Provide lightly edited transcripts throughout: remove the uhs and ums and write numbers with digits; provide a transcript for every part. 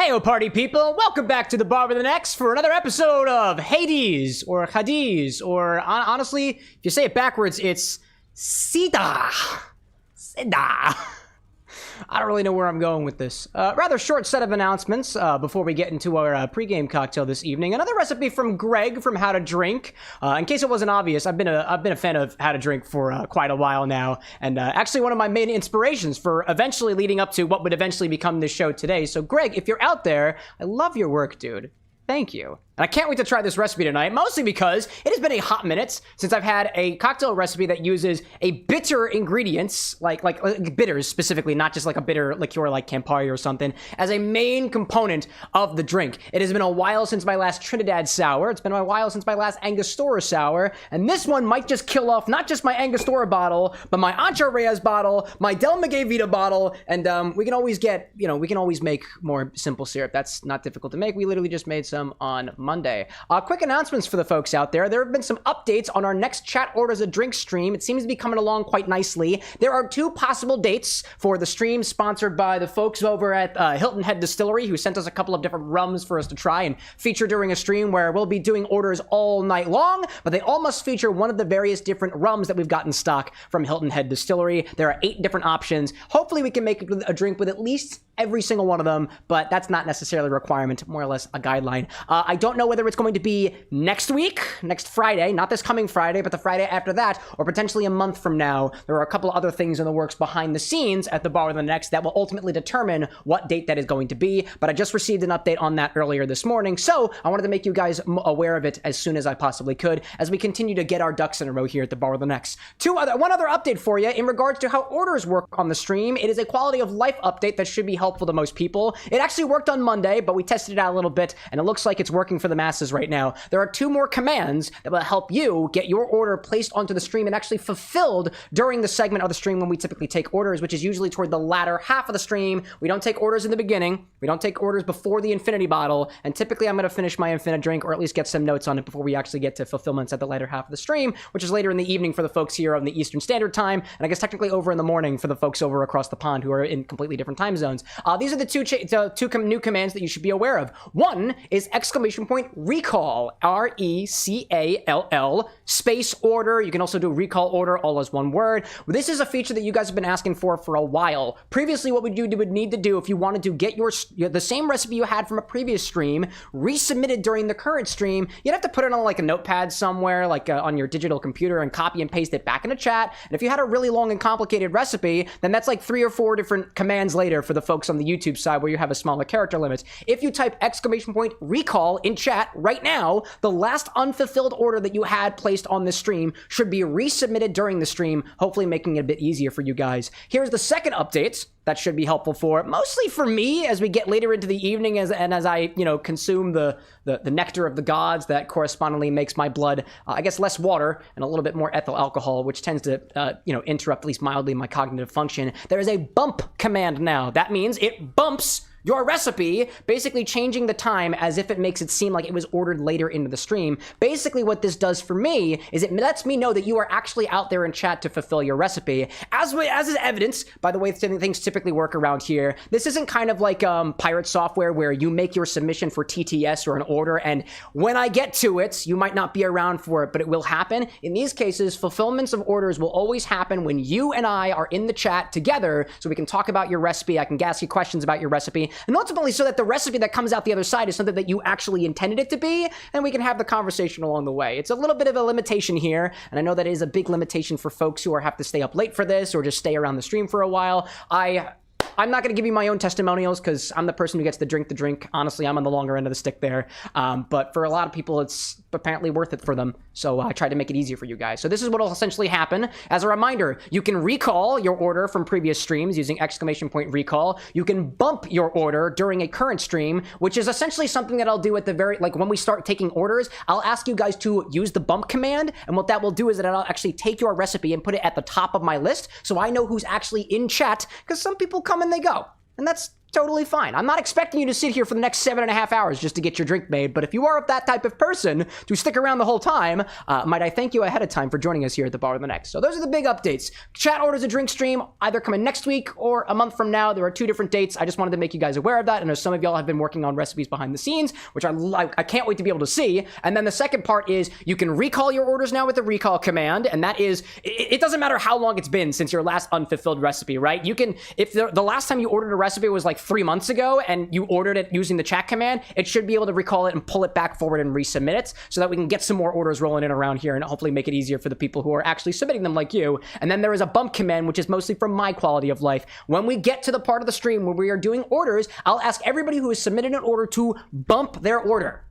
Heyo party people, welcome back to the Bar with an X for another episode of Hades, or Hades, or honestly, if you say it backwards, it's Sida. Sida. I don't really know where I'm going with this. Rather short set of announcements before we get into our pregame cocktail this evening. Another recipe from Greg from How to Drink. In case it wasn't obvious, I've been a fan of How to Drink for quite a while now, and actually one of my main inspirations for eventually leading up to what would eventually become this show today. So Greg, if you're out there, I love your work, dude. Thank you. And I can't wait to try this recipe tonight, mostly because it has been a hot minute since I've had a cocktail recipe that uses a bitter ingredients, like bitters specifically, not just like a bitter liqueur like Campari or something, as a main component of the drink. It has been a while since my last Trinidad sour. It's been a while since my last Angostura sour. And this one might just kill off not just my Angostura bottle, but my Ancho Reyes bottle, my Del Maguey Vida bottle, and we can always get, we can always make more simple syrup. That's not difficult to make. We literally just made some on Monday. Quick announcements for the folks out there. There have been some updates on our next Chat Orders a Drink stream. It seems to be coming along quite nicely. There are two possible dates for the stream sponsored by the folks over at Hilton Distillery, who sent us a couple of different rums for us to try and feature during a stream where we'll be doing orders all night long, but they all must feature one of the various different rums that we've got in stock from Hilton Distillery. There are 8 different options. Hopefully we can make a drink with at least every single one of them, but that's not necessarily a requirement, more or less a guideline. I don't know whether it's going to be next week, next Friday, not this coming Friday, but the Friday after that, or potentially a month from now. There are a couple other things in the works behind the scenes at the Bar with an X that will ultimately determine what date that is going to be, but I just received an update on that earlier this morning, so I wanted to make you guys aware of it as soon as I possibly could, as we continue to get our ducks in a row here at the Bar with an X. One other update for you in regards to how orders work on the stream. It is a quality of life update that should be helpful to most people. It actually worked on Monday, but we tested it out a little bit, and it looks like it's working for the masses right now. There are 2 more commands that will help you get your order placed onto the stream and actually fulfilled during the segment of the stream when we typically take orders, which is usually toward the latter half of the stream. We don't take orders in the beginning. We don't take orders before the Infinity bottle, and typically I'm going to finish my Infini-Drink or at least get some notes on it before we actually get to fulfillments at the later half of the stream, which is later in the evening for the folks here on the Eastern Standard Time, and I guess technically over in the morning for the folks over across the pond who are in completely different time zones. These are the two new commands that you should be aware of. One is !recall, RECALL, space order. You can also do recall order all as one word. This is a feature that you guys have been asking for a while. Previously, what you would need to do if you wanted to get the same recipe you had from a previous stream resubmitted during the current stream, you'd have to put it on like a notepad somewhere, like on your digital computer, and copy and paste it back in a chat. And if you had a really long and complicated recipe, then that's like 3 or 4 different commands later for the folks on the YouTube side where you have a smaller character limit. If you type !recall in chat right now, the last unfulfilled order that you had placed on this stream should be resubmitted during the stream, hopefully making it a bit easier for you guys. Here's the second update that should be helpful mostly for me as we get later into the evening as I, consume the nectar of the gods that correspondingly makes my blood, I guess, less water and a little bit more ethyl alcohol, which tends to, interrupt at least mildly my cognitive function. There is a bump command now. That means it bumps your recipe, basically changing the time as if it makes it seem like it was ordered later into the stream. Basically what this does for me is it lets me know that you are actually out there in chat to fulfill your recipe. As is evidenced by the way things typically work around here. This isn't kind of like pirate software where you make your submission for TTS or an order, and when I get to it, you might not be around for it, but it will happen. In these cases, fulfillments of orders will always happen when you and I are in the chat together, so we can talk about your recipe. I can ask you questions about your recipe, and ultimately so that the recipe that comes out the other side is something that you actually intended it to be, and we can have the conversation along the way. It's a little bit of a limitation here, and I know that is a big limitation for folks who have to stay up late for this or just stay around the stream for a while. I'm not going to give you my own testimonials because I'm the person who gets to drink the drink. Honestly, I'm on the longer end of the stick there. But for a lot of people, it's apparently worth it for them. So I tried to make it easier for you guys. So this is what will essentially happen. As a reminder, you can recall your order from previous streams using !recall. You can bump your order during a current stream, which is essentially something that I'll do at the when we start taking orders, I'll ask you guys to use the bump command. And what that will do is that I'll actually take your recipe and put it at the top of my list so I know who's actually in chat, because some people come and they go. And that's totally fine. I'm not expecting you to sit here for the next 7.5 hours just to get your drink made, but if you are that type of person to stick around the whole time, might I thank you ahead of time for joining us here at the Bar with an X. So those are the big updates. Chat orders a drink stream, either coming next week or a month from now. There are 2 different dates. I just wanted to make you guys aware of that. I know some of y'all have been working on recipes behind the scenes, which I can't wait to be able to see. And then the second part is you can recall your orders now with the recall command, and that is, it doesn't matter how long it's been since your last unfulfilled recipe, right? You can, if the last time you ordered a recipe was like 3 months ago and you ordered it using the chat command, it should be able to recall it and pull it back forward and resubmit it so that we can get some more orders rolling in around here and hopefully make it easier for the people who are actually submitting them like you. And then there is a bump command, which is mostly for my quality of life. When we get to the part of the stream where we are doing orders, I'll ask everybody who has submitted an order to bump their order,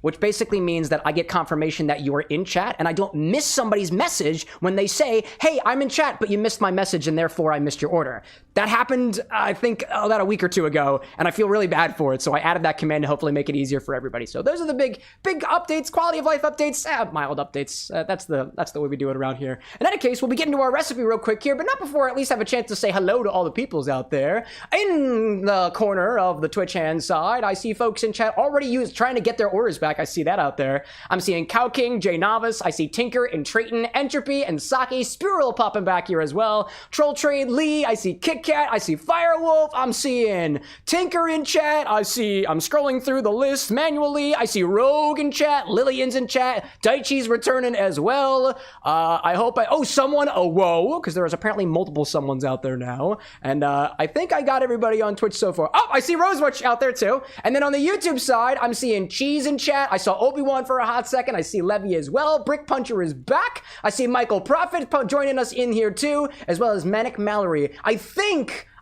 which basically means that I get confirmation that you are in chat and I don't miss somebody's message when they say, hey, I'm in chat, but you missed my message and therefore I missed your order. That happened, I think, about a week or 2 ago, and I feel really bad for it, so I added that command to hopefully make it easier for everybody. So those are the big updates, quality of life updates, mild updates. That's the way we do it around here. In any case, we'll be getting to our recipe real quick here, but not before I at least have a chance to say hello to all the peoples out there. In the corner of the Twitch hand side, I see folks in chat already trying to get their orders back. I see that out there. I'm seeing Cow King, Jay Novice, I see Tinker and Trayton, Entropy, and Sake, Spiral popping back here as well. Troll Trade, Lee, I see Kit Kat, I see Firewolf, I'm seeing Tinker in chat, I'm scrolling through the list manually, I see Rogue in chat, Lillian's in chat, Daichi's returning as well. I hope whoa, because there is apparently multiple someones out there now, and I think I got everybody on Twitch so far. Oh, I see Rosewatch out there too, and then on the YouTube side, I'm seeing Cheese in chat, I saw Obi-Wan for a hot second, I see Levy as well, Brick Puncher is back, I see Michael Prophet joining us in here too, as well as Manic Mallory. I think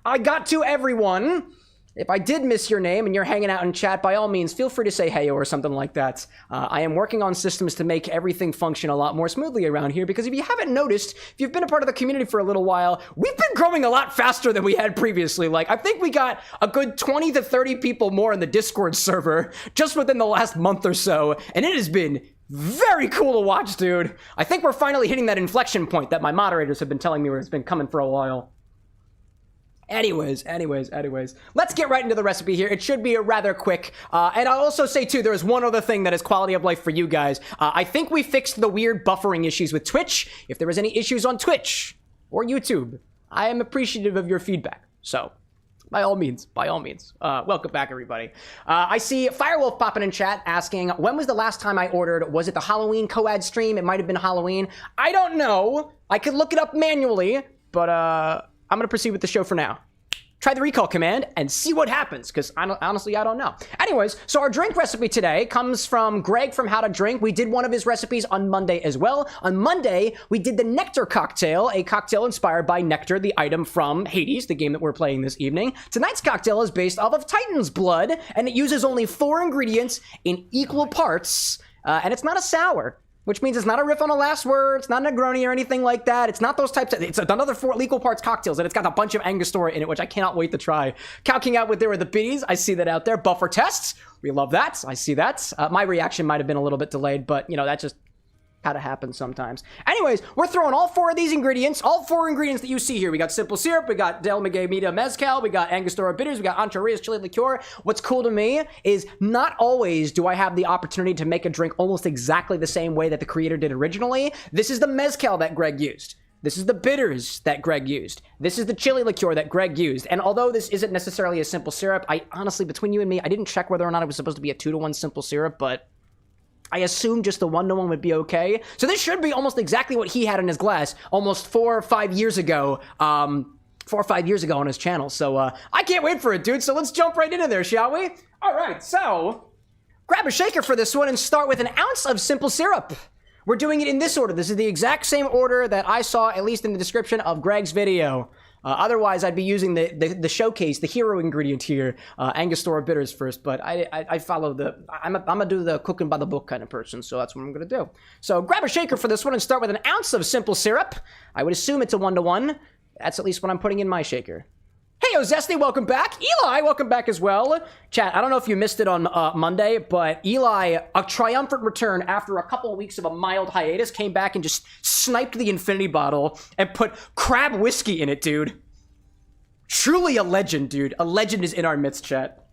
I got to everyone. If I did miss your name and you're hanging out in chat, by all means, feel free to say hey or something like that. I am working on systems to make everything function a lot more smoothly around here, because if you haven't noticed, if you've been a part of the community for a little while, we've been growing a lot faster than we had previously. Like, I think we got a good 20 to 30 people more in the Discord server just within the last month or so, and it has been very cool to watch, dude. I think we're finally hitting that inflection point that my moderators have been telling me where it's been coming for a while. Anyways, let's get right into the recipe here. It should be a rather quick, and I'll also say too, there is one other thing that is quality of life for you guys. I think we fixed the weird buffering issues with Twitch. If there was any issues on Twitch or YouTube, I am appreciative of your feedback. So, by all means, welcome back, everybody. I see Firewolf popping in chat asking, when was the last time I ordered? Was it the Halloween co-ad stream? It might have been Halloween. I don't know. I could look it up manually, but I'm going to proceed with the show for now. Try the recall command and see what happens, because honestly, I don't know. Anyways, so our drink recipe today comes from Greg from How to Drink. We did one of his recipes on Monday as well. On Monday, we did the Nectar cocktail, a cocktail inspired by Nectar, the item from Hades, the game that we're playing this evening. Tonight's cocktail is based off of Titan's blood, and it uses only 4 ingredients in equal parts, and it's not a sour. Which means it's not a riff on a last word, it's not a Negroni or anything like that. It's not those types of, it's another 4 equal parts cocktails, and it's got a bunch of Angostura in it, which I cannot wait to try. Calking out with there are the biddies, I see that out there. Buffer tests, we love that, I see that. My reaction might have been a little bit delayed, but you know, that just how to happen sometimes. Anyways, we're throwing all 4 of these ingredients, all 4 ingredients that you see here. We got simple syrup, we got Del Maguey Vida Mezcal, we got Angostura bitters, we got Ancho, Reyes, Chile, Liqueur. What's cool to me is not always do I have the opportunity to make a drink almost exactly the same way that the creator did originally. This is the Mezcal that Greg used. This is the bitters that Greg used. This is the chili liqueur that Greg used. And although this isn't necessarily a simple syrup, I honestly, between you and me, I didn't check whether or not it was supposed to be a 2-to-1 simple syrup, but I assume just the 1-to-1 would be okay. So this should be almost exactly what he had in his glass almost 4 or 5 years ago. 4 or 5 years ago on his channel. So I can't wait for it, dude. So let's jump right into there, shall we? All right, so grab a shaker for this one and start with an ounce of simple syrup. We're doing it in this order. This is the exact same order that I saw, at least in the description of Greg's video. Otherwise, I'd be using the showcase, the hero ingredient here, Angostura bitters first. But I follow I'm gonna do the cooking by the book kind of person, so that's what I'm gonna do. So grab a shaker for this one and start with an ounce of simple syrup. I would assume it's a 1-to-1. That's at least what I'm putting in my shaker. Hey, Zesty, welcome back. Eli, welcome back as well. Chat, I don't know if you missed it on Monday, but Eli, a triumphant return after a couple of weeks of a mild hiatus, came back and just sniped the Infinity bottle and put crab whiskey in it, dude. Truly a legend, dude. A legend is in our midst, chat.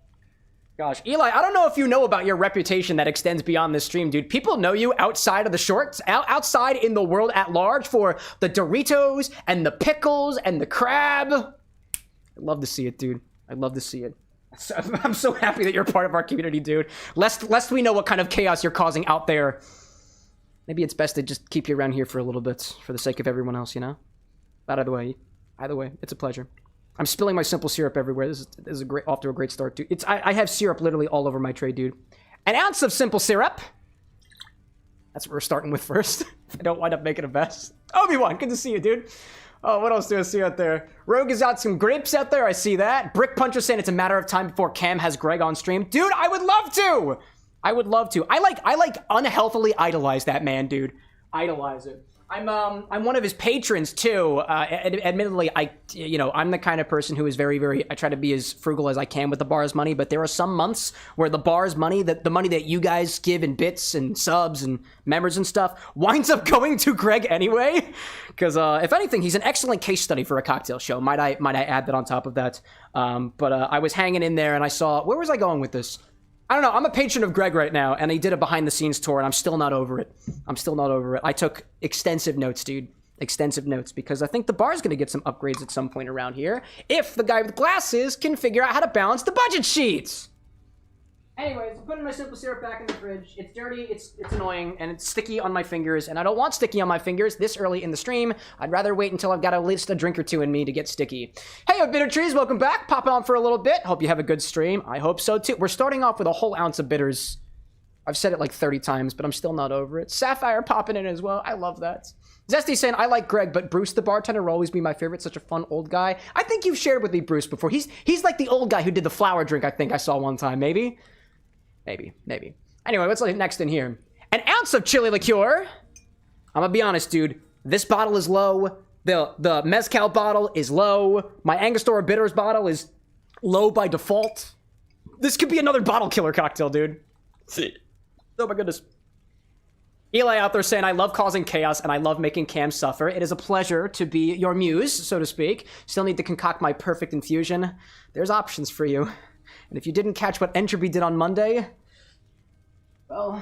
Gosh, Eli, I don't know if you know about your reputation that extends beyond this stream, dude. People know you outside of the shorts, outside in the world at large for the Doritos and the pickles and the crab. I love to see it, dude. I love to see it. I'm so happy that you're part of our community, dude. Lest we know what kind of chaos you're causing out there. Maybe it's best to just keep you around here for a little bit for the sake of everyone else, you know? But either way, it's a pleasure. I'm spilling my simple syrup everywhere. This is off to a great start, dude. I have syrup literally all over my tray, dude. An ounce of simple syrup. That's what we're starting with first. I don't wind up making a mess. Obi-Wan, good to see you, dude. Oh, what else do I see out there? Rogue has got some grapes out there. I see that. Brick Puncher saying it's a matter of time before Cam has Greg on stream. Dude, I would love to. I would love to. I like unhealthily idolize that man, dude. Idolize it. I'm one of his patrons too. Admittedly, I'm the kind of person who is very, I try to be as frugal as I can with the bar's money, but there are some months where the bar's money, the money that you guys give in bits and subs and members and stuff, winds up going to Greg anyway. Because if anything, he's an excellent case study for a cocktail show. Might I add that on top of that? But I was hanging in there and I saw, where was I going with this? I don't know. I'm a patron of Greg right now, and he did a behind-the-scenes tour, and I'm still not over it. I took extensive notes, dude. Extensive notes, because I think the bar's going to get some upgrades at some point around here if the guy with glasses can figure out how to balance the budget sheets. Anyways, I'm putting my simple syrup back in the fridge. It's dirty, it's annoying, and it's sticky on my fingers, and I don't want sticky on my fingers this early in the stream. I'd rather wait until I've got at least a drink or two in me to get sticky. Hey, Bitter Trees, welcome back. Pop on for a little bit. Hope you have a good stream. I hope so, too. We're starting off with a whole ounce of bitters. I've said it like 30 times, but I'm still not over it. Sapphire popping in as well. I love that. Zesty saying, I like Greg, but Bruce the bartender will always be my favorite. Such a fun old guy. I think you've shared with me Bruce before. He's like the old guy who did the flower drink, I think I saw one time, maybe? Maybe. Anyway, what's next in here? An ounce of chili liqueur. I'm gonna be honest, dude. This bottle is low. The Mezcal bottle is low. My Angostura Bitters bottle is low by default. This could be another bottle killer cocktail, dude. Oh my goodness. Eli out there saying, I love causing chaos and I love making Cam suffer. It is a pleasure to be your muse, so to speak. Still need to concoct my perfect infusion. There's options for you. And if you didn't catch what Entropy did on Monday, well,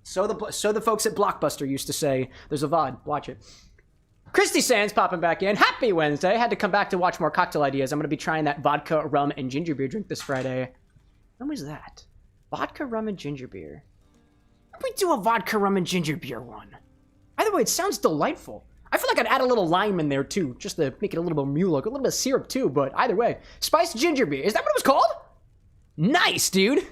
so the folks at Blockbuster used to say. There's a VOD. Watch it. Christy Sands popping back in. Happy Wednesday. Had to come back to watch more cocktail ideas. I'm going to be trying that vodka, rum, and ginger beer drink this Friday. When was that? Vodka, rum, and ginger beer. Why don't we do a vodka, rum, and ginger beer one? Either way, it sounds delightful. I feel like I'd add a little lime in there, too, just to make it a little bit mule look. A little bit of syrup, too, but either way. Spiced ginger beer. Is that what it was called? Nice, dude.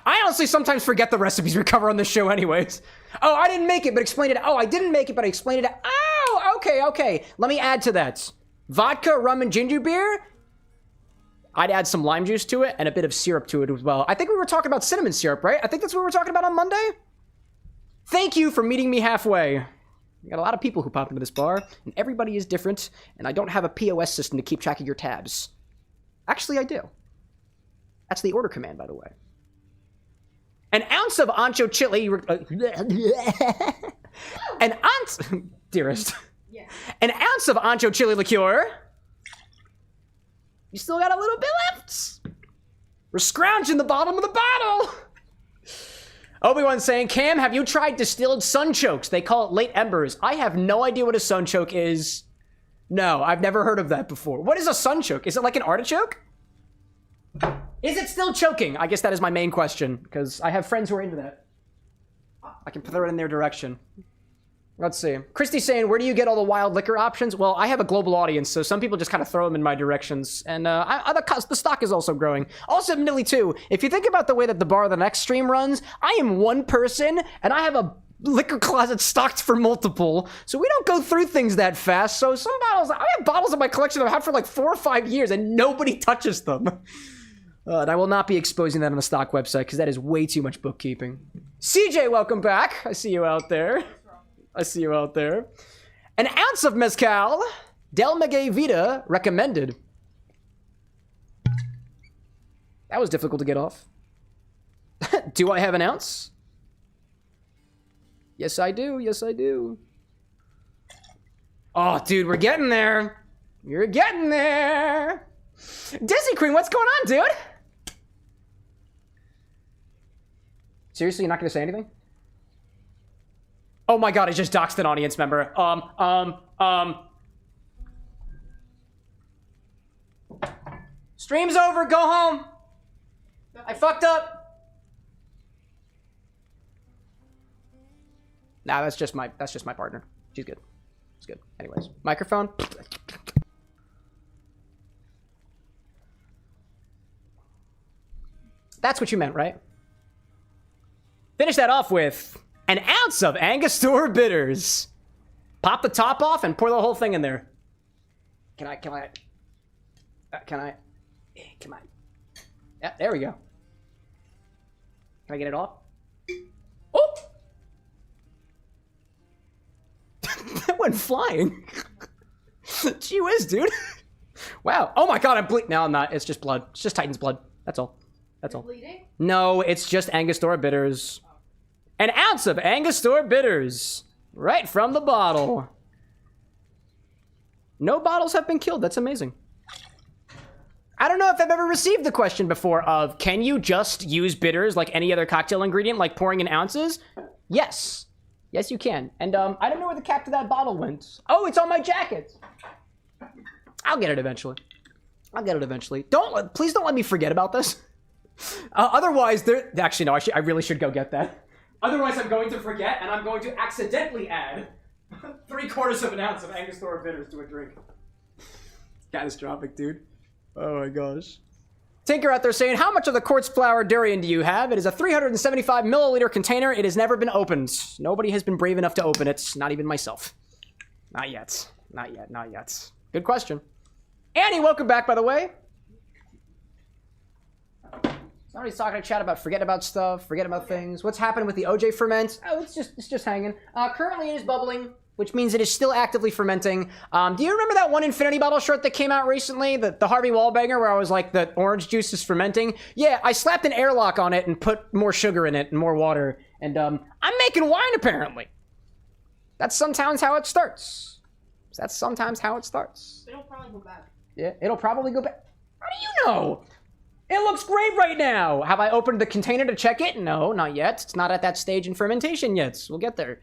I honestly sometimes forget the recipes we cover on this show anyways. Oh, I didn't make it, but explained it. Oh, I didn't make it, but I explained it. Oh, okay. Let me add to that. Vodka, rum, and ginger beer. I'd add some lime juice to it and a bit of syrup to it as well. I think we were talking about cinnamon syrup, right? I think that's what we were talking about on Monday. Thank you for meeting me halfway. We got a lot of people who pop into this bar, and everybody is different, and I don't have a POS system to keep track of your tabs. Actually, I do. That's the order command, by the way. An ounce of Ancho chili. An ounce, dearest. Yeah. An ounce of Ancho chili liqueur. You still got a little bit left. We're scrounging the bottom of the bottle. Obi-Wan saying, Cam, have you tried distilled sunchokes? They call it late embers. I have no idea what a sunchoke is. No, I've never heard of that before. What is a sunchoke? Is it like an artichoke? Is it still choking? I guess that is my main question, because I have friends who are into that. I can throw it in their direction. Let's see. Christy's saying, where do you get all the wild liquor options? Well, I have a global audience, so some people just kind of throw them in my directions. And the stock is also growing. Also, admittedly, too, if you think about the way that the Bar of the Next stream runs, I am one person, and I have a liquor closet stocked for multiple, so we don't go through things that fast. So some bottles, I have bottles in my collection that I've had for like 4 or 5 years, and nobody touches them. And I will not be exposing that on the stock website because that is way too much bookkeeping. CJ, welcome back. I see you out there. An ounce of Mezcal. Del Maguey Vida recommended. That was difficult to get off. Do I have an ounce? Yes, I do. Oh, dude, we're getting there. You're getting there. Disney Queen, what's going on, dude? Seriously, you're not gonna say anything? Oh my god, I just doxed an audience member. Stream's over, go home. I fucked up. Nah, that's just my partner. She's good. She's good. Anyways, microphone. That's what you meant, right? Finish that off with an ounce of Angostura bitters. Pop the top off and pour the whole thing in there. Can I? Yeah, there we go. Can I get it off? Oh! That went flying. Gee whiz, dude. Wow. Oh my god, I'm bleeding. No, I'm not. It's just blood. It's just Titan's blood. That's all. That's all. Bleeding? No, it's just Angostura bitters. An ounce of Angostura bitters. Right from the bottle. No bottles have been killed. That's amazing. I don't know if I've ever received the question before of, can you just use bitters like any other cocktail ingredient, like pouring in ounces? Yes. Yes, you can. And I don't know where the cap to that bottle went. Oh, it's on my jacket. I'll get it eventually. I'll get it eventually. Please don't let me forget about this. Otherwise, actually, no, I really should go get that. Otherwise, I'm going to forget, and I'm going to accidentally add 3/4 of an ounce of Angostura bitters to a drink. Catastrophic, dude. Oh my gosh. Tinker out there saying, how much of the quartz flower durian do you have? It is a 375 milliliter container. It has never been opened. Nobody has been brave enough to open it. Not even myself. Not yet. Not yet. Not yet. Good question. Annie, welcome back, by the way. Somebody's talking to chat about forgetting about stuff, forgetting about things. What's happening with the OJ ferment? Oh, it's just hanging. Currently it is bubbling, which means it is still actively fermenting. Do you remember that one Infinity bottle shirt that came out recently? The Harvey Wallbanger, where I was like, the orange juice is fermenting? Yeah, I slapped an airlock on it and put more sugar in it and more water. And I'm making wine, apparently. That's sometimes how it starts. That's sometimes how it starts. It'll probably go back. Yeah, it'll probably go back. How do you know? It looks great right now. Have I opened the container to check it? No, not yet. It's not at that stage in fermentation yet. We'll get there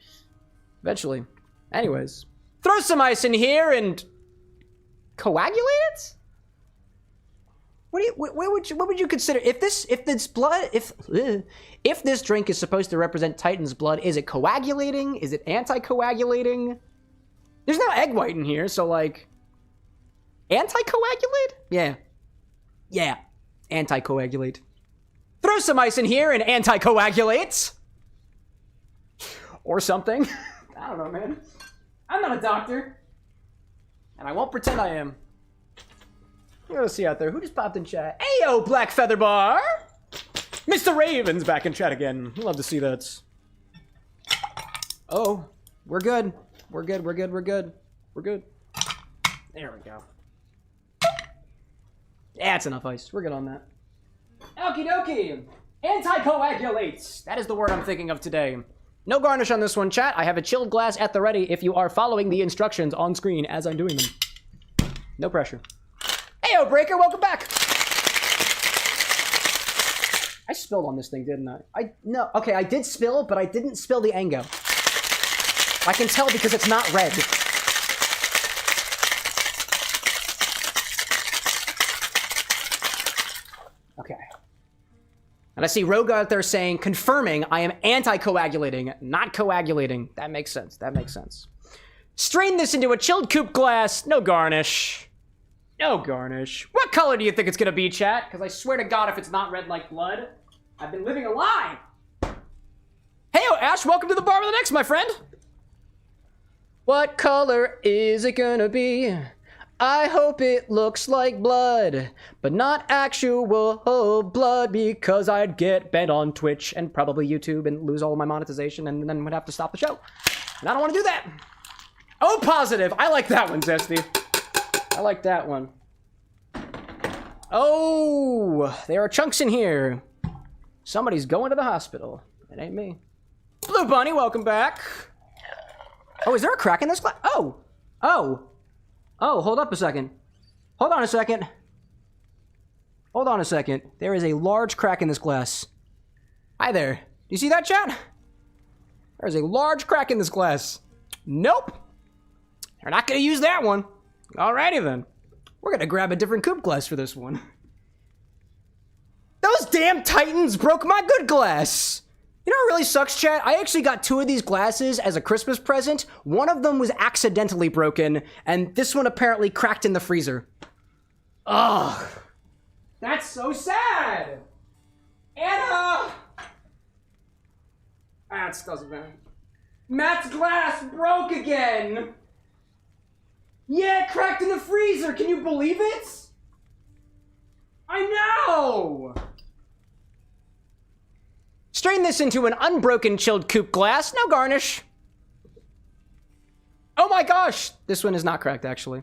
eventually. Anyways, throw some ice in here and coagulate it? What would you consider if this drink is supposed to represent Titan's blood? Is it coagulating? Is it anti-coagulating? There's no egg white in here, so like anti-coagulate? Yeah. Anti-coagulate. Throw some ice in here and anti-coagulate. Or something. I don't know, man. I'm not a doctor. And I won't pretend I am. Let's see out there. Who just popped in chat? Ayo, Black Feather Bar! Mr. Raven's back in chat again. Love to see that. Oh, we're good. We're good. There we go. Yeah, that's enough ice. We're good on that. Okie dokie. Anti-coagulates. That is the word I'm thinking of today. No garnish on this one, chat. I have a chilled glass at the ready if you are following the instructions on screen as I'm doing them. No pressure. Heyo, Breaker, welcome back. I spilled on this thing, didn't I? No, okay, I did spill, but I didn't spill the Ango. I can tell because it's not red. Okay. And I see Rogue out there saying, confirming I am anti-coagulating, not coagulating. That makes sense. That makes sense. Strain this into a chilled coupe glass. No garnish. No garnish. What color do you think it's gonna be, chat? Because I swear to God, if it's not red like blood, I've been living a lie. Heyo, Ash, welcome to the Bar with an X, my friend. What color is it gonna be? I hope it looks like blood, but not actual blood, because I'd get banned on Twitch and probably YouTube and lose all of my monetization and then would have to stop the show. And I don't want to do that. Oh, positive. I like that one, Zesty. I like that one. Oh, there are chunks in here. Somebody's going to the hospital. It ain't me. Blue Bunny, welcome back. Oh, is there a crack in this glass? Oh, hold up a second. Hold on a second. Hold on a second. There is a large crack in this glass. Hi there. Do you see that, chat? There's a large crack in this glass. Nope. We're not going to use that one. Alrighty then. We're going to grab a different coupe glass for this one. Those damn Titans broke my good glass. You know what really sucks, chat? I actually got 2 of these glasses as a Christmas present. One of them was accidentally broken, and this one apparently cracked in the freezer. Ugh. That's so sad. Anna! That doesn't matter. Matt's glass broke again. Yeah, it cracked in the freezer. Can you believe it? I know. Strain this into an unbroken chilled coupe glass. No garnish. Oh my gosh. This one is not cracked, actually.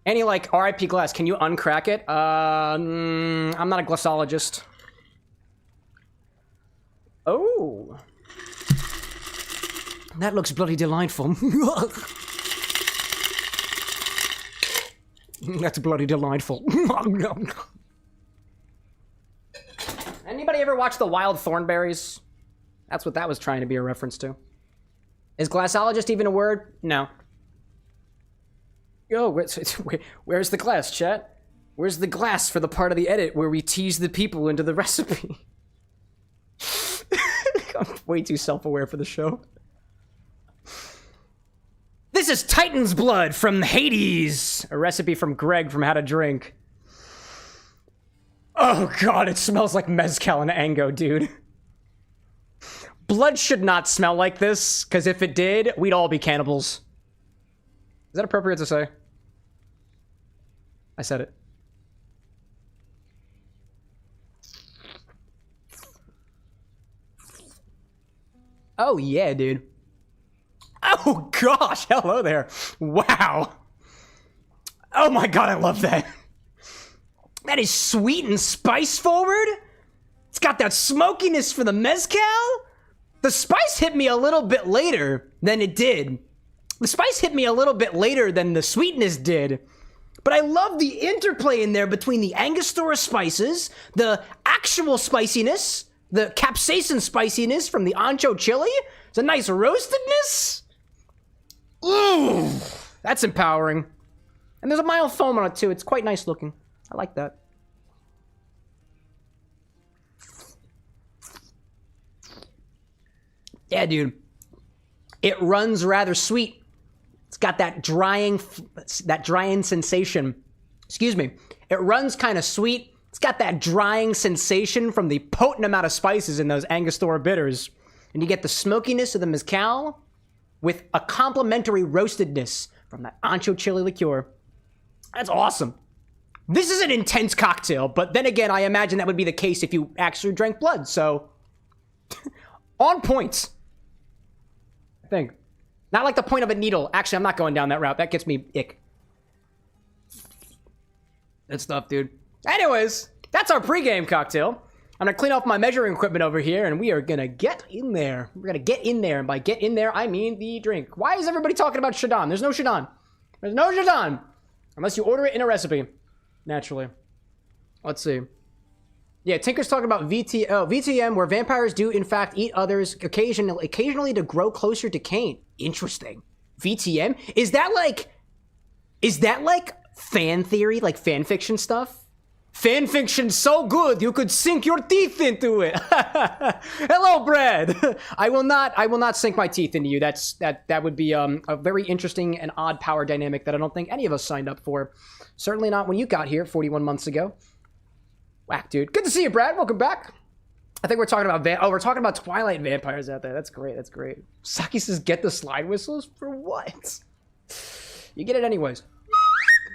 Any, like, RIP glass, can you uncrack it? I'm not a glassologist. Oh. That looks bloody delightful. That's bloody delightful. Anybody ever watch The Wild Thornberrys? That's what that was trying to be a reference to. Is glassologist even a word? No. Yo, where's the glass, chat? Where's the glass for the part of the edit where we tease the people into the recipe? I'm way too self-aware for the show. This is Titan's blood from Hades, a recipe from Greg from How to Drink. Oh god, it smells like Mezcal and Ancho, dude. Blood should not smell like this, because if it did, we'd all be cannibals. Is that appropriate to say? I said it. Oh yeah, dude. Oh gosh, hello there. Wow. Oh my god, I love that. That is sweet and spice forward. It's got that smokiness for the mezcal. The spice hit me a little bit later than it did. The spice hit me a little bit later than the sweetness did. But I love the interplay in there between the Angostura spices, the actual spiciness, the capsaicin spiciness from the Ancho chili. It's a nice roastedness. Ooh, that's empowering. And there's a mild foam on it too. It's quite nice looking. I like that. Yeah, dude. It runs rather sweet. It's got that drying sensation. Excuse me. It runs kind of sweet. It's got that drying sensation from the potent amount of spices in those Angostura bitters. And you get the smokiness of the mezcal with a complementary roastedness from that Ancho chili liqueur. That's awesome. This is an intense cocktail, but then again, I imagine that would be the case if you actually drank blood, so... on point. I think. Not like the point of a needle. Actually, I'm not going down that route. That gets me ick. Good stuff, dude. Anyways, that's our pregame cocktail. I'm gonna clean off my measuring equipment over here, and we are gonna get in there. We're gonna get in there, and by get in there, I mean the drink. Why is everybody talking about Shadon? There's no Shadon. There's no Shadon. Unless you order it in a recipe. Naturally. Let's see. Yeah, Tinker's talking about VTM, where vampires do, in fact, eat others occasionally to grow closer to Cain. Interesting. VTM? Is that like fan theory, like fan fiction stuff? Fan fiction so good you could sink your teeth into it. Hello, Brad. I will not sink my teeth into you. That would be a very interesting and odd power dynamic that I don't think any of us signed up for. Certainly not when you got here 41 months ago. Whack, dude. Good to see you, Brad. Welcome back. I think we're talking about we're talking about Twilight vampires out there. That's great. That's great. Saki says, "Get the slide whistles for what?" You get it anyways.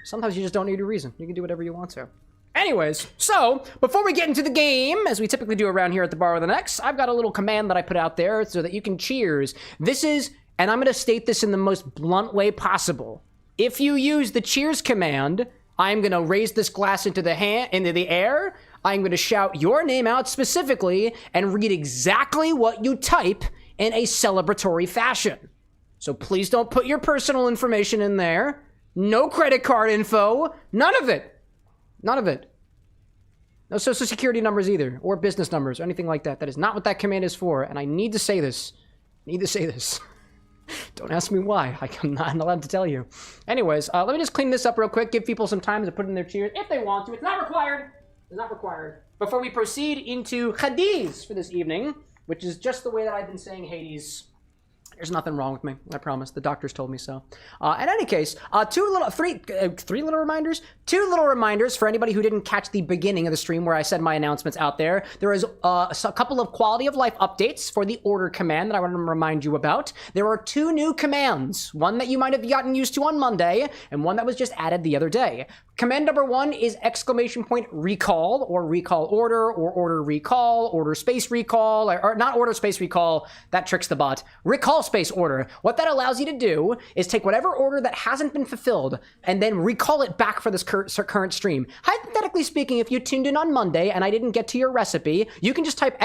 Sometimes you just don't need a reason. You can do whatever you want to. Anyways, so before we get into the game, as we typically do around here at the Bar with an X, I've got a little command that I put out there so that you can cheers. This is, and I'm going to state this in the most blunt way possible. If you use the cheers command, I'm going to raise this glass into the air. I'm going to shout your name out specifically and read exactly what you type in a celebratory fashion. So please don't put your personal information in there. No credit card info. None of it. None of it. No social security numbers either, or business numbers, or anything like that. That is not what that command is for, and I need to say this. Don't ask me why. I'm not allowed to tell you. Anyways, let me just clean this up real quick, give people some time to put in their cheers if they want to. It's not required. It's not required. Before we proceed into Hades for this evening, which is just the way that I've been saying Hades. There's nothing wrong with me. I promise. The doctors told me so. In any case, two little reminders for anybody who didn't catch the beginning of the stream where I said my announcements out there. There is a couple of quality of life updates for the order command that I want to remind you about. There are two new commands. One that you might have gotten used to on Monday, and one that was just added the other day. Command number 1 is !recall, or recall order, or order recall, order space recall, or not order space recall, that tricks the bot. Recall space order. What that allows you to do is take whatever order that hasn't been fulfilled and then recall it back for this current stream. Hypothetically speaking, if you tuned in on Monday and I didn't get to your recipe, you can just type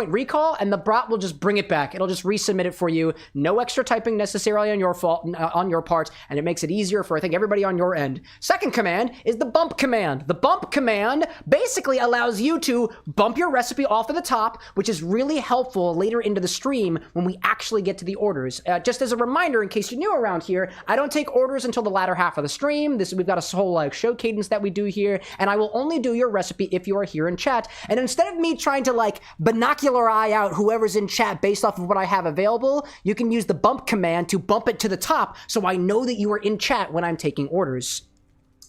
!recall and the bot will just bring it back. It'll just resubmit it for you. No extra typing necessarily on your part, and it makes it easier for, I think, everybody on your end. Second command is the bump command. The bump command basically allows you to bump your recipe off of the top, which is really helpful later into the stream when we actually get to the orders. Just as a reminder, in case you're new around here, I don't take orders until the latter half of the stream. We've got a whole show cadence that we do here, and I will only do your recipe if you are here in chat. And instead of me trying to binocular eye out whoever's in chat based off of what I have available, you can use the bump command to bump it to the top so I know that you are in chat when I'm taking orders.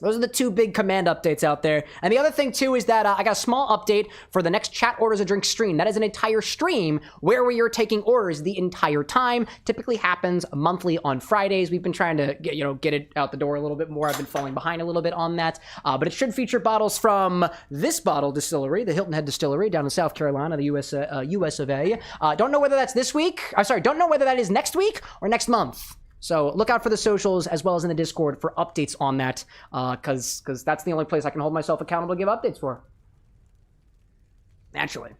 Those are the two big command updates out there. And the other thing, too, is that I got a small update for the next Chat Orders a Drink stream. That is an entire stream where we are taking orders the entire time. Typically happens monthly on Fridays. We've been trying to get it out the door a little bit more. I've been falling behind a little bit on that. But it should feature bottles from this bottle distillery, the Hilton Head Distillery down in South Carolina, the US of A. Don't know whether that's this week. Don't know whether that is next week or next month. So look out for the socials as well as in the Discord for updates on that, because that's the only place I can hold myself accountable to give updates for. Naturally.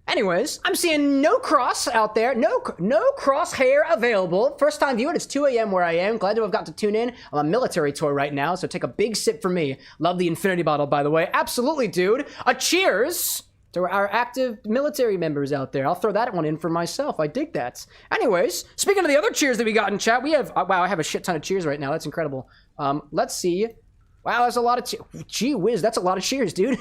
Anyways, I'm seeing no cross out there. No crosshair available. First time viewing, it's 2 a.m. where I am. Glad to have got to tune in. I'm on a military tour right now, so take a big sip for me. Love the Infinity bottle, by the way. Absolutely, dude. A cheers to our active military members out there. I'll throw that one in for myself. I dig that. Anyways, speaking of the other cheers that we got in chat, we have, wow, I have a shit ton of cheers right now. That's incredible. Let's see. Wow, that's a lot of cheers. Gee whiz, that's a lot of cheers, dude.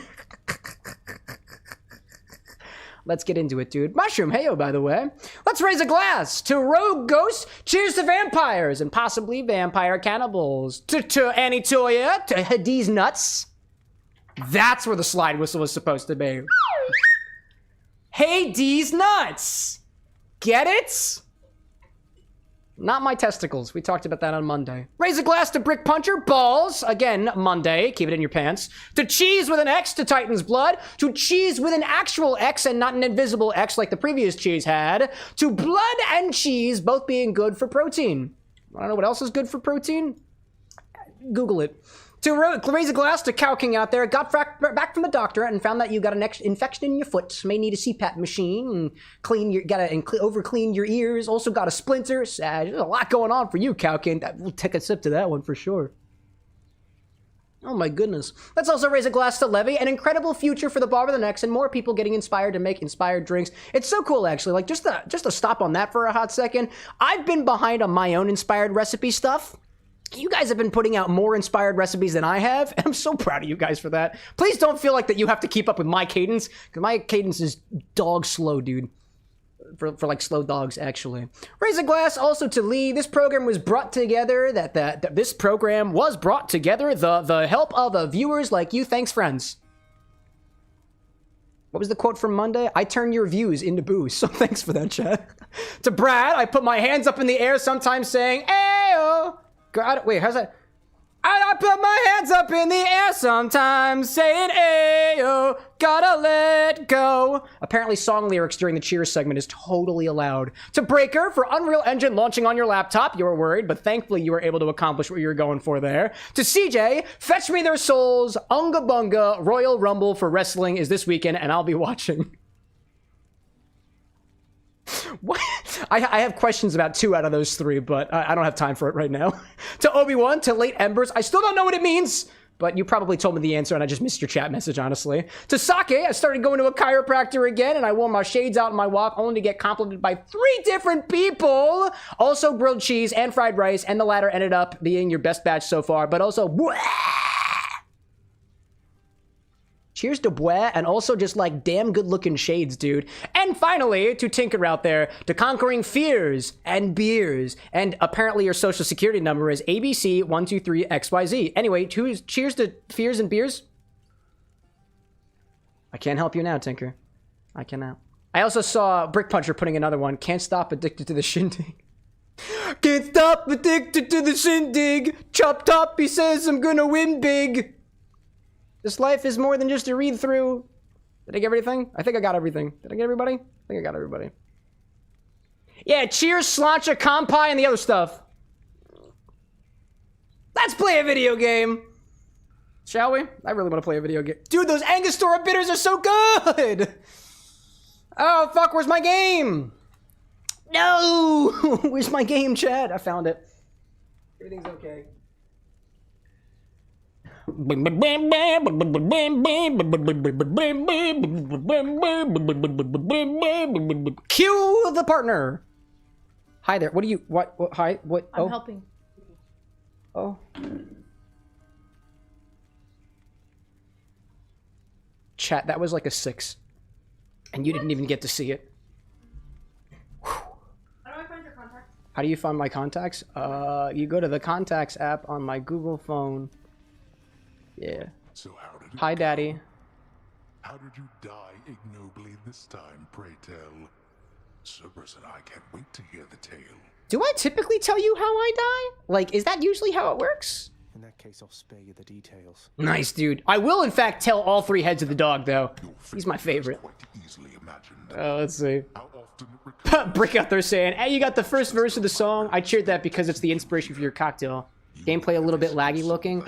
Let's get into it, dude. Mushroom, heyo, by the way. Let's raise a glass to rogue ghosts. Cheers to vampires and possibly vampire cannibals. To Annie Toya, to Hades nuts. That's where the slide whistle was supposed to be. Hades nuts! Get it? Not my testicles. We talked about that on Monday. Raise a glass to Brick Puncher. Balls. Again, Monday. Keep it in your pants. To cheese with an X to Titan's blood. To cheese with an actual X and not an invisible X like the previous cheese had. To blood and cheese, both being good for protein. I don't know what else is good for protein. Google it. To raise a glass to Cow King out there, got back from the doctor and found that you got an infection in your foot. May need a CPAP machine and over-clean your ears. Also got a splinter. There's a lot going on for you, Cow King. We'll take a sip to that one for sure. Oh my goodness. Let's also raise a glass to Levy. An incredible future for the bar with an X and more people getting inspired to make inspired drinks. It's so cool, actually. Just to stop on that for a hot second. I've been behind on my own inspired recipe stuff. You guys have been putting out more inspired recipes than I have, and I'm so proud of you guys for that. Please don't feel like that you have to keep up with my cadence, because my cadence is dog slow, dude. For slow dogs, actually. Raise a glass also to Lee. This program was brought together, this program was brought together, the help of viewers like you. Thanks, friends. What was the quote from Monday? I turn your views into booze. So thanks for that, chat. To Brad, I put my hands up in the air, sometimes saying, "Ayo." God, wait, how's that? I put my hands up in the air sometimes, saying, "Ayo, gotta let go." Apparently, song lyrics during the cheers segment is totally allowed. To Breaker, for Unreal Engine launching on your laptop, you were worried, but thankfully you were able to accomplish what you were going for there. To CJ, fetch me their souls, Unga Bunga, Royal Rumble for wrestling is this weekend, and I'll be watching. What? I have questions about 2 out of those 3, but I don't have time for it right now. To Obi-Wan, to Late Embers, I still don't know what it means. But you probably told me the answer and I just missed your chat message, honestly. To sake, I started going to a chiropractor again and I wore my shades out in my walk only to get complimented by 3 different people. Also grilled cheese and fried rice, and the latter ended up being your best batch so far, but also cheers to bois, and also just like damn good looking shades, dude. And finally, to Tinker out there, to conquering fears and beers. And apparently your social security number is ABC123XYZ. Anyway, cheers to fears and beers. I can't help you now, Tinker. I cannot. I also saw Brick Puncher putting another one. Can't stop addicted to the shindig. Can't stop addicted to the shindig. Chop top, he says I'm gonna win big. This life is more than just a read through. Did I get everything? I think I got everything. Did I get everybody? I think I got everybody. Yeah, cheers, slancha, compai, and the other stuff. Let's play a video game. Shall we? I really want to play a video game. Dude, those Angostura bitters are so good! Oh, fuck, where's my game? No! Where's my game, Chad? I found it. Everything's okay. Cue the partner. Hi there. What do you? What? Hi. What? I'm helping. Oh. Chat. That was like a 6, and you didn't even get to see it. How do I find your contacts? How do you find my contacts? You go to the contacts app on my Google phone. Yeah. So how did it Hi, go? Daddy. How did you die ignobly this time, pray tell? Cerberus and I can't wait to hear the tale. Do I typically tell you how I die? Like, is that usually how it works? In that case, I'll spare you the details. Nice, dude. I will, in fact, tell all 3 heads of the dog, though. Your He's my fate was favorite. Quite easily imagined. Let's see. How often it recurs. Brick out there saying, hey, you got the first verse of the song. I cheered that because it's the inspiration for your cocktail. Gameplay a little bit laggy looking.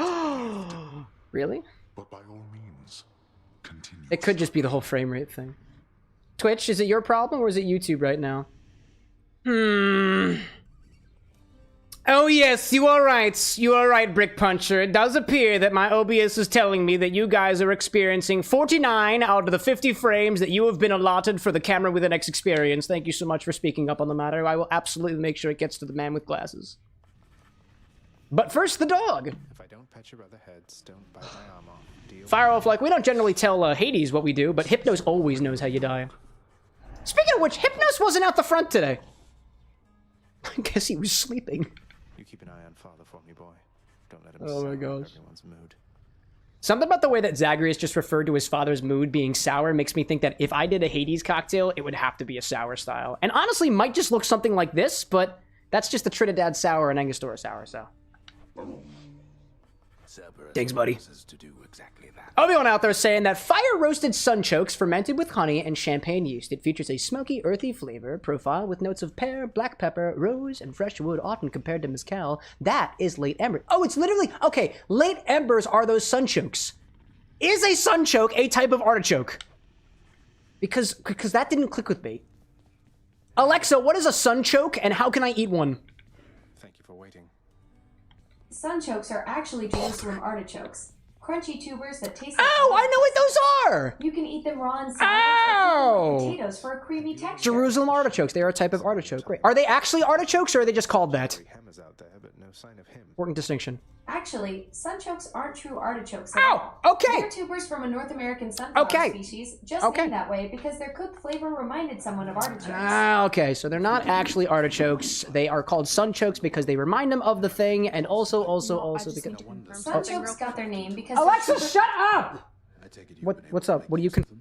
Really? But by all means, continue. It could just be the whole frame rate thing. Twitch, is it your problem or is it YouTube right now? Oh yes, you are right. You are right, Brick Puncher. It does appear that my OBS is telling me that you guys are experiencing 49 out of the 50 frames that you have been allotted for the Camera with an X experience. Thank you so much for speaking up on the matter. I will absolutely make sure it gets to the man with glasses. But first, the dog. If I don't pet your other heads, don't bite my arm off. Deal? Firewolf, like, we don't generally tell Hades what we do, but Hypnos always knows how you die. Speaking of which, Hypnos wasn't out the front today. I guess he was sleeping. You keep an eye on father for me, boy. Don't let him Oh my sour gosh. everyone's mood. Something about the way that Zagreus just referred to his father's mood being sour makes me think that if I did a Hades cocktail, it would have to be a sour style. And honestly, might just look something like this, but that's just the Trinidad sour and Angostura sour, so. Thanks, buddy. To do exactly that. Obi-Wan out there saying that fire-roasted sunchokes fermented with honey and champagne yeast. It features a smoky, earthy flavor profile with notes of pear, black pepper, rose, and fresh wood, often compared to Mezcal. That is late ember. Oh, it's literally... Okay, late embers are those sunchokes. Is a sunchoke a type of artichoke? Because that didn't click with me. Alexa, what is a sunchoke and how can I eat one? Thank you for waiting. Sunchokes are actually Jerusalem artichokes. Crunchy tubers that taste Oh, I know what those are! You can eat them raw and Oh! potatoes for a creamy texture. Jerusalem artichokes. They are a type of artichoke. Great. Are they actually artichokes or are they just called that? Hammer's out there, but no sign of him. Important distinction. Actually, sunchokes aren't true artichokes at Oh, all. okay. They're tubers from a North American sunflower Okay. species, just Okay. named that way because their cooked flavor reminded someone of artichokes. Ah, okay. So they're not actually artichokes. They are called sunchokes because they remind them of the thing, and also because. Sunchokes got their name because Alexa, shut up! I take it you've been able What's to up? make What do you use of them?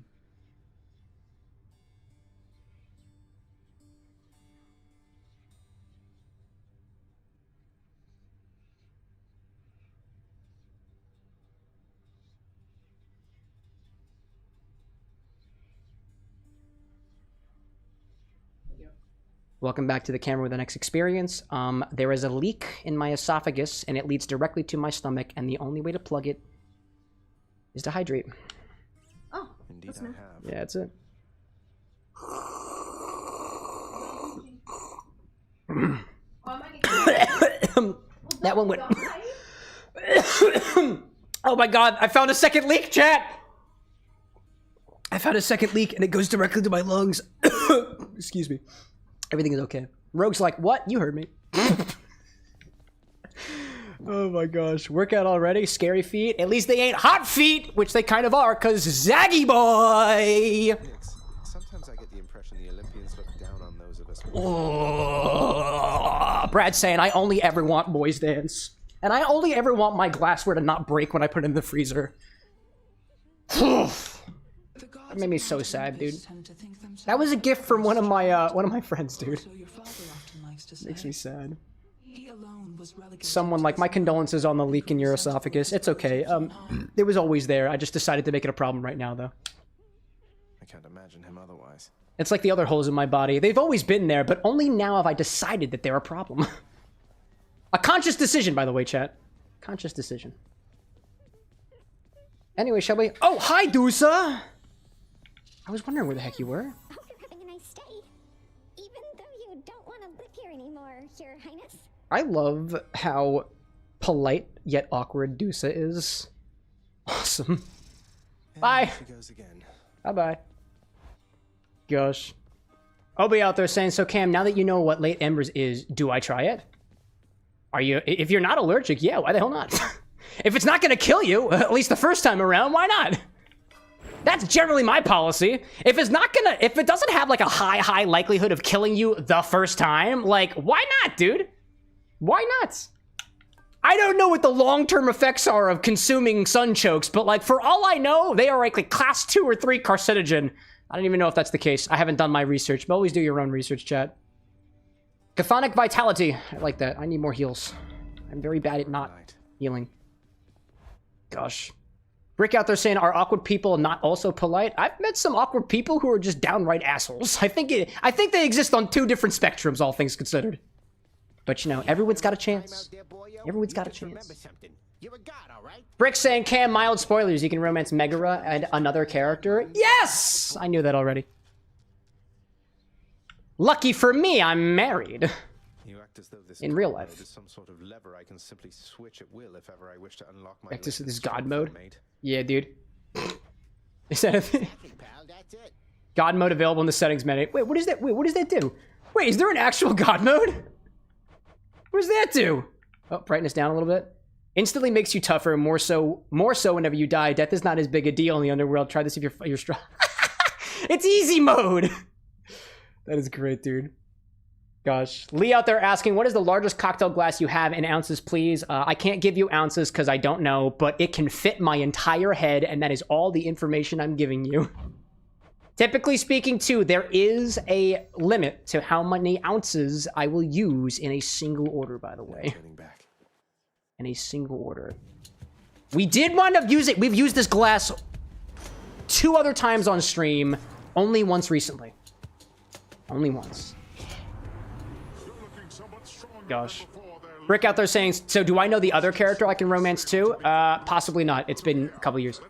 Welcome back to the Camera with an X experience. There is a leak in my esophagus, and it leads directly to my stomach, and the only way to plug it is to hydrate. Oh, Indeed, that's I new. have. Yeah, that's it. Oh, That one went. Oh my god, I found a second leak, chat! I found a second leak and it goes directly to my lungs. Excuse me. Everything is okay. Rogue's like, what? You heard me. Oh my gosh. Workout already? Scary feet? At least they ain't hot feet, which they kind of are, because Zaggy Boy! Sometimes I get the impression the Olympians look down on those of us. Oh, Brad's saying, I only ever want boys dance. And I only ever want my glassware to not break when I put it in the freezer. That made me so sad, dude. That was a gift from one of my friends, dude. Makes me sad. Someone like, my condolences on the leak in your esophagus. It's okay. It was always there. I just decided to make it a problem right now, though. I can't imagine him otherwise. It's like the other holes in my body. They've always been there, but only now have I decided that they're a problem. A conscious decision, by the way, chat. Conscious decision. Anyway, shall we? Oh, hi, Dusa! I was wondering where the heck you were. I hope you're having a nice day. Even though you don't want to live here anymore, Your Highness. I love how polite yet awkward Dusa is. Awesome. And Bye. She goes again. Bye-bye. Gosh. Obi out there saying, so Cam, now that you know what late embers is, do I try it? Are you, if you're not allergic, yeah, why the hell not? If it's not gonna kill you, at least the first time around, why not? That's generally my policy. If it doesn't have like a high likelihood of killing you the first time, like, why not, dude? Why not? I don't know what the long-term effects are of consuming sun chokes, but like, for all I know, they are like class 2 or 3 carcinogen. I don't even know if that's the case. I haven't done my research, but always do your own research, chat. Chthonic vitality. I like that. I need more heals. I'm very bad at not healing. Gosh. Brick out there saying, are awkward people not also polite? I've met some awkward people who are just downright assholes. I think they exist on 2 different spectrums, all things considered. But you know, everyone's got a chance. Everyone's got a chance. Brick saying, Cam, mild spoilers. You can romance Megara and another character. Yes! I knew that already. Lucky for me, I'm married. You act as though this in real life. Is some sort of lever I can simply switch at will if ever I wish to unlock my. Back to this God mode. Yeah, dude. Is that a thing? God mode available in the settings menu. Wait, what is that? Wait, what does that do? Wait, is there an actual God mode? What does that do? Oh, brightness down a little bit. Instantly makes you tougher. More so whenever you die. Death is not as big a deal in the underworld. Try this if you're strong. It's easy mode. That is great, dude. Gosh. Lee out there asking, what is the largest cocktail glass you have in ounces, please? I can't give you ounces because I don't know, but it can fit my entire head, and that is all the information I'm giving you. Typically speaking, too, there is a limit to how many ounces I will use in a single order, by the way. In a single order. We did wind up using... We've used this glass 2 other times on stream, only once recently. Only once. Gosh. Brick out there saying, so do I know the other character I can romance too? Possibly not. It's been a couple years.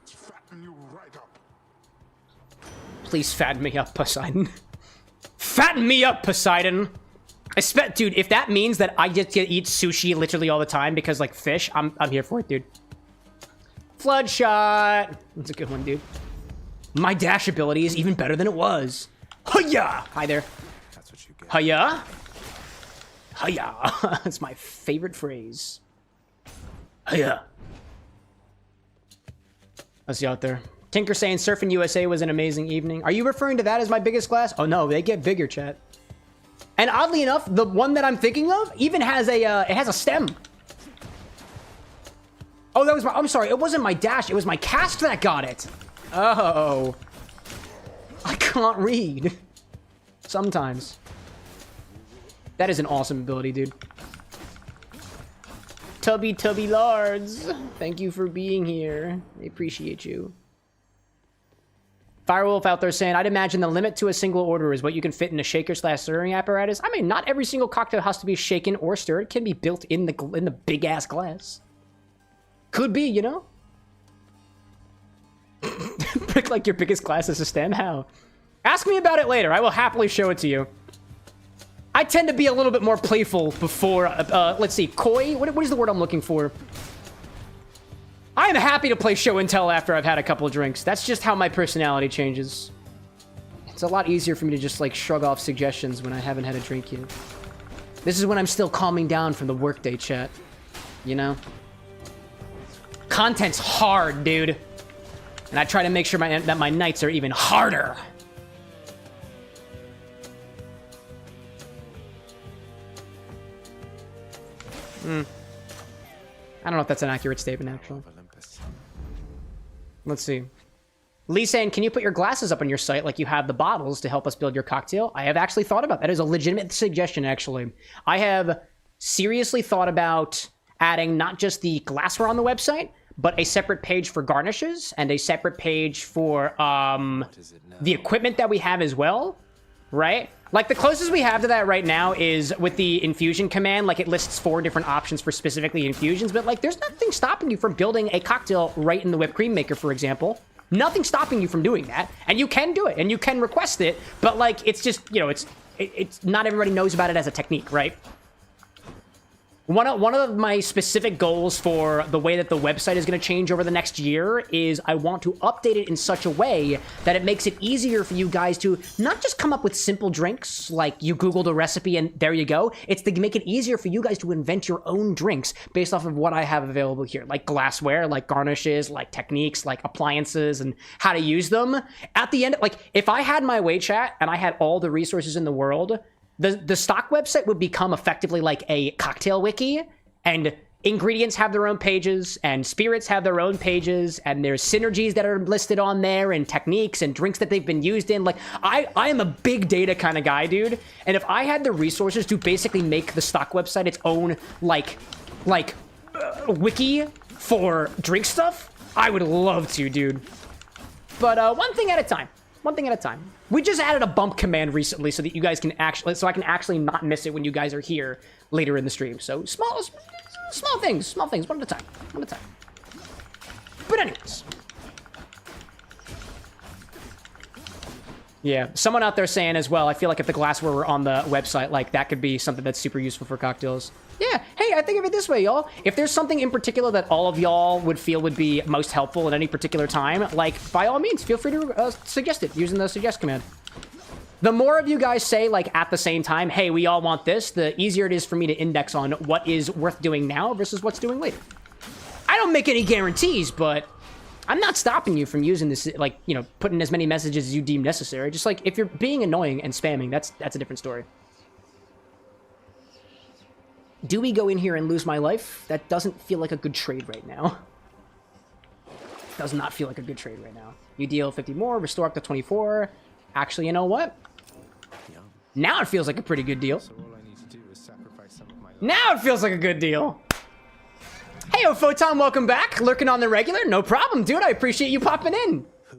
Please fatten me up, Poseidon. Fatten me up, Poseidon! Dude, if that means that I get to eat sushi literally all the time because, like, fish, I'm here for it, dude. Flood shot! That's a good one, dude. My dash ability is even better than it was. Hiya! Hi there. That's what you get. Hiya! Hiya! That's my favorite phrase. Hiya! Let's see out there. Tinker saying Surfing USA was an amazing evening. Are you referring to that as my biggest glass? Oh no, they get bigger, chat. And oddly enough, the one that I'm thinking of even has a, it has a stem. Oh, that was my, I'm sorry, it wasn't my dash, it was my cast that got it. Oh. I can't read. Sometimes. That is an awesome ability, dude. Tubby Lords, thank you for being here. I appreciate you. Firewolf out there saying, I'd imagine the limit to a single order is what you can fit in a shaker/stirring apparatus. I mean, not every single cocktail has to be shaken or stirred. It can be built in the big-ass glass. Could be, you know? Pick like your biggest glass as a stem? How? Ask me about it later. I will happily show it to you. I tend to be a little bit more playful before, let's see, coy? What is the word I'm looking for? I am happy to play show and tell after I've had a couple of drinks. That's just how my personality changes. It's a lot easier for me to just like shrug off suggestions when I haven't had a drink yet. This is when I'm still calming down from the workday chat. You know? Content's hard, dude. And I try to make sure that my nights are even harder. I don't know if that's an accurate statement, actually. Let's see. Lee saying, can you put your glasses up on your site like you have the bottles to help us build your cocktail? I have actually thought about that. That is a legitimate suggestion, actually. I have seriously thought about adding not just the glassware on the website, but a separate page for garnishes and a separate page for the equipment that we have as well, right? Like, the closest we have to that right now is with the infusion command. Like, it lists 4 different options for specifically infusions, but, like, there's nothing stopping you from building a cocktail right in the whipped cream maker, for example. Nothing stopping you from doing that, and you can do it, and you can request it, but, like, it's just, you know, it's not everybody knows about it as a technique, right? One of my specific goals for the way that the website is going to change over the next year is I want to update it in such a way that it makes it easier for you guys to not just come up with simple drinks, like you Googled a recipe and there you go. It's to make it easier for you guys to invent your own drinks based off of what I have available here, like glassware, like garnishes, like techniques, like appliances, and how to use them. At the end, like, if I had my way, chat, and I had all the resources in the world, the stock website would become effectively like a cocktail wiki, and ingredients have their own pages, and spirits have their own pages, and there's synergies that are listed on there, and techniques and drinks that they've been used in. Like, I am a big data kind of guy, dude. And if I had the resources to basically make the stock website its own wiki for drink stuff, I would love to, dude. But one thing at a time. One thing at a time. We just added a bump command recently so that you guys can actually, so I can actually not miss it when you guys are here later in the stream. So small things, one at a time, one at a time. But anyways. Yeah, someone out there saying as well, I feel like if the glassware were on the website, like, that could be something that's super useful for cocktails. Yeah, hey, I think of it this way, y'all. If there's something in particular that all of y'all would feel would be most helpful at any particular time, like, by all means, feel free to suggest it using the suggest command. The more of you guys say, like, at the same time, hey, we all want this, the easier it is for me to index on what is worth doing now versus what's doing later. I don't make any guarantees, but I'm not stopping you from using this, like, you know, putting as many messages as you deem necessary. Just, like, if you're being annoying and spamming, that's a different story. Do we go in here and lose my life? That doesn't feel like a good trade right now. Does not feel like a good trade right now. You deal 50 more, restore up to 24. Actually, you know what? Now it feels like a pretty good deal. So all I need to do is sacrifice some of my life. Now it feels like a good deal. Hey, Photon, welcome back. Lurking on the regular? No problem, dude. I appreciate you popping in. Who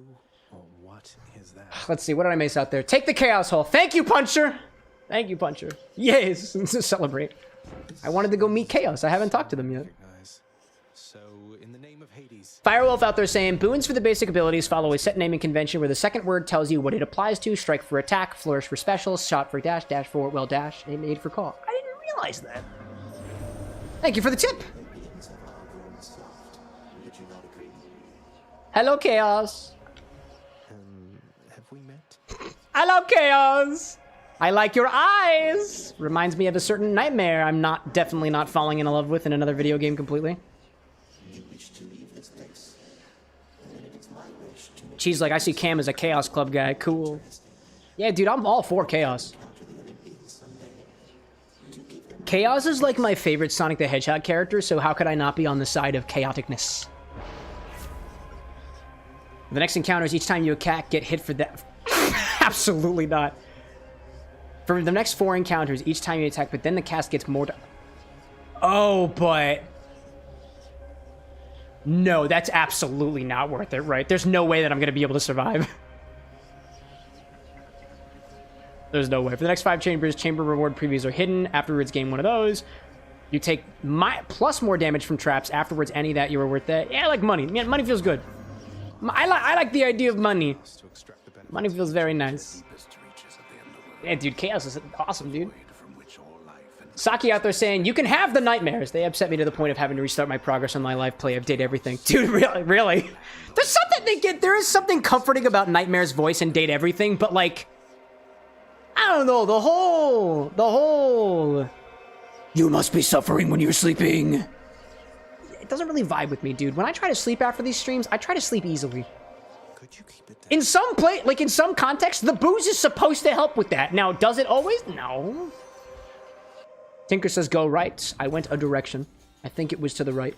or what is that? Let's see, what did I miss out there? Take the Chaos Hole. Thank you, Puncher. Thank you, Puncher. Yes, celebrate. I wanted to go meet Chaos. I haven't talked to them yet. So, in the name of Hades. Firewolf out there saying, boons for the basic abilities follow a set naming convention where the second word tells you what it applies to. Strike for attack, flourish for specials, shot for dash, dash for, well, dash, and aid for call. I didn't realize that. Thank you for the tip. Hello, Chaos. Have we met? Hello, Chaos. I like your eyes. Reminds me of a certain nightmare I'm definitely not falling in love with in another video game completely. She's like, I see Cam as a Chaos Club guy. Cool. Yeah, dude, I'm all for Chaos. Chaos is like my favorite Sonic the Hedgehog character, so how could I not be on the side of chaoticness? The next encounters, each time you attack, get hit for that. Absolutely not. For the next 4 encounters, each time you attack, but then the cast gets more... Oh, but... No, that's absolutely not worth it, right? There's no way that I'm going to be able to survive. There's no way. For the next 5 chambers, chamber reward previews are hidden. Afterwards, gain one of those. You take plus more damage from traps. Afterwards, any that you were worth that. Yeah, I like money. Yeah, money feels good. I like the idea of money. Money feels very nice. Yeah, dude, Chaos is awesome, dude. Saki out there saying, you can have the nightmares. They upset me to the point of having to restart my progress on my live play, update everything. Dude, really? There's something there is something comforting about Nightmare's voice and date everything, but like, I don't know, the whole, you must be suffering when you're sleeping. It doesn't really vibe with me, dude. When I try to sleep after these streams, I try to sleep easily. Could you keep it down? In some in some context, the booze is supposed to help with that. Now, does it always? No. Tinker says go right. I went a direction. I think it was to the right.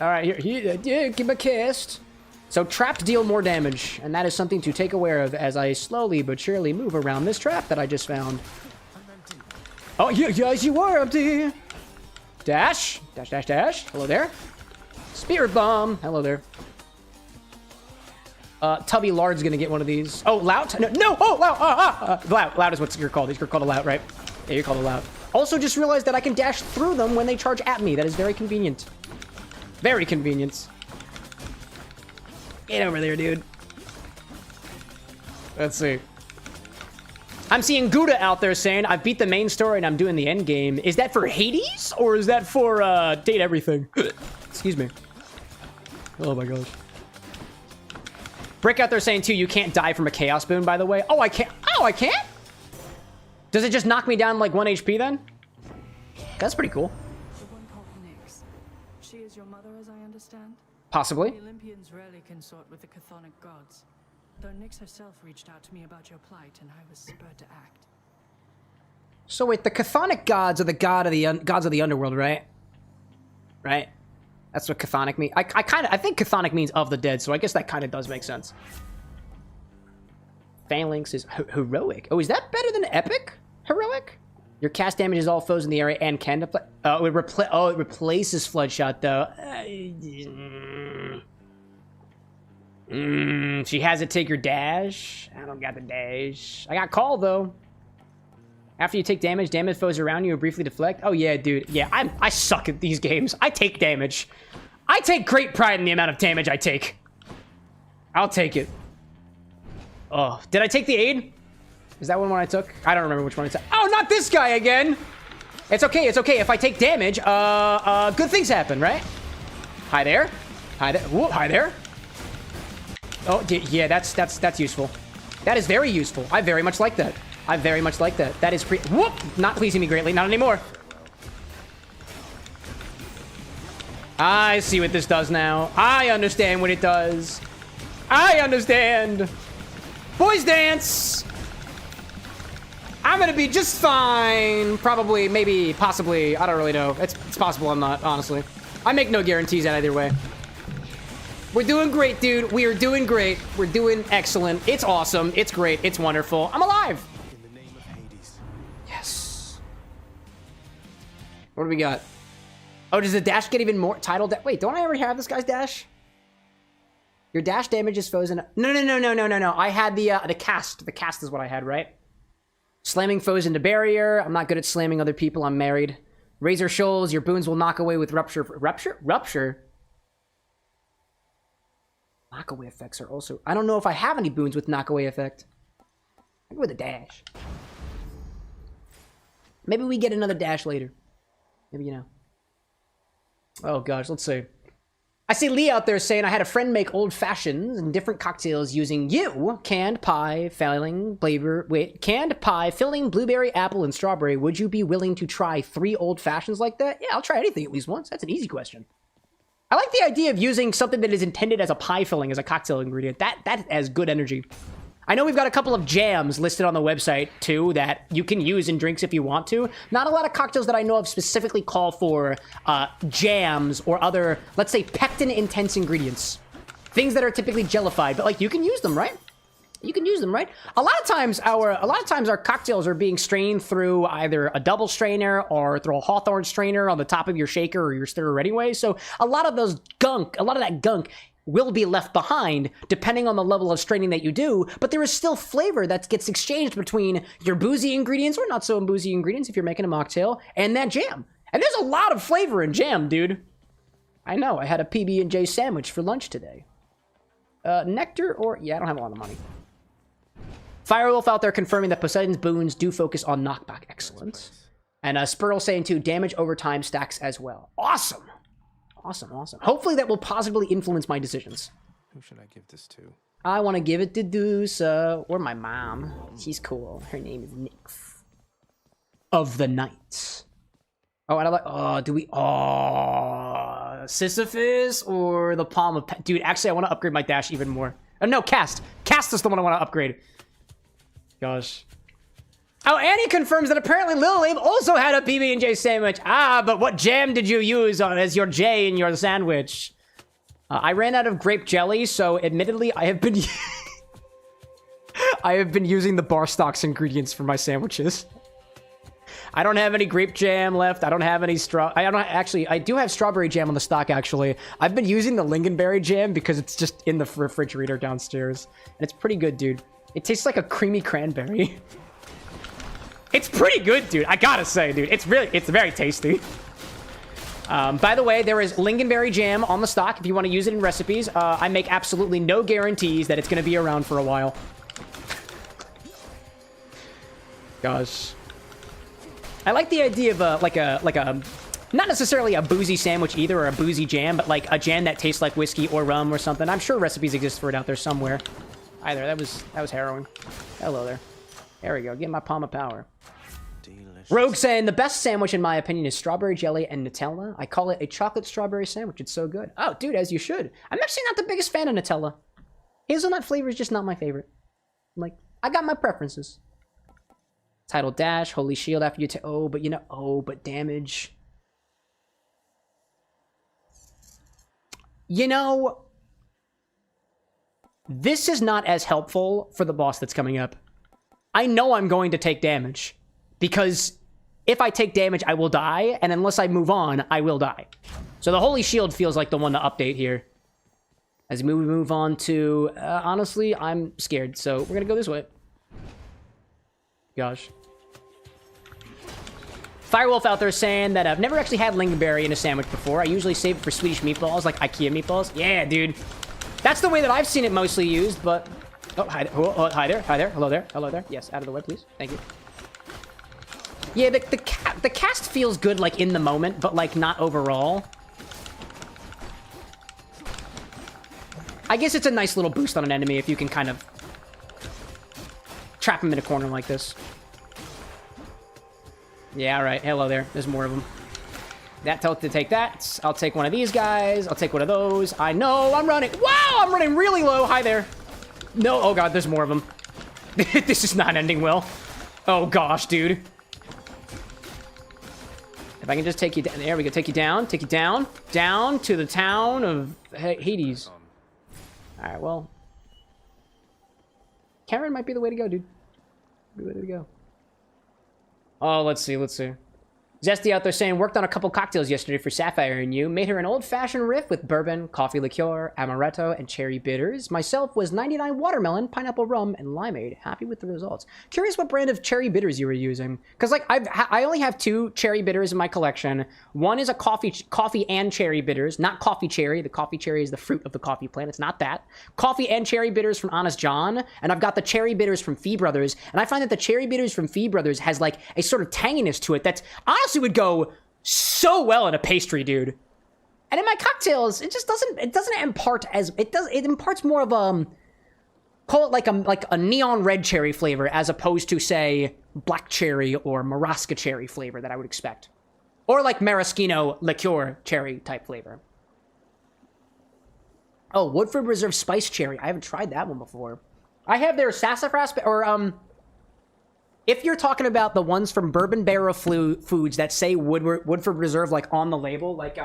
All right, here, give a cast. So traps deal more damage, and that is something to take aware of as I slowly but surely move around this trap that I just found. Oh, yes, you are empty. Dash, dash, dash, dash. Hello there. Spirit bomb. Hello there. Tubby Lard's gonna get one of these. Oh, Lout? No, oh, Lout. Lout is what you're called. You're called a Lout, right? Yeah, you're called a Lout. Also, just realized that I can dash through them when they charge at me. That is very convenient. Very convenient. Get over there, dude. Let's see. I'm seeing Gouda out there saying, I beat the main story and I'm doing the end game. Is that for Hades? Or is that for, date everything? Excuse me. Oh my gosh. Brick out there saying, too, you can't die from a Chaos Boon, by the way. Oh, I can't? Oh, I can't? Does it just knock me down like 1 HP then? That's pretty cool. The one called Nyx. She is your mother, as I understand? Possibly. The Olympians rarely consort with the chthonic gods. Though Nyx herself reached out to me about your plight, and I was spurred to act. So wait, the chthonic gods are the gods of the underworld, right? Right? That's what chthonic means. I think chthonic means of the dead, so I guess that kind of does make sense. Phalanx is heroic. Oh, is that better than epic? Heroic? Your cast damages all foes in the area and can deflect. Oh, it replaces Floodshot though. She has it take your dash. I don't got the dash. I got call though. After you take damage, damage foes around you will briefly deflect. Oh yeah, dude. Yeah, I suck at these games. I take damage. I take great pride in the amount of damage I take. I'll take it. Oh, did I take the aid? Is that one I took? I don't remember which one I took. Oh, not this guy again. It's okay. It's okay. If I take damage, good things happen, right? Hi there. Hi there. Whoa, hi there. Oh, yeah, that's useful. That is very useful. I very much like that. I very much like that. That is whoop! Not pleasing me greatly. Not anymore. I see what this does now. I understand what it does. I understand. Boys dance. I'm gonna be just fine. Probably, maybe, possibly. I don't really know. It's possible I'm not, honestly. I make no guarantees either way. We're doing great, dude. We are doing great. We're doing excellent. It's awesome. It's great. It's wonderful. I'm alive. In the name of Hades. Yes. What do we got? Oh, does the dash get even more title? Wait, don't I already have this guy's dash? Your dash damages foes in... No. I had the cast. The cast is what I had, right? Slamming foes into barrier. I'm not good at slamming other people. I'm married. Razor shoals. Your boons will knock away with rupture. Rupture? Knockaway effects are also... I don't know if I have any boons with knockaway effect. I go with a dash. Maybe we get another dash later. Maybe, you know. Oh, gosh. Let's see. I see Lee out there saying, I had a friend make old fashions and different cocktails using you. Canned pie, filling, blueberry, apple, and strawberry. Would you be willing to try 3 old fashions like that? Yeah, I'll try anything at least once. That's an easy question. I like the idea of using something that is intended as a pie filling as a cocktail ingredient. That has good energy. I know we've got a couple of jams listed on the website, too, that you can use in drinks if you want to. Not a lot of cocktails that I know of specifically call for jams or other, let's say, pectin-intense ingredients. Things that are typically jellified, but, like, you can use them, right? You can use them, right? A lot of times our cocktails are being strained through either a double strainer or through a Hawthorne strainer on the top of your shaker or your stirrer anyway. So a lot of that gunk will be left behind depending on the level of straining that you do, but there is still flavor that gets exchanged between your boozy ingredients or not so boozy ingredients if you're making a mocktail and that jam. And there's a lot of flavor in jam, dude. I know, I had a PB&J sandwich for lunch today. Nectar or... yeah, I don't have a lot of money. Firewolf out there confirming that Poseidon's boons do focus on knockback. Excellent. And Spurl saying too, damage over time stacks as well. Awesome. Awesome, awesome. Hopefully that will positively influence my decisions. Who should I give this to? I want to give it to Dusa or my mom. She's cool. Her name is Nyx. Of the Night. Oh, and I like, oh, do we, oh, Sisyphus or the Palm of, dude, actually I want to upgrade my dash even more. No, Cast. Cast is the one I want to upgrade. Gosh. Oh, Annie confirms that apparently Lil Abe also had a PB&J sandwich. Ah, but what jam did you use as your J in your sandwich? I ran out of grape jelly, so admittedly, I have been I have been using the bar stocks ingredients for my sandwiches. I don't have any grape jam left. I don't have any I do have strawberry jam on the stock, actually. I've been using the lingonberry jam because it's just in the refrigerator downstairs. And it's pretty good, dude. It tastes like a creamy cranberry. It's pretty good, dude. I gotta say, dude. It's very tasty. By the way, there is lingonberry jam on the stock if you want to use it in recipes. I make absolutely no guarantees that it's going to be around for a while. Gosh. I like the idea of like a not necessarily a boozy sandwich either, or a boozy jam, but like a jam that tastes like whiskey or rum or something. I'm sure recipes exist for it out there somewhere. Either that was harrowing. Hello there. There we go. Get my palm of power. Delicious. Rogue saying the best sandwich in my opinion is strawberry jelly and Nutella. I call it a chocolate strawberry sandwich. It's so good. Oh, dude, as you should. I'm actually not the biggest fan of Nutella. Hazelnut flavor is just not my favorite. Like, I got my preferences. Tidal dash, holy shield after you but damage. You know, this is not as helpful for the boss that's coming up. I know I'm going to take damage. Because if I take damage, I will die. And unless I move on, I will die. So the Holy Shield feels like the one to update here. As we move on to... honestly, I'm scared. So we're going to go this way. Gosh. Firewolf out there saying that I've never actually had lingonberry in a sandwich before. I usually save it for Swedish meatballs, like IKEA meatballs. Yeah, dude. That's the way that I've seen it mostly used, but... Oh, hi, oh, hi there. Hi there. Hello there. Hello there. Yes, out of the way, please. Thank you. Yeah, the cast feels good, like, in the moment, but, like, not overall. I guess it's a nice little boost on an enemy if you can kind of trap him in a corner like this. Yeah, all right. Hello there. There's more of them. That tells to take that. I'll take one of these guys. I'll take one of those. I know. I'm running. Wow, I'm running really low. Hi there. No. Oh, God. There's more of them. This is not ending well. Oh, gosh, dude. If I can just take you down. There we go. Take you down. Take you down. Down to the town of Hades. All right, well. Karen might be the way to go, dude. Be the way to go. Oh, let's see. Let's see. Zesty out there saying, worked on a couple cocktails yesterday for Sapphire and you. Made her an old-fashioned riff with bourbon, coffee liqueur, amaretto, and cherry bitters. Myself was 99 watermelon, pineapple rum, and limeade. Happy with the results. Curious what brand of cherry bitters you were using. Because, like, I only have 2 cherry bitters in my collection. One is a coffee and cherry bitters. Not coffee cherry. The coffee cherry is the fruit of the coffee plant. It's not that. Coffee and cherry bitters from Honest John. And I've got the cherry bitters from Fee Brothers. And I find that the cherry bitters from Fee Brothers has, like, a sort of tanginess to it that's honestly would go so well in a pastry, dude. And in my cocktails, it just doesn't impart as it imparts more of call it like a neon red cherry flavor as opposed to, say, black cherry or marasca cherry flavor that I would expect. Or like maraschino liqueur cherry type flavor. Oh, Woodford Reserve Spice Cherry. I haven't tried that one before. I have their sassafras or if you're talking about the ones from Bourbon Barrel Foods that say Woodford Reserve, like, on the label, like,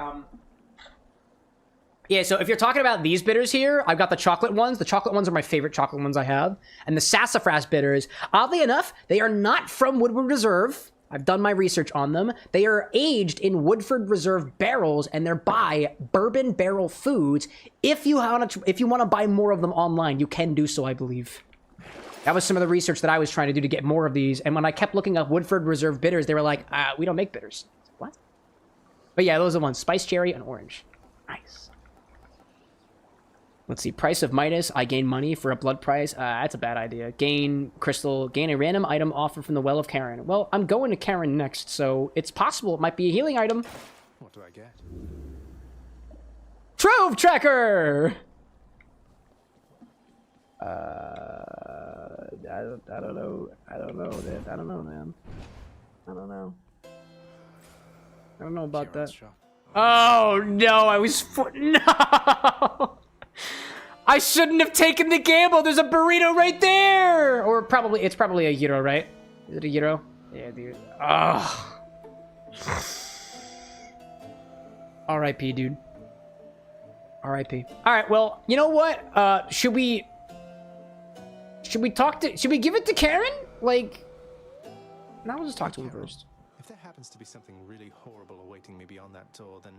yeah, so if you're talking about these bitters here, I've got the chocolate ones. The chocolate ones are my favorite chocolate ones I have. And the sassafras bitters, oddly enough, they are not from Woodford Reserve. I've done my research on them. They are aged in Woodford Reserve barrels, and they're by Bourbon Barrel Foods. If you want to buy more of them online, you can do so, I believe. That was some of the research that I was trying to do to get more of these. And when I kept looking up Woodford Reserve bitters, they were like, we don't make bitters. What? But yeah, those are the ones. Spice cherry and orange. Nice. Let's see. Price of Midas. I gain money for a blood price. That's a bad idea. Gain crystal. Gain a random item offered from the Well of Karen. Well, I'm going to Karen next, so it's possible it might be a healing item. What do I get? Trove Tracker! I don't know. I don't know, man. I don't know, man. I don't know. I don't know about that. Shop. Oh, no, I was... No! I shouldn't have taken the gamble. There's a burrito right there! Or probably... It's probably a gyro, right? Is it a gyro? Yeah, dude. Ugh. R.I.P., dude. R.I.P. Alright, well, you know what? Should we talk to... Should we give it to Karen? Like... No, we'll just talk to him first. If there happens to be something really horrible awaiting me beyond that door, then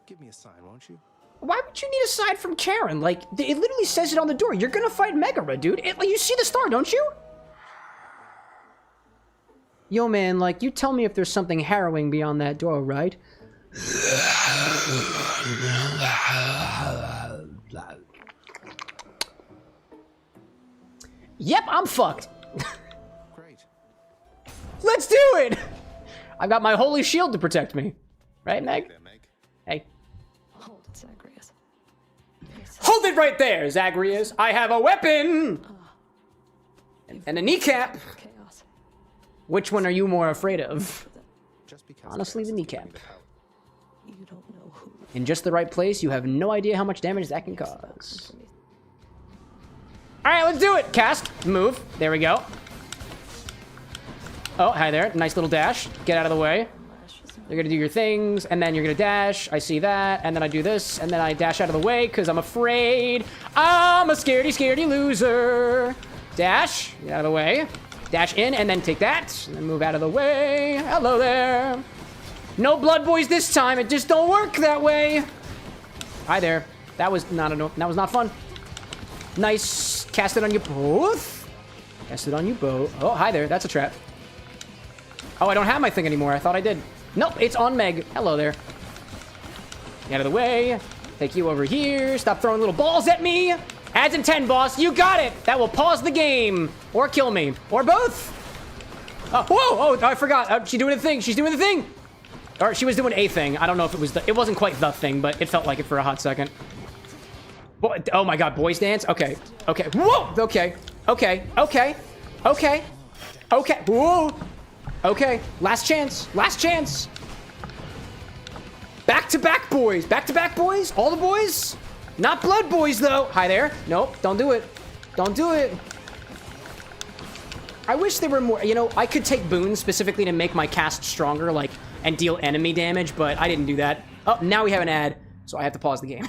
give me a sign, won't you? Why would you need a sign from Karen? Like, it literally says it on the door. You're gonna fight Megara, dude. Like, you see the star, don't you? Yo, man, like, you tell me if there's something harrowing beyond that door, right? Yep, I'm fucked. Great. Let's do it! I've got my holy shield to protect me. Right, Meg? There, Meg. Hey. Hold it, Zagreus. Hold it right there, Zagreus. I have a weapon! And a kneecap. Chaos. Which one are you more afraid of? Just because Honestly, the chaos has given kneecap. me the power. You don't know who. In just the right place, you have no idea how much damage that can cause. Alright, let's do it! Cast. Move. There we go. Oh, hi there. Nice little dash. Get out of the way. You're gonna do your things, and then you're gonna dash. I see that. And then I do this, and then I dash out of the way, because I'm afraid. I'm a scaredy loser. Dash. Get out of the way. Dash in, and then take that. And then move out of the way. Hello there. No blood boys this time. It just don't work that way. Hi there. That was not fun. Nice. Cast it on you both. Cast it on you both. Oh, hi there. That's a trap. Oh, I don't have my thing anymore. I thought I did. Nope, it's on Meg. Hello there. Get out of the way. Take you over here. Stop throwing little balls at me. Adds in 10, boss. You got it. That will pause the game. Or kill me. Or both. Whoa. Oh, I forgot. She's doing the thing. She's doing the thing. Or she was doing a thing. I don't know if it was it wasn't quite the thing, but it felt like it for a hot second. What? Oh my god, boys dance? Okay. Okay. Whoa! Okay. Okay. Okay. Okay. Okay. Whoa! Okay. Last chance. Last chance. Back to back, boys. Back to back, boys. All the boys. Not blood boys, though. Hi there. Nope. Don't do it. Don't do it. I wish there were more. You know, I could take boons specifically to make my cast stronger, like, and deal enemy damage, but I didn't do that. Oh, now we have an ad, so I have to pause the game.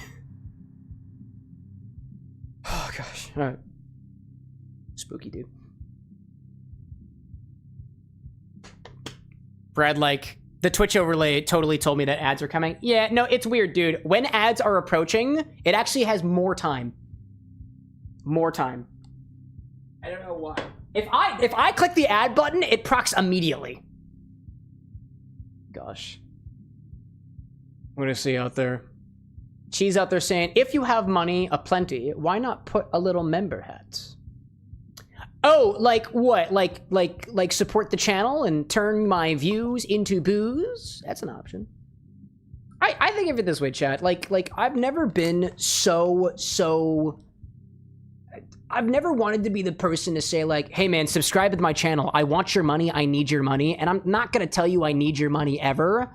Oh, gosh. All right. Spooky, dude. Brad, like, the Twitch overlay totally told me that ads are coming. Yeah, no, it's weird, dude. When ads are approaching, it actually has more time. More time. I don't know why. If I click the ad button, it procs immediately. Gosh. What do I see out there? Cheese out there saying, if you have money aplenty, why not put a little member hat? Oh, like what? Like support the channel and turn my views into booze? That's an option. I think of it this way, chat. Like I've never been so I've never wanted to be the person to say, like, hey man, subscribe to my channel. I want your money, I need your money, and I'm not gonna tell you I need your money ever.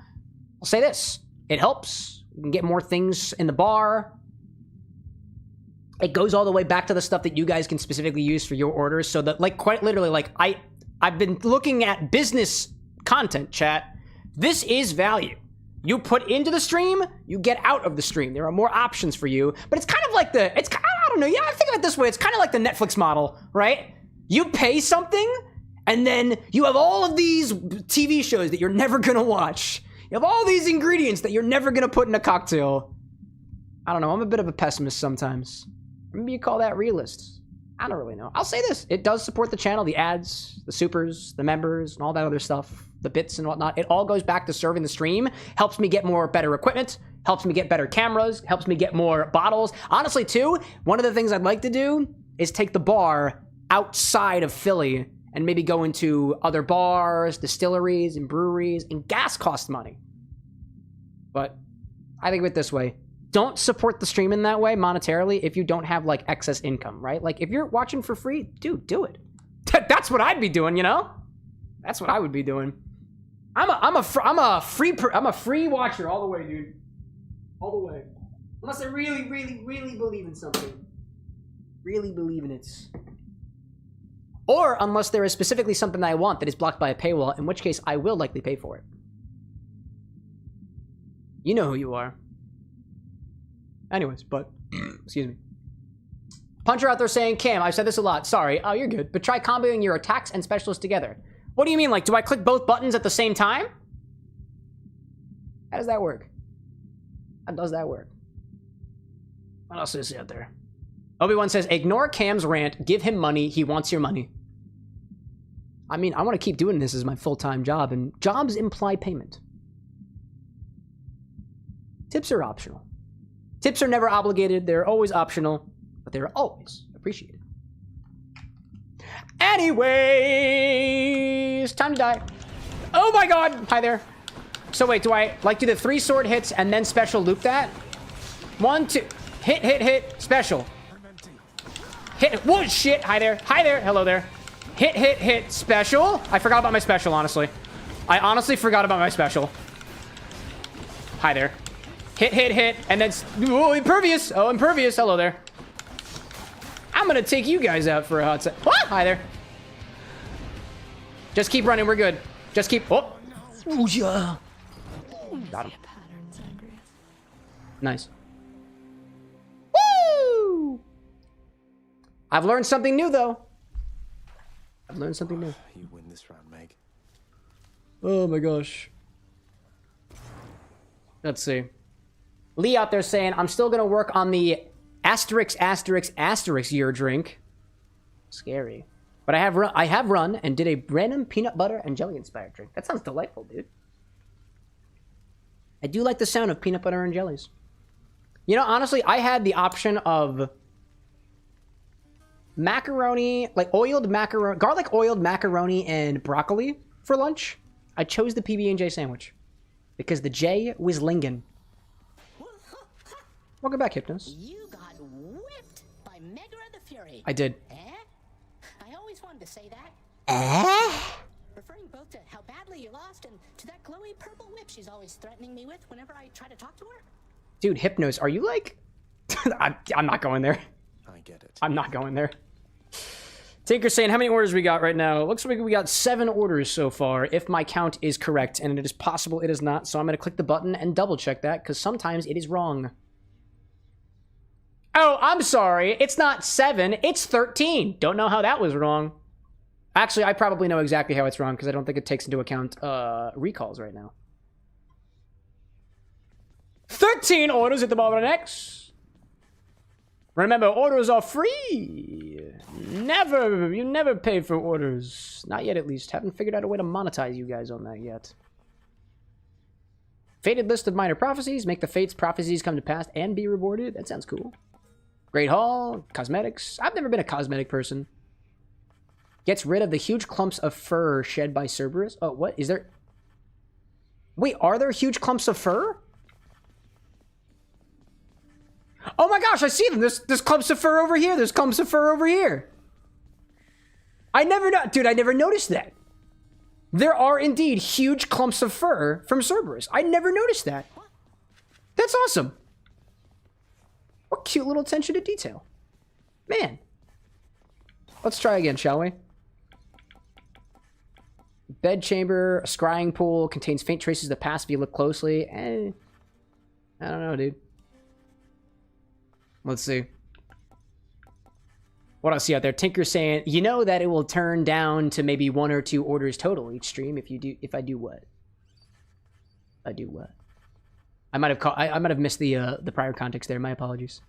I'll say this. It helps. We can get more things in the bar. It goes all the way back to the stuff that you guys can specifically use for your orders, so that, like, quite literally, like, I've been looking at business content, chat. This is value. You put into the stream, you get out of the stream. There are more options for you, but it's kind of like I don't know, yeah, I think of it this way. It's kind of like the Netflix model, right? You pay something, and then you have all of these TV shows that you're never gonna watch. You have all these ingredients that you're never gonna put in a cocktail. I don't know, I'm a bit of a pessimist sometimes. Maybe you call that realist. I don't really know. I'll say this, it does support the channel, the ads, the supers, the members, and all that other stuff, the bits and whatnot. It all goes back to serving the stream, helps me get better equipment, helps me get better cameras, helps me get more bottles. Honestly, too, one of the things I'd like to do is take the bar outside of Philly and maybe go into other bars, distilleries, and breweries, and gas costs money. But I think of it this way. Don't support the stream in that way monetarily if you don't have, like, excess income, right? Like, if you're watching for free, dude, do it. That's what I'd be doing, you know? That's what I would be doing. I'm a free watcher all the way, dude. All the way. Unless I really, really, really believe in something. Really believe in it. Or unless there is specifically something that I want that is blocked by a paywall, in which case I will likely pay for it. You know who you are. Anyways, but, excuse me. Puncher out there saying, Cam, I've said this a lot. Sorry. Oh, you're good. But try comboing your attacks and specialists together. What do you mean? Like, do I click both buttons at the same time? How does that work? How does that work? What else is out there? Obi-Wan says, ignore Cam's rant. Give him money. He wants your money. I mean, I want to keep doing this as my full-time job, and jobs imply payment. Tips are optional. Tips are never obligated. They're always optional, but they're always appreciated. Anyways, time to die. Oh my god! Hi there. So wait, do I, like, do the 3 sword hits and then special loop that? 1, 2. Hit, hit, hit. Special. Hit. Whoa, shit. Hi there. Hi there. Hello there. Hit, hit, hit. Special. I forgot about my special, honestly. I honestly forgot about my special. Hi there. Hit, hit, hit. And then... Oh, impervious. Oh, impervious. Hello there. I'm gonna take you guys out for a hot sec. Ah, hi there. Just keep running. We're good. Just keep... Oh. Ooh, yeah. Got him. Nice. Woo! I've learned something new, though. I've learned something new. You win this round, Meg. Oh my gosh. Let's see. Lee out there saying, I'm still gonna work on the *** year drink. Scary. But I have run and did a random peanut butter and jelly inspired drink. That sounds delightful, dude. I do like the sound of peanut butter and jellies. You know, honestly, I had the option of macaroni, like oiled macaroni, garlic oiled macaroni and broccoli for lunch. I chose the PB&J sandwich because the J was lingin'. Welcome back, Hypnos. You got whipped by Megra the Fury. I did. I always wanted to say that. Referring both to how badly you lost and to that glowy purple whip she's always threatening me with whenever I try to talk to her. Dude, Hypnos, are you like... I'm not going there. I get it. I'm not going there. Tinker saying, how many orders we got right now? It looks like we got 7 orders so far, if my count is correct. And it is possible it is not, so I'm going to click the button and double check that, because sometimes it is wrong. Oh, I'm sorry. It's not 7. It's 13. Don't know how that was wrong. Actually, I probably know exactly how it's wrong because I don't think it takes into account recalls right now. 13 orders at the **X. Remember, orders are free. You never pay for orders. Not yet, at least. Haven't figured out a way to monetize you guys on that yet. Fated list of minor prophecies. Make the fates prophecies come to pass and be rewarded. That sounds cool. Great Hall, cosmetics. I've never been a cosmetic person. Gets rid of the huge clumps of fur shed by Cerberus. Oh, what? Is there... Wait, are there huge clumps of fur? Oh my gosh, I see them. There's clumps of fur over here. There's clumps of fur over here. Dude, I never noticed that. There are indeed huge clumps of fur from Cerberus. I never noticed that. That's awesome. What cute little attention to detail. Man. Let's try again, shall we? Bed chamber, a scrying pool, contains faint traces of the past if you look closely. I don't know, dude. Let's see. What else see out there? Tinker saying, you know that it will turn down to maybe 1 or 2 orders total each stream if I do what? I do what? I might have missed the prior context there. My apologies.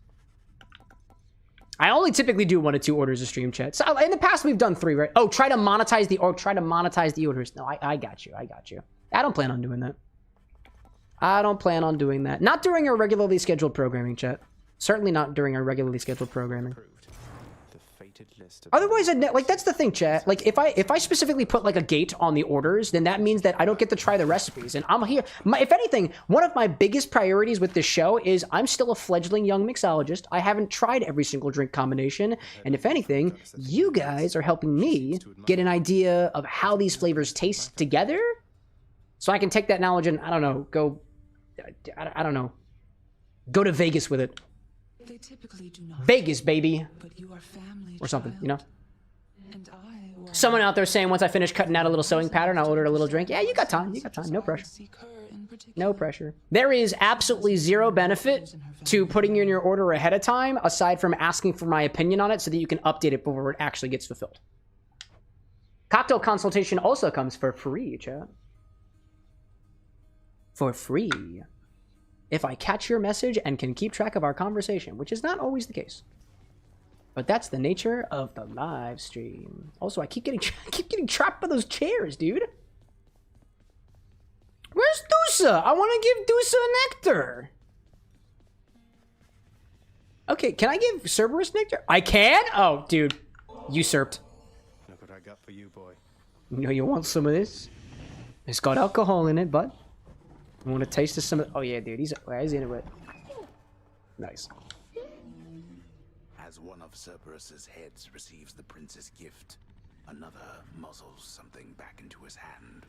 I only typically do 1 to 2 orders a stream, chat. So in the past we've done 3, right? Oh, try to monetize the orders. No, I got you. I don't plan on doing that. I don't plan on doing that. Not during our regularly scheduled programming, chat. Certainly not during our regularly scheduled programming. Otherwise, like, that's the thing, chat. Like, if I specifically put like a gate on the orders, then that means that I don't get to try the recipes. And I'm here. If anything, one of my biggest priorities with this show is I'm still a fledgling young mixologist. I haven't tried every single drink combination. And if anything, you guys are helping me get an idea of how these flavors taste together. So I can take that knowledge and, I don't know, I don't know. Go to Vegas with it. They typically do not. Vegas, baby. But you are family, or something, you know? And Someone out there saying, once I finish cutting out a little sewing pattern, I'll order a little drink. Yeah, you got time. You got time. No pressure. No pressure. There is absolutely zero benefit to putting in your order ahead of time, aside from asking for my opinion on it so that you can update it before it actually gets fulfilled. Cocktail consultation also comes for free, chat. For free. If I catch your message and can keep track of our conversation, which is not always the case. But that's the nature of the live stream. Also, I keep getting trapped by those chairs, dude. Where's Dusa? I want to give Dusa a nectar. Okay, can I give Cerberus nectar? I can? Oh, dude. Usurped. Look what I got for you, boy. You know you want some of this? It's got alcohol in it, bud. You want to taste of some of... Oh, yeah, dude. He's into it. Nice. As one of Cerberus's heads receives the prince's gift, another muzzles something back into his hand.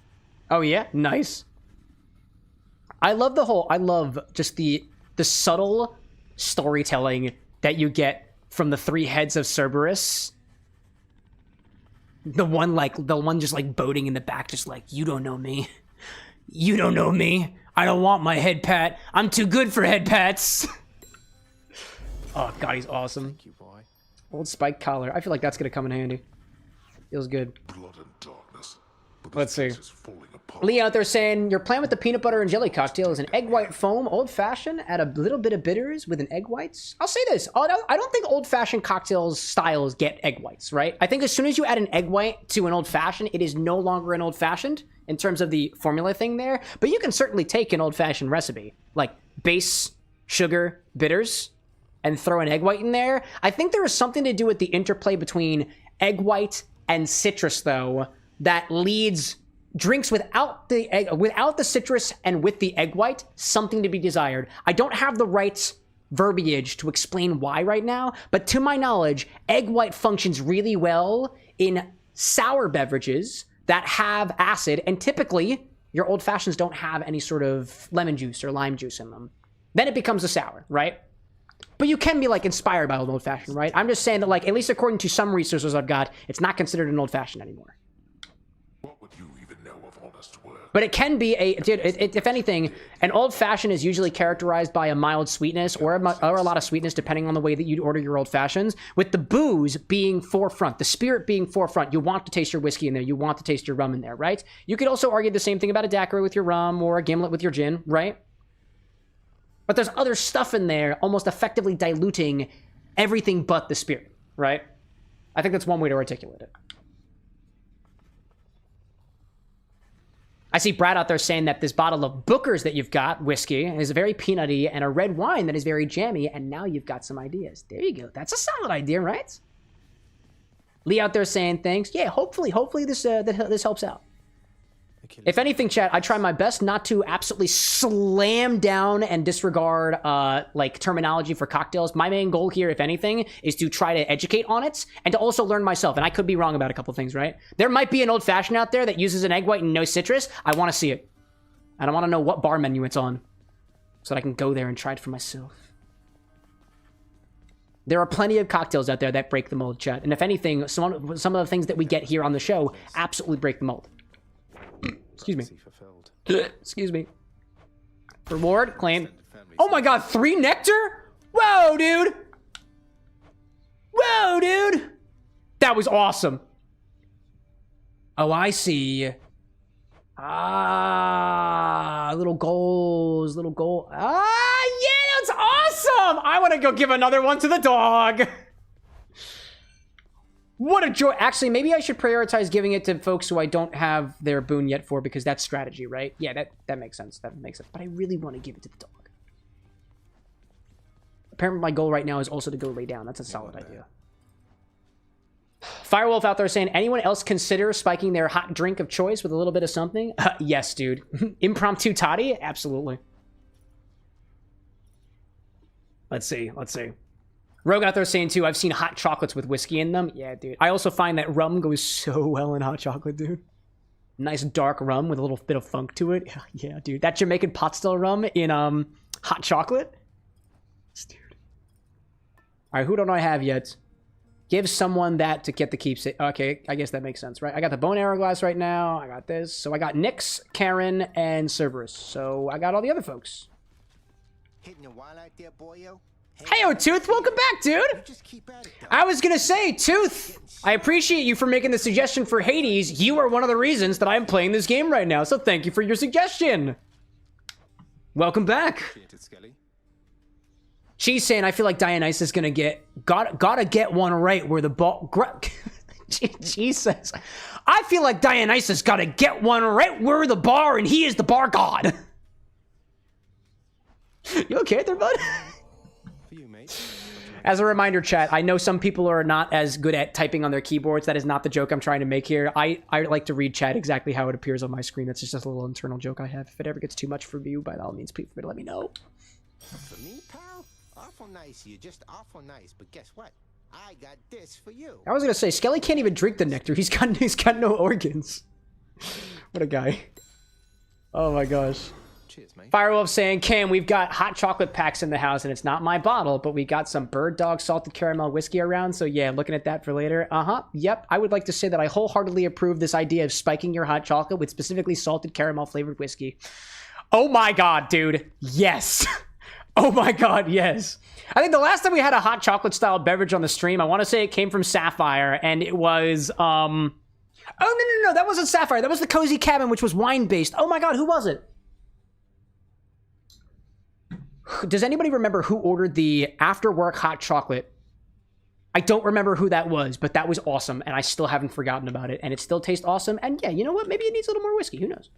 Oh, yeah? Nice. I love just the subtle storytelling that you get from the three heads of Cerberus. The one just like boating in the back, just like, you don't know me. You don't know me. I don't want my head pat. I'm too good for head pats. Oh, God, he's awesome. Thank you, boy. Old spike collar. I feel like that's going to come in handy. Feels good. Blood and darkness. But Let's see. place is falling apart. Lee out there saying, your plan with the peanut butter and jelly cocktail is an egg white foam, old-fashioned, add a little bit of bitters with an egg whites. I'll say this. I don't think old-fashioned cocktails styles get egg whites, right? I think as soon as you add an egg white to an old-fashioned, it is no longer an old-fashioned in terms of the formula thing there. But you can certainly take an old-fashioned recipe, like base, sugar, bitters, and throw an egg white in there. I think there is something to do with the interplay between egg white and citrus, though, that leads drinks without the citrus and with the egg white, something to be desired. I don't have the right verbiage to explain why right now, but to my knowledge, egg white functions really well in sour beverages that have acid, and typically your old fashions don't have any sort of lemon juice or lime juice in them. Then it becomes a sour, right? But you can be like inspired by old fashioned, right? I'm just saying that, like, at least according to some resources I've got, it's not considered an old fashioned anymore. What would you even know of honest work? But it can be if anything, an old fashioned is usually characterized by a mild sweetness or a lot of sweetness, depending on the way that you order your old fashions. With the booze being forefront, the spirit being forefront, you want to taste your whiskey in there, you want to taste your rum in there, right? You could also argue the same thing about a daiquiri with your rum or a gimlet with your gin, right? But there's other stuff in there almost effectively diluting everything but the spirit, right? I think that's one way to articulate it. I see Brad out there saying that this bottle of Booker's that you've got, whiskey, is very peanutty, and a red wine that is very jammy, and now you've got some ideas. There you go. That's a solid idea, right? Lee out there saying thanks. Yeah, hopefully this helps out. If anything, chat, I try my best not to absolutely slam down and disregard like terminology for cocktails. My main goal here, if anything, is to try to educate on it and to also learn myself. And I could be wrong about a couple things, right? There might be an old fashioned out there that uses an egg white and no citrus. I want to see it. And I want to know what bar menu it's on so that I can go there and try it for myself. There are plenty of cocktails out there that break the mold, chat. And if anything, some of the things that we get here on the show absolutely break the mold. Excuse me. Excuse me. Reward, claim. Oh my god, 3 nectar? Whoa, dude. Whoa, dude. That was awesome. Oh, I see. Ah, little goals, little goal. Ah, yeah, that's awesome. I want to go give another one to the dog. What a joy. Actually, maybe I should prioritize giving it to folks who I don't have their boon yet for, because that's strategy, right? Yeah, that makes sense. That makes sense. But I really want to give it to the dog. Apparently my goal right now is also to go lay down. That's a solid idea. Firewolf out there saying, anyone else consider spiking their hot drink of choice with a little bit of something? Yes, dude. Impromptu toddy? Absolutely. Let's see. Rogue out there saying, too, I've seen hot chocolates with whiskey in them. Yeah, dude. I also find that rum goes so well in hot chocolate, dude. Nice dark rum with a little bit of funk to it. Yeah, dude. That Jamaican pot still rum in hot chocolate. Dude. All right, who don't I have yet? Give someone that to get the keepsake. Okay, I guess that makes sense, right? I got the bone arrow glass right now. I got this. So I got Nyx, Karen, and Cerberus. So I got all the other folks. Hitting a while out there, boyo? Hey, Tooth, welcome back, dude. Just keep at it, I was gonna say, Tooth, I appreciate you for making the suggestion for Hades. You are one of the reasons that I'm playing this game right now, so thank you for your suggestion. Welcome back. She's saying, I feel like Dionysus is gonna gotta get one right where the ball. She says, I feel like Dionysus gotta get one right where the bar, and he is the bar god. You okay there, bud? For you, mate. As a reminder, chat, I know some people are not as good at typing on their keyboards. That is not the joke I'm trying to make here. I like to read chat exactly how it appears on my screen. That's just a little internal joke I have. If it ever gets too much for you, by all means, please let me know. For me, pal? Awful nice. You're just awful nice. But guess what? I got this for you. I was gonna say, Skelly can't even drink the nectar. He's got no organs. What a guy. Oh my gosh. Cheers, mate. Firewolf saying, Cam, we've got hot chocolate packs in the house, and it's not my bottle, but we got some Bird Dog salted caramel whiskey around, so yeah, looking at that for later. Yep, I would like to say that I wholeheartedly approve this idea of spiking your hot chocolate with specifically salted caramel flavored whiskey. Oh my god, dude. Yes. Oh my god, yes. I think the last time we had a hot chocolate style beverage on the stream, I want to say it came from Sapphire, and it was, oh, no, that wasn't Sapphire. That was the Cozy Cabin, which was wine-based. Oh my god, who was it? Does anybody remember who ordered the after-work hot chocolate? I don't remember who that was, but that was awesome, and I still haven't forgotten about it, and it still tastes awesome, and yeah, you know what? Maybe it needs a little more whiskey. Who knows?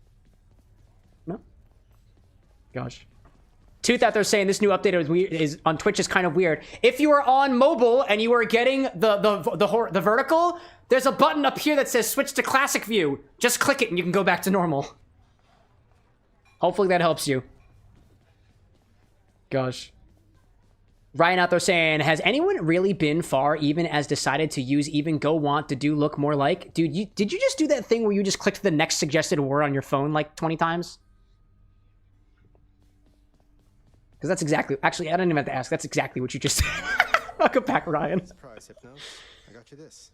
No? Gosh. Tooth out there saying this new update is on Twitch is kind of weird. If you are on mobile and you are getting the vertical, there's a button up here that says switch to classic view. Just click it and you can go back to normal. Hopefully that helps you. Gosh. Ryan out there saying, has anyone really been far even as decided to use even go want to do look more like? Dude, did you just do that thing where you just clicked the next suggested word on your phone like 20 times? Because that's exactly... Actually, I don't even have to ask. That's exactly what you just said. Welcome back, Ryan. Surprise, Hypno. I got you this.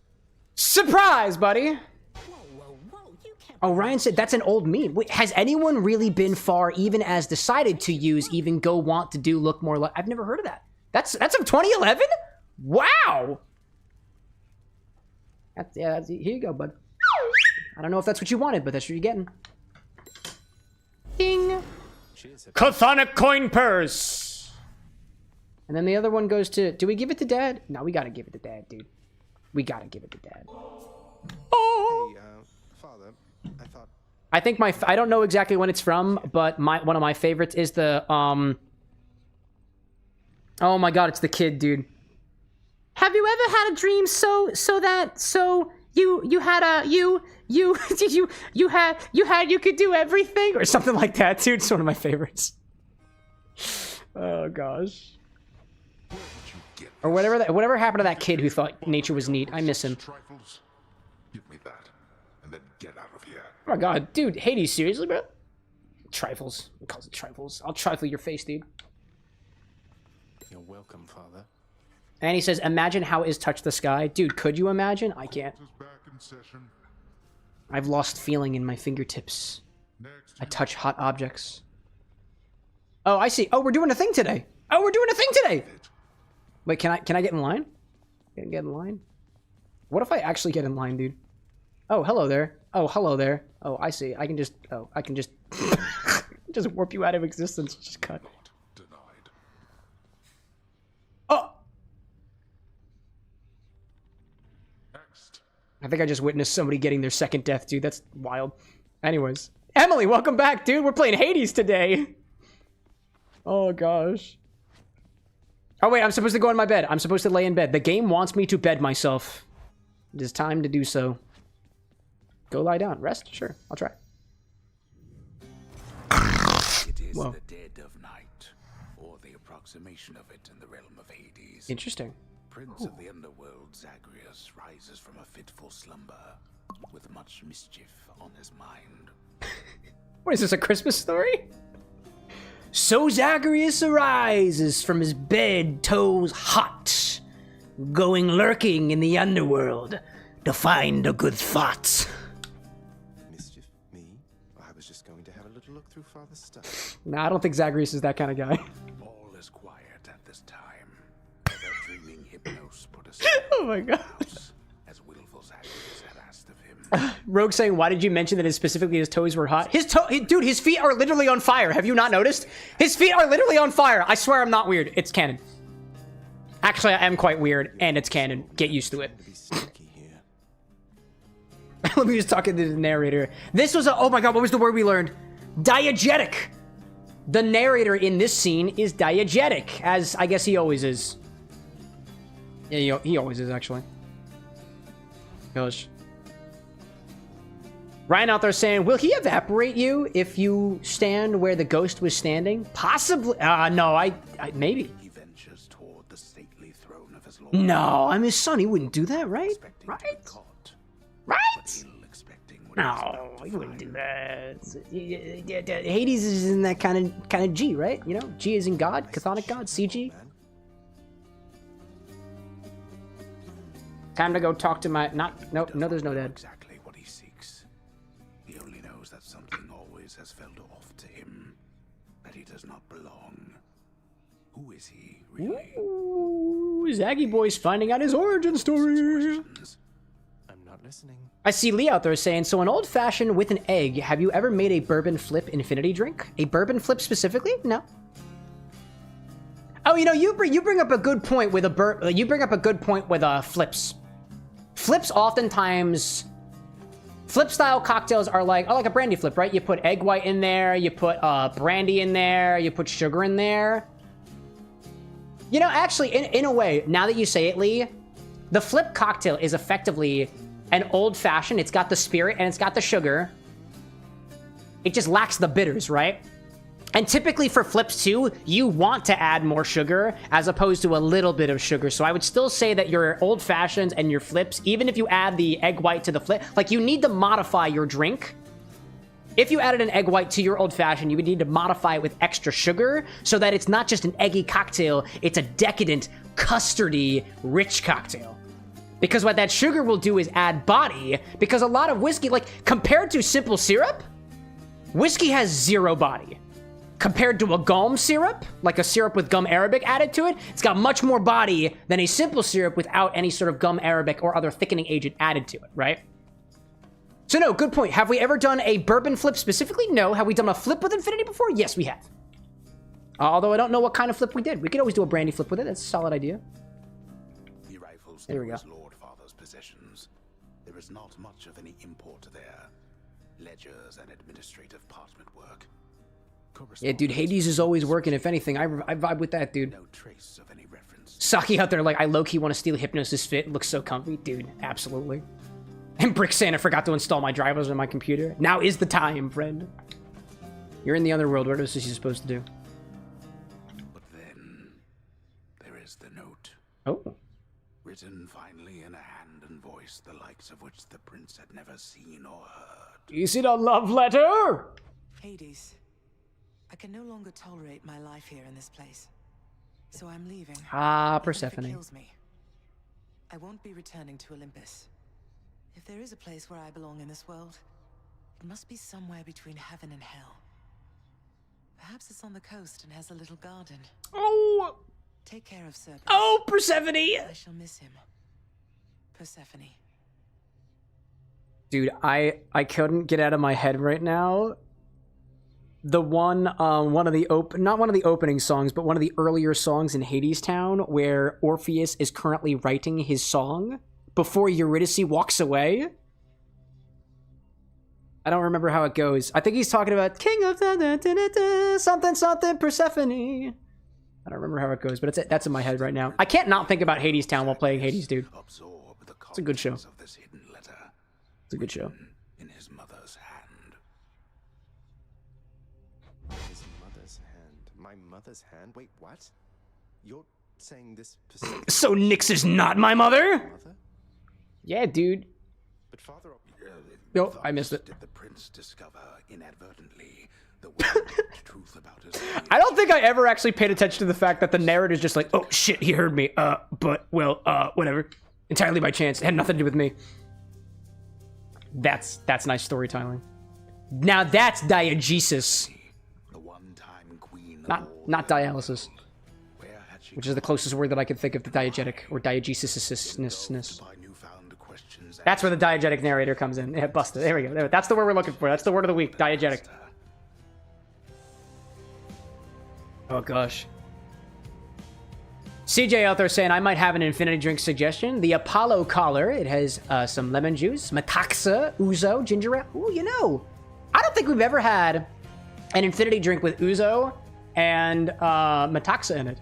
Surprise, buddy! Whoa, you can't... Oh, Ryan said that's an old meme. Wait, has anyone really been far even as decided to use even go want to do look more like... I've never heard of that. That's of 2011? Wow! Here you go, bud. I don't know if that's what you wanted, but that's what you're getting. Ding! Chthonic coin purse. And then the other one goes to... Do we give it to Dad? No, we gotta give it to Dad, dude. We gotta give it to Dad. Oh! Hey, Father, I thought... I think I don't know exactly when it's from, but one of my favorites is the, Oh my god, it's the kid, dude. Have you ever had a dream you could do everything or something like that, dude? It's one of my favorites. Oh gosh. Or whatever happened to that kid who thought nature was neat. I miss him. Trifles? Give me that, and then get out of here. Oh my god, dude, Hades, seriously, bro? Trifles. He calls it trifles. I'll trifle your face, dude. You're welcome, Father. And he says, imagine how is touch the sky. Dude, could you imagine? I can't. Back in session. I've lost feeling in my fingertips. Next, I touch hot objects. Oh, I see. Oh, we're doing a thing today. Wait, can I get in line? Can I get in line? What if I actually get in line, dude? Oh, hello there. Oh, hello there. Oh, I see. I can just just warp you out of existence. Just cut. denied. Oh! X I think I just witnessed somebody getting their second death, dude. That's wild. Anyways. Emily, welcome back, dude. We're playing Hades today. Oh, gosh. Oh, wait. I'm supposed to go in my bed. I'm supposed to lay in bed. The game wants me to bed myself. It is time to do so. Go lie down. Rest? Sure. I'll try. It is Whoa. the dead of night, or the approximation of it in the realm of Hades. Interesting. Prince of the underworld, Zagreus rises from a fitful slumber, with much mischief on his mind. What is this, a Christmas story? So Zagreus arises from his bed, toes hot, going lurking in the underworld to find a good thought. Mischief? Me? I was just going to have a little look through Father's stuff. Nah, I don't think Zagreus is that kind of guy. All is quiet at this time. The dreaming Hypnos put us Oh my god. house, as willful Zagreus had asked of him. Rogue saying, why did you mention that specifically his toes were hot? Dude, his feet are literally on fire. Have you not noticed? His feet are literally on fire. I swear I'm not weird. It's canon. Actually, I am quite weird, and it's canon. Get used to it. To be sneaky here. Let me just talk to the narrator. This was oh my god, what was the word we learned? Diegetic. The narrator in this scene is diegetic, as I guess he always is. Yeah, he always is, actually. Gosh. Ryan out there saying, will he evaporate you if you stand where the ghost was standing? Possibly. No, maybe. He ventures toward the stately throne of his lord. No, I'm his son. He wouldn't do that, right? Expecting to be Right? caught, Right? but ill expecting what No, is he about wouldn't to do find. that. Hades is in that kind of G, right? You know, G is in God, chthonic God, CG. Man. Time to go talk to my no, there's no Know dad. exactly what he seeks. He only knows that something always has felt off to him, that he does not belong. Who is he, really? Ooh, Zaggy Boy's finding out his origin story. Questions. I'm not listening. I see Lee out there saying, so an old fashioned with an egg. Have you ever made a bourbon flip infinity drink? A bourbon flip specifically? No. Oh, you know, you bring up a good point with flips. Flips oftentimes, flip style cocktails are like a brandy flip, right? You put egg white in there, you put brandy in there, you put sugar in there. You know, actually, in a way, now that you say it, Lee, the flip cocktail is effectively an old fashioned. It's got the spirit and it's got the sugar. It just lacks the bitters, right? And typically for flips too, you want to add more sugar as opposed to a little bit of sugar. So I would still say that your old fashions and your flips, even if you add the egg white to the flip, like you need to modify your drink. If you added an egg white to your old fashioned, you would need to modify it with extra sugar so that it's not just an eggy cocktail, it's a decadent, custardy, rich cocktail. Because what that sugar will do is add body, because a lot of whiskey, like compared to simple syrup, whiskey has zero body. Compared to a gum syrup, like a syrup with gum arabic added to it, it's got much more body than a simple syrup without any sort of gum arabic or other thickening agent added to it, right? So no, good point. Have we ever done a bourbon flip specifically? No. Have we done a flip with Infinity before? Yes, we have. Although I don't know what kind of flip we did. We could always do a brandy flip with it. That's a solid idea. He rifles There we through go. his lord father's possessions. There is not much of any import there. Ledgers and administrative parchment work. Yeah, dude, Hades is always working. If anything, I vibe with that, dude. No trace of any reference. Saki out there like, I low-key want to steal Hypnosis Fit. It looks so comfy. Dude, absolutely. And Brick Santa forgot to install my drivers on my computer. Now is the time, friend. You're in the underworld. What else is he supposed to do? But then there is the note, Oh. written finally in a hand and voice the likes of which the prince had never seen or heard. Is it a love letter? Hades, I can no longer tolerate my life here in this place. So I'm leaving. Ah, Even if it Persephone. kills me. I won't be returning to Olympus. If there is a place where I belong in this world, it must be somewhere between heaven and hell. Perhaps it's on the coast and has a little garden. Oh. Take care of Cerberus. Oh, Persephone. I shall miss him. Persephone. Dude, I couldn't get out of my head right now. The one of the not one of the opening songs, but one of the earlier songs in Hades Town, where Orpheus is currently writing his song before Eurydice walks away. I don't remember how it goes. I think he's talking about King of something something Persephone. I don't remember how it goes, but that's in my head right now. I can't not think about Hades Town while playing Hades, dude. It's a good show. It's a good show. In his mother's hand. His mother's hand. My mother's hand? Wait, what? You're saying this... So Nyx is not my mother? Mother? Yeah, dude. But father... Oh, I missed it. Did the prince discover inadvertently the truth about his I don't think I ever actually paid attention to the fact that the narrator's just like, oh shit, he heard me. But well, whatever. Entirely by chance. It had nothing to do with me. That's nice storytelling. Now that's diegesis. The one-time queen Not dialysis. Which is the closest word that I could think of to diegetic or diegesis-ness. That's where the diegetic narrator comes in. Yeah, busted. There we go. That's the word we're looking for. That's the word of the week. Diegetic. Oh, gosh. CJ out there saying, I might have an Infini-Drink suggestion. The Apollo collar. It has some lemon juice, metaxa, ouzo, ginger ale. Ooh, you know, I don't think we've ever had an Infini-Drink with ouzo and metaxa in it.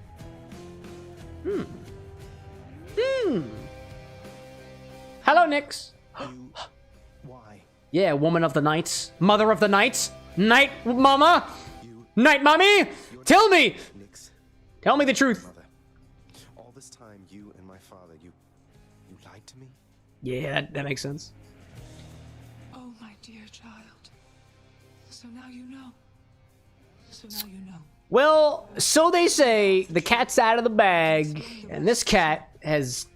Hello, Nyx. Why? Yeah, woman of the night. Mother of the night. Night mama. Night mommy. Tell me. Nyx. Tell me the truth. Mother. All this time, you and my father, you lied to me? Yeah, that makes sense. Oh, my dear child. So now you know. So now you know. Well, so they say the cat's out of the bag, and this cat has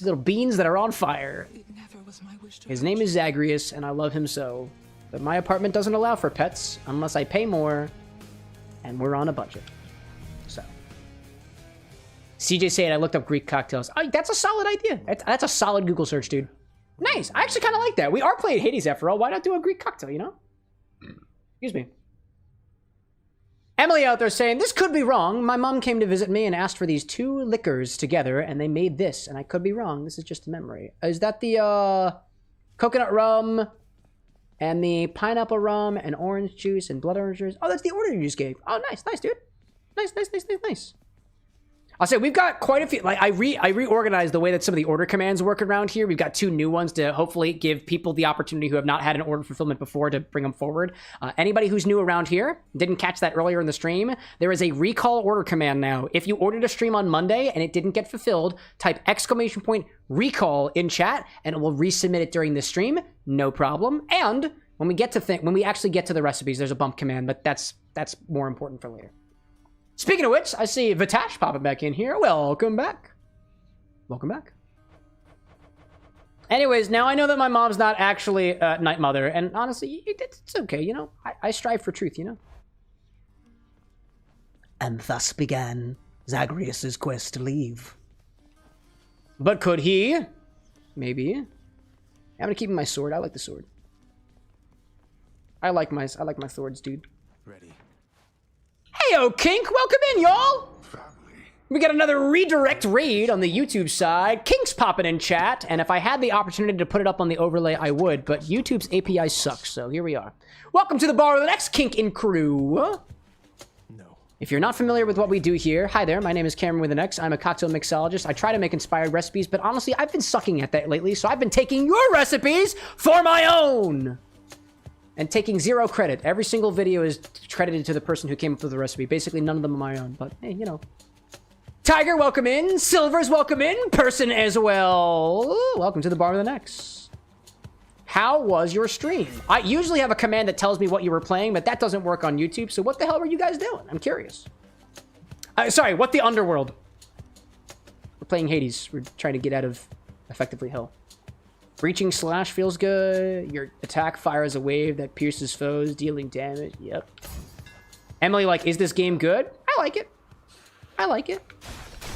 little beans that are on fire. It never was my wish to His name is Zagreus, and I love him so. But my apartment doesn't allow for pets unless I pay more, and we're on a budget. So. CJ said I looked up Greek cocktails. Oh, that's a solid idea. That's a solid Google search, dude. Nice. I actually kind of like that. We are playing Hades after all. Why not do a Greek cocktail, you know? Excuse me. Emily out there saying, this could be wrong. My mom came to visit me and asked for these two liquors together, and they made this, and I could be wrong. This is just a memory. Is that the coconut rum and the pineapple rum and orange juice and blood orange juice? Oh, that's the order you just gave. Oh, nice, dude. Nice. I'll say we've got quite a few. Like I reorganized the way that some of the order commands work around here. We've got two new ones to hopefully give people the opportunity who have not had an order fulfillment before to bring them forward. Anybody who's new around here, didn't catch that earlier in the stream, there is a recall order command now. If you ordered a stream on Monday and it didn't get fulfilled, type !recall in chat and it will resubmit it during the stream. No problem. And when we actually get to the recipes, there's a bump command, but that's more important for later. Speaking of which, I see Vitash popping back in here. Welcome back. Anyways, now I know that my mom's not actually Night Mother, and honestly, it's okay, you know? I strive for truth, you know? And thus began Zagreus' quest to leave. But could he? Maybe. I'm gonna keep my sword. I like the sword. I like my swords, dude. Ready. Heyo, Kink! Welcome in, y'all! We got another redirect raid on the YouTube side. Kink's popping in chat, and if I had the opportunity to put it up on the overlay, I would, but YouTube's API sucks, so here we are. Welcome to the bar with the next Kink in crew. No. If you're not familiar with what we do here, hi there, my name is CameroxnWithAnX. I'm a cocktail mixologist. I try to make inspired recipes, but honestly, I've been sucking at that lately, so I've been taking your recipes for my own! And taking zero credit. Every single video is credited to the person who came up with the recipe. Basically, none of them are my own, but hey, you know. Tiger, welcome in. Silver's welcome in. Person as well. Welcome to the bar with an X. How was your stream? I usually have a command that tells me what you were playing, but that doesn't work on YouTube, so what the hell were you guys doing? I'm curious. Sorry, what the underworld? We're playing Hades. We're trying to get out of, effectively, hell. Breaching slash feels good. Your attack fires a wave that pierces foes, dealing damage. Yep. Emily, like, is this game good? I like it.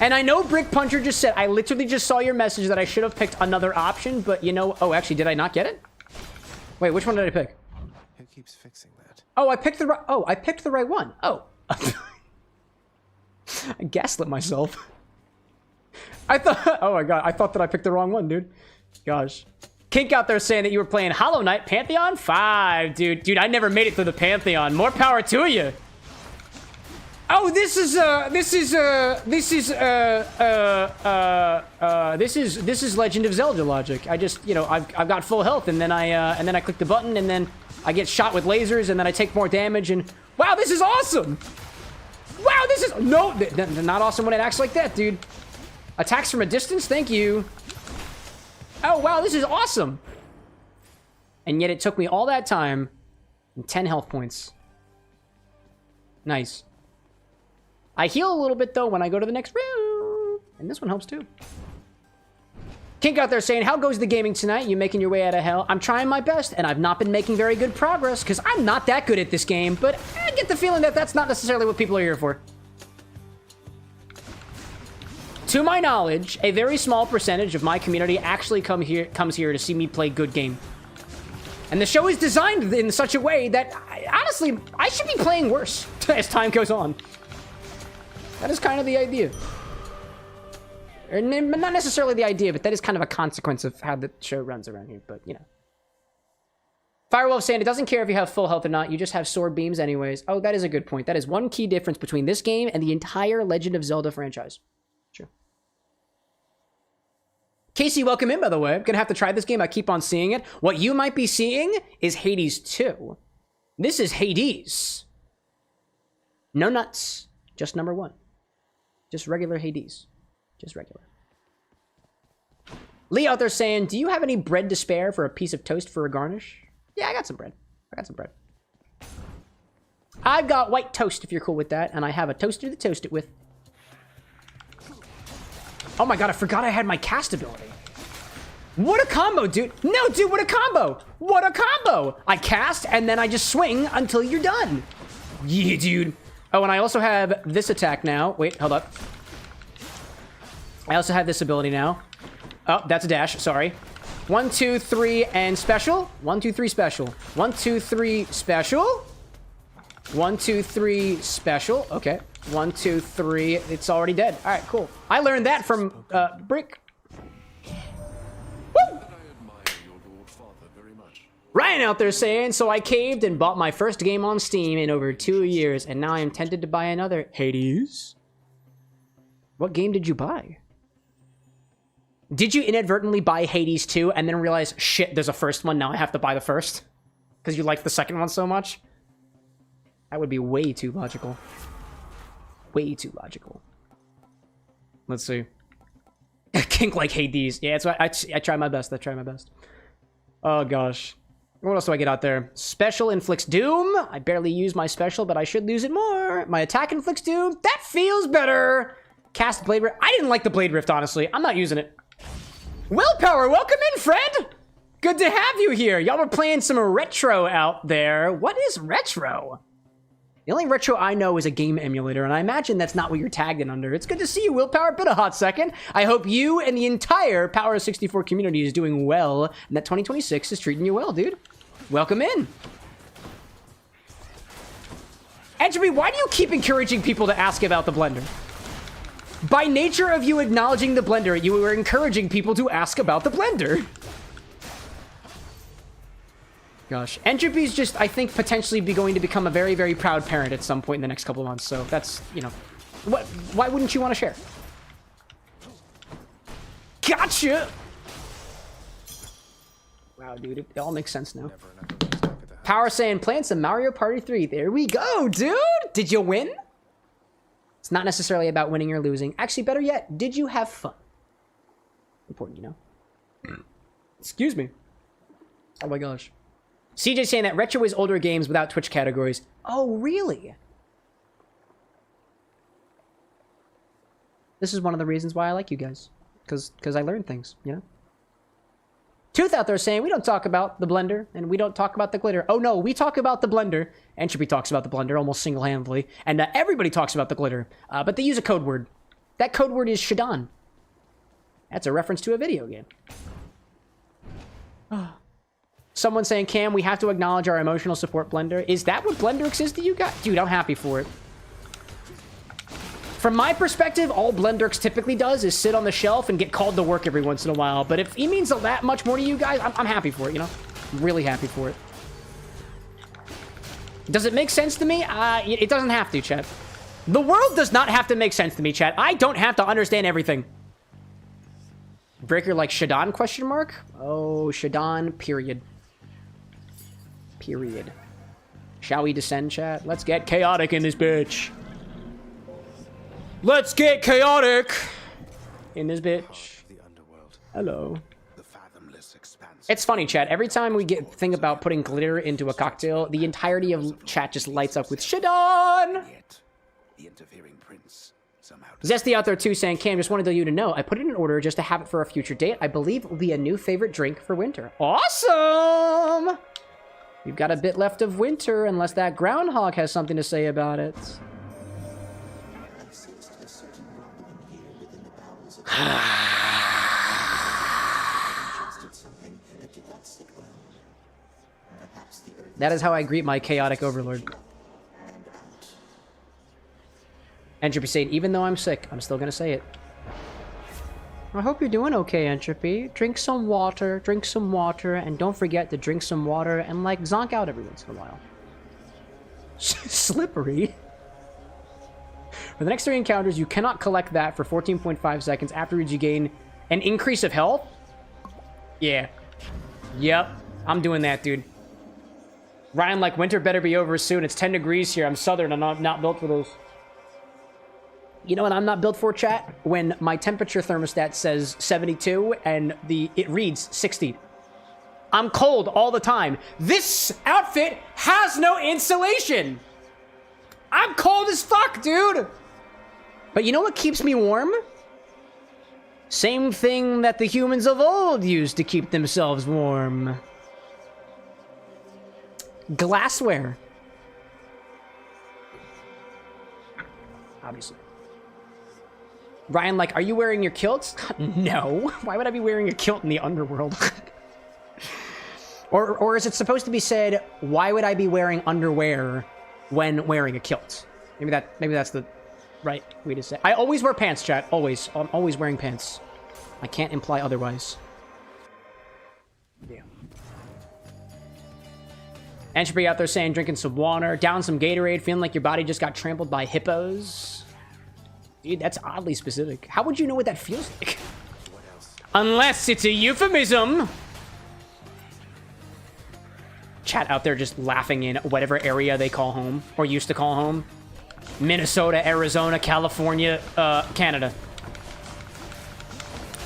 And I know Brick Puncher just said, I literally just saw your message that I should have picked another option, but you know, oh, actually, did I not get it? Wait, which one did I pick? Who keeps fixing that? Oh, I picked the right one. Oh. I gaslit myself. Oh my god, I thought that I picked the wrong one, dude. Gosh. Kink out there saying that you were playing Hollow Knight Pantheon 5, dude. Dude, I never made it through the Pantheon. More power to you. Oh, this is Legend of Zelda logic. I just, you know, I've got full health, and then I click the button, and then I get shot with lasers, and then I take more damage, and wow, this is awesome. Wow, this is not awesome when it acts like that, dude. Attacks from a distance, thank you. Oh wow, this is awesome. And yet it took me all that time and 10 health points. Nice. I heal a little bit, though, when I go to the next room. And this one helps, too. Kink out there saying, how goes the gaming tonight? You making your way out of hell? I'm trying my best, and I've not been making very good progress, because I'm not that good at this game, but I get the feeling that that's not necessarily what people are here for. To my knowledge, a very small percentage of my community actually comes here to see me play good game. And the show is designed in such a way that, honestly, I should be playing worse as time goes on. That is kind of the idea. Or not necessarily the idea, but that is kind of a consequence of how the show runs around here, but, you know. Firewolf saying, it doesn't care if you have full health or not, you just have sword beams anyways. Oh, that is a good point. That is one key difference between this game and the entire Legend of Zelda franchise. Sure. Casey, welcome in, by the way. I'm gonna have to try this game. I keep on seeing it. What you might be seeing is Hades 2. This is Hades. No nuts. Just number 1. Just regular Hades. Just regular. Lee out there saying, do you have any bread to spare for a piece of toast for a garnish? Yeah, I got some bread. I've got white toast, if you're cool with that, and I have a toaster to toast it with. Oh my god, I forgot I had my cast ability. What a combo, dude. No, dude, what a combo. What a combo. I cast, and then I just swing until you're done. Yeah, dude. Oh, and I also have this attack now. Wait, hold up. I also have this ability now. Oh, that's a dash. Sorry. 1, 2, 3, and special. 1, 2, 3, special. 1, 2, 3, special. 1, 2, 3, special. Okay. 1, 2, 3. It's already dead. All right, cool. I learned that from Brick. Woo! Ryan out there saying, so I caved and bought my first game on Steam in over 2 years, and now I am tempted to buy another. Hades? What game did you buy? Did you inadvertently buy Hades 2 and then realize, shit, there's a first one, now I have to buy the first? Because you liked the second one so much? That would be way too logical. Way too logical. Let's see. Kink like Hades. Yeah, it's I try my best. I try my best. Oh, gosh. What else do I get out there? Special inflicts doom. I barely use my special, but I should use it more. My attack inflicts doom. That feels better. Cast Blade Rift. I didn't like the Blade Rift, honestly. I'm not using it. Willpower, welcome in, Fred. Good to have you here. Y'all were playing some retro out there. What is retro? The only retro I know is a game emulator, and I imagine that's not what you're tagged in under. It's good to see you, Willpower. Been a hot second. I hope you and the entire Power 64 community is doing well, and that 2026 is treating you well, dude. Welcome in. Entropy, why do you keep encouraging people to ask about the blender? By nature of you acknowledging the blender, you were encouraging people to ask about the blender. Gosh. Entropy's just, I think, potentially going to become a very, very proud parent at some point in the next couple of months. So that's, you know, why wouldn't you want to share? Gotcha! Wow, dude, it all makes sense now. Power saying, playing some Mario Party 3. There we go, dude! Did you win? It's not necessarily about winning or losing. Actually, better yet, did you have fun? Important, you know? Excuse me. Oh my gosh. CJ saying that retro is older games without Twitch categories. Oh, really? This is one of the reasons why I like you guys. Because I learn things, you know? Tooth out there saying, we don't talk about the blender, and we don't talk about the glitter. Oh no, we talk about the blender. Entropy talks about the blender almost single-handedly. And everybody talks about the glitter. But they use a code word. That code word is Shadon. That's a reference to a video game. Someone saying, Cam, we have to acknowledge our emotional support Blender. Is that what Blender is to you guys? Dude, I'm happy for it. From my perspective, all Blenderx typically does is sit on the shelf and get called to work every once in a while. But if he means that much more to you guys, I'm happy for it, you know? I'm really happy for it. Does it make sense to me? It doesn't have to, chat. The world does not have to make sense to me, chat. I don't have to understand everything. Breaker like Shadon, question mark? Oh, Shadon, period. Period. Shall we descend, chat? Let's get chaotic in this bitch. Let's get chaotic in this bitch. Hello. It's funny, chat. Every time we think about putting glitter into a cocktail, the entirety of chat just lights up with Shadon. Zesty out there too saying, Cam, just wanted you to know, I put it in order just to have it for a future date. I believe it will be a new favorite drink for winter. Awesome! We've got a bit left of winter, unless that groundhog has something to say about it. That is how I greet my chaotic overlord. Entropy saying, even though I'm sick, I'm still gonna say it. I hope you're doing okay, Entropy. Drink some water, and don't forget to drink some water and, like, zonk out every once in a while. Slippery. For the next 3 encounters, you cannot collect that for 14.5 seconds. Afterwards, you gain an increase of health. Yeah. Yep. I'm doing that, dude. Ryan, like, winter better be over soon. It's 10 degrees here. I'm southern. I'm not built for those. You know what I'm not built for, chat? When my temperature thermostat says 72 and it reads 60. I'm cold all the time. This outfit has no insulation. I'm cold as fuck, dude. But you know what keeps me warm? Same thing that the humans of old used to keep themselves warm. Glassware. Obviously. Ryan, like, are you wearing your kilts? No. Why would I be wearing a kilt in the underworld? or is it supposed to be said, why would I be wearing underwear when wearing a kilt? Maybe that's the right way to say. I always wear pants, chat. Always. I'm always wearing pants. I can't imply otherwise. Yeah. Entropy out there saying, drinking some water, down some Gatorade, feeling like your body just got trampled by hippos. Dude, that's oddly specific. How would you know what that feels like? Unless it's a euphemism. Chat out there just laughing in whatever area they call home, or used to call home. Minnesota, Arizona, California, Canada.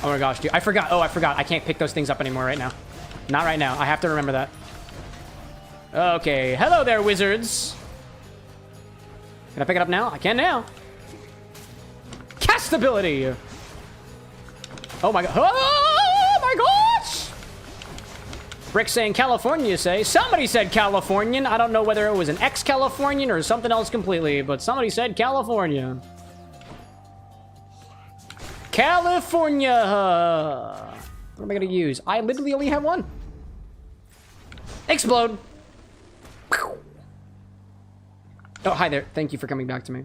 Oh my gosh, dude. I forgot. Oh, I forgot. I can't pick those things up anymore right now. Not right now. I have to remember that. Okay. Hello there, wizards. Can I pick it up now? I can now. Cast ability. Oh my god. Oh my gosh. Rick saying California, you say. Somebody said Californian. I don't know whether it was an ex-Californian or something else completely, but somebody said California. California. What am I going to use? I literally only have one. Explode. Oh, hi there. Thank you for coming back to me.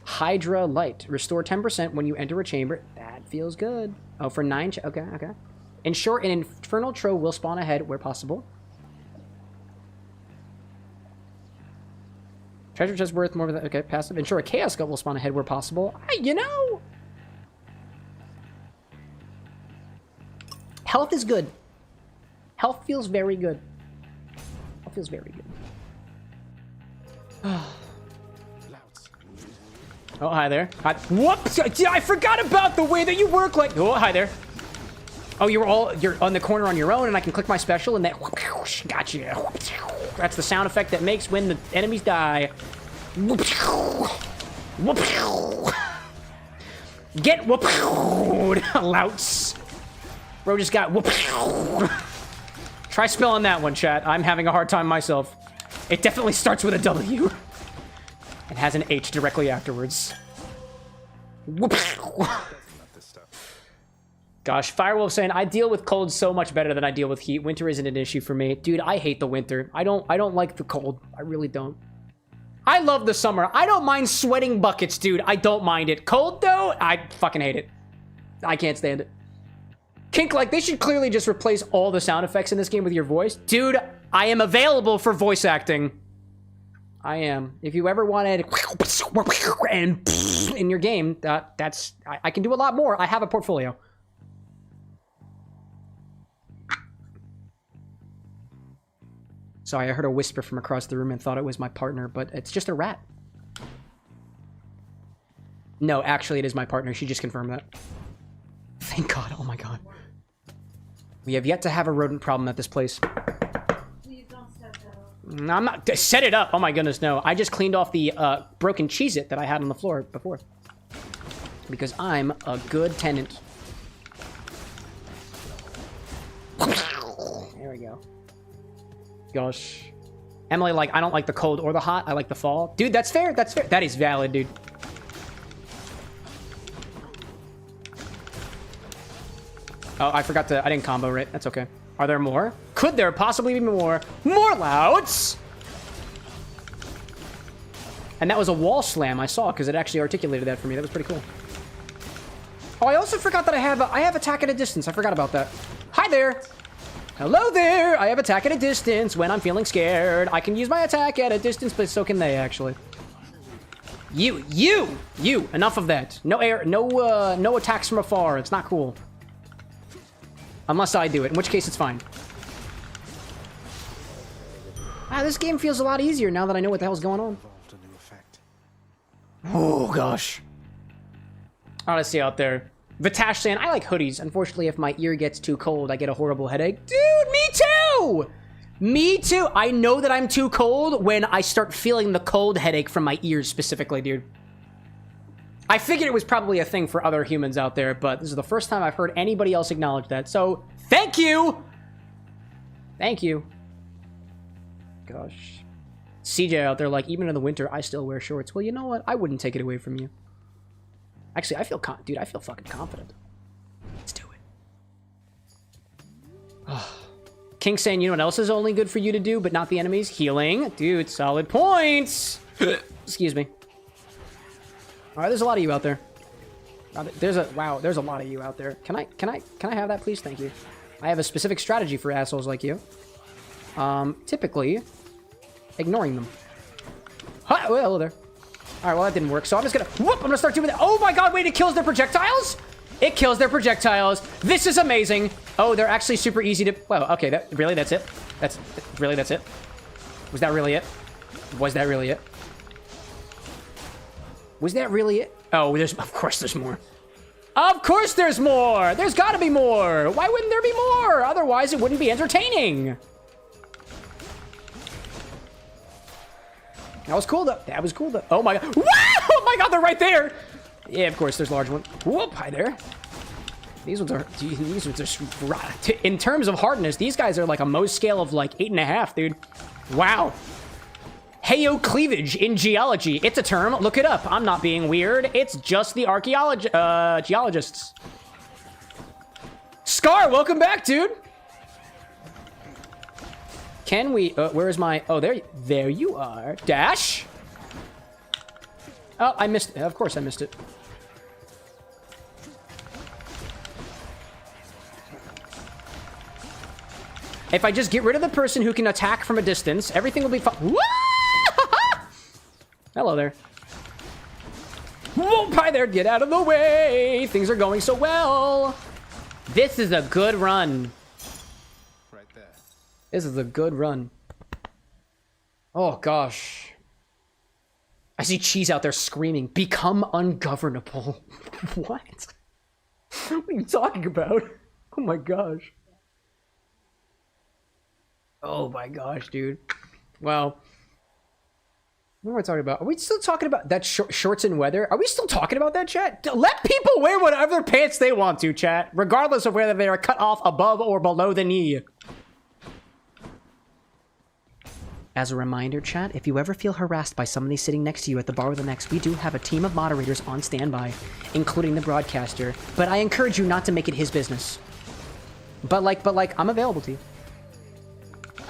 Hydra Light. Restore 10% when you enter a chamber. That feels good. Oh, for 9... Okay, okay. Ensure an Infernal Trove will spawn ahead where possible. Treasure chest worth more than... Okay, passive. Ensure a Chaos Gut will spawn ahead where possible. You know... Health is good. Health feels very good. Health feels very good. Oh, hi there. Hi. Whoops! I forgot about the way that you work like... Oh, hi there. Oh, you're on the corner on your own, and I can click my special, and that... Gotcha. That's the sound effect that makes when the enemies die. Get whooped, louts. Bro just got whooped. Try spelling that one, chat. I'm having a hard time myself. It definitely starts with a W. It has an H directly afterwards. Gosh, Firewolf saying, I deal with cold so much better than I deal with heat. Winter isn't an issue for me. Dude, I hate the winter. I don't like the cold. I really don't. I love the summer. I don't mind sweating buckets, dude. I don't mind it. Cold, though, I fucking hate it. I can't stand it. Kink, like, they should clearly just replace all the sound effects in this game with your voice. Dude, I am available for voice acting. I am. If you ever wanted and in your game, I can do a lot more. I have a portfolio. Sorry, I heard a whisper from across the room and thought it was my partner, but it's just a rat. No, actually, it is my partner. She just confirmed that. Thank God. Oh my God. We have yet to have a rodent problem at this place. Please don't step that up. No, I'm not. Set it up. Oh my goodness, no. I just cleaned off the broken Cheez-It that I had on the floor before. Because I'm a good tenant. There we go. Gosh. Emily, like, I don't like the cold or the hot. I like the fall. Dude, that's fair. That's fair. That is valid, dude. Oh, I forgot to... I didn't combo, right? That's okay. Are there more? Could there possibly be more? More louds! And that was a wall slam I saw, because it actually articulated that for me. That was pretty cool. Oh, I also forgot that I have attack at a distance. I forgot about that. Hi there! Hello there! I have attack at a distance when I'm feeling scared. I can use my attack at a distance, but so can they, actually. You! Enough of that. No air, no attacks from afar. It's not cool. Unless I do it, in which case it's fine. Wow, this game feels a lot easier now that I know what the hell's going on. Oh, gosh. Honestly, out there. Vitash saying, I like hoodies. Unfortunately, if my ear gets too cold, I get a horrible headache. Dude, me too! Me too! I know that I'm too cold when I start feeling the cold headache from my ears specifically, dude. I figured it was probably a thing for other humans out there, but this is the first time I've heard anybody else acknowledge that. So, thank you! Thank you. Gosh. CJ out there, like, even in the winter, I still wear shorts. Well, you know what? I wouldn't take it away from you. Actually, I feel dude, I feel fucking confident. Let's do it. King saying, you know what else is only good for you to do, but not the enemies? Healing. Dude, solid points! Excuse me. Alright, there's a lot of you out there. There's a lot of you out there. Can I have that, please? Thank you. I have a specific strategy for assholes like you. Typically, ignoring them. Hi, well, hello there. Alright, well, that didn't work, so I'm just gonna... Whoop! I'm gonna start doing that. Oh my God, wait, it kills their projectiles? It kills their projectiles. This is amazing. Oh, they're actually super easy to... Well, okay, really, that's it? Really, that's it? Was that really it? Was that really it? Was that really it? Oh, of course there's more. Of course there's more! There's gotta be more! Why wouldn't there be more? Otherwise, it wouldn't be entertaining. That was cool, though. That was cool, though. Oh, my God. Wow! Oh, my God, they're right there! Yeah, of course, there's large ones. Whoop, hi there. These ones are... In terms of hardness, these guys are like a Mohs scale of like 8.5, dude. Wow. Heyo cleavage in geology. It's a term. Look it up. I'm not being weird. It's just the geologists. Scar, welcome back, dude. Can we... where is my... Oh, there you are. Dash. Oh, I missed it. Of course I missed it. If I just get rid of the person who can attack from a distance, everything will be fine. Hello there. Whoa, hi there. Get out of the way. Things are going so well. This is a good run. Right there. This is a good run. Oh, gosh. I see Cheese out there screaming, become ungovernable. What? What are you talking about? Oh, my gosh. Oh, my gosh, dude. Well... What am I talking about? Are we still talking about that shorts and weather? Are we still talking about that, chat? Let people wear whatever pants they want to, chat, regardless of whether they are cut off above or below the knee. As a reminder, chat, if you ever feel harassed by somebody sitting next to you at the bar with an X, we do have a team of moderators on standby, including the broadcaster. But I encourage you not to make it his business. But like, I'm available to you.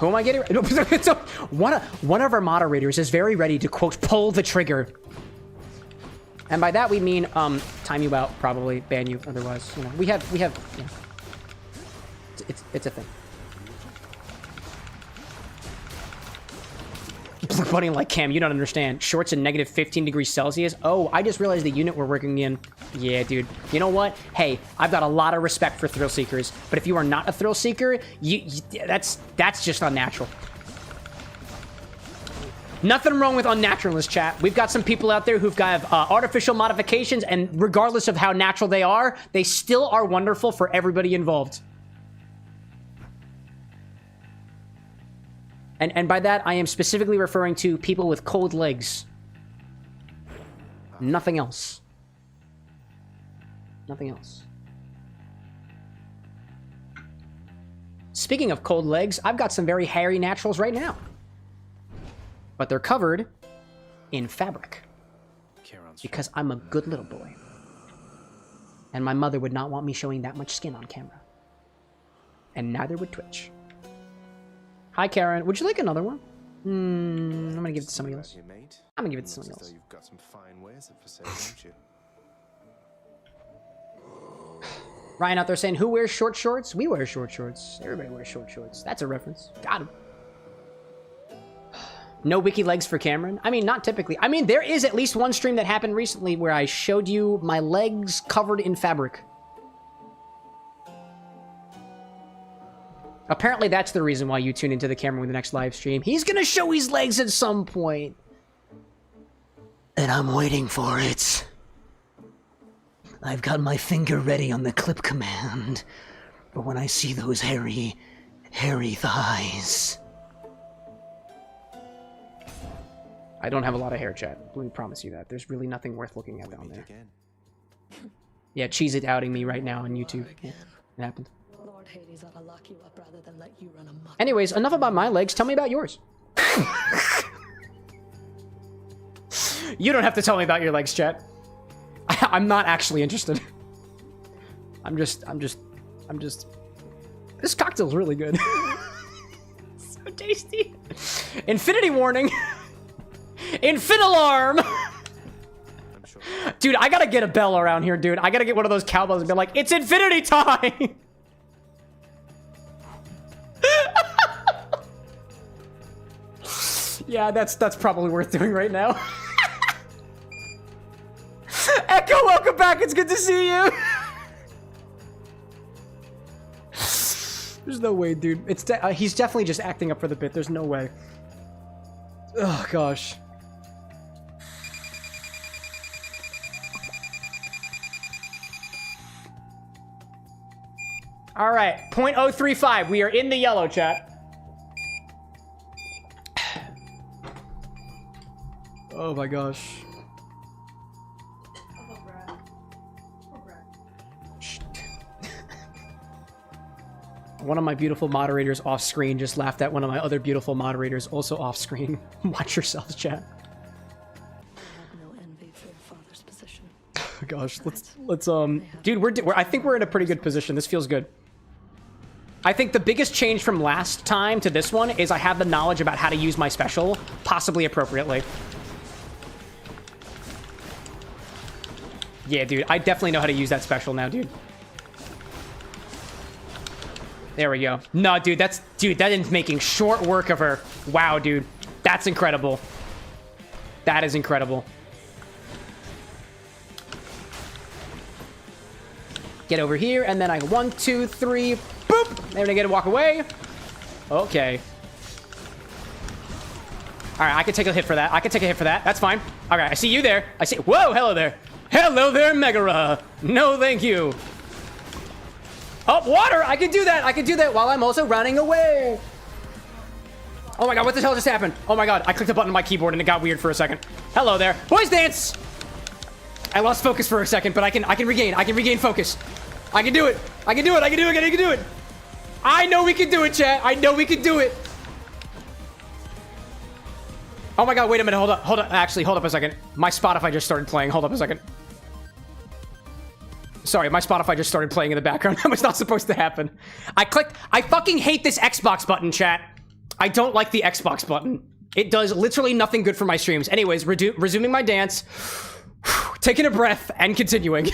Who am I getting? No, so one of our moderators is very ready to, quote, pull the trigger. And by that we mean, time you out, probably, ban you, otherwise, you know, we have, you know, it's a thing. Blue Bunny like, Cam, you don't understand. Shorts in negative 15 degrees Celsius. Oh, I just realized the unit we're working in. Yeah, dude. You know what? Hey, I've got a lot of respect for thrill seekers, but if you are not a thrill seeker, that's just unnatural. Nothing wrong with unnaturalness, chat. We've got some people out there who've got artificial modifications, and regardless of how natural they are, they still are wonderful for everybody involved. And by that, I am specifically referring to people with cold legs. Nothing else. Nothing else. Speaking of cold legs, I've got some very hairy naturals right now. But they're covered in fabric. Because I'm a good little boy. And my mother would not want me showing that much skin on camera. And neither would Twitch. Hi, Karen. Would you like another one? I'm gonna give it to somebody else. I'm gonna give it to somebody else. You've got some fine wares for sale, don't you? Ryan out there saying, who wears short shorts? We wear short shorts. Everybody wears short shorts. That's a reference. Got him. No wiki legs for Cameron? I mean, not typically. I mean, there is at least one stream that happened recently where I showed you my legs covered in fabric. Apparently, that's the reason why you tune into the camera with the next live stream. He's gonna show his legs at some point. And I'm waiting for it. I've got my finger ready on the clip command. But when I see those hairy thighs... I don't have a lot of hair, chat. Let me promise you that. There's really nothing worth looking at down there. Yeah, Cheese It outing me right now on YouTube. Yeah, it happened. Lord Hades ought to lock you up rather than let you run amok. Anyways, enough about my legs. Tell me about yours. You don't have to tell me about your legs, chat. I'm not actually interested. I'm just... This cocktail's really good. So tasty. Infinity warning. Infini-Alarm. Dude, I gotta get a bell around here, dude. I gotta get one of those cowbells and be like, it's infinity time. Yeah, that's probably worth doing right now. Echo, welcome back. It's good to see you. There's no way, dude. He's definitely just acting up for the bit. There's no way. Oh, gosh. All right, 0.035. We are in the yellow, chat. Oh my gosh. One of my beautiful moderators off screen just laughed at one of my other beautiful moderators also off screen. Watch yourselves, chat. I have no envy for your father's position. Gosh, let's dude, I think we're in a pretty good position. This feels good. I think the biggest change from last time to this one is I have the knowledge about how to use my special, possibly appropriately. Yeah, dude, I definitely know how to use that special now, dude. There we go. No, dude, that is making short work of her. Wow, dude. That's incredible. That is incredible. Get over here, and then I 1, 2, 3, boop! There, I get to walk away. Okay. Alright, I can take a hit for that. I can take a hit for that. That's fine. Alright, I see you there. I see... Whoa, hello there. Hello there, Megara. No, thank you. Oh, water! I can do that! I can do that while I'm also running away! Oh my god, what the hell just happened? Oh my god, I clicked a button on my keyboard and it got weird for a second. Hello there. Boys dance! I lost focus for a second, but I can regain focus. I can do it! I can do it! I can do it! I can do it! I know we can do it, chat! I know we can do it! Oh my god, wait a minute, hold up. Actually, hold up a second. My Spotify just started playing. Hold up a second. Sorry, my Spotify just started playing in the background. That was not supposed to happen. I fucking hate this Xbox button, chat. I don't like the Xbox button. It does literally nothing good for my streams. Anyways, resuming my dance. Taking a breath and continuing.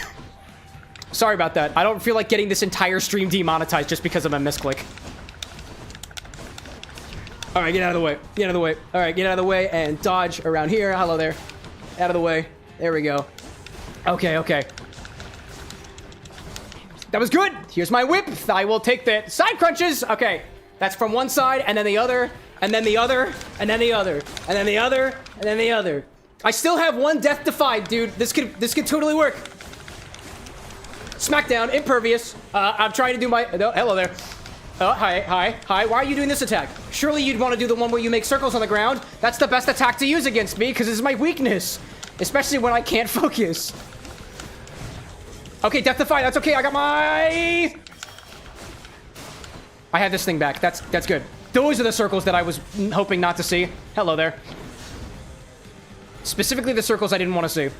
Sorry about that. I don't feel like getting this entire stream demonetized just because of a misclick. All right, get out of the way. Get out of the way. All right, get out of the way and dodge around here. Hello there. Out of the way. There we go. Okay, okay. That was good. Here's my whip. I will take the side crunches. Okay. That's from one side and then the other and then the other and then the other and then the other and then the other. I still have one death defied, dude. This could totally work. Smackdown, impervious. I'm trying to do my... Oh, hello there. Oh, hi. Why are you doing this attack? Surely you'd want to do the one where you make circles on the ground. That's the best attack to use against me because it's my weakness. Especially when I can't focus. Okay, death defied. That's okay. I got my... I had this thing back. That's good. Those are the circles that I was hoping not to see. Hello there. Specifically the circles I didn't want to see.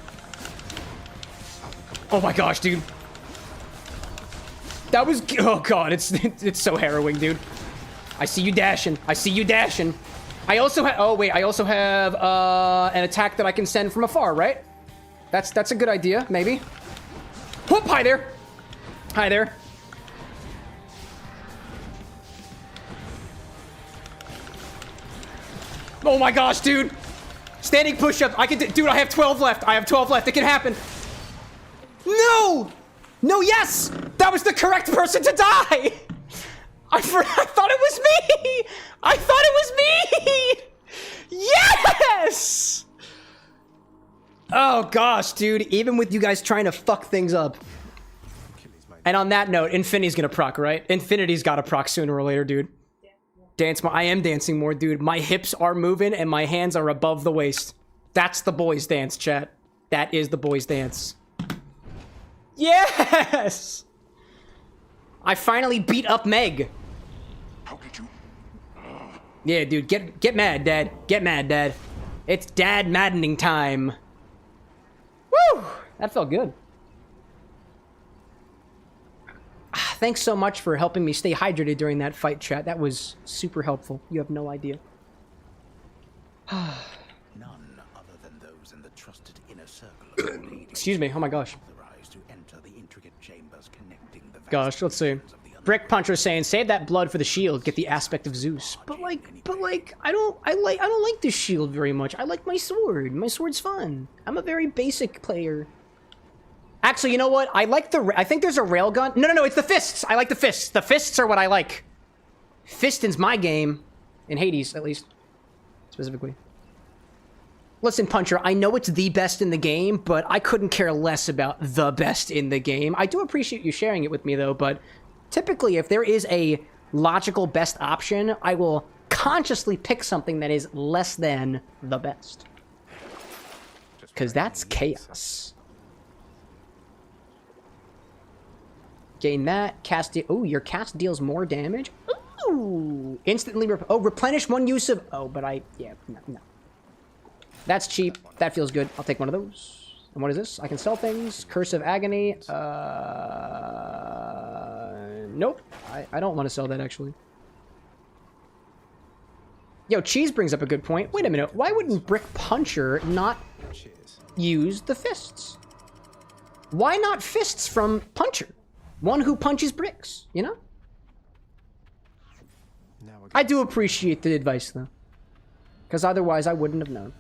Oh my gosh, dude. That was... Oh god, it's so harrowing, dude. I see you dashing. I see you dashing. I also have... Oh wait, I also have an attack that I can send from afar, right? That's a good idea, maybe. Whoop! Hi there. Hi there. Oh my gosh, dude. Standing push-up. I can do... Dude, I have 12 left. I have 12 left. It can happen. No! No, yes! That was the correct person to die! I thought it was me! I thought it was me! Yes! Oh gosh, dude. Even with you guys trying to fuck things up. And on that note, Infini's gonna proc, right? Infinity's gotta proc sooner or later, dude. Dance more. I am dancing more, dude. My hips are moving and my hands are above the waist. That's the boys' dance, chat. That is the boys' dance. Yes! I finally beat up Meg. How did you? Yeah, dude. Get mad, Dad. Get mad, Dad. It's Dad maddening time. Woo! That felt good. Thanks so much for helping me stay hydrated during that fight, chat. That was super helpful. You have no idea. None other than those in the trusted inner circle of the ladies. Excuse me. Oh my gosh. Authorized to enter the intricate chambers connecting the Gosh, let's see. Brick Puncher saying, "Save that blood for the shield. Get the aspect of Zeus." But like, I don't like this shield very much. I like my sword. My sword's fun. I'm a very basic player. Actually, you know what? I think there's a railgun. No, it's the fists. I like the fists. The fists are what I like. Fisting's my game. In Hades, at least. Specifically. Listen, Puncher, I know it's the best in the game, but I couldn't care less about the best in the game. I do appreciate you sharing it with me, though, but typically, if there is a logical best option, I will consciously pick something that is less than the best. Because that's chaos. Gain that. Cast... Oh, your cast deals more damage? Ooh! Instantly... replenish one use of... Oh, but I... Yeah, no. That's cheap. That feels good. I'll take one of those. And what is this? I can sell things. Curse of Agony. Nope. I don't want to sell that, actually. Yo, Cheese brings up a good point. Wait a minute. Why wouldn't Brick Puncher not use the fists? Why not fists from Puncher? One who punches bricks, you know? I do appreciate the advice, though. Because otherwise, I wouldn't have known.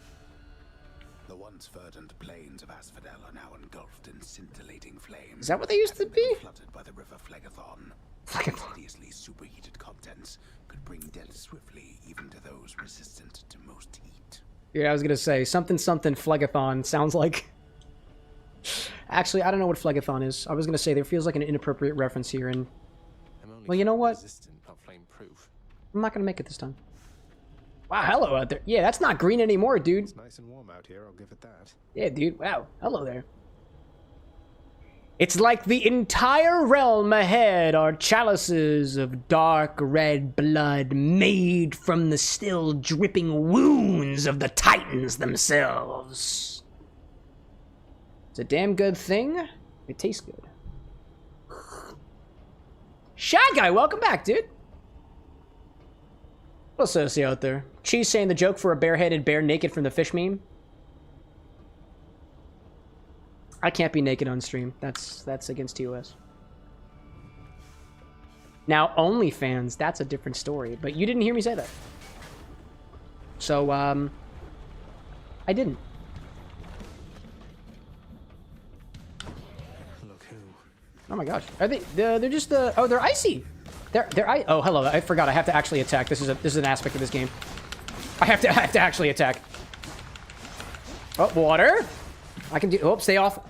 The once verdant plains of Asphodel are now engulfed in scintillating flames. Is that what they used to be? Flooded by the river Phlegethon. Phlegethon. Hideously superheated contents could bring death swiftly, even to those resistant to most heat. Yeah, I was gonna say, something Phlegethon sounds like... Actually, I don't know what Phlegethon is. I was gonna say, there feels like an inappropriate reference here, and... Well, you know what? I'm not gonna make it this time. Wow, hello out there. Yeah, that's not green anymore, dude. It's nice and warm out here, I'll give it that. Yeah, dude. Wow. Hello there. It's like the entire realm ahead are chalices of dark red blood made from the still dripping wounds of the titans themselves. It's a damn good thing. It tastes good. Shy Guy, welcome back, dude. What else did I see out there? Cheese saying the joke for a bareheaded bear naked from the fish meme. I can't be naked on stream. That's against TOS. Now, OnlyFans, that's a different story. But you didn't hear me say that. So, I didn't. Look who. Oh my gosh. Are they, they're just, oh, they're icy. Oh, hello. I forgot. I have to actually attack. This is an aspect of this game. I have to actually attack. Oh, water. I can do, oh, stay off.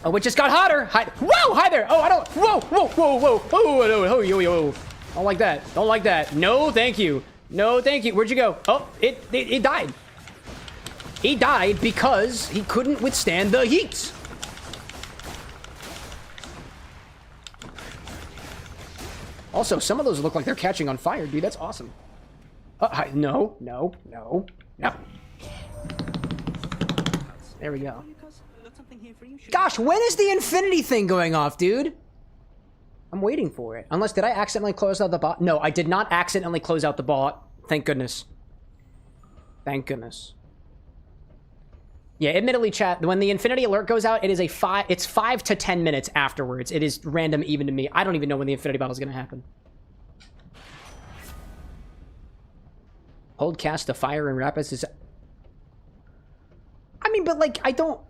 Oh, it just got hotter. Hi, whoa, hi there. Oh, I don't, whoa, whoa, whoa, whoa, whoa, whoa. Don't like that. Don't like that. No, thank you. No, thank you. Where'd you go? Oh, it died. He died because he couldn't withstand the heat. Also, some of those look like they're catching on fire, dude. That's awesome. Hi, no. There we go. Gosh, when is the infinity thing going off, dude? I'm waiting for it. Unless, did I accidentally close out the bot? No, I did not accidentally close out the bot. Thank goodness. Thank goodness. Yeah, admittedly, chat, when the infinity alert goes out, it is it's 5 to 10 minutes afterwards. It is random even to me. I don't even know when the infinity battle is going to happen. Hold cast to fire and rapids is... I mean, but like, I don't...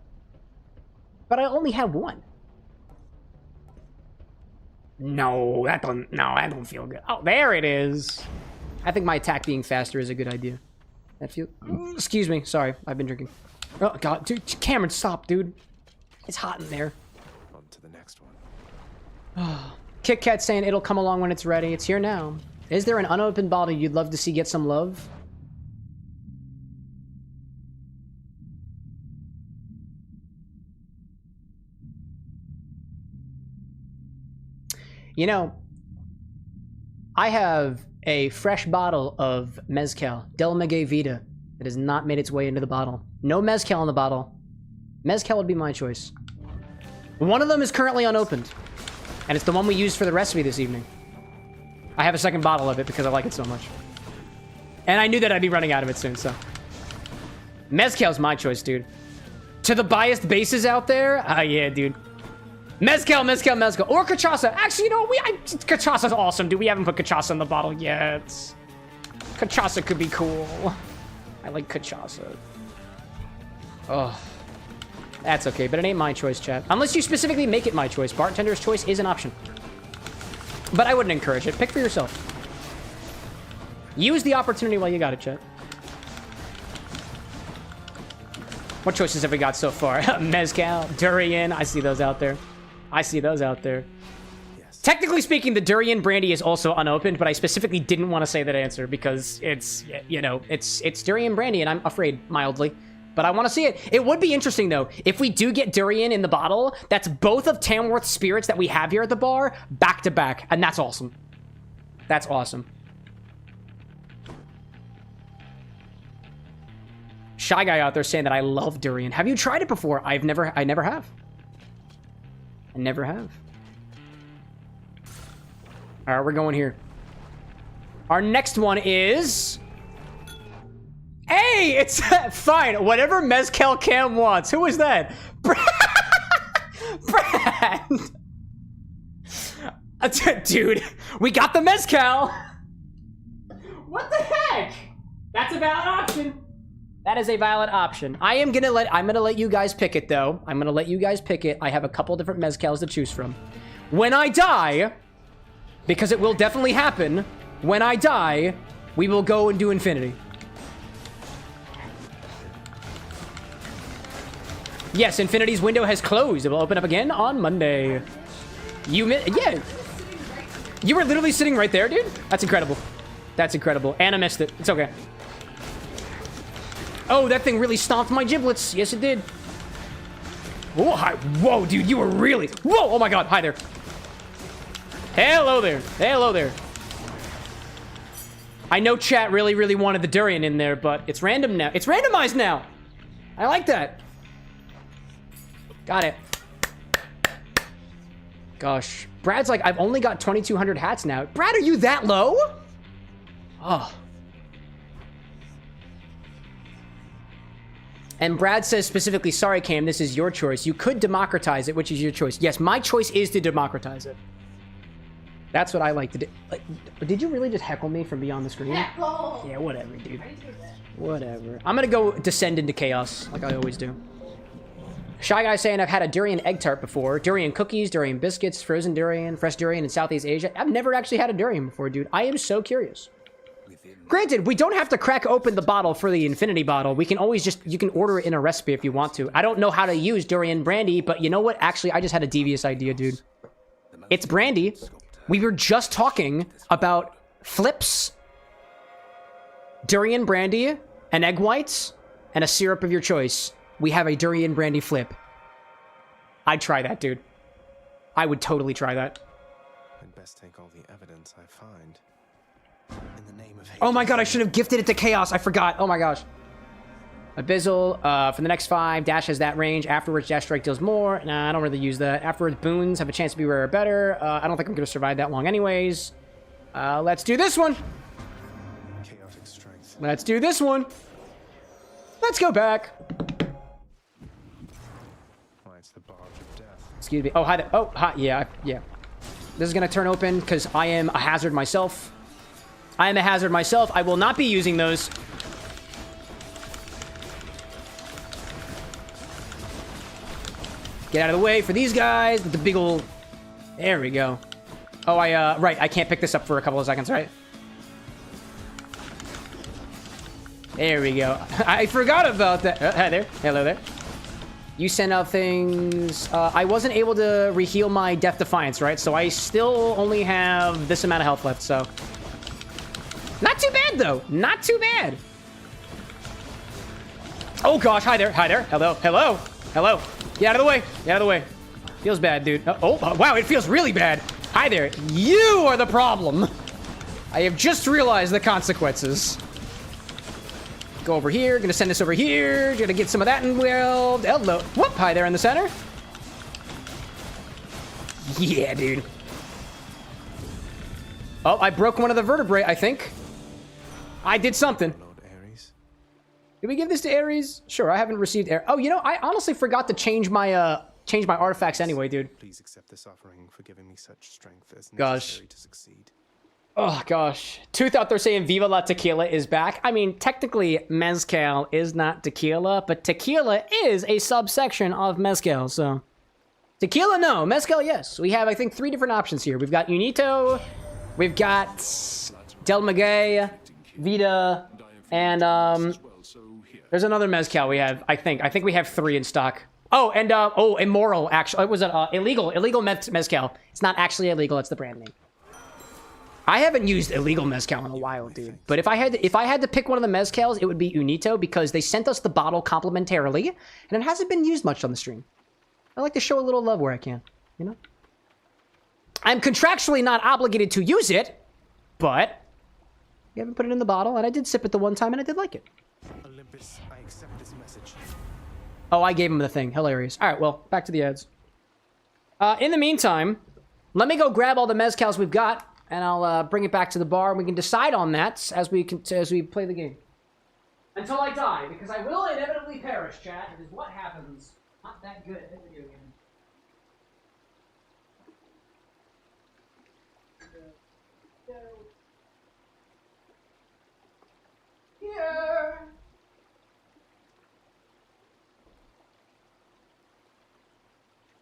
But I only have one. No, that don't feel good. Oh, there it is. I think my attack being faster is a good idea. That feel... Excuse me. Sorry, I've been drinking. Oh, God. Dude, Cameron, stop, dude. It's hot in there. On to the next one. Kit Kat saying it'll come along when it's ready. It's here now. Is there an unopened bottle you'd love to see get some love? You know, I have a fresh bottle of Mezcal, Del Maguey Vida, that has not made its way into the bottle. No Mezcal in the bottle. Mezcal would be my choice. One of them is currently unopened, and it's the one we used for the recipe this evening. I have a second bottle of it because I like it so much. And I knew that I'd be running out of it soon, so. Mezcal's my choice, dude. To the biased bases out there, yeah, dude. Mezcal. Or cachaça. Actually, you know, cachaça's awesome, dude. We haven't put cachaça in the bottle yet. Cachaça could be cool. I like cachaça. Oh. That's okay, but it ain't my choice, chat. Unless you specifically make it my choice. Bartender's choice is an option. But I wouldn't encourage it. Pick for yourself. Use the opportunity while you got it, chat. What choices have we got so far? Mezcal, durian. I see those out there. Yes. Technically speaking, the durian brandy is also unopened, but I specifically didn't want to say that answer because it's, you know, it's durian brandy, and I'm afraid mildly. But I want to see it. It would be interesting, though, if we do get durian in the bottle, that's both of Tamworth's spirits that we have here at the bar, back to back, and that's awesome. That's awesome. Shy guy out there saying that I love durian. Have you tried it before? I never have. I never have. All right, we're going here. Our next one is... Hey, it's fine. Whatever Mezcal Cam wants. Who is that? Brad. Dude, we got the Mezcal. What the heck? That's a valid option. That is a valid option. I'm gonna let you guys pick it, though. I'm gonna let you guys pick it. I have a couple different mezcals to choose from. When I die, because it will definitely happen, when I die, we will go and do Infinity. Yes, Infinity's window has closed. It will open up again on Monday. Yeah. You were literally sitting right there, dude. That's incredible. That's incredible. And I missed it. It's okay. Oh, that thing really stomped my giblets. Yes, it did. Whoa, hi. Whoa, dude, you were really... Whoa, oh my God, hi there. Hello there. Hello there. I know chat really wanted the durian in there, but it's random now. It's randomized now. I like that. Got it. Gosh. Brad's like, I've only got 2,200 hats now. Brad, are you that low? Oh. And Brad says specifically, sorry, Cam, this is your choice. You could democratize it, which is your choice. Yes, my choice is to democratize it. That's what I like to do. Like, did you really just heckle me from beyond the screen? Heckle! Yeah, whatever, dude. Whatever. I'm gonna go descend into chaos, like I always do. Shy Guy saying, I've had a durian egg tart before. Durian cookies, durian biscuits, frozen durian, fresh durian in Southeast Asia. I've never actually had a durian before, dude. I am so curious. Granted, we don't have to crack open the bottle for the Infinity bottle. We can always just, you can order it in a recipe if you want to. I don't know how to use durian brandy, but you know what? Actually, I just had a devious idea, dude. It's brandy. We were just talking about flips, durian brandy, and egg whites, and a syrup of your choice. We have a durian brandy flip. I'd try that, dude. I would totally try that. I'd best take all the evidence I find. In the name of Oh my god, I should have gifted it to Chaos. I forgot. Oh my gosh. Abyssal, for the next 5, Dash has that range. Afterwards, Dash Strike deals more. Nah, I don't really use that. Afterwards, Boons have a chance to be rare or better. I don't think I'm going to survive that long anyways. Let's do this one. chaotic strength. Let's do this one. Let's go back. Why, it's the barge of death. Excuse me. Oh, hi there. Oh, hi. Yeah, yeah. This is going to turn open because I am a hazard myself. I am a hazard myself. I will not be using those. Get out of the way for these guys with the big ol'... There we go. Oh, right. I can't pick this up for a couple of seconds, right? There we go. I forgot about that. Hi there. Hello there. You send out things. I wasn't able to reheal my Death Defiance, right? So I still only have this amount of health left, so... Not too bad, though. Not too bad. Oh, gosh. Hi there. Hi there. Hello. Hello. Hello. Get out of the way. Get out of the way. Feels bad, dude. Wow. It feels really bad. Hi there. You are the problem. I have just realized the consequences. Go over here. Gonna send this over here. Gonna get some of that involved. Hello. Whoop. Hi there in the center. Yeah, dude. Oh, I broke one of the vertebrae, I think. I did something. Did we give this to Ares? Sure, I haven't received Ares. Oh, you know, I honestly forgot to change my artifacts anyway, dude. Please accept this offering for giving me such strength as necessary to succeed. Oh, gosh. Tooth out there saying Viva la Tequila is back. I mean, technically, Mezcal is not tequila, but tequila is a subsection of Mezcal, so... Tequila, no. Mezcal, yes. We have, I think, 3 different options here. We've got Unito, we've got Del Maguey, Vida, and, there's another Mezcal we have, I think. I think we have 3 in stock. Oh, and, Immoral, actually. It was an, illegal Mezcal. It's not actually illegal, it's the brand name. I haven't used illegal Mezcal in a while, dude. But if I had to pick one of the Mezcals, it would be Unito, because they sent us the bottle complimentarily, and it hasn't been used much on the stream. I like to show a little love where I can, you know? I'm contractually not obligated to use it, but you haven't put it in the bottle, and I did sip it the one time, and I did like it. Olympus, I accept this message. Oh, I gave him the thing. Hilarious. All right, well, back to the ads. In the meantime, let me go grab all the mezcals we've got, and I'll bring it back to the bar, and we can decide on that as we play the game. Until I die, because I will inevitably perish, chat. It is what happens. Not that good at video games. Here.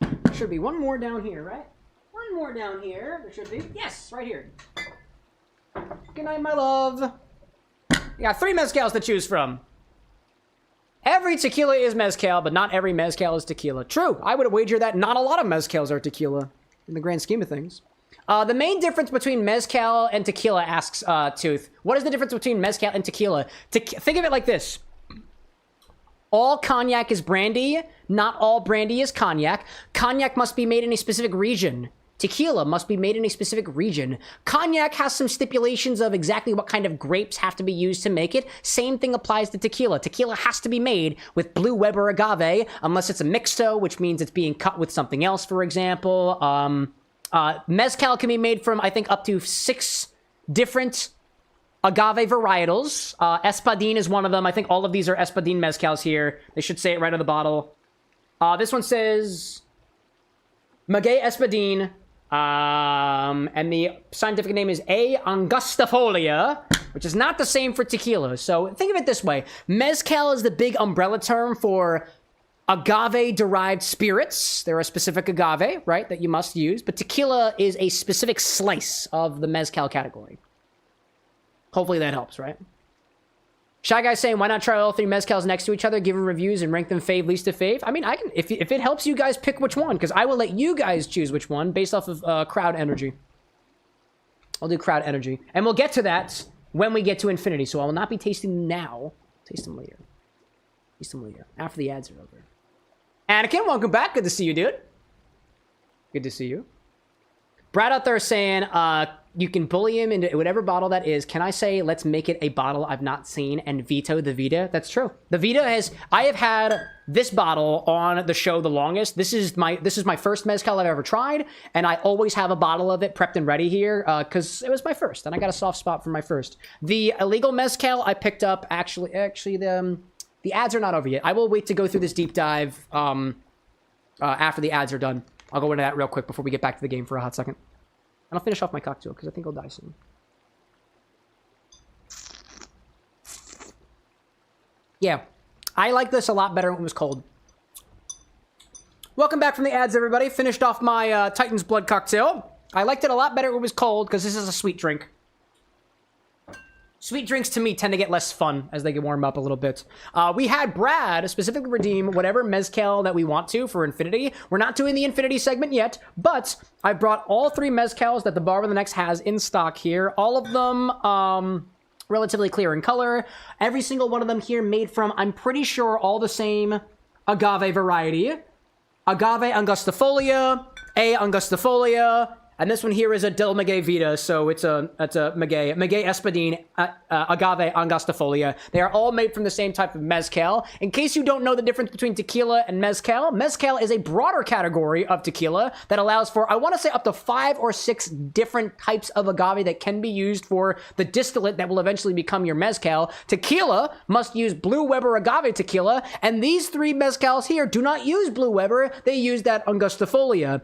There should be one more down here, right? One more down here. There should be. Yes, right here. Good night, my love. You got 3 mezcals to choose from. Every tequila is mezcal, but not every mezcal is tequila. True. I would wager that not a lot of mezcals are tequila in the grand scheme of things. The main difference between mezcal and tequila, asks Tooth. What is the difference between mezcal and tequila? Think of it like this. All cognac is brandy. Not all brandy is cognac. Cognac must be made in a specific region. Tequila must be made in a specific region. Cognac has some stipulations of exactly what kind of grapes have to be used to make it. Same thing applies to tequila. Tequila has to be made with blue Weber agave, unless it's a mixto, which means it's being cut with something else, for example. Mezcal can be made from, I think, up to 6 different agave varietals. Espadin is one of them. I think all of these are Espadin mezcals here. They should say it right on the bottle. This one says Maguey Espadin. And the scientific name is A. angustifolia, which is not the same for tequila. So think of it this way. Mezcal is the big umbrella term for agave-derived spirits. They're a specific agave, right, that you must use. But tequila is a specific slice of the mezcal category. Hopefully that helps, right? Shy Guy saying, why not try all three mezcals next to each other, give them reviews, and rank them fave, least to fave? I mean, I can, if it helps you guys pick which one, because I will let you guys choose which one based off of crowd energy. I'll do crowd energy. And we'll get to that when we get to Infinity, so I will not be tasting them now. Taste them later. Taste them later, after the ads are over. Anakin, welcome back. Good to see you, dude. Good to see you. Brad out there saying, you can bully him into whatever bottle that is. Can I say, let's make it a bottle I've not seen and veto the Vida? That's true. The Vida I have had this bottle on the show the longest. This is my first mezcal I've ever tried, and I always have a bottle of it prepped and ready here because it was my first, and I got a soft spot for my first. The illegal mezcal I picked up, actually the ads are not over yet. I will wait to go through this deep dive after the ads are done. I'll go into that real quick before we get back to the game for a hot second. And I'll finish off my cocktail, because I think I'll die soon. Yeah. I like this a lot better when it was cold. Welcome back from the ads, everybody. Finished off my Titan's Blood cocktail. I liked it a lot better when it was cold, because this is a sweet drink. Sweet drinks, to me, tend to get less fun as they get warm up a little bit. We had Brad specifically redeem whatever mezcal that we want to for Infinity. We're not doing the Infinity segment yet, but I brought all three mezcals that the Bar with an X has in stock here. All of them relatively clear in color. Every single one of them here made from, I'm pretty sure, all the same agave variety. Agave Angustifolia, A. Angustifolia, and this one here is a Del Maguey Vida, so it's a Maguey Espadin, Agave Angustifolia. They are all made from the same type of mezcal. In case you don't know the difference between tequila and mezcal, mezcal is a broader category of tequila that allows for, I want to say, up to 5 or 6 different types of agave that can be used for the distillate that will eventually become your mezcal. Tequila must use Blue Weber agave tequila, and these three mezcals here do not use Blue Weber. They use that Angustifolia.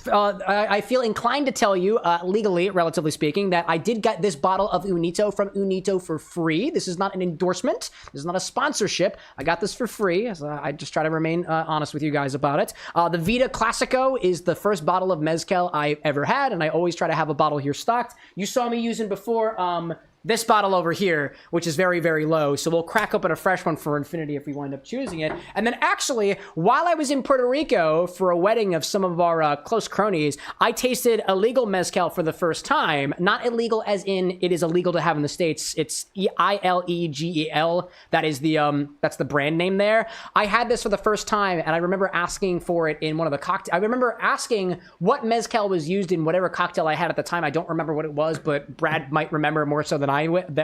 I feel inclined to tell you, legally, relatively speaking, that I did get this bottle of Unito from Unito for free. This is not an endorsement. This is not a sponsorship. I got this for free. So I just try to remain honest with you guys about it. The Vida Classico is the first bottle of mezcal I ever had, and I always try to have a bottle here stocked. You saw me using before this bottle over here, which is very, very low. So we'll crack open a fresh one for Infinity if we wind up choosing it. And then actually, while I was in Puerto Rico for a wedding of some of our close cronies, I tasted illegal mezcal for the first time. Not illegal as in it is illegal to have in the States. It's ILEGEL. That is that's the brand name there. I had this for the first time, and I remember asking for it in one of the cocktails. I remember asking what mezcal was used in whatever cocktail I had at the time. I don't remember what it was, but Brad might remember more so than I would.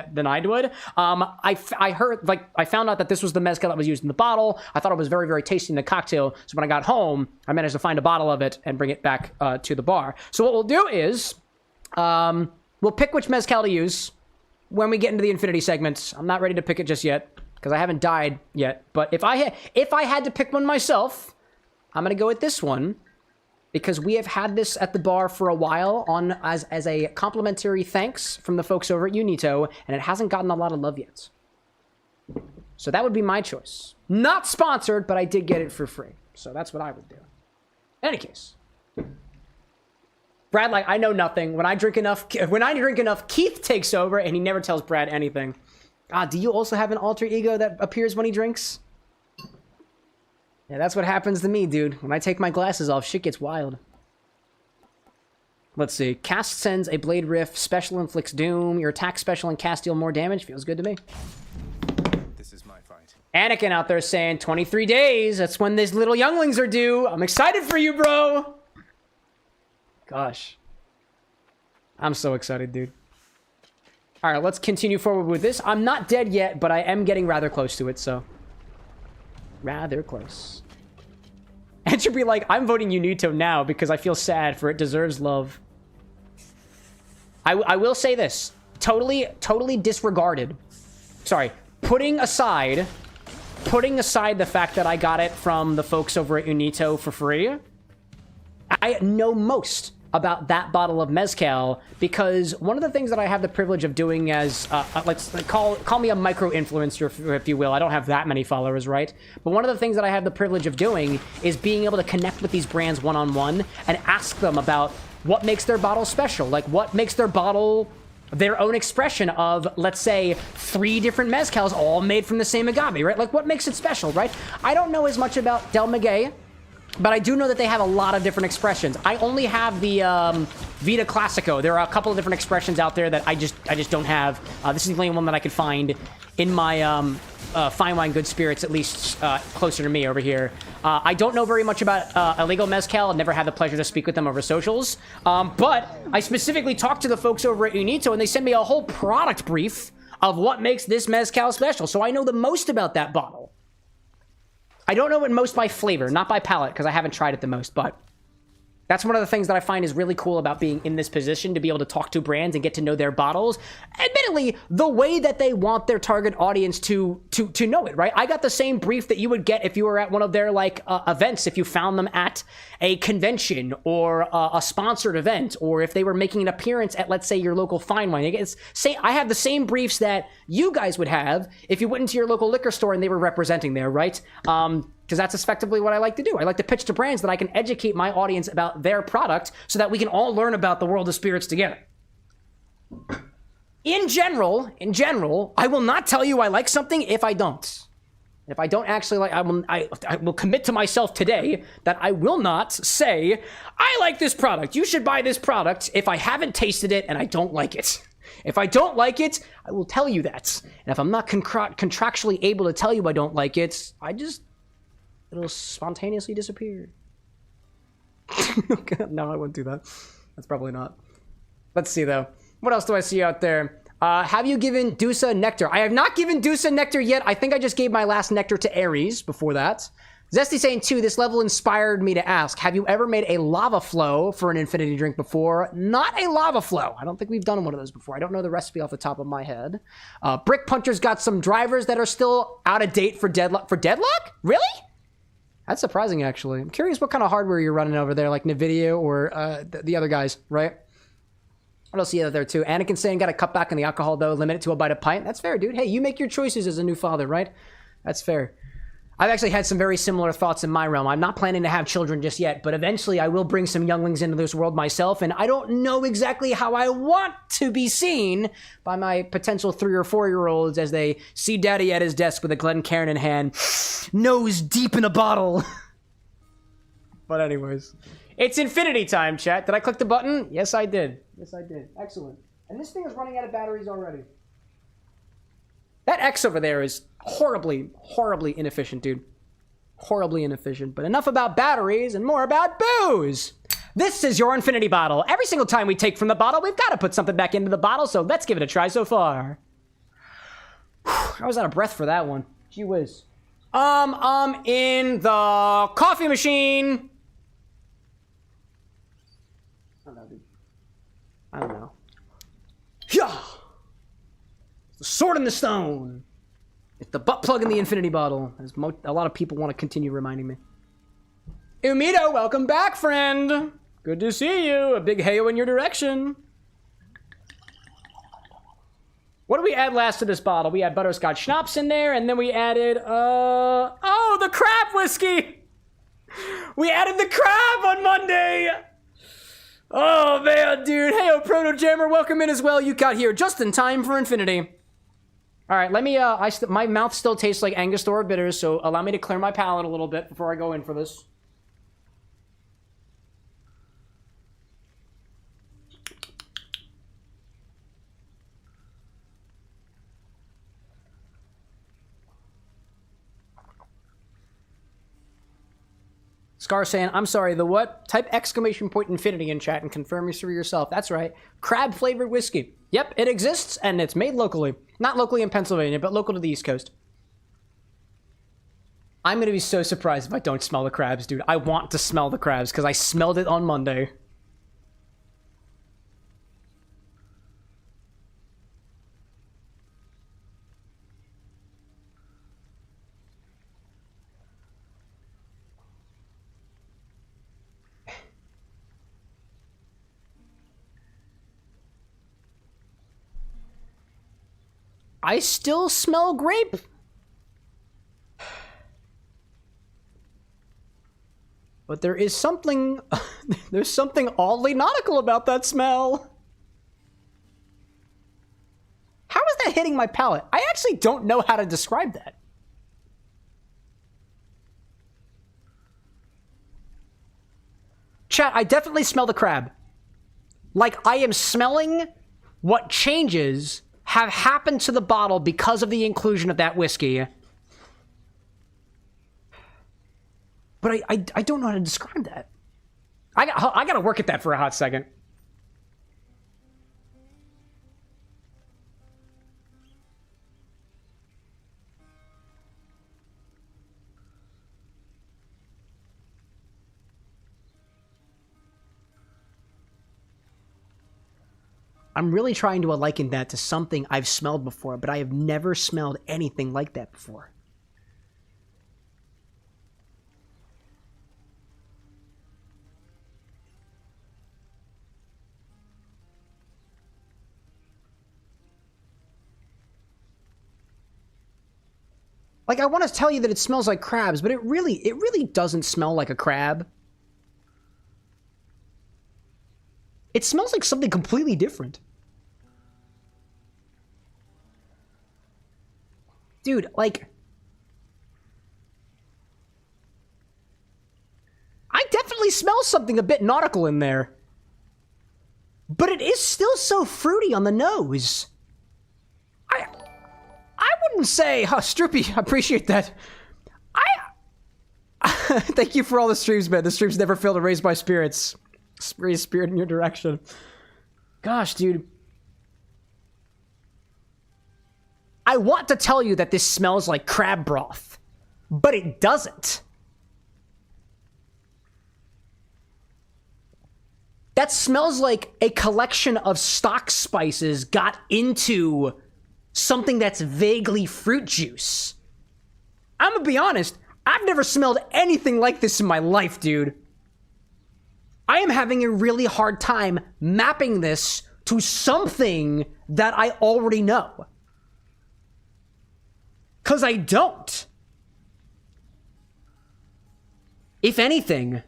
I heard, like, I found out that this was the mezcal that was used in the bottle. I thought it was very, very tasty in the cocktail. So when I got home, I managed to find a bottle of it and bring it back to the bar. So what we'll do is, we'll pick which mezcal to use when we get into the Infinity segment. I'm not ready to pick it just yet because I haven't died yet. But if I had to pick one myself, I'm gonna go with this one, because we have had this at the bar for a while on as a complimentary thanks from the folks over at Unito, and it hasn't gotten a lot of love yet. So that would be my choice. Not sponsored, but I did get it for free. So that's what I would do. In any case. Brad, like, I know nothing. When I drink enough, Keith takes over, and he never tells Brad anything. Do you also have an alter ego that appears when he drinks? Yeah, that's what happens to me, dude. When I take my glasses off, shit gets wild. Let's see. Cast sends a blade riff. Special inflicts doom. Your attack special and cast deal more damage. Feels good to me. This is my fight. Anakin out there saying 23 days. That's when these little younglings are due. I'm excited for you, bro. Gosh. I'm so excited, dude. All right, let's continue forward with this. I'm not dead yet, but I am getting rather close to it, so... rather close. And should be like, I'm voting Unito now because I feel sad for it deserves love. I will say this. totally disregarded. Sorry, putting aside the fact that I got it from the folks over at Unito for free, I know most about that bottle of Mezcal because one of the things that I have the privilege of doing as, call me a micro-influencer, if you will. I don't have that many followers, right? But one of the things that I have the privilege of doing is being able to connect with these brands one-on-one and ask them about what makes their bottle special, like what makes their bottle their own expression of, let's say, 3 different mezcals all made from the same agave, right? Like, what makes it special, right? I don't know as much about Del Maguey, but I do know that they have a lot of different expressions. I only have the Vida Classico. There are a couple of different expressions out there that I just don't have. This is the only one that I could find in my fine wine good spirits, at least closer to me over here. I don't know very much about illegal mezcal. I've never had the pleasure to speak with them over socials. But I specifically talked to the folks over at Unito, and they sent me a whole product brief of what makes this mezcal special. So I know the most about that bottle. I don't know it most by flavor, not by palate, because I haven't tried it the most, but that's one of the things that I find is really cool about being in this position, to be able to talk to brands and get to know their bottles. Admittedly, the way that they want their target audience to know it, right? I got the same brief that you would get if you were at one of their, like, events, if you found them at a convention or a sponsored event, or if they were making an appearance at, let's say, your local fine wine. I have the same briefs that you guys would have if you went into your local liquor store and they were representing there, right? Because that's effectively what I like to do. I like to pitch to brands that I can educate my audience about their product so that we can all learn about the world of spirits together. In general, I will not tell you I like something if I don't. If I don't actually like, I will commit to myself today that I will not say, I like this product, you should buy this product, if I haven't tasted it and I don't like it. If I don't like it, I will tell you that. And if I'm not contractually able to tell you I don't like it, it'll spontaneously disappear. No, I wouldn't do that. That's probably not. Let's see, though. What else do I see out there? Have you given Dusa nectar? I have not given Dusa nectar yet. I think I just gave my last nectar to Aries before that. Zesty saying, too, this level inspired me to ask, have you ever made a lava flow for an Infini-Drink before? Not a lava flow. I don't think we've done one of those before. I don't know the recipe off the top of my head. Brick Puncher's got some drivers that are still out of date for deadlock. For deadlock? Really? That's surprising, actually. I'm curious what kind of hardware you're running over there, like NVIDIA or the other guys, right? What else do you have there, too? Anakin saying, got to cut back on the alcohol, though. Limit it to a bite a pint. That's fair, dude. Hey, you make your choices as a new father, right? That's fair. I've actually had some very similar thoughts in my realm. I'm not planning to have children just yet, but eventually I will bring some younglings into this world myself, and I don't know exactly how I want to be seen by my potential 3 or 4-year-olds as they see daddy at his desk with a Glencairn in hand, nose deep in a bottle. But anyways, it's infinity time, chat. Did I click the button? Yes, I did. Yes, I did. Excellent. And this thing is running out of batteries already. That X over there is horribly, horribly inefficient, dude. Horribly inefficient. But enough about batteries and more about booze. This is your infinity bottle. Every single time we take from the bottle, we've got to put something back into the bottle, so let's give it a try so far. I was out of breath for that one. Gee whiz. I'm in the coffee machine. I don't know, dude. I don't know. Yeah. The sword in the stone. It's the butt plug in the infinity bottle, as a lot of people want to continue reminding me. Umido, welcome back, friend. Good to see you. A big heyo in your direction. What did we add last to this bottle? We had butterscotch schnapps in there, and then we added, oh, the crab whiskey. We added the crab on Monday. Oh, man, dude. Heyo, Proto Jammer, welcome in as well. You got here just in time for infinity. All right, let me, my mouth still tastes like Angostura bitters, so allow me to clear my palate a little bit before I go in for this. Scar saying, I'm sorry, the what? Type exclamation point infinity in chat and confirm this for yourself. That's right. Crab flavored whiskey. Yep, it exists and it's made locally. Not locally in Pennsylvania, but local to the East Coast. I'm going to be so surprised if I don't smell the crabs, dude. I want to smell the crabs because I smelled it on Monday. I still smell grape. But there is something, there's something oddly nautical about that smell. How is that hitting my palate? I actually don't know how to describe that. Chat, I definitely smell the crab. Like, I am smelling what changes have happened to the bottle because of the inclusion of that whiskey. But I don't know how to describe that. I gotta work at that for a hot second. I'm really trying to liken that to something I've smelled before, but I have never smelled anything like that before. Like, I want to tell you that it smells like crabs, but it really doesn't smell like a crab. It smells like something completely different. Dude, like... I definitely smell something a bit nautical in there. But it is still so fruity on the nose. I wouldn't say... Oh, Stroopy, I appreciate that. Thank you for all the streams, man. The streams never fail to raise my spirits. Raise spirit in your direction. Gosh, dude. I want to tell you that this smells like crab broth, but it doesn't. That smells like a collection of stock spices got into something that's vaguely fruit juice. I'm gonna be honest, I've never smelled anything like this in my life, dude. I am having a really hard time mapping this to something that I already know. 'Cause I don't. If anything,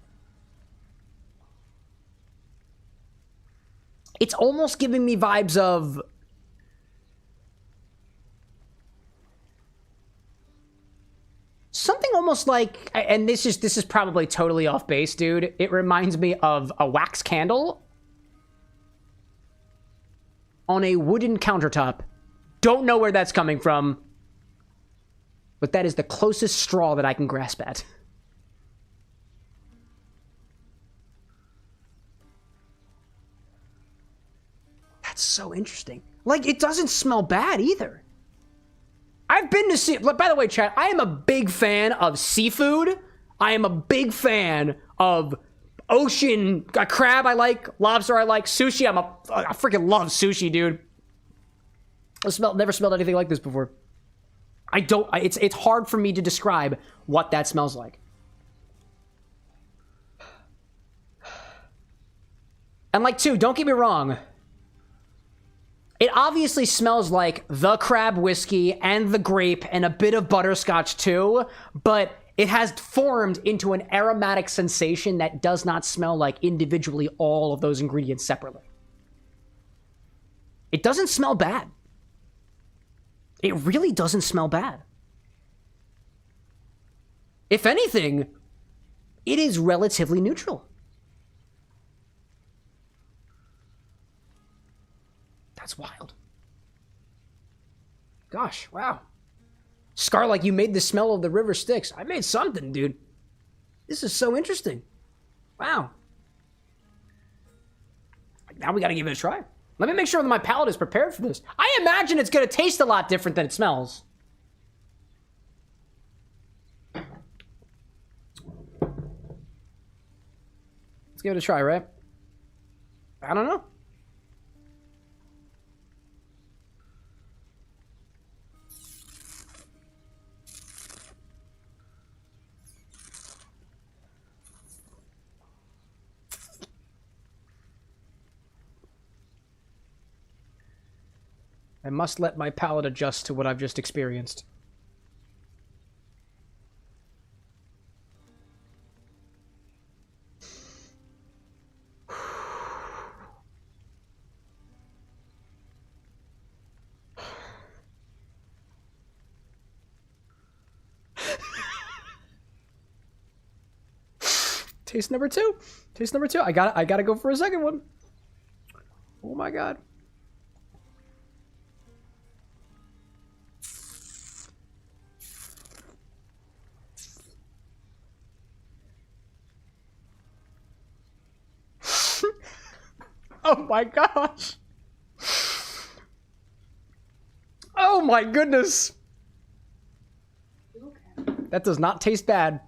it's almost giving me vibes of something almost like, and this is probably totally off base, dude. It reminds me of a wax candle on a wooden countertop. Don't know where that's coming from, but that is the closest straw that I can grasp at. That's so interesting. Like, it doesn't smell bad either. I've been to sea... By the way, chat, I am a big fan of seafood. I am a big fan of ocean... crab I like, lobster I like, sushi. I freaking love sushi, dude. Never smelled anything like this before. It's hard for me to describe what that smells like. And like, too, don't get me wrong. It obviously smells like the crab whiskey and the grape and a bit of butterscotch too, but it has formed into an aromatic sensation that does not smell like individually all of those ingredients separately. It doesn't smell bad. It really doesn't smell bad. If anything, it is relatively neutral. That's wild. Gosh, wow. Scar, like, you made the smell of the river sticks. I made something, dude. This is so interesting. Wow. Now we gotta give it a try. Let me make sure that my palate is prepared for this. I imagine it's gonna taste a lot different than it smells. Let's give it a try, right? I don't know. I must let my palate adjust to what I've just experienced. Taste number two. Taste number two. I gotta go for a second one. Oh my god. Oh my gosh. Oh my goodness. That does not taste bad.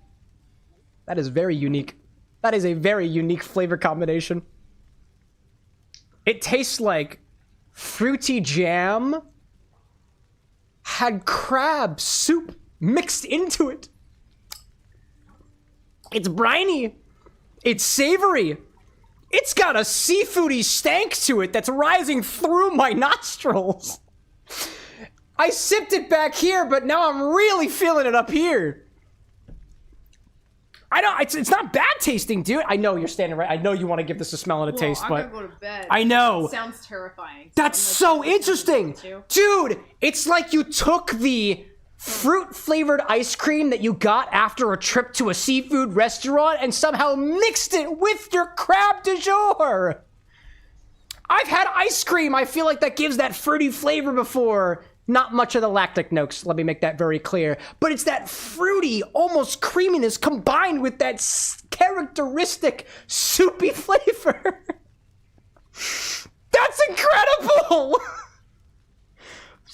That is very unique. That is a very unique flavor combination. It tastes like fruity jam had crab soup mixed into it. It's briny. It's savory. It's got a seafoody stank to it that's rising through my nostrils. I sipped it back here, but now I'm really feeling it up here. I know, it's not bad tasting, dude. I know you're standing right. I know you want to give this a smell and a taste, but... I'm gonna go to bed. I know. It sounds terrifying. That's so interesting. Dude, it's like you took the fruit-flavored ice cream that you got after a trip to a seafood restaurant and somehow mixed it with your crab du jour. I've had ice cream. I feel like that gives that fruity flavor before. Not much of the lactic notes, let me make that very clear. But it's that fruity, almost creaminess combined with that characteristic soupy flavor. That's incredible!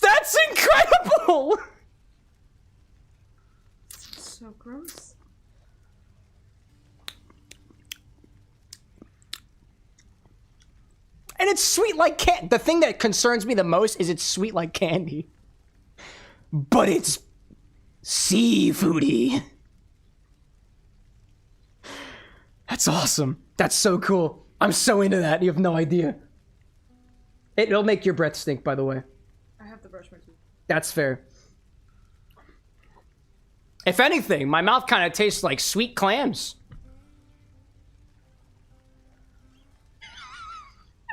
That's incredible! So gross. And it's sweet like candy. The thing that concerns me the most is it's sweet like candy. But it's seafoody. That's awesome. That's so cool. I'm so into that. You have no idea. It'll make your breath stink, by the way. I have to brush my teeth. That's fair. If anything, my mouth kind of tastes like sweet clams.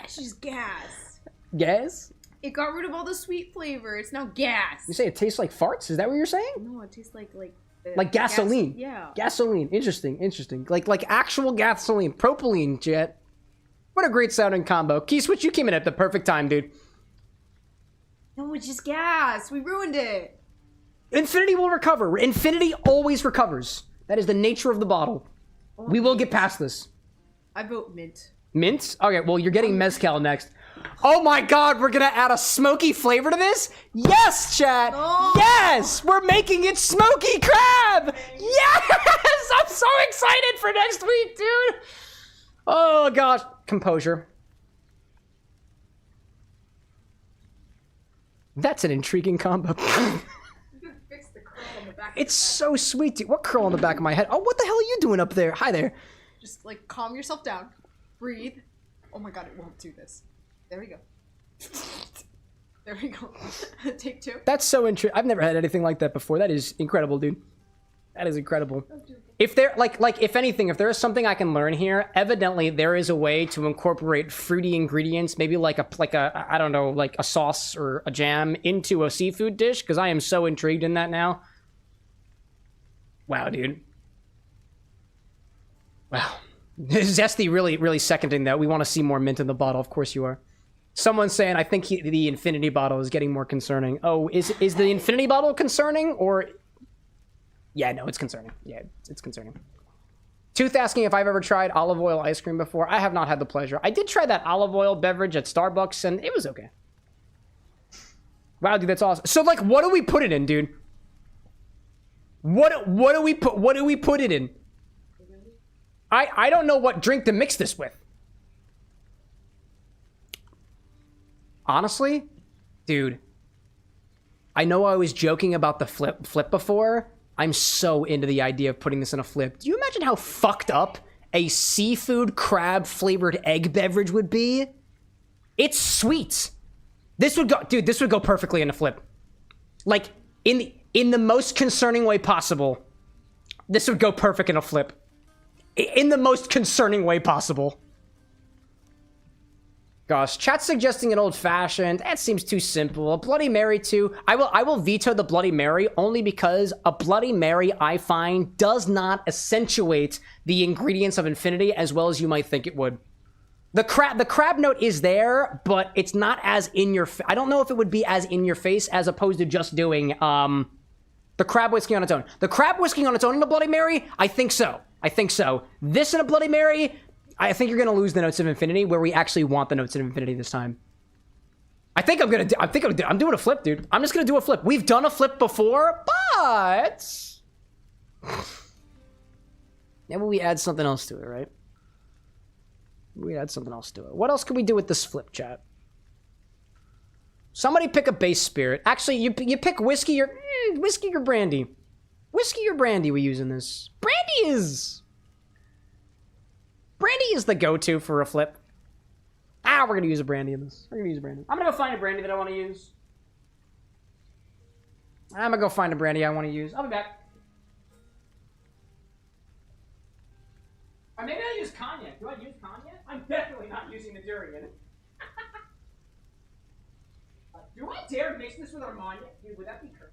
It's just gas. Gas? It got rid of all the sweet flavor. It's now gas. You say it tastes like farts? Is that what you're saying? No, it tastes like gasoline. Yeah. Gasoline. Interesting. Like actual gasoline. Propylene jet. What a great sounding combo. Key Switch, you came in at the perfect time, dude. No, it's just gas. We ruined it. Infinity will recover. Infinity always recovers. That is the nature of the bottle. We will get past this. I vote mint. Mint? Okay, well, you're getting Mezcal next. Oh my god, we're gonna add a smoky flavor to this? Yes, chat! Oh. Yes! We're making it smoky crab! Yes! I'm so excited for next week, dude! Oh gosh. Composure. That's an intriguing combo. Fix the curl on the back. It's so sweet, dude. What curl on the back of my head? Oh, what the hell are you doing up there? Hi there. Just like calm yourself down. Breathe. Oh my god, it won't do this. There we go. There we go. Take two. That's so interesting. I've never had anything like that before. That is incredible, dude. That is incredible. If there, like, if anything, if there is something I can learn here, evidently there is a way to incorporate fruity ingredients, maybe like a, I don't know, like a sauce or a jam into a seafood dish, because I am so intrigued in that now. Wow, dude. Wow. Zesty really seconding that. We want to see more mint in the bottle. Of course you are. Someone's saying, I think the Infinity bottle is getting more concerning. Oh, is the Infinity bottle concerning? Or... Yeah, no, it's concerning. Yeah, it's concerning. Tooth asking if I've ever tried olive oil ice cream before. I have not had the pleasure. I did try that olive oil beverage at Starbucks, and it was okay. Wow, dude, that's awesome. So, like, what do we put it in, dude? What do we put it in? I don't know what drink to mix this with. Honestly, dude, I know I was joking about the flip before. I'm so into the idea of putting this in a flip. Do you imagine how fucked up a seafood crab flavored egg beverage would be? It's sweet. This would go, dude, this would go perfectly in a flip. Like, in the most concerning way possible, this would go perfect in a flip. In the most concerning way possible. Gosh, chat's suggesting an old-fashioned. That seems too simple. A Bloody Mary too. I will veto the Bloody Mary only because a Bloody Mary, I find, does not accentuate the ingredients of Infinity as well as you might think it would. The crab note is there, but it's not as in your. I don't know if it would be as in your face as opposed to just doing the crab whiskey on its own. The crab whiskey on its own in a Bloody Mary, I think so. I think so. This in a Bloody Mary, I think you're gonna lose the notes of Infinity where we actually want the notes of Infinity this time. I'm doing a flip, dude. I'm just gonna do a flip. We've done a flip before, but maybe we add something else to it, right? We add something else to it. What else can we do with this flip, chat? Somebody pick a base spirit. Actually, you pick whiskey or brandy. Whiskey or brandy we use in this. Brandy is the go-to for a flip. We're gonna use a brandy in this. I'm gonna go find a brandy that I want to use. I'm gonna go find a brandy I want to use. I'll be back. Or maybe I'll use cognac. Do I use cognac? I'm definitely not using the durian. Do I dare mix this with Armagnac? Dude, would that be crazy?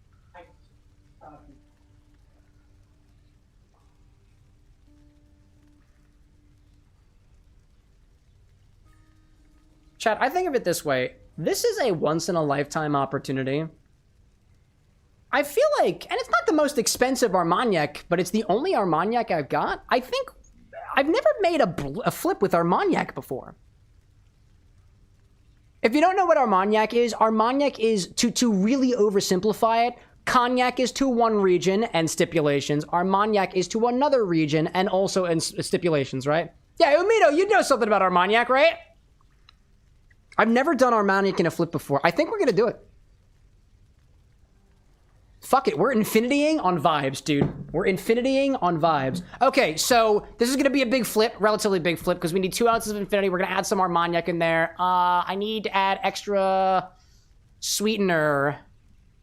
Chat, I think of it this way. This is a once-in-a-lifetime opportunity. I feel like, and it's not the most expensive Armagnac, but it's the only Armagnac I've got. I think I've never made a flip with Armagnac before. If you don't know what Armagnac is to really oversimplify it, Cognac is to one region and stipulations. Armagnac is to another region and also in stipulations, right? Yeah, Umito, you know something about Armagnac, right? I've never done Armagnac in a flip before. I think we're gonna do it. Fuck it, we're infinitying on vibes, dude. We're infinitying on vibes. Okay, so this is gonna be a big flip, relatively big flip, because we need 2 ounces of Infinity. We're gonna add some Armagnac in there. I need to add extra sweetener.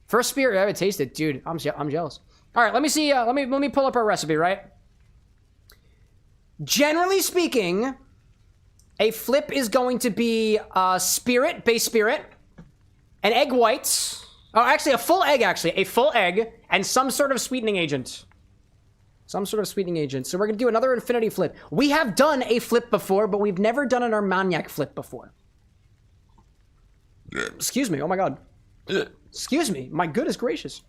First spirit I haven't tasted, dude. I'm jealous. All right, let me see. Let me pull up our recipe, right? Generally speaking, a flip is going to be spirit, base spirit, an egg white. Oh, actually, a full egg, and some sort of sweetening agent. So we're gonna do another Infinity flip. We have done a flip before, but we've never done an Armagnac flip before. Excuse me, oh my god. Excuse me, my goodness gracious.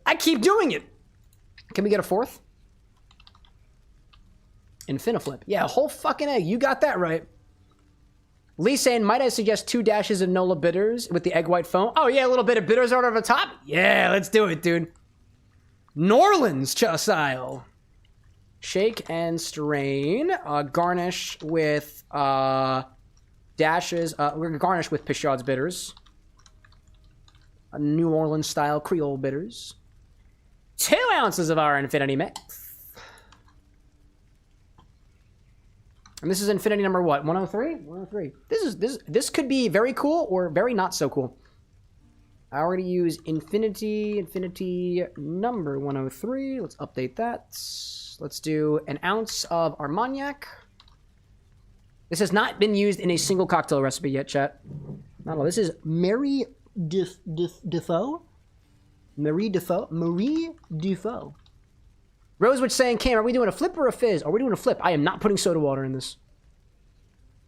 I keep doing it. Can we get a fourth? Infini-Flip. Yeah, a whole fucking egg. You got that right. Lee saying, might I suggest 2 dashes of Nola bitters with the egg white foam? Oh yeah, a little bit of bitters right over the top? Yeah, let's do it, dude. New Orleans style. Shake and strain. Garnish with dashes. We're gonna garnish with Peychaud's bitters. New Orleans style Creole bitters. 2 ounces of our Infinity mix. And this is Infinity number what? 103? 103. This could be very cool or very not so cool. I already use Infinity number 103. Let's update that. Let's do an ounce of Armagnac. This has not been used in a single cocktail recipe yet, chat. No, this is Marie Duffau. Marie Duffau. Rosewitch saying, Cam, are we doing a flip or a fizz? Are we doing a flip? I am not putting soda water in this.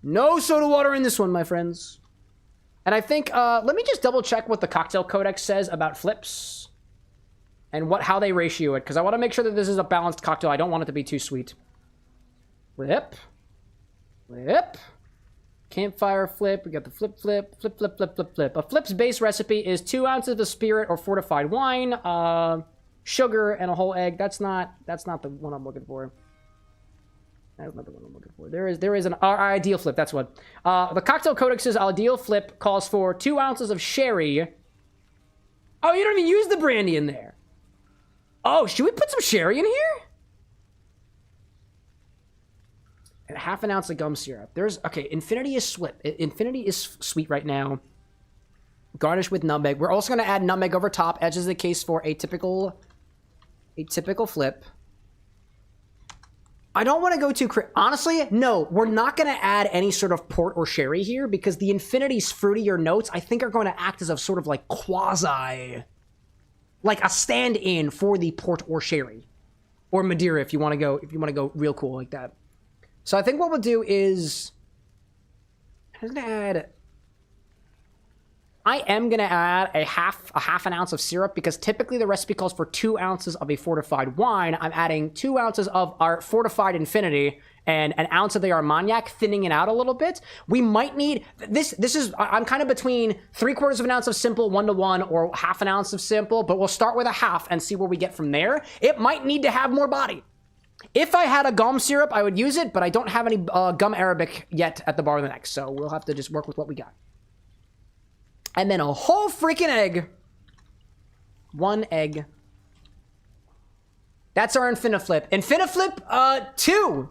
No soda water in this one, my friends. And I think, let me just double check what the cocktail codex says about flips. And how they ratio it, because I want to make sure that this is a balanced cocktail. I don't want it to be too sweet. Flip. Campfire flip. We got the flip. A flip's base recipe is 2 ounces of spirit or fortified wine, sugar, and a whole egg. That's not the one I'm looking for. There is our ideal flip. That's what. The cocktail codex's ideal flip calls for 2 ounces of sherry. Oh, you don't even use the brandy in there. Oh, should we put some sherry in here? And ½ ounce of gum syrup. Okay, Infinity is sweet right now. Garnish with nutmeg. We're also going to add nutmeg over top, as is the case for a typical flip. I don't want to go too honestly, no, we're not going to add any sort of port or sherry here because the Infinity's fruitier notes, I think, are going to act as a sort of like quasi, like a stand-in for the port or sherry. Or Madeira if you want to go real cool like that. So I think what we'll do is I am gonna add a half an ounce of syrup because typically the recipe calls for 2 ounces of a fortified wine. I'm adding 2 ounces of our fortified Infinity and an ounce of the Armagnac, thinning it out a little bit. We might need this is I'm kind of between 3/4 of an ounce of simple 1-to-1 or half an ounce of simple, but we'll start with a half and see where we get from there. It might need to have more body. If I had a gum syrup, I would use it, but I don't have any gum Arabic yet at the bar of the next, so we'll have to just work with what we got. And then a whole freaking egg. 1 egg. That's our Infini-Flip. Infini-Flip 2.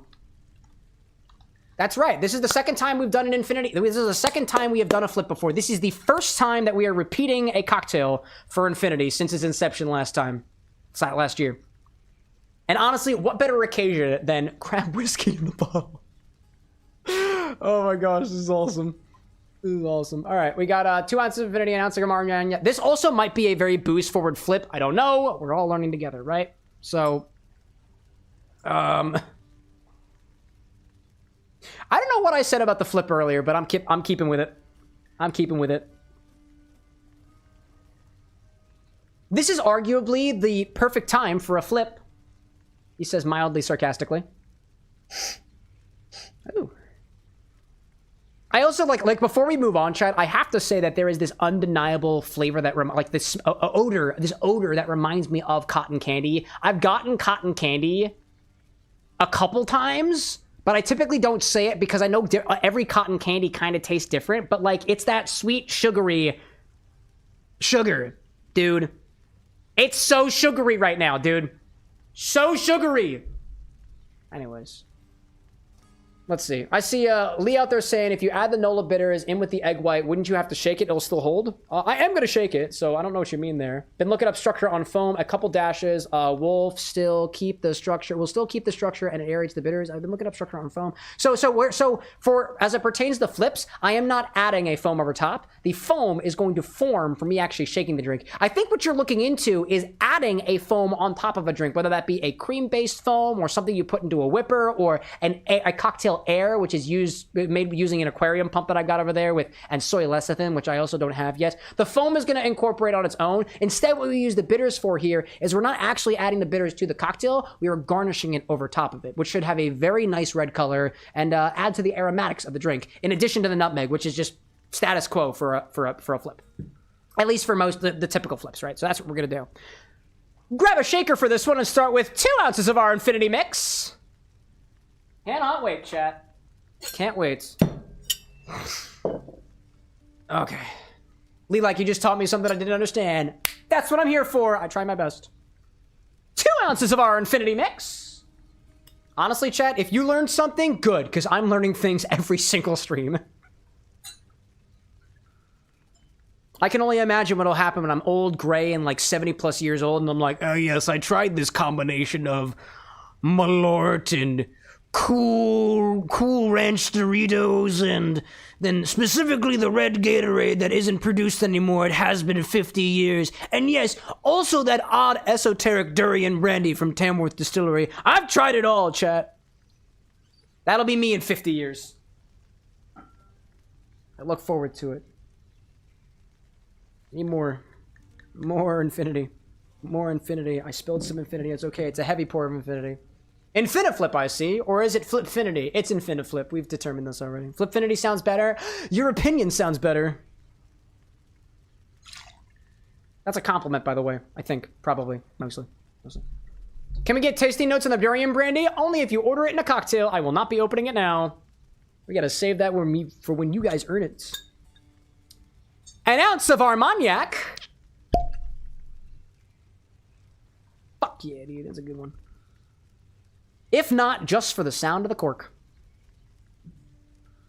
That's right. This is the second time we've done an Infinity. This is the second time we have done a flip before. This is the first time that we are repeating a cocktail for Infinity since its inception last year. And honestly, what better occasion than crab whiskey in the bottle? Oh my gosh, this is awesome. This is awesome. All right, we got 2 ounces of Infinity, an ounce of Armagnac. This also might be a very boost-forward flip. I don't know. We're all learning together, right? So, I don't know what I said about the flip earlier, but I'm keeping with it. I'm keeping with it. This is arguably the perfect time for a flip. He says mildly sarcastically. Ooh. I also like before we move on, chat, I have to say that there is this undeniable flavor that this odor that reminds me of cotton candy. I've gotten cotton candy a couple times, but I typically don't say it because I know every cotton candy kind of tastes different, but like it's that sweet sugary sugar, dude. It's so sugary right now, dude. So sugary. Anyways. Let's see. I see Lee out there saying if you add the Nola bitters in with the egg white, wouldn't you have to shake it? It'll still hold. I am going to shake it, so I don't know what you mean there. Been looking up structure on foam, a couple dashes. Will still keep the structure. We'll still keep the structure and it aerates the bitters. I've been looking up structure on foam. So for as it pertains to flips, I am not adding a foam over top. The foam is going to form from me actually shaking the drink. I think what you're looking into is adding a foam on top of a drink, whether that be a cream-based foam or something you put into a whipper or a cocktail air, which is made using an aquarium pump that I got over there and soy lecithin, which I also don't have yet. The foam is going to incorporate on its own. Instead, what we use the bitters for here is we're not actually adding the bitters to the cocktail. We are garnishing it over top of it, which should have a very nice red color and add to the aromatics of the drink, in addition to the nutmeg, which is just status quo for a flip. At least for most the typical flips, right? So that's what we're going to do. Grab a shaker for this one and start with 2 ounces of our Infinity mix. Cannot wait, chat. Can't wait. Okay. Lee, like you just taught me something I didn't understand. That's what I'm here for. I try my best. 2 ounces of our Infinity mix. Honestly, chat, if you learned something, good, because I'm learning things every single stream. I can only imagine what'll happen when I'm old, gray, and like 70 plus years old, and I'm like, oh yes, I tried this combination of Malort and Cool Ranch Doritos, and then specifically the red Gatorade that isn't produced anymore. It has been 50 years. And yes, also that odd esoteric durian brandy from Tamworth Distillery. I've tried it all, chat. That'll be me in 50 years. I look forward to it. Need more Infinity. More Infinity. I spilled some Infinity. It's okay. It's a heavy pour of Infinity. Infini-Flip, I see. Or is it Flipfinity? It's Infini-Flip. We've determined this already. Flipfinity sounds better. Your opinion sounds better. That's a compliment, by the way. I think. Probably. Mostly. Can we get tasting notes on the durian brandy? Only if you order it in a cocktail. I will not be opening it now. We gotta save that for when you guys earn it. An ounce of Armagnac. Fuck yeah, dude. That's a good one. If not, just for the sound of the cork.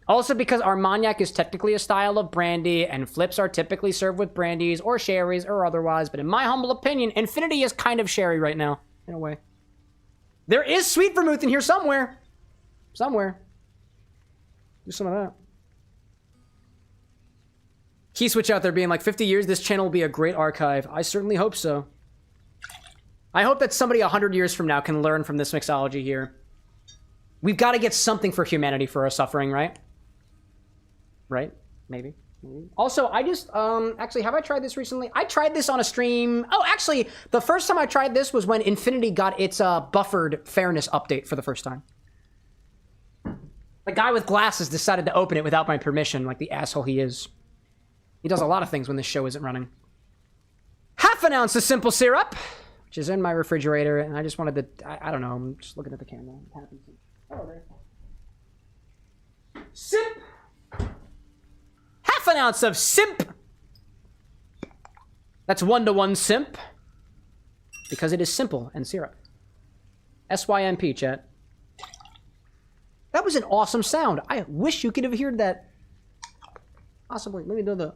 Also because Armagnac is technically a style of brandy, and flips are typically served with brandies or sherries or otherwise, but in my humble opinion, Infinity is kind of sherry right now, in a way. There is sweet vermouth in here somewhere. Somewhere. Do some of that. Key switch out there being like, 50 years, this channel will be a great archive. I certainly hope so. I hope that somebody 100 years from now can learn from this mixology here. We've got to get something for humanity for our suffering, right? Right? Maybe. Also, I just, actually, have I tried this recently? I tried this on a stream. Oh, actually, the first time I tried this was when Infinity got its buffered fairness update for the first time. The guy with glasses decided to open it without my permission, like the asshole he is. He does a lot of things when this show isn't running. Half an ounce of simple syrup, which is in my refrigerator, and I just wanted to, I don't know, I'm just looking at the camera. It happens. Oh, there. Simp! Half an ounce of simp! That's 1-to-1 simp. Because it is simple and syrup. SYMP, chat. That was an awesome sound. I wish you could have heard that. Possibly. Let me do the...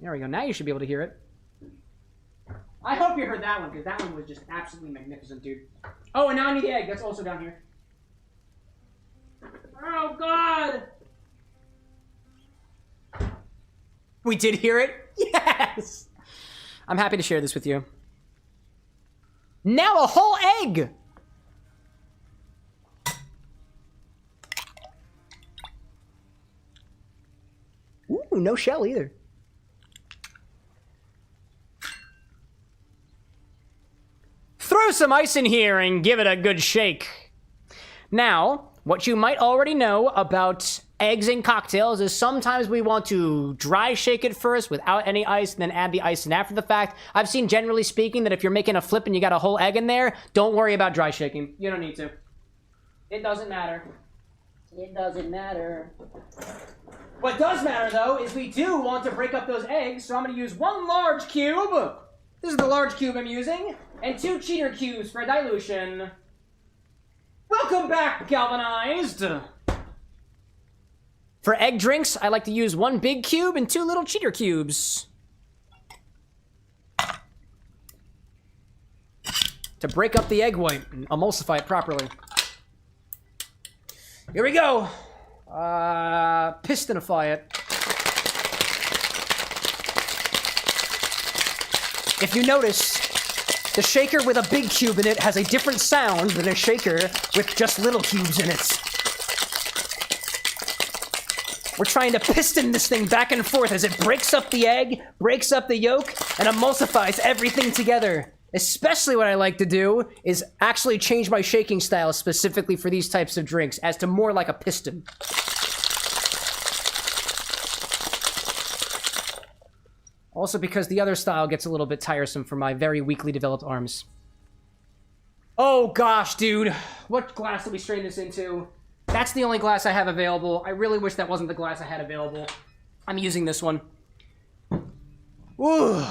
There we go. Now you should be able to hear it. I hope you heard that one, because that one was just absolutely magnificent, dude. Oh, and now I need the egg. That's also down here. Oh, God! We did hear it? Yes! I'm happy to share this with you. Now a whole egg! Ooh, no shell either. Throw some ice in here and give it a good shake. Now, what you might already know about eggs in cocktails is sometimes we want to dry shake it first without any ice and then add the ice in after the fact. I've seen, generally speaking, that if you're making a flip and you got a whole egg in there, don't worry about dry shaking. You don't need to. It doesn't matter. It doesn't matter. What does matter, though, is we do want to break up those eggs, so I'm going to use 1 large cube. This is the large cube I'm using. And 2 cheater cubes for dilution. Welcome back, Galvanized! For egg drinks, I like to use 1 big cube and 2 little cheater cubes. To break up the egg white and emulsify it properly. Here we go. Pistonify it. If you notice, the shaker with a big cube in it has a different sound than a shaker with just little cubes in it. We're trying to piston this thing back and forth as it breaks up the egg, breaks up the yolk, and emulsifies everything together. Especially what I like to do is actually change my shaking style specifically for these types of drinks as to more like a piston. Also because the other style gets a little bit tiresome for my very weakly developed arms. Oh gosh, dude. What glass did we strain this into? That's the only glass I have available. I really wish that wasn't the glass I had available. I'm using this one. Ooh.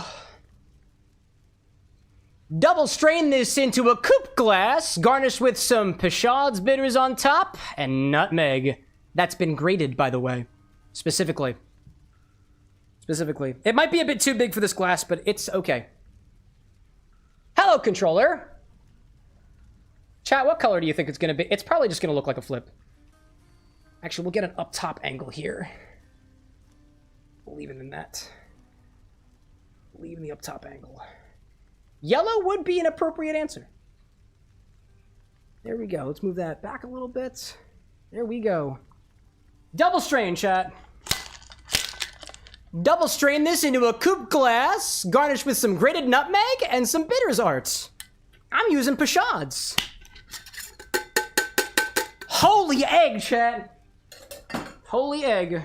Double strain this into a coupe glass, garnish with some Peychaud's bitters on top, and nutmeg. That's been grated, by the way. Specifically. It might be a bit too big for this glass, but it's okay. Hello, controller. Chat, what color do you think it's gonna be? It's probably just gonna look like a flip. Actually, we'll get an up-top angle here. We'll leave it in that. Leave in the up-top angle. Yellow would be an appropriate answer. There we go. Let's move that back a little bit. There we go. Double strain, chat. Double strain this into a coupe glass, garnished with some grated nutmeg and some bitters art. I'm using Peychaud's. Holy egg, chat. Holy egg.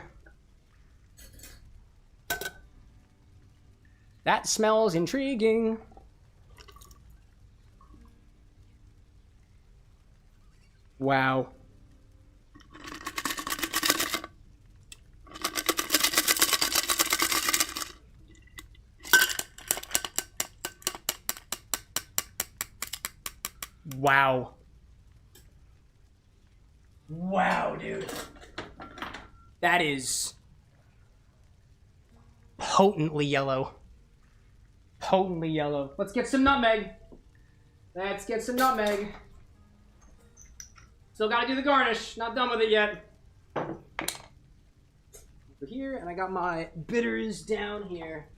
That smells intriguing. Wow. Wow. Wow, dude. That is potently yellow. Potently yellow. Let's get some nutmeg. Let's get some nutmeg. Still gotta do the garnish. Not done with it yet. Over here, and I got my bitters down here.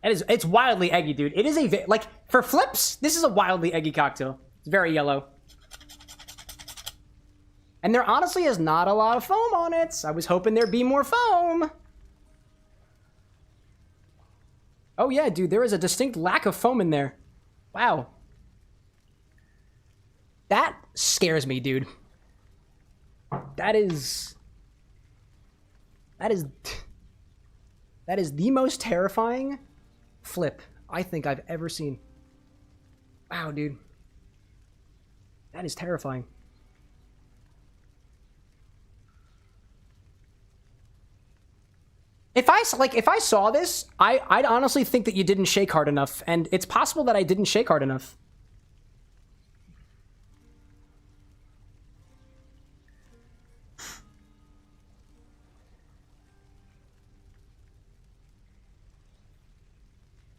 It's wildly eggy, dude. It is like, for flips, this is a wildly eggy cocktail. It's very yellow. And there honestly is not a lot of foam on it. I was hoping there'd be more foam. Oh yeah, dude, there is a distinct lack of foam in there. Wow. That scares me, dude. That is the most terrifying flip I think I've ever seen. Wow, dude. That is terrifying. If I saw this, I'd honestly think that you didn't shake hard enough, and it's possible that I didn't shake hard enough.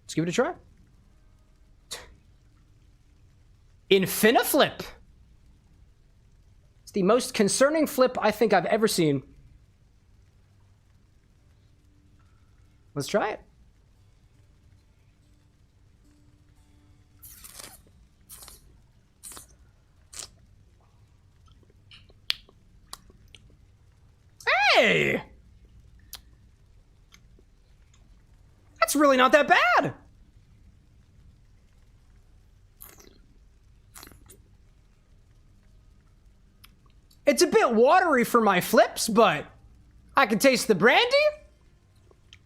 Let's give it a try. Infini-Flip. It's the most concerning flip I think I've ever seen. Let's try it. Hey! That's really not that bad. It's a bit watery for my flips, but I can taste the brandy.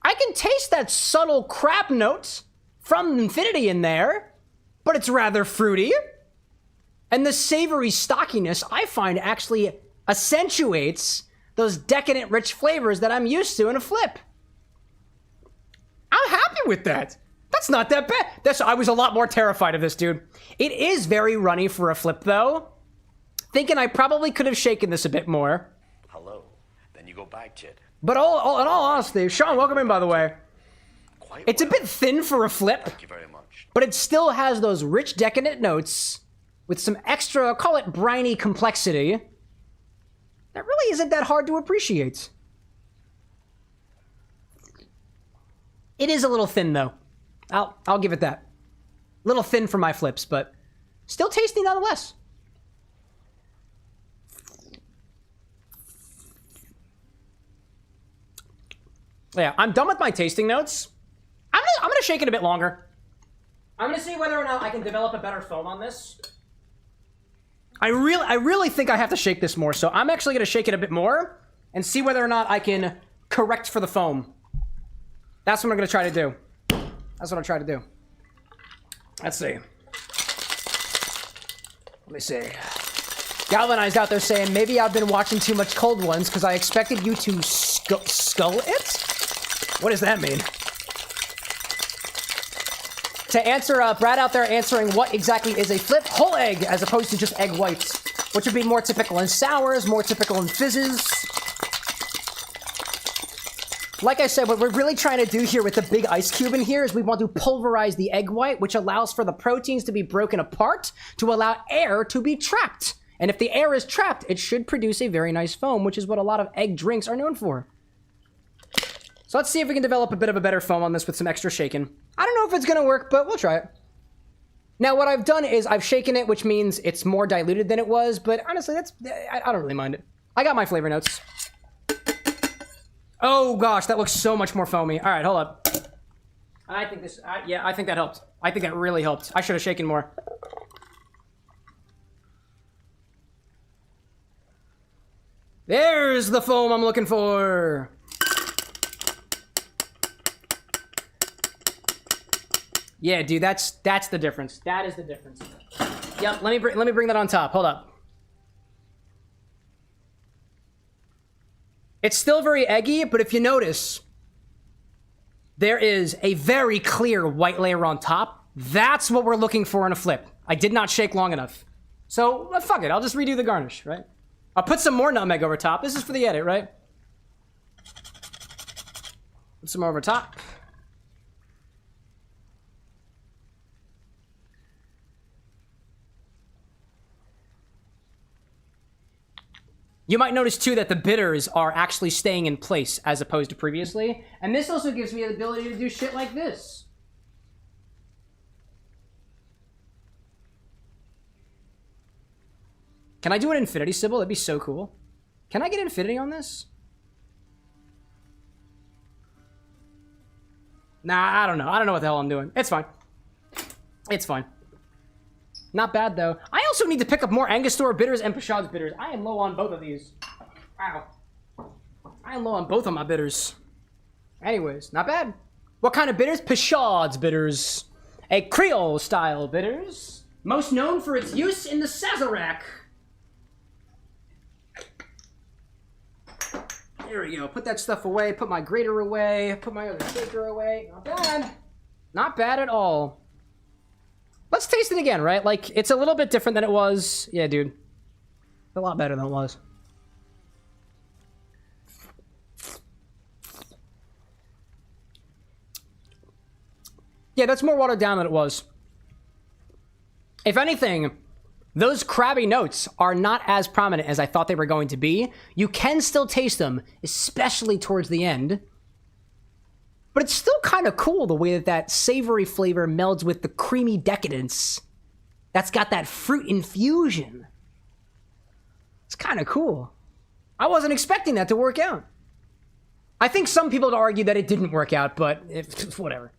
I can taste that subtle crab note from Infinity in there, but it's rather fruity. And the savory stockiness I find actually accentuates those decadent rich flavors that I'm used to in a flip. I'm happy with that. That's not that bad. I was a lot more terrified of this, dude. It is very runny for a flip, though. Thinking I probably could have shaken this a bit more. Hello. Then you go back, Chid. But in all honesty, Sean, welcome in, by the way. It's a bit thin for a flip. Thank you very much. But it still has those rich, decadent notes with some extra, I'll call it briny complexity. That really isn't that hard to appreciate. It is a little thin, though. I'll give it that. A little thin for my flips, but still tasty nonetheless. Yeah, I'm done with my tasting notes. I'm gonna shake it a bit longer. I'm gonna see whether or not I can develop a better foam on this. I really think I have to shake this more, so I'm actually gonna shake it a bit more and see whether or not I can correct for the foam. That's what I'm gonna try to do. That's what I'll try to do. Let's see. Let me see. Galvanized out there saying, maybe I've been watching too much Cold Ones because I expected you to skull it? What does that mean? To answer, Brad out there answering what exactly is a flip, whole egg as opposed to just egg whites, which would be more typical in sours, more typical in fizzes. Like I said, what we're really trying to do here with the big ice cube in here is we want to pulverize the egg white, which allows for the proteins to be broken apart to allow air to be trapped. And if the air is trapped, it should produce a very nice foam, which is what a lot of egg drinks are known for. So let's see if we can develop a bit of a better foam on this with some extra shaking. I don't know if it's gonna work, but we'll try it. Now what I've done is I've shaken it, which means it's more diluted than it was, but honestly, I don't really mind it. I got my flavor notes. Oh gosh, that looks so much more foamy. All right, hold up. I think this, yeah, I think that helped. I think that really helped. I should have shaken more. There's the foam I'm looking for. Yeah, dude, that's the difference. That is the difference. Yep, let me bring that on top. Hold up. It's still very eggy, but if you notice, there is a very clear white layer on top. That's what we're looking for in a flip. I did not shake long enough. So, fuck it. I'll just redo the garnish, right? I'll put some more nutmeg over top. This is for the edit, right? Put some more over top. You might notice, too, that the bitters are actually staying in place as opposed to previously. And this also gives me the ability to do shit like this. Can I do an infinity symbol? That'd be so cool. Can I get infinity on this? Nah, I don't know. I don't know what the hell I'm doing. It's fine. It's fine. Not bad, though. I also need to pick up more Angostura bitters and Peychaud's bitters. I am low on both of these. Wow. I am low on both of my bitters. Anyways, not bad. What kind of bitters? Peychaud's bitters. A Creole-style bitters. Most known for its use in the Sazerac. There we go. Put that stuff away. Put my grater away. Put my other shaker away. Not bad. Not bad at all. Let's taste it again, right? Like, it's a little bit different than it was. Yeah, dude. It's a lot better than it was. Yeah, that's more watered down than it was. If anything, those crabby notes are not as prominent as I thought they were going to be. You can still taste them, especially towards the end. But it's still kind of cool the way that that savory flavor melds with the creamy decadence. That's got that fruit infusion. It's kind of cool. I wasn't expecting that to work out. I think some people would argue that it didn't work out, but whatever.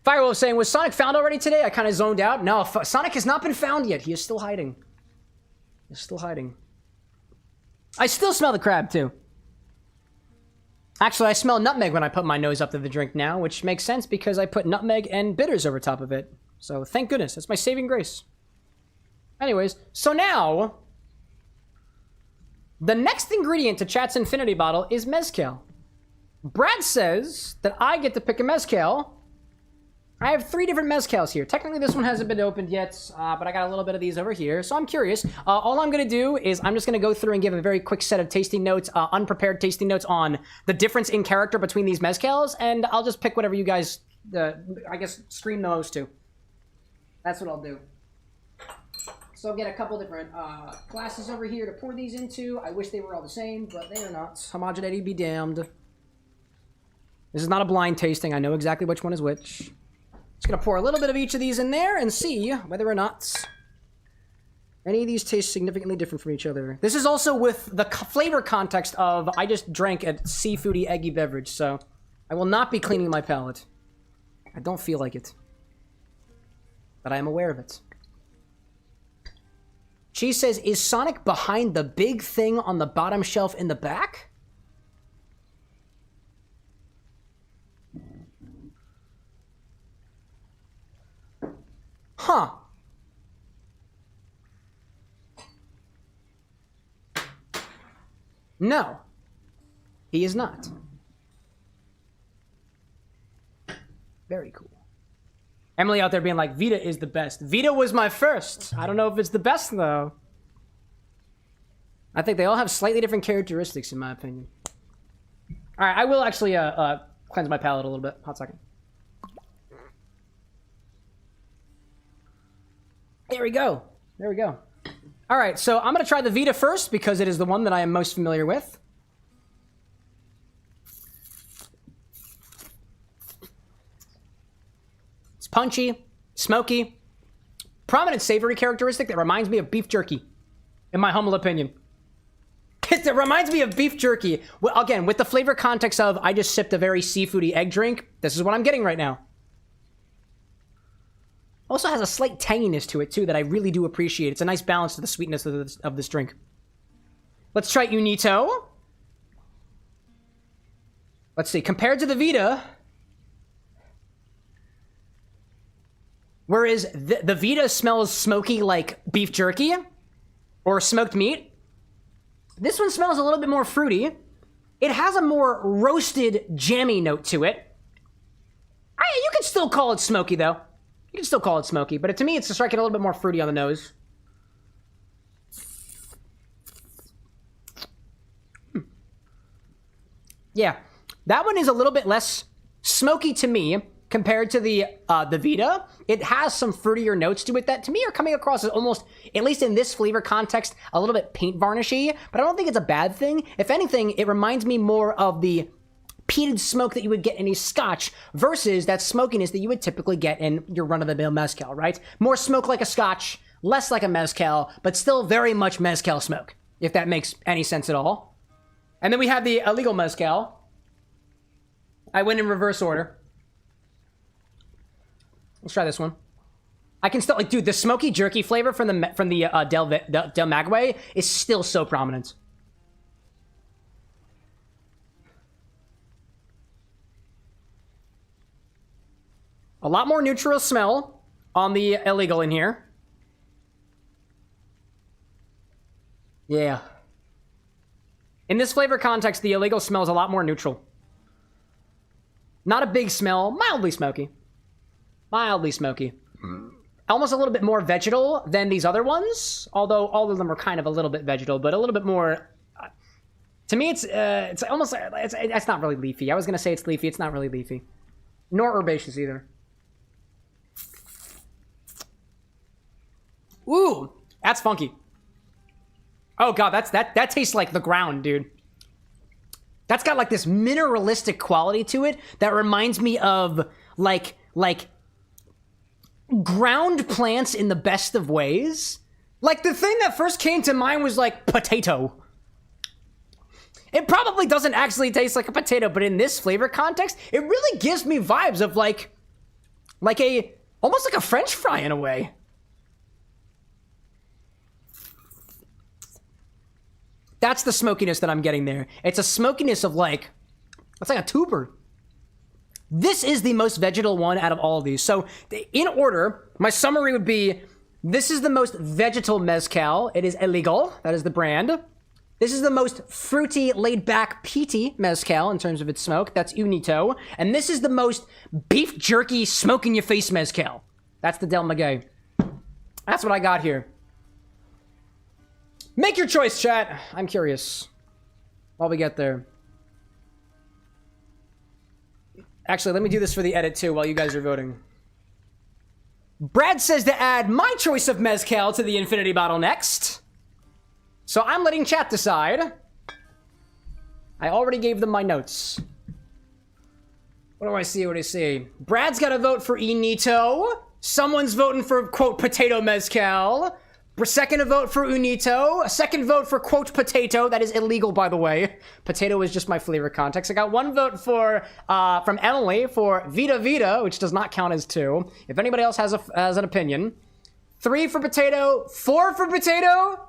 Firewolf saying, was Sonic found already today? I kind of zoned out. No, Sonic has not been found yet. He is still hiding. He's still hiding. I still smell the crab, too. Actually, I smell nutmeg when I put my nose up to the drink now, which makes sense because I put nutmeg and bitters over top of it. So, thank goodness. That's my saving grace. Anyways, so now, the next ingredient to Chat's Infinity Bottle is Mezcal. Brad says that I get to pick a Mezcal. I have 3 different Mezcals here. Technically, this one hasn't been opened yet, but I got a little bit of these over here, so I'm curious. All I'm going to do is I'm just going to go through and give a very quick set of tasting notes, unprepared tasting notes on the difference in character between these Mezcals, and I'll just pick whatever you guys, I guess, scream the most to. That's what I'll do. So I'll get a couple different glasses over here to pour these into. I wish they were all the same, but they are not. Homogeneity be damned. This is not a blind tasting. I know exactly which one is which. Just gonna pour a little bit of each of these in there and see whether or not any of these taste significantly different from each other. This is also with the flavor context of I just drank a seafoody, eggy beverage, so I will not be cleaning my palate. I don't feel like it. But I am aware of it. Cheese says, is Sonic behind the big thing on the bottom shelf in the back? Huh. No. He is not. Very cool. Emily out there being like, Vida is the best. Vida was my first. I don't know if it's the best, though. I think they all have slightly different characteristics, in my opinion. All right, I will actually cleanse my palate a little bit. Hot second. There we go. There we go. All right, so I'm going to try the Vida first because it is the one that I am most familiar with. It's punchy, smoky, prominent savory characteristic that reminds me of beef jerky, in my humble opinion. It reminds me of beef jerky. Well, again, with the flavor context of I just sipped a very seafoody egg drink, this is what I'm getting right now. Also has a slight tanginess to it, too, that I really do appreciate. It's a nice balance to the sweetness of this drink. Let's try Unito. Let's see. Compared to the Vida, whereas the Vida smells smoky like beef jerky or smoked meat, this one smells a little bit more fruity. It has a more roasted, jammy note to it. You could still call it smoky, though. You can still call it smoky, but to me, it's just striking a little bit more fruity on the nose. Yeah, that one is a little bit less smoky to me compared to the Vida. It has some fruitier notes to it that to me are coming across as almost, at least in this flavor context, a little bit paint varnishy, but I don't think it's a bad thing. If anything, it reminds me more of the peated smoke that you would get in a Scotch versus that smokiness that you would typically get in your run-of-the-mill Mezcal, right? More smoke like a Scotch, less like a Mezcal, but still very much Mezcal smoke, if that makes any sense at all. And then we have the illegal Mezcal. I went in reverse order. Let's try this one. I can still, like, dude, the smoky jerky flavor from the Del Maguey is still so prominent. A lot more neutral smell on the illegal in here. Yeah. In this flavor context, the illegal smells a lot more neutral. Not a big smell, mildly smoky. Mildly smoky. Almost a little bit more vegetal than these other ones, although all of them are kind of a little bit vegetal, but a little bit more. To me, it's almost it's not really leafy. I was gonna say it's leafy. It's not really leafy, nor herbaceous either. Ooh, that's funky. Oh god, that tastes like the ground, dude. That's got like this mineralistic quality to it that reminds me of like ground plants in the best of ways. Like the thing that first came to mind was like potato. It probably doesn't actually taste like a potato, but in this flavor context, it really gives me vibes of like almost like a French fry in a way. That's the smokiness that I'm getting there. It's a smokiness of like, it's like a tuber. This is the most vegetal one out of all of these. So in order, my summary would be, this is the most vegetal mezcal. It is illegal. That is the brand. This is the most fruity, laid-back, peaty mezcal in terms of its smoke. That's Unito. And this is the most beef jerky, smoke-in-your-face mezcal. That's the Del Maguey. That's what I got here. Make your choice, chat. I'm curious. While we get there. Actually, let me do this for the edit, too, while you guys are voting. Brad says to add my choice of mezcal to the infinity bottle next. So I'm letting chat decide. I already gave them my notes. What do I see? What do I see? Brad's got to vote for Unito. Someone's voting for, quote, potato mezcal. Second a vote for Unito. A second vote for, quote, potato. That is illegal, by the way. Potato is just my flavor context. I got one vote for from Emily for Vida, which does not count as two. If anybody else has an opinion. 3 for potato. 4 for potato.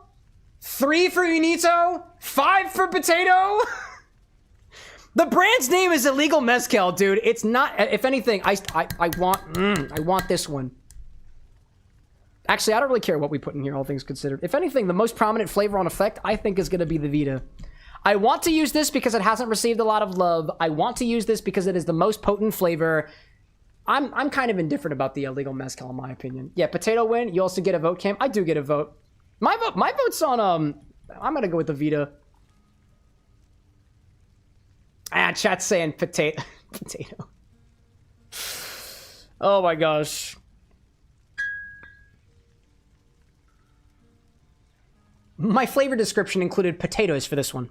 3 for Unito. 5 for potato. The brand's name is Illegal Mezcal, dude. It's not. If anything, I want this one. Actually, I don't really care what we put in here, all things considered. If anything, the most prominent flavor on effect, I think, is going to be the Vida. I want to use this because it hasn't received a lot of love. I want to use this because it is the most potent flavor. I'm kind of indifferent about the illegal mezcal, in my opinion. Yeah, potato win. You also get a vote, Cam. I do get a vote. My vote's on, I'm going to go with the Vida. Chat's saying potato. Potato. Oh my gosh. My flavor description included potatoes for this one.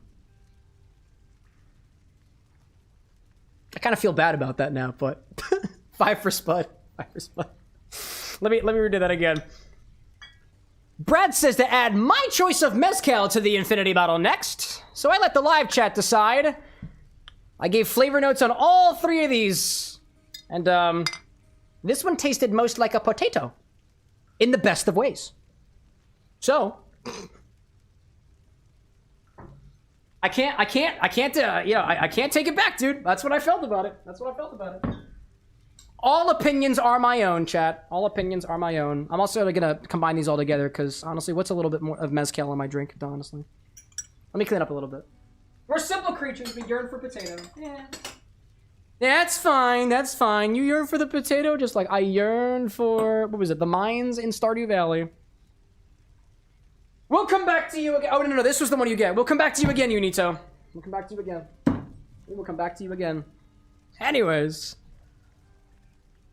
I kind of feel bad about that now, but 5 for Spud. 5 for Spud. Let me redo that again. Brad says to add my choice of mezcal to the infinity bottle next. So I let the live chat decide. I gave flavor notes on all 3 of these. And this one tasted most like a potato. In the best of ways. So I can't take it back, dude. That's what I felt about it. That's what I felt about it. All opinions are my own, chat. All opinions are my own. I'm also gonna combine these all together because honestly, what's a little bit more of mezcal in my drink, honestly? Let me clean up a little bit. We're simple creatures. We yearn for potato. Yeah. That's fine. That's fine. You yearn for the potato just like I yearn for, what was it? The mines in Stardew Valley. We'll come back to you again. Oh, no. This was the one you get. We'll come back to you again, Unito. We'll come back to you again. We will come back to you again. Anyways.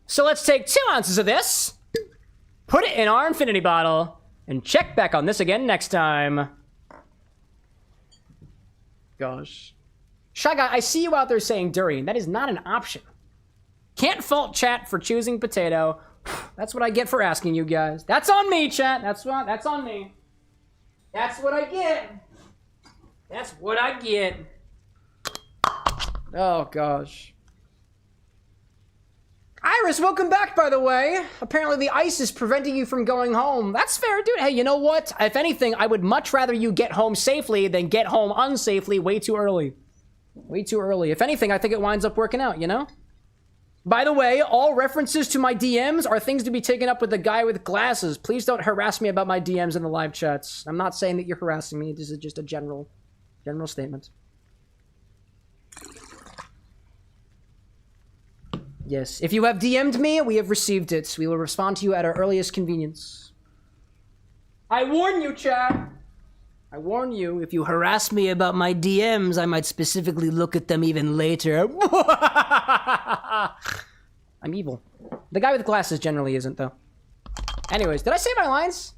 So let's take 2 ounces of this, put it in our infinity bottle, and check back on this again next time. Gosh. Shy Guy, I see you out there saying durian. That is not an option. Can't fault chat for choosing potato. That's what I get for asking you guys. That's on me, chat. That's on me. That's what I get. That's what I get. Oh, gosh. Iris, welcome back, by the way. Apparently the ice is preventing you from going home. That's fair, dude. Hey, you know what? If anything, I would much rather you get home safely than get home unsafely way too early. Way too early. If anything, I think it winds up working out, you know? By the way, all references to my DMs are things to be taken up with the guy with glasses. Please don't harass me about my DMs in the live chats. I'm not saying that you're harassing me. This is just a general statement. Yes, if you have DM'd me, we have received it. We will respond to you at our earliest convenience. I warn you, chat. I warn you, if you harass me about my DMs, I might specifically look at them even later. I'm evil. The guy with glasses generally isn't, though. Anyways, did I say my lines?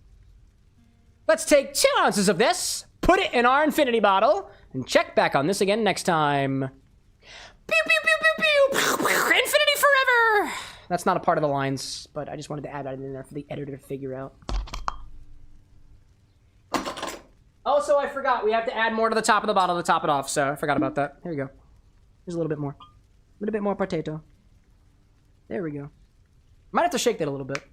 Let's take 2 ounces of this, put it in our infinity bottle, and check back on this again next time. Pew, pew, pew, pew, pew. Infinity forever. That's not a part of the lines, but I just wanted to add that in there for the editor to figure out. Also, I forgot. We have to add more to the top of the bottle to top it off, so I forgot about that. Here we go. There's a little bit more. A little bit more potato. There we go. Might have to shake that a little bit.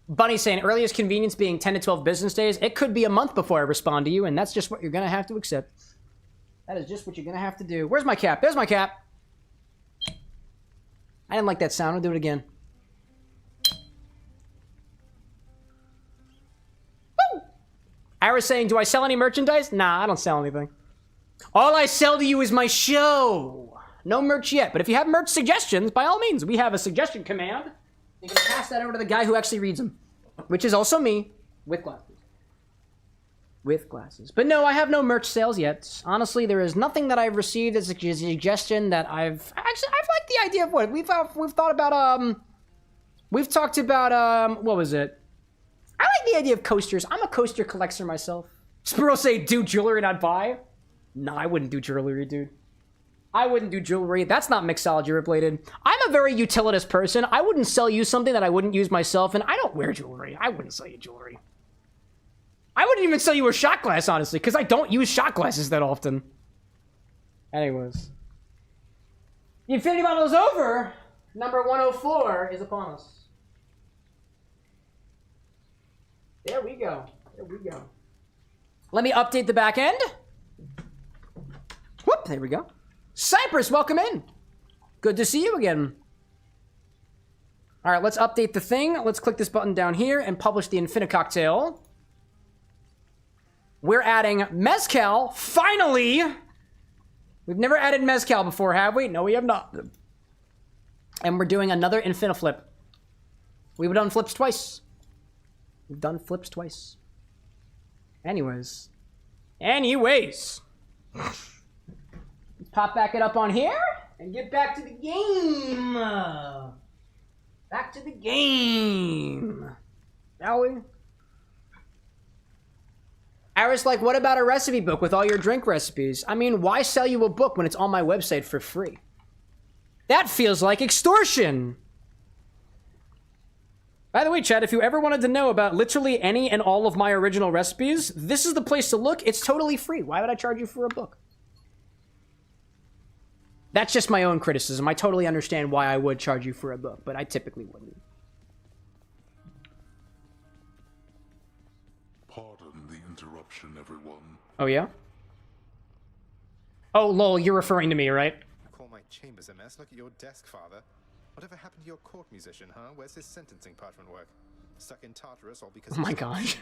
Bunny saying, earliest convenience being 10 to 12 business days. It could be a month before I respond to you, and that's just what you're going to have to accept. That is just what you're going to have to do. Where's my cap? There's my cap. I didn't like that sound. I'll do it again. Woo! Ira's saying, do I sell any merchandise? Nah, I don't sell anything. All I sell to you is my show. No merch yet, but if you have merch suggestions, by all means, we have a suggestion command. You can pass that over to the guy who actually reads them, which is also me, with glasses. With glasses. But no, I have no merch sales yet. Honestly, there is nothing that I've received as a suggestion that I've liked the idea of what we've thought about. We've talked about what was it? I like the idea of coasters. I'm a coaster collector myself. Spiro say, do jewelry, not buy. No, I wouldn't do jewelry, dude. I wouldn't do jewelry. That's not mixology related. I'm a very utilitist person. I wouldn't sell you something that I wouldn't use myself, and I don't wear jewelry. I wouldn't sell you jewelry. I wouldn't even sell you a shot glass, honestly, because I don't use shot glasses that often. Anyways. The infinity bottle is over. Number 104 is upon us. There we go. There we go. Let me update the back end. Whoop, there we go. Cypress, welcome in. Good to see you again. All right, let's update the thing. Let's click this button down here and publish the Infini-Cocktail. We're adding Mezcal, finally! We've never added Mezcal before, have we? No, we have not. And we're doing another Infini-Flip. We've done flips twice. We've done flips twice. Anyways. Let's pop back it up on here and get back to the game. Back to the game. Shall we? Iris, like, what about a recipe book with all your drink recipes? I mean, why sell you a book when it's on my website for free? That feels like extortion. By the way, Chad, if you ever wanted to know about literally any and all of my original recipes, this is the place to look. It's totally free. Why would I charge you for a book? That's just my own criticism. I totally understand why I would charge you for a book, but I typically wouldn't. Pardon the interruption, everyone. Oh, yeah? Oh, lol, you're referring to me, right? You call my chambers a mess? Look at your desk, Father. Whatever happened to your court musician, huh? Where's his sentencing parchment work? Stuck in Tartarus all because... Oh my gosh.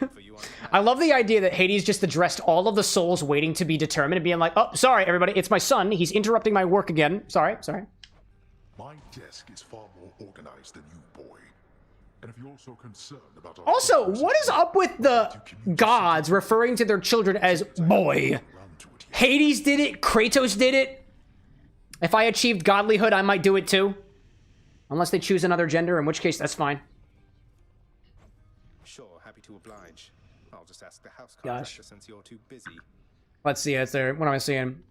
I love the idea that Hades just addressed all of the souls waiting to be determined and being like, oh, sorry, everybody, it's my son. He's interrupting my work again. Sorry. My desk is far more organized than you, boy. And if you're so concerned about... Also, what is up with the gods referring to their children as boy? Hades did it. Kratos did it. If I achieved godlyhood, I might do it too. Unless they choose another gender, in which case that's fine. Sure, happy to oblige. I'll just ask the house Gosh. contractor since you're too busy. Let's see. That's there. What am I seeing?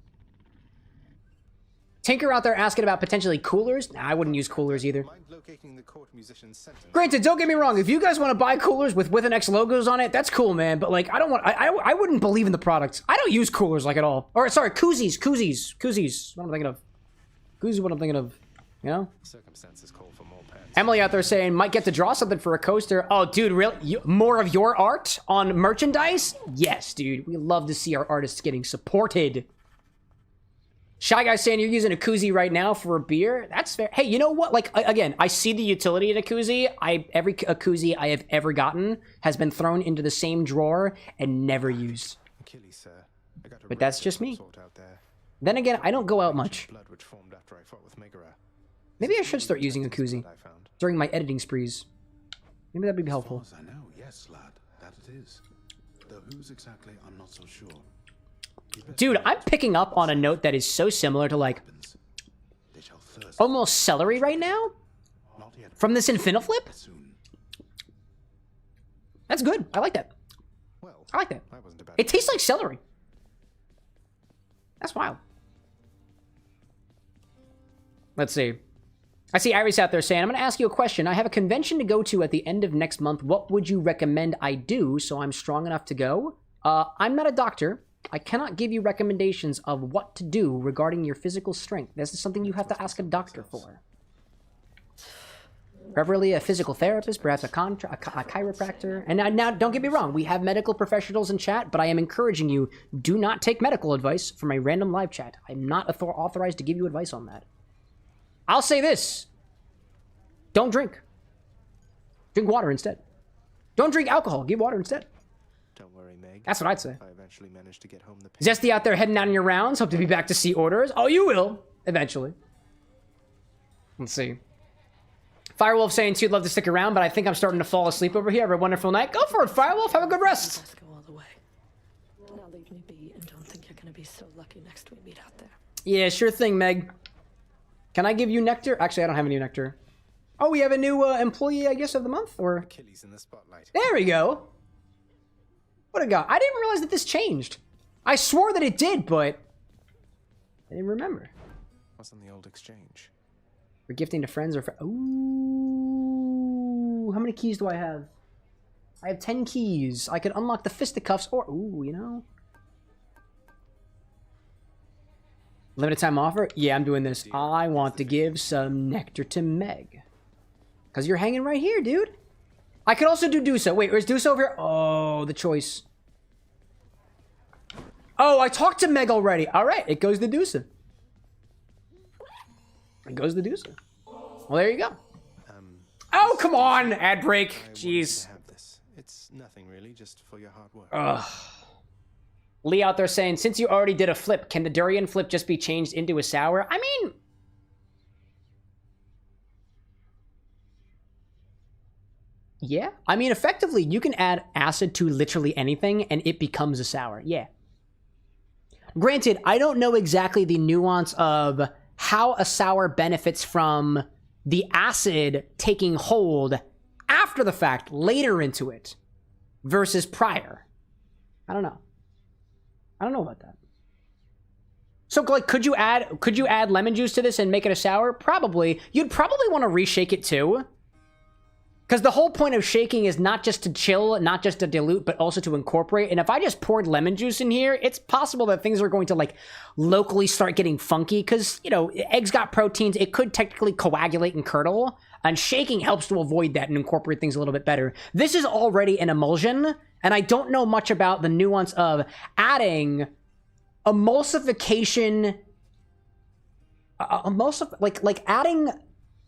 Tinker out there asking about potentially coolers. Nah, I wouldn't use coolers either. Mind locating the court musician's sentence? Granted, don't get me wrong. If you guys want to buy coolers with an X logos on it, that's cool, man. But like, I don't want. I wouldn't believe in the product. I don't use coolers like at all. Or sorry, koozies. What am I thinking of? Koozies. What I'm thinking of. You know. Circumstances call for more pens. Emily out there saying might get to draw something for a coaster. Oh, dude, really? More of your art on merchandise? Yes, dude. We love to see our artists getting supported. Shy Guy saying you're using a koozie right now for a beer. That's fair. Hey, you know what? Like, again, I see the utility in a koozie. Every koozie I have ever gotten has been thrown into the same drawer and never used. Achilles, sir. I got a But that's race of just some me. sort out there. Then again, I don't go out much. Blood which formed after I fought with Maguey. Maybe I should start using a koozie I found. during my editing sprees. Maybe that'd be helpful. As far as I know, yes, lad, that it is. Though who's exactly, I'm not so sure. Dude, I'm picking up on a note that is so similar to, like, They shall thirst almost celery right now not yet from this Infini-Flip. soon. That's good. I like that. Well, I like that. that wasn't a bad It tastes like celery. That's wild. Let's see. I see Iris out there saying, I'm going to ask you a question. I have a convention to go to at the end of next month. What would you recommend I do so I'm strong enough to go? I'm not a doctor. I cannot give you recommendations of what to do regarding your physical strength. This is something you have to ask a doctor for. Preferably a physical therapist, perhaps a chiropractor. And now, don't get me wrong, we have medical professionals in chat, but I am encouraging you, do not take medical advice from a random live chat. I'm not authorized to give you advice on that. I'll say this. Don't drink. Drink water instead. Don't drink alcohol. Give water instead. Don't worry, Meg. That's what I'd say. I eventually managed to get home the Zesty out there heading out on your rounds. Hope to be back to see orders. Oh, you will. Eventually. Let's see. Firewolf saying too, would love to stick around, but I think I'm starting to fall asleep over here. Have a wonderful night. Go for it, Firewolf. Have a good rest. Let's go all the way. Now leave me be and don't think you're gonna be so lucky next we meet out there. Yeah, sure thing, Meg. Can I give you nectar? Actually, I don't have any nectar. Oh, we have a new employee, I guess, of the month? Or Achilles in the spotlight. there we go. What a guy. I didn't realize that this changed. I swore that it did, but I didn't remember. What's on the old exchange? For gifting to friends or ooh, how many keys do I have? I have 10 keys. I could unlock the fisticuffs or ooh, you know. Limited time offer? Yeah, I'm doing this. I want to give some nectar to Meg. Because you're hanging right here, dude. I could also do Duso. Wait, where's Duso over here? Oh, the choice. Oh, I talked to Meg already. All right, it goes to Duso. It goes to Duso. Well, there you go. Oh, come on, ad break. Jeez. Have this. It's nothing really, just for your hard work. Ugh. Lee out there saying, since you already did a flip, can the durian flip just be changed into a sour? I mean, yeah. I mean, effectively, you can add acid to literally anything and it becomes a sour. Yeah. Granted, I don't know exactly the nuance of how a sour benefits from the acid taking hold after the fact, later into it, versus prior. I don't know. I don't know about that. So, like, could you add lemon juice to this and make it a sour? Probably. You'd probably want to reshake it too. Because the whole point of shaking is not just to chill, not just to dilute, but also to incorporate. And if I just poured lemon juice in here, it's possible that things are going to, like, locally start getting funky. Because, you know, eggs got proteins. It could technically coagulate and curdle. And shaking helps to avoid that and incorporate things a little bit better. This is already an emulsion. And I don't know much about the nuance of adding emulsification. Like adding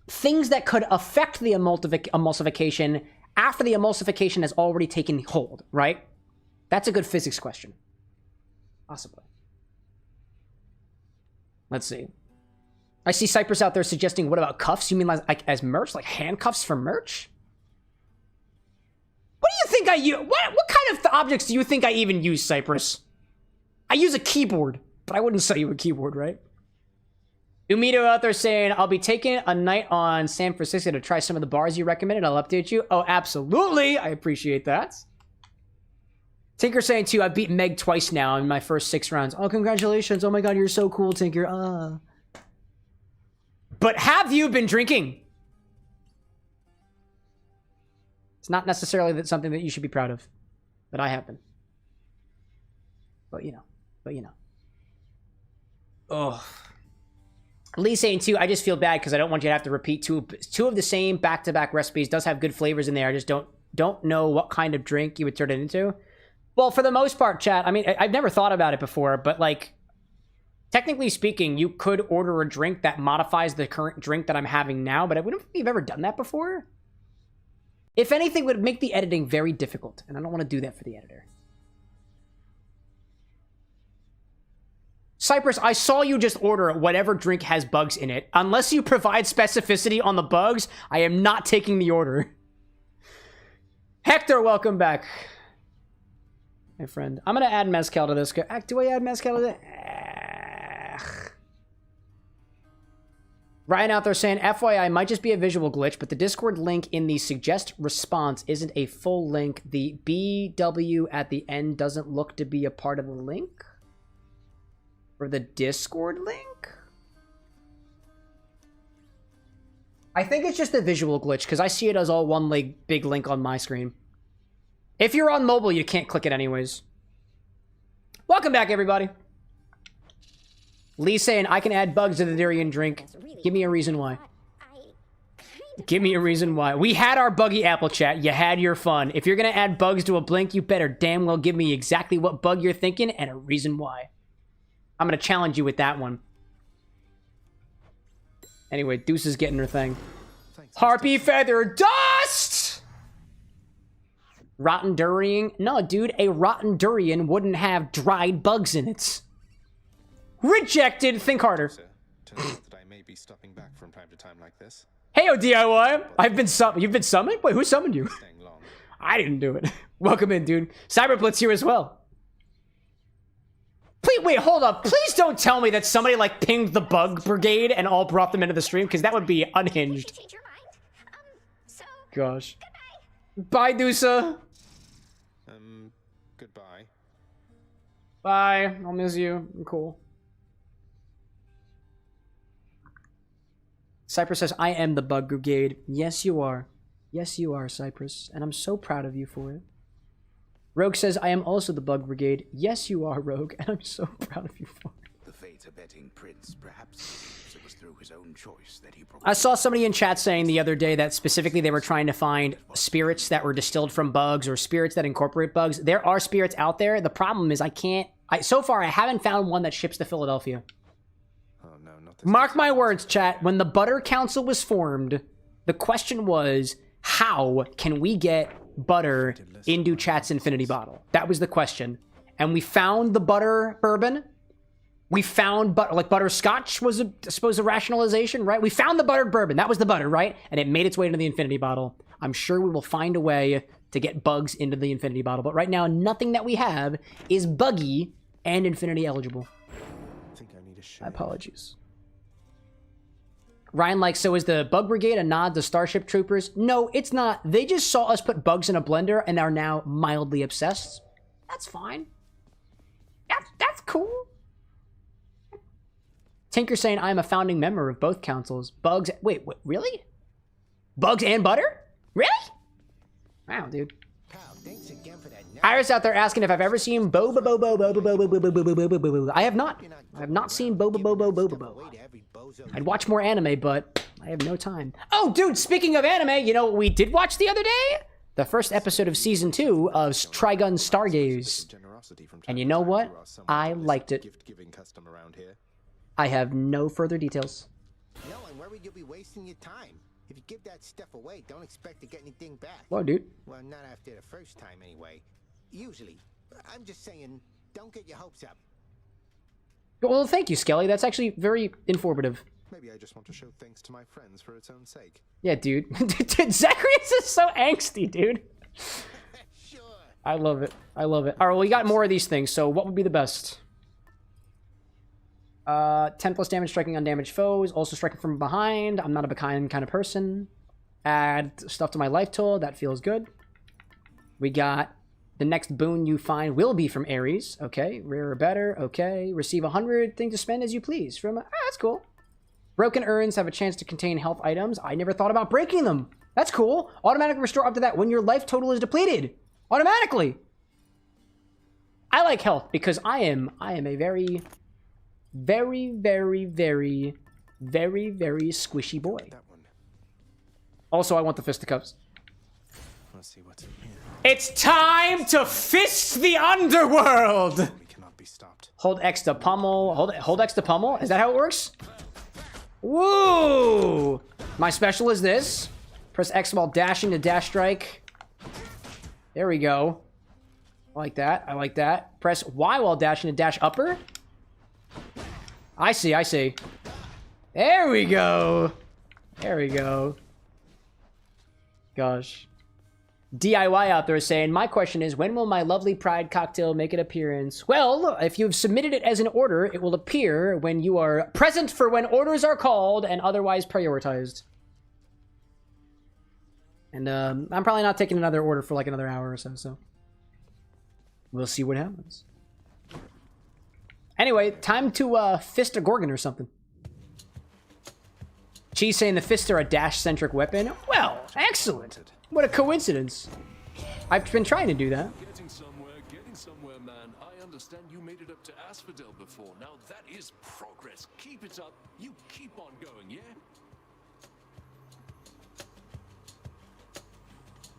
things that could affect the emulsification after the emulsification has already taken hold, right? That's a good physics question. Possibly. Let's see. I see Cypress out there suggesting, what about cuffs? You mean like as merch? Like handcuffs for merch? What do you think I use? What kind of objects do you think I even use, Cypress? I use a keyboard, but I wouldn't sell you a keyboard, right? Umito out there saying, I'll be taking a night on San Francisco to try some of the bars you recommended. I'll update you. Oh, absolutely. I appreciate that. Tinker saying, too, I beat Meg twice now in my first 6 rounds. Oh, congratulations. Oh, my God, you're so cool, Tinker. But have you been drinking? It's not necessarily something that you should be proud of. But I have been. But, you know. Oh. Lee saying too, I just feel bad because I don't want you to have to repeat two of the same back-to-back recipes. Does have good flavors in there. I just don't know what kind of drink you would turn it into. Well, for the most part, chat, I mean, I've never thought about it before, but like, technically speaking, you could order a drink that modifies the current drink that I'm having now, but I wouldn't think you've ever done that before. If anything, it would make the editing very difficult, and I don't want to do that for the editor. Cypress, I saw you just order whatever drink has bugs in it. Unless you provide specificity on the bugs, I am not taking the order. Hector, welcome back. My friend. I'm going to add Mezcal to this. Do I add Mezcal to this? Ryan out there saying, FYI, might just be a visual glitch, but the Discord link in the suggest response isn't a full link. The BW at the end doesn't look to be a part of the link. For the Discord link? I think it's just a visual glitch because I see it as all one big link on my screen. If you're on mobile, you can't click it anyways. Welcome back, everybody. Lee saying, I can add bugs to the durian drink. Give me a reason why. Give me a reason why. We had our buggy apple chat. You had your fun. If you're going to add bugs to a blink, you better damn well give me exactly what bug you're thinking and a reason why. I'm going to challenge you with that one. Anyway, Deuce is getting her thing. Harpy feather dust! Rotten durian? No, dude, a rotten durian wouldn't have dried bugs in it. Rejected. Think harder. That I may be stopping back from time to time like this. Hey, DIY. I've been summoned. You've been summoned? Wait, who summoned you? I didn't do it. Welcome in, dude. Cyberblitz here as well. Please, wait, hold up. Please don't tell me that somebody, like, pinged the bug brigade and all brought them into the stream, because that would be unhinged. Gosh. Bye, Dusa. Goodbye. Bye. I'll miss you. I'm cool. Cypress says, I am the bug brigade. Yes, you are. Yes, you are, Cypress. And I'm so proud of you for it. Rogue says, I am also the bug brigade. Yes, you are, Rogue, and I'm so proud of you for it. The fate-abetting prince, perhaps it was through his own choice that he I saw somebody in chat saying the other day that specifically they were trying to find spirits that were distilled from bugs or spirits that incorporate bugs. There are spirits out there. The problem is so far I haven't found one that ships to Philadelphia. Oh, no, not this. Mark my words, chat. When the Butter Council was formed, the question was, how can we get butter into chat's infinity bottle? That was the question. And we found the butter bourbon. We found butterscotch was I suppose a rationalization, right? We found the buttered bourbon. That was the butter, right? And it made its way into the infinity bottle. I'm sure we will find a way to get bugs into the infinity bottle. But right now, nothing that we have is buggy and infinity eligible. I think I need a shave. My apologies. Ryan likes, so is the Bug Brigade a nod to Starship Troopers? No, it's not. They just saw us put bugs in a blender and are now mildly obsessed. That's fine. That's cool. Tinker saying, I'm a founding member of both councils. Bugs, wait, what, really? Bugs and butter? Really? Wow, dude. Iris out there asking if I've ever seen Boba Bobo Boba Bobo Bobo Bobo Bobo Bobo. I have not. I have not seen Boba Bobo Bobo Bobo. I'd watch more anime, but I have no time. Oh, dude, speaking of anime, you know what we did watch the other day? The first episode of Season 2 of Trigun Stargaze. And you know what? I liked it. I have no further details. No, I'm worried you'll be wasting your time. If you give that stuff away, don't expect to get anything back. Whoa, dude. Well, not after the first time, anyway. Usually. I'm just saying, don't get your hopes up. Well, thank you, Skelly. That's actually very informative. Maybe I just want to show thanks to my friends for its own sake. Yeah, dude. Dude, Zacharias is so angsty, dude. Sure. I love it. I love it. All right, well, we got more of these things, so what would be the best? 10 plus damage striking on damaged foes. Also striking from behind. I'm not a behind kind of person. Add stuff to my life total. That feels good. We got the next boon you find will be from Ares. Okay. Rare or better. Okay. Receive 100 things to spend as you please. From that's cool. Broken urns have a chance to contain health items. I never thought about breaking them. That's cool. Automatic restore up to that when your life total is depleted. Automatically. I like health because I am a very, very, very, very, very, very squishy boy. Also, I want the fisticuffs. Let's see what's in here. It's time to fist the underworld. We cannot be stopped. Hold X to pummel. Hold X to pummel. Is that how it works? Woo! My special is this. Press X while dashing to dash strike. There we go. I like that. I like that. Press Y while dashing to dash upper. I see. I see. There we go. There we go. Gosh. DIY out there is saying, my question is, when will my lovely pride cocktail make an appearance? Well, if you've submitted it as an order, it will appear when you are present for when orders are called and otherwise prioritized. And I'm probably not taking another order for like another hour or so, so we'll see what happens. Anyway, time to fist a Gorgon or something. Cheese saying the fists are a dash-centric weapon. Well, excellent. What a coincidence. I've been trying to do that. Getting somewhere, man. I understand you made it up to Asphodel before. Now that is progress. Keep it up. You keep on going, yeah?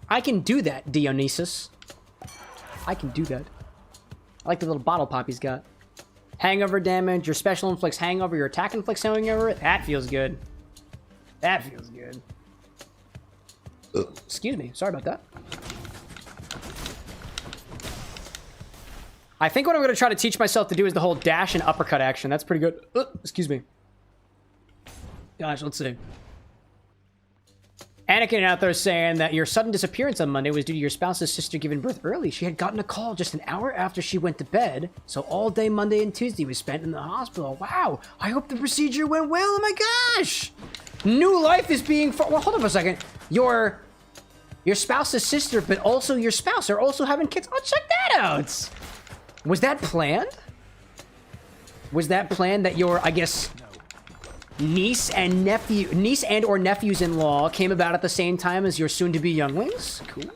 I can do that, Dionysus. I can do that. I like the little bottle pop he's got. Hangover damage. Your special inflicts hangover. Your attack inflicts hangover. That feels good. That feels good. Excuse me. Sorry about that. I think what I'm going to try to teach myself to do is the whole dash and uppercut action. That's pretty good. Excuse me. Gosh, let's see. Anakin out there saying that your sudden disappearance on Monday was due to your spouse's sister giving birth early. She had gotten a call just an hour after she went to bed. So all day Monday and Tuesday was spent in the hospital. Wow. I hope the procedure went well. Oh my gosh. New life is being... Well, hold on for a second. Your spouse's sister, but also your spouse are also having kids. Oh, check that out. Was that planned? Was that planned that your, I guess... niece and or nephews-in-law came about at the same time as your soon-to-be younglings? Cool.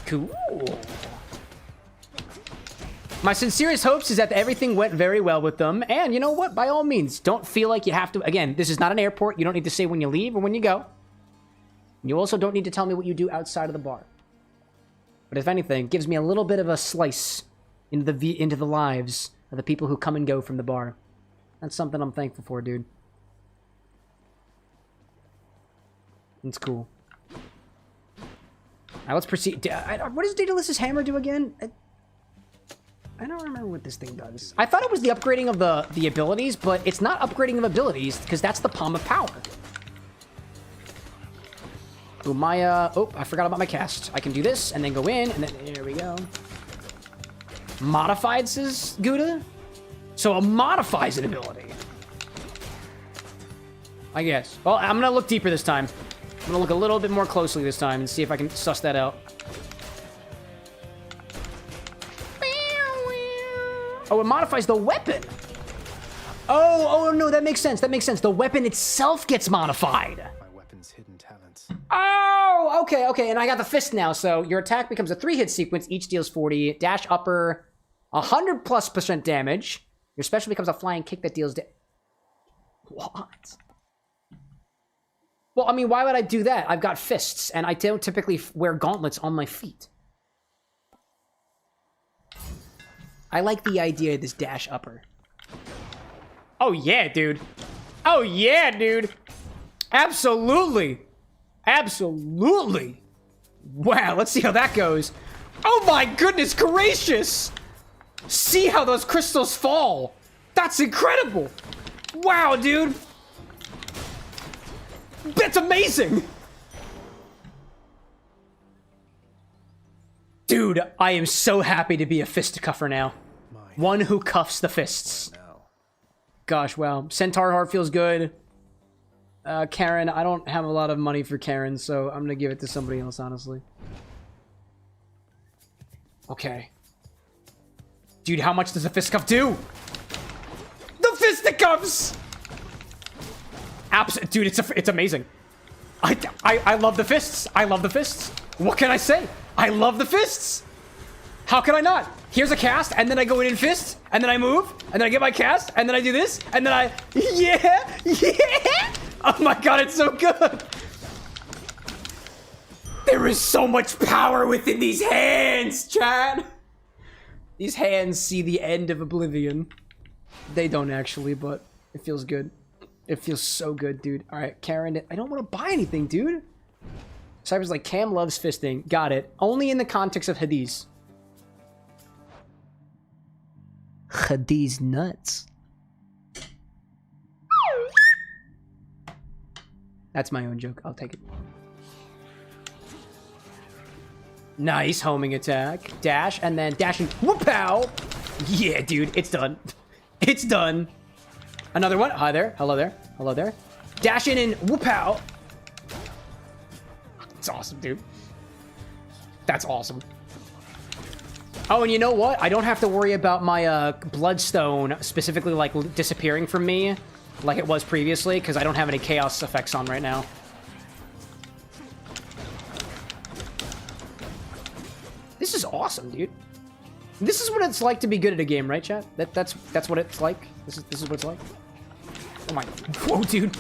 Cool. My sincerest hopes is that everything went very well with them. And you know what? By all means, don't feel like you have to... Again, this is not an airport. You don't need to say when you leave or when you go. You also don't need to tell me what you do outside of the bar. But if anything, it gives me a little bit of a slice into the lives of the people who come and go from the bar. That's something I'm thankful for, dude. It's cool. Now let's proceed. What does Daedalus's hammer do again? I don't remember what this thing does. I thought it was the upgrading of the abilities, but it's not upgrading of abilities because that's the Palm of Power. Ooh, oh, I forgot about my cast. I can do this and then go in and then there we go. Modified, says Gouda. So it modifies an ability. I guess. Well, I'm gonna look deeper this time. I'm gonna look a little bit more closely this time and see if I can suss that out. Oh, it modifies the weapon. Oh, no, that makes sense. That makes sense. The weapon itself gets modified. My weapon's hidden talents. Oh, okay. And I got the fist now. So your attack becomes a 3-hit sequence. Each deals 40. Dash upper, 100+% damage. Your special becomes a flying kick that deals What? Well, I mean, why would I do that? I've got fists, and I don't typically wear gauntlets on my feet. I like the idea of this dash upper. Oh, yeah, dude. Oh, yeah, dude. Absolutely. Absolutely. Wow, let's see how that goes. Oh, my goodness gracious. See how those crystals fall. That's incredible. Wow, dude. That's amazing. Dude, I am so happy to be a fisticuffer now. One who cuffs the fists. Gosh, wow. Centaur Heart feels good. Karen, I don't have a lot of money for Karen, so I'm gonna give it to somebody else, honestly. Okay. Dude, how much does the fisticuff do? The fisticuffs! Dude, it's amazing. I love the fists. I love the fists. What can I say? I love the fists. How can I not? Here's a cast, and then I go in fist, and then I move, and then I get my cast, and then I do this, and then I... Yeah! Yeah! Oh my god, it's so good! There is so much power within these hands, chat! These hands see the end of oblivion. They don't actually, but it feels good. It feels so good, dude. Alright, Karen, I don't want to buy anything, dude. Cyber's like, Cam loves fisting. Got it. Only in the context of Hades. Hades nuts. That's my own joke. I'll take it. Nice homing attack. Dash, and then dash and whoop-pow! Yeah, dude, it's done. It's done. Another one. Hi there. Hello there. Hello there. Dash in and whoop-pow! It's awesome, dude. That's awesome. Oh, and you know what? I don't have to worry about my bloodstone specifically like disappearing from me like it was previously because I don't have any chaos effects on right now. This is awesome, dude. This is what it's like to be good at a game, right, chat? That's what it's like. This is what it's like. Oh my! Whoa, dude.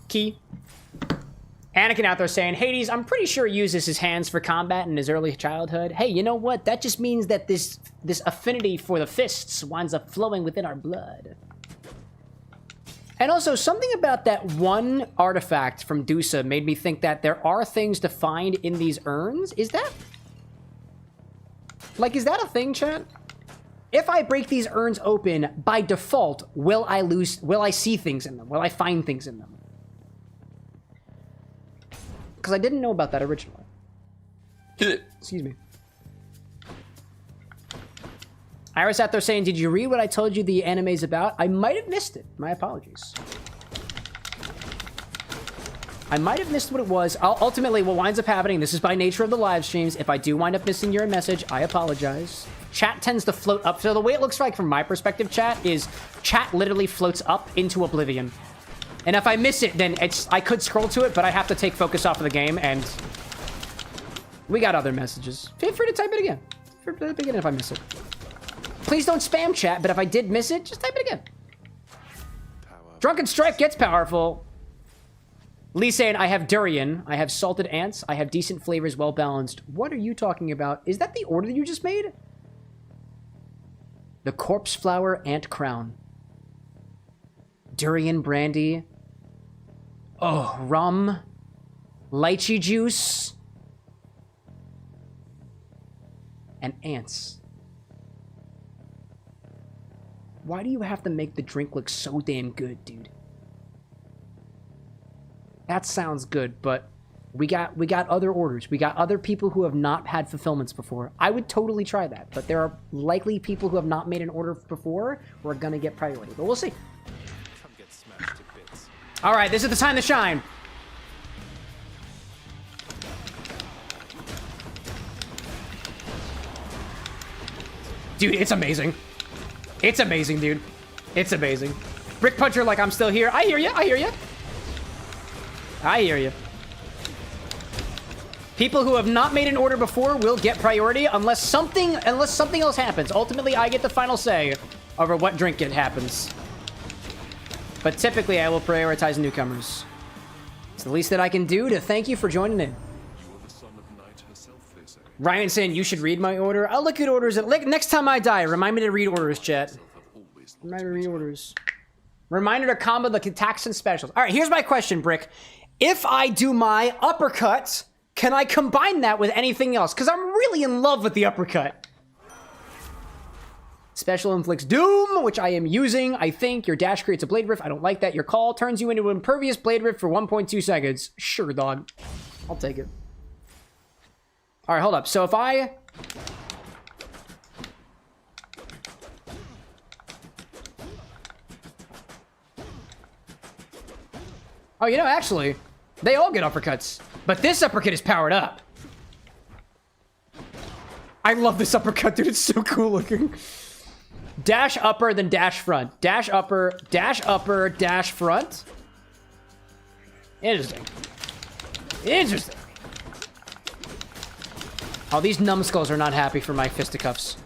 Key. Anakin out there saying, Hades, I'm pretty sure he uses his hands for combat in his early childhood. Hey, you know what? That just means that this affinity for the fists winds up flowing within our blood. And also, something about that one artifact from Dusa made me think that there are things to find in these urns. Is that... like, is that a thing, chat? If I break these urns open, by default, will I see things in them? Will I find things in them? Because I didn't know about that originally. Excuse me. Iris out there saying, did you read what I told you the anime's about? I might have missed it. My apologies. I might have missed what it was. Ultimately, what winds up happening, this is by nature of the live streams. If I do wind up missing your message, I apologize. Chat tends to float up. So the way it looks like from my perspective, chat, is chat literally floats up into oblivion. And if I miss it, then I could scroll to it, but I have to take focus off of the game, and we got other messages. Feel free to type it again. Feel free to type it again if I miss it. Please don't spam chat, but if I did miss it, just type it again. Drunken Strike gets powerful. Lee saying, I have durian, I have salted ants, I have decent flavors, well balanced. What are you talking about? Is that the order you just made? The corpse flower ant crown. Durian brandy. Oh, rum. Lychee juice. And ants. Why do you have to make the drink look so damn good, dude? That sounds good, but we got other orders. We got other people who have not had fulfillments before. I would totally try that, but there are likely people who have not made an order before who are gonna get priority, but we'll see. All right, this is the time to shine. Dude, it's amazing. It's amazing, dude. It's amazing. Brick Puncher like I'm still here. I hear you. I hear you. I hear you. People who have not made an order before will get priority unless something else happens. Ultimately, I get the final say over what drink it happens. But typically, I will prioritize newcomers. It's the least that I can do to thank you for joining in. Ryan saying you should read my order. I'll look at orders. Next time I die, remind me to read orders, chat. Remind me to read orders. Reminder to combo the attacks and specials. All right, here's my question, Brick. If I do my uppercut, can I combine that with anything else? Because I'm really in love with the uppercut. Special inflicts doom, which I am using. I think your dash creates a blade rift. I don't like that. Your call turns you into an impervious blade rift for 1.2 seconds. Sure, dog. I'll take it. All right, hold up. So if I... Oh, you know, actually, they all get uppercuts. But this uppercut is powered up. I love this uppercut, dude. It's so cool looking. Dash upper, then dash front. Dash upper, dash front. Interesting. Interesting. Oh, these numbskulls are not happy for my fisticuffs.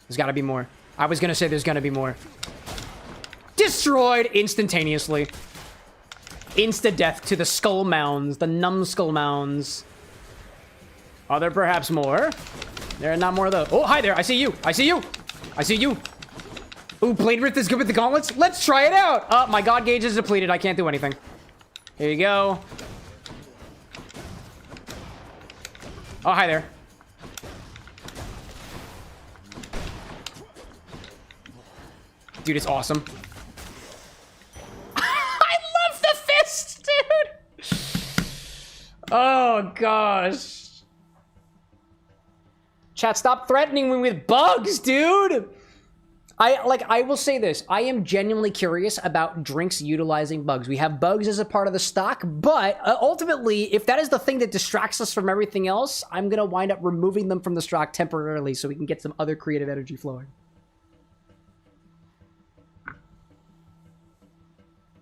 There's gotta be more. I was gonna say there's gonna be more. Destroyed instantaneously. Insta-death to the skull mounds, the numbskull mounds. Are there perhaps more? There are not more of those. Oh, hi there. I see you. I see you. I see you. Ooh, Blade Rift is good with the gauntlets. Let's try it out. Oh, my god gauge is depleted. I can't do anything. Here you go. Oh, hi there. Dude, it's awesome. I love the fist, dude. Oh, gosh. Chat, stop threatening me with bugs, dude. I will say this. I am genuinely curious about drinks utilizing bugs. We have bugs as a part of the stock, but ultimately, if that is the thing that distracts us from everything else, I'm going to wind up removing them from the stock temporarily so we can get some other creative energy flowing.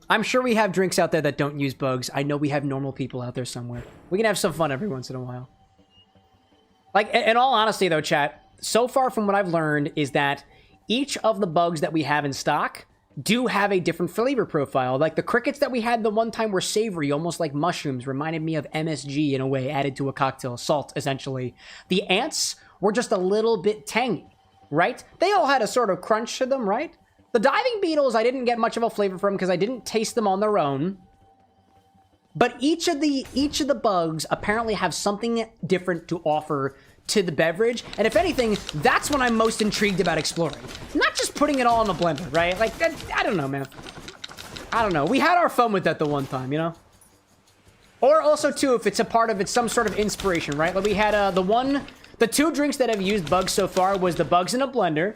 I'm sure we have drinks out there that don't use bugs. I know we have normal people out there somewhere. We can have some fun every once in a while. Like, in all honesty, though, chat, so far from what I've learned is that each of the bugs that we have in stock do have a different flavor profile. Like, the crickets that we had the one time were savory, almost like mushrooms, reminded me of MSG in a way, added to a cocktail. Salt, essentially. The ants were just a little bit tangy, right? They all had a sort of crunch to them, right? The diving beetles, I didn't get much of a flavor from because I didn't taste them on their own. But each of the bugs apparently have something different to offer to the beverage, and if anything, that's what I'm most intrigued about exploring. Not just putting it all in a blender, right? Like, I don't know, man. I don't know. We had our fun with that the one time, you know? Or also, too, if it's a part of it's some sort of inspiration, right? Like, we had the two drinks that have used bugs so far was the bugs in a blender,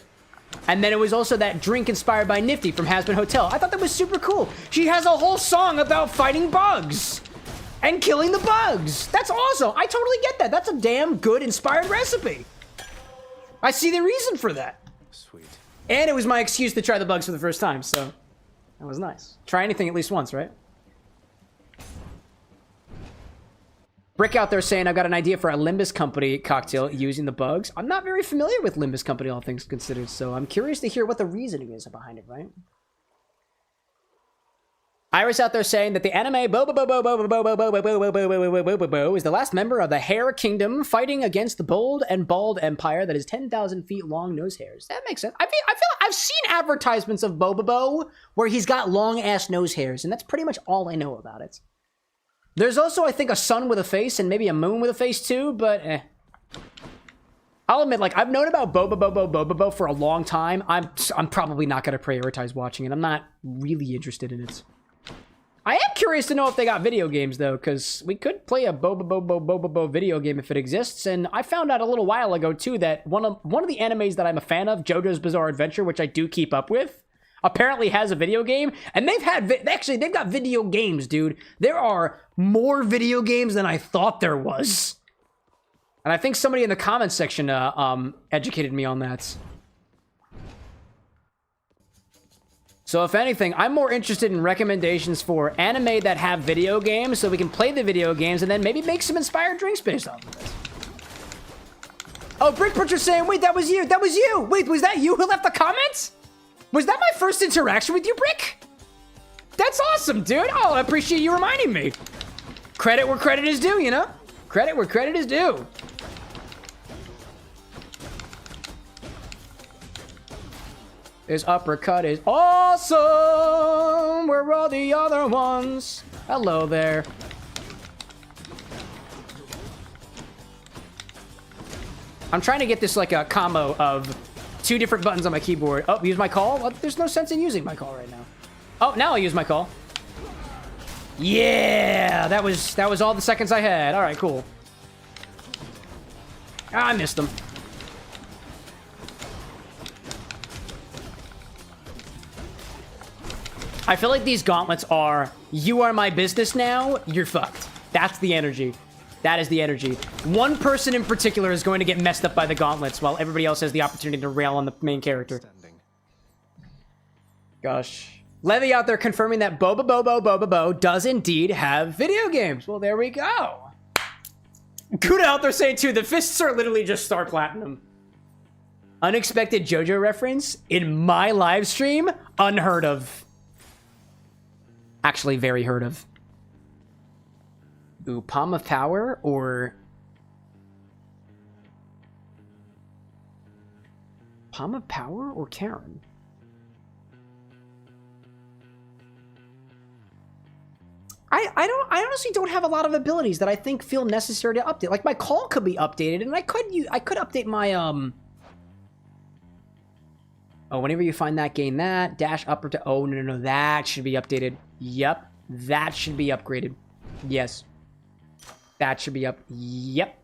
and then it was also that drink inspired by Nifty from Hazbin Hotel. I thought that was super cool. She has a whole song about fighting bugs and killing the bugs. That's awesome. I totally get that. That's a damn good inspired recipe. I see the reason for that. Sweet. And it was my excuse to try the bugs for the first time, so that was nice. Try anything at least once, right? Brick out there saying, I've got an idea for a Limbus Company cocktail using the bugs. I'm not very familiar with Limbus Company, all things considered, so I'm curious to hear what the reasoning is behind it, right? Iris out there saying that the anime Bobo is the last member of the Hair Kingdom fighting against the bold and bald empire that is 10,000 feet long nose hairs. That makes sense. I feel I've seen advertisements of Bobo where he's got long ass nose hairs, and that's pretty much all I know about it. There's also, I think, a sun with a face and maybe a moon with a face too, but I'll admit, like, I've known about Bobo for a long time. I'm probably not going to prioritize watching it. I'm not really interested in it. I am curious to know if they got video games, though, because we could play a Bobo video game if it exists, and I found out a little while ago, too, that one of the animes that I'm a fan of, JoJo's Bizarre Adventure, which I do keep up with, apparently has a video game, and they've got video games, dude. There are more video games than I thought there was. And I think somebody in the comments section educated me on that. So if anything, I'm more interested in recommendations for anime that have video games so we can play the video games and then maybe make some inspired drinks based off of it. Oh, Brick Butcher's saying, wait, that was you. That was you. Wait, was that you who left the comments? Was that my first interaction with you, Brick? That's awesome, dude. Oh, I appreciate you reminding me. Credit where credit is due, you know? Credit where credit is due. This uppercut is awesome. Where are all the other ones? Hello there. I'm trying to get this like a combo of two different buttons on my keyboard. Oh, use my call? Well, there's no sense in using my call right now. Oh, now I'll use my call. Yeah, that was all the seconds I had. All right, cool. I missed them. I feel like these gauntlets are, you are my business now, you're fucked. That's the energy. That is the energy. One person in particular is going to get messed up by the gauntlets while everybody else has the opportunity to rail on the main character. Gosh. Levy out there confirming that Boba does indeed have video games. Well, there we go. Kuda out there saying too, the fists are literally just Star Platinum. Unexpected JoJo reference in my live stream? Unheard of. Actually, very heard of. Ooh, Palm of Power or... Palm of Power or Karen? I honestly don't have a lot of abilities that I think feel necessary to update. Like my call could be updated, and I could update my Oh, whenever you find that, gain that dash upper to. Oh no, that should be updated. Yep, that should be upgraded. Yes, that should be up. Yep.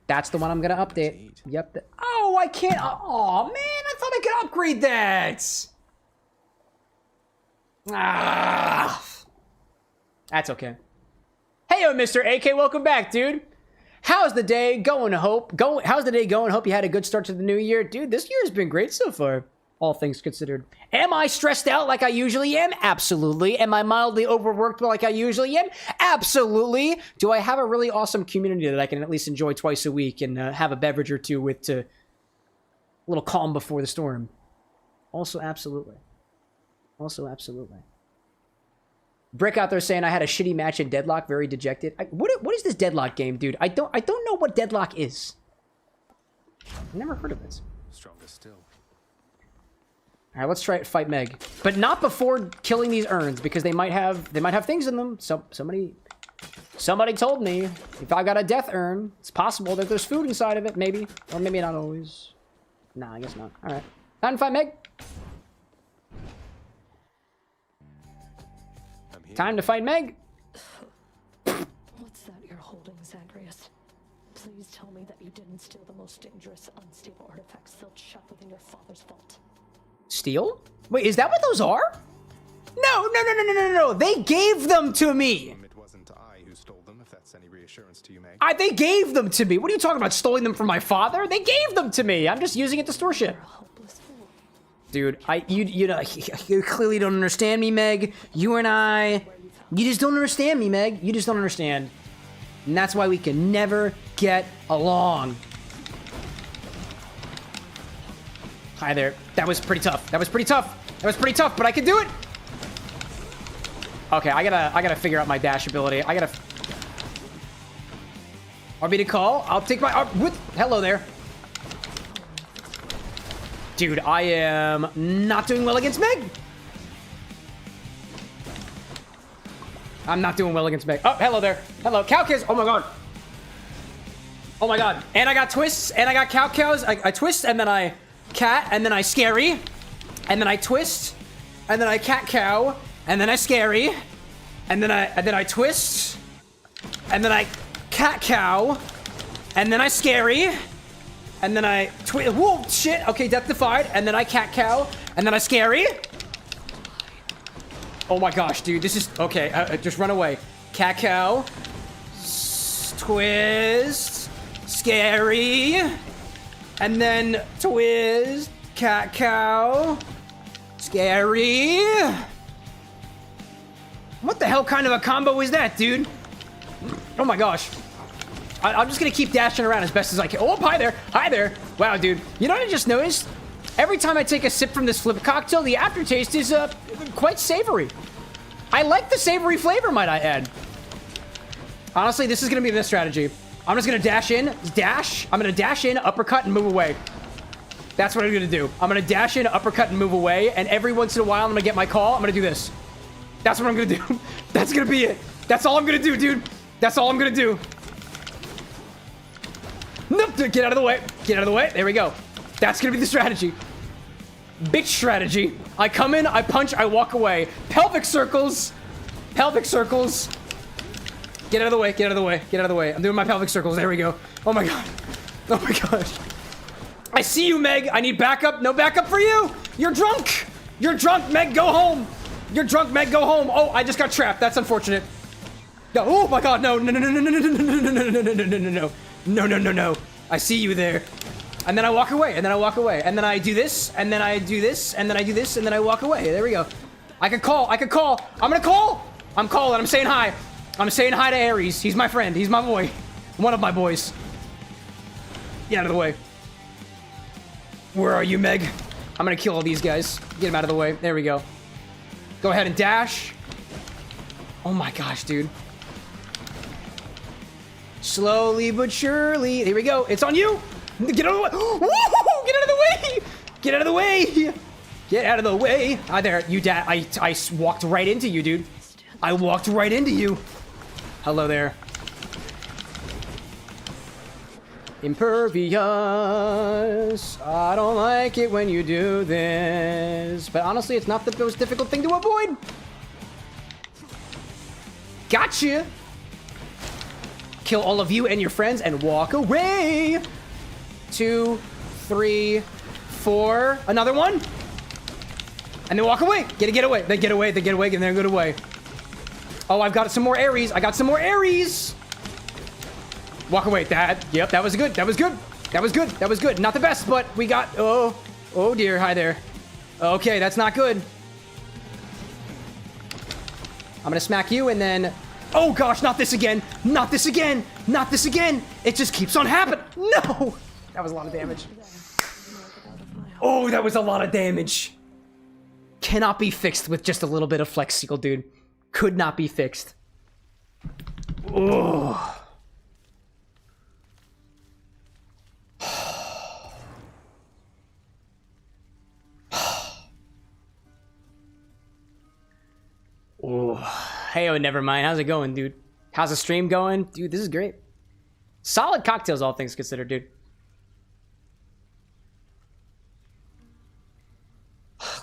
That's the one I'm gonna update. Yep. Oh, I can't. Oh man, I thought I could upgrade that. Ah, that's okay. Hey, yo, Mr. AK, welcome back, dude. How's the day going? How's the day going? Hope you had a good start to the new year, dude. This year has been great so far, all things considered. Am I stressed out like I usually am? Absolutely. Am I mildly overworked like I usually am? Absolutely. Do I have a really awesome community that I can at least enjoy twice a week and have a beverage or two with to a little calm before the storm? Also, absolutely. Brick out there saying I had a shitty match in Deadlock, very dejected. What is this Deadlock game, dude? I don't know what Deadlock is. I've never heard of it. Stronger still. All right, let's try it. Fight Meg, but not before killing these urns because they might have things in them. So somebody told me if I got a death urn, it's possible that there's food inside of it, maybe, or maybe not always. Nah, I guess not. All right, time to fight Meg. Time to fight Meg. What's that you're holding, Zagreus? Please tell me that you didn't steal the most dangerous, unstable artifacts sealed shut within your father's vault. Steal? Wait, is that what those are? No. They gave them to me. It wasn't I who stole them, if that's any reassurance to you, Meg. They gave them to me. What are you talking about? Stealing them from my father? They gave them to me. I'm just using it to store shit. Dude, you clearly don't understand me, Meg. You just don't understand me, Meg. You just don't understand. And that's why we can never get along. Hi there. That was pretty tough, but I can do it. Okay, I gotta figure out my dash ability. RB to call. I'll take my... Hello there. Dude, I am not doing well against Meg. I'm not doing well against Meg. Oh, hello there. Hello. Cow kiss. Oh my god. Oh my god. And I got twists, and I got cow cows. I twist, and then I cat, and then I scary. And then I twist, and then I cat cow, and then I scary. And then I twist, and then I cat cow, and then I scary. And then I whoa, shit. Okay, death defied. And then I cat cow. And then I scary. Oh my gosh, dude. This is... Okay, just run away. Cat cow. Twist. Scary. And then twist. Cat cow. Scary. What the hell kind of a combo is that, dude? Oh my gosh. I'm just gonna keep dashing around as best as I can. Oh, hi there. Hi there. Wow, dude. You know what I just noticed? Every time I take a sip from this flip cocktail, the aftertaste is quite savory. I like the savory flavor, might I add. Honestly, this is gonna be the strategy. I'm just gonna dash in, I'm gonna dash in, uppercut, and move away. That's what I'm gonna do. I'm gonna dash in, uppercut, and move away, and every once in a while, I'm gonna get my call. I'm gonna do this. That's what I'm gonna do. That's gonna be it. That's all I'm gonna do, dude. That's all I'm gonna do. Nope, get out of the way. Get out of the way. There we go. That's gonna be the strategy. Bitch strategy. I come in, I punch, I walk away. Pelvic circles. Pelvic circles. Get out of the way. Get out of the way. Get out of the way. I'm doing my pelvic circles. There we go. Oh my god. Oh my gosh. I see you, Meg. I need backup. No backup for you. You're drunk. You're drunk, Meg, go home! You're drunk, Meg, go home! Oh, I just got trapped. That's unfortunate. No, oh my god, no, no, no, no, no, no, no, no, no, no, no, no, no, no, no, no, no, no, no. I see you there. And then I walk away, and then I walk away, and then I do this, and then I do this, and then I do this, and then I walk away. There we go. I could call. I'm gonna call! I'm calling, I'm saying hi. I'm saying hi to Ares. He's my friend. He's my boy. One of my boys. Get out of the way. Where are you, Meg? I'm gonna kill all these guys. Get him out of the way. There we go. Go ahead and dash. Oh my gosh, dude. Slowly but surely. Here we go. It's on you. Get out of the way. Woo! Get out of the way. Get out of the way. Get out of the way. Hi there. You I walked right into you, dude. I walked right into you. Hello there. Impervious. I don't like it when you do this. But honestly, it's not the most difficult thing to avoid. Gotcha. Kill all of you and your friends and walk away. 2, 3, 4. Another one. And then walk away. Get away. They get away. They get away. And then go away. Oh, I've got some more Ares. I got some more Ares. Walk away. Yep, that was good. That was good. That was good. That was good. Not the best, but we got... Oh dear. Hi there. Okay, that's not good. I'm gonna smack you and then... Oh gosh, not this again. Not this again. Not this again. It just keeps on happening. No! That was a lot of damage. Oh, that was a lot of damage. Cannot be fixed with just a little bit of Flex Seal, dude. Could not be fixed. Oh. Oh, hey, never mind. How's it going, dude? How's the stream going? Dude, this is great. Solid cocktails, all things considered, dude.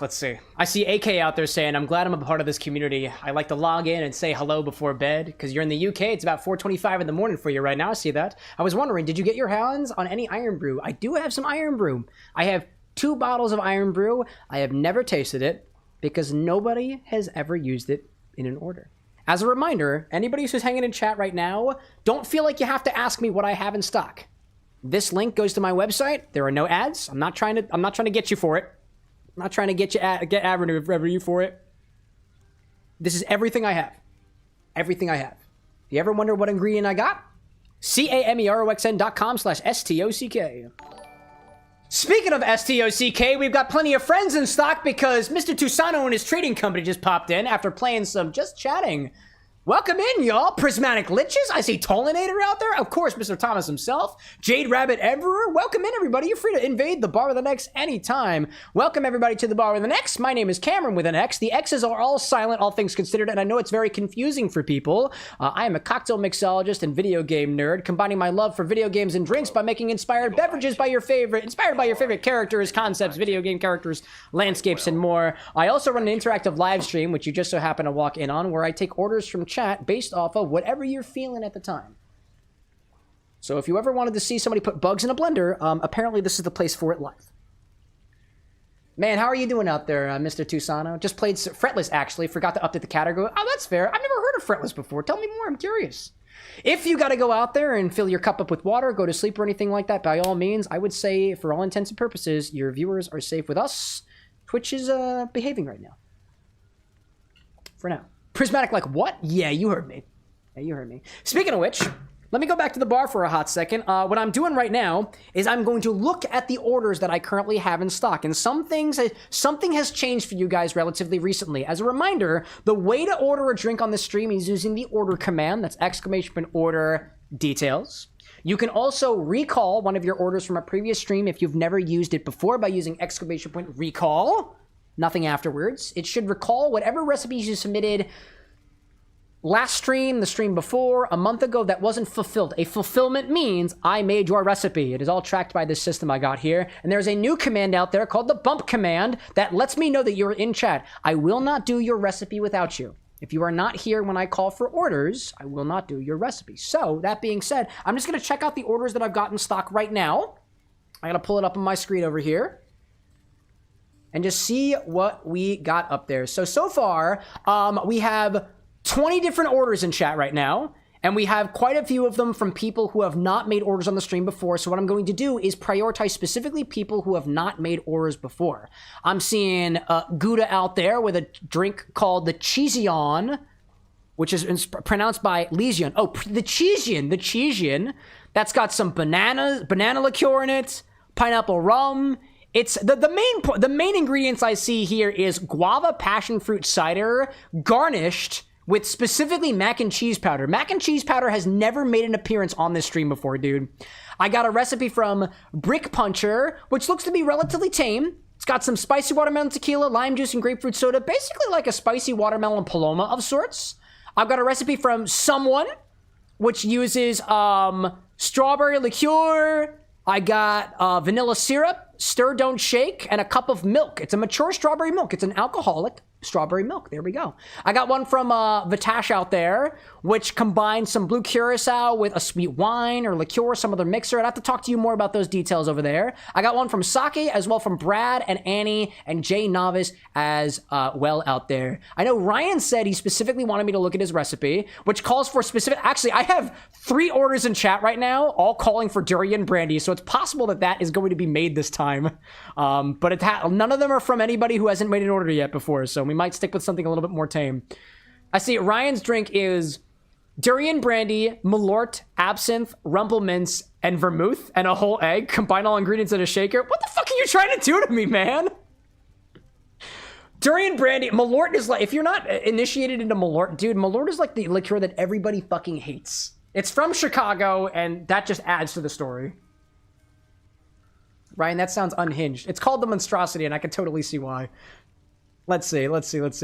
Let's see. I see AK out there saying, I'm glad I'm a part of this community. I like to log in and say hello before bed, because you're in the UK. It's about 4:25 in the morning for you right now. I see that. I was wondering, did you get your hands on any Iron Brew? I do have some Iron Brew. I have 2 bottles of Iron Brew. I have never tasted it, because nobody has ever used it in an order. As a reminder, anybody who's hanging in chat right now, don't feel like you have to ask me what I have in stock. This link goes to my website. There are no ads. I'm not trying to get you for it. I'm not trying to get revenue for it. This is everything I have. Everything I have. If you ever wonder what ingredient I got, CameroxnWithAnX.com/STOCK. Speaking of STOCK, we've got plenty of friends in stock because Mr. Tusano and his trading company just popped in after playing some Just Chatting. Welcome in, y'all. Prismatic Liches. I see Tolinator out there. Of course, Mr. Thomas himself. Jade Rabbit Emperor. Welcome in, everybody. You're free to invade the Bar with an X anytime. Welcome, everybody, to the Bar with an X. My name is Cameron with an X. The X's are all silent, all things considered, and I know it's very confusing for people. I am a cocktail mixologist and video game nerd, combining my love for video games and drinks by making inspired beverages inspired by your favorite characters, concepts, video game characters, landscapes, and more. I also run an interactive live stream, which you just so happen to walk in on, where I take orders from chat based off of whatever you're feeling at the time. So if you ever wanted to see somebody put bugs in a blender, apparently this is the place for it live. Man, how are you doing out there, Mr. Tusano? Just played Fretless, actually. Forgot to update the category. Oh, that's fair. I've never heard of Fretless before. Tell me more. I'm curious. If you got to go out there and fill your cup up with water, go to sleep or anything like that, by all means, I would say, for all intents and purposes, your viewers are safe with us. Twitch is behaving right now. For now. Prismatic, like, what? Yeah, you heard me. Yeah, you heard me. Speaking of which, let me go back to the bar for a hot second. What I'm doing right now is I'm going to look at the orders that I currently have in stock. And something has changed for you guys relatively recently. As a reminder, the way to order a drink on the stream is using the order command. That's !order details. You can also recall one of your orders from a previous stream if you've never used it before by using !recall. Nothing afterwards. It should recall whatever recipes you submitted last stream, the stream before, a month ago that wasn't fulfilled. A fulfillment means I made your recipe. It is all tracked by this system I got here. And there's a new command out there called the bump command that lets me know that you're in chat. I will not do your recipe without you. If you are not here when I call for orders, I will not do your recipe. So, that being said, I'm just going to check out the orders that I've got in stock right now. I got to pull it up on my screen over here. and just see what we got up there. So far, we have 20 different orders in chat right now. And we have quite a few of them from people who have not made orders on the stream before. So what I'm going to do is prioritize specifically people who have not made orders before. I'm seeing Gouda out there with a drink called the Cheexion, which is pronounced by Lesion. Oh, the Cheexion. That's got some banana liqueur in it, pineapple rum. It's the main ingredients I see here is guava passion fruit cider garnished with specifically mac and cheese powder. Mac and cheese powder has never made an appearance on this stream before, dude. I got a recipe from Brick Puncher, which looks to be relatively tame. It's got some spicy watermelon tequila, lime juice, and grapefruit soda, basically like a spicy watermelon paloma of sorts. I've got a recipe from Someone, which uses strawberry liqueur. I got vanilla syrup, stir, don't shake, and a cup of milk. It's a mature strawberry milk. It's an alcoholic strawberry milk. There we go. I got one from Vitash out there, which combines some blue curacao with a sweet wine or liqueur, some other mixer. I'd have to talk to you more about those details over there. I got one from Sake, as well from Brad and Annie and Jay Novice as well out there. I know Ryan said he specifically wanted me to look at his recipe, which calls for specific... Actually, I have 3 orders in chat right now, all calling for durian brandy, so it's possible that that is going to be made this time. But none of them are from anybody who hasn't made an order yet before, so we might stick with something a little bit more tame. I see Ryan's drink is durian brandy, malort, absinthe, rumple mince, and vermouth, and a whole egg. Combine all ingredients in a shaker. What the fuck are you trying to do to me, man? Durian brandy, malort is like, if you're not initiated into malort, dude, malort is like the liqueur that everybody fucking hates. It's from Chicago, and that just adds to the story. Ryan, that sounds unhinged. It's called the monstrosity, and I can totally see why. Let's see.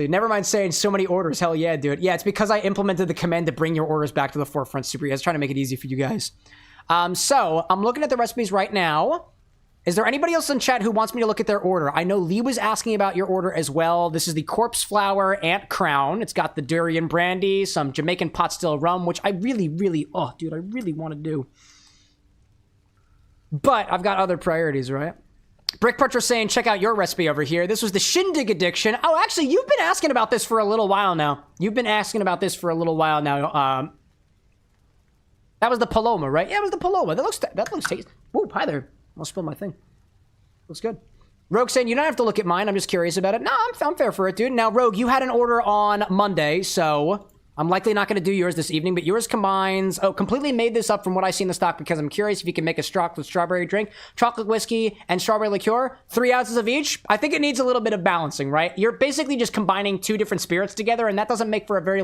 Never mind saying so many orders. Hell yeah, dude. Yeah, it's because I implemented the command to bring your orders back to the forefront. Super. I was trying to make it easy for you guys. So I'm looking at the recipes right now. Is there anybody else in chat who wants me to look at their order? I know Lee was asking about your order as well. This is the Corpse Flower Ant Crown. It's got the durian brandy, some Jamaican pot still rum, which I really want to do. But I've got other priorities, right? Brick Butcher saying, check out your recipe over here. This was the Shindig Addiction. Oh, actually, you've been asking about this for a little while now. That was the Paloma, right? Yeah, it was the Paloma. That looks tasty. Ooh, hi there. I'll spill my thing. Looks good. Rogue saying, you don't have to look at mine. I'm just curious about it. No, I'm fair for it, dude. Now, Rogue, you had an order on Monday, so I'm likely not going to do yours this evening, but yours combines... Oh, completely made this up from what I see in the stock because I'm curious if you can make a chocolate strawberry drink, chocolate whiskey, and strawberry liqueur. 3 ounces of each. I think it needs a little bit of balancing, right? You're basically just combining 2 different spirits together, and that doesn't make for a very,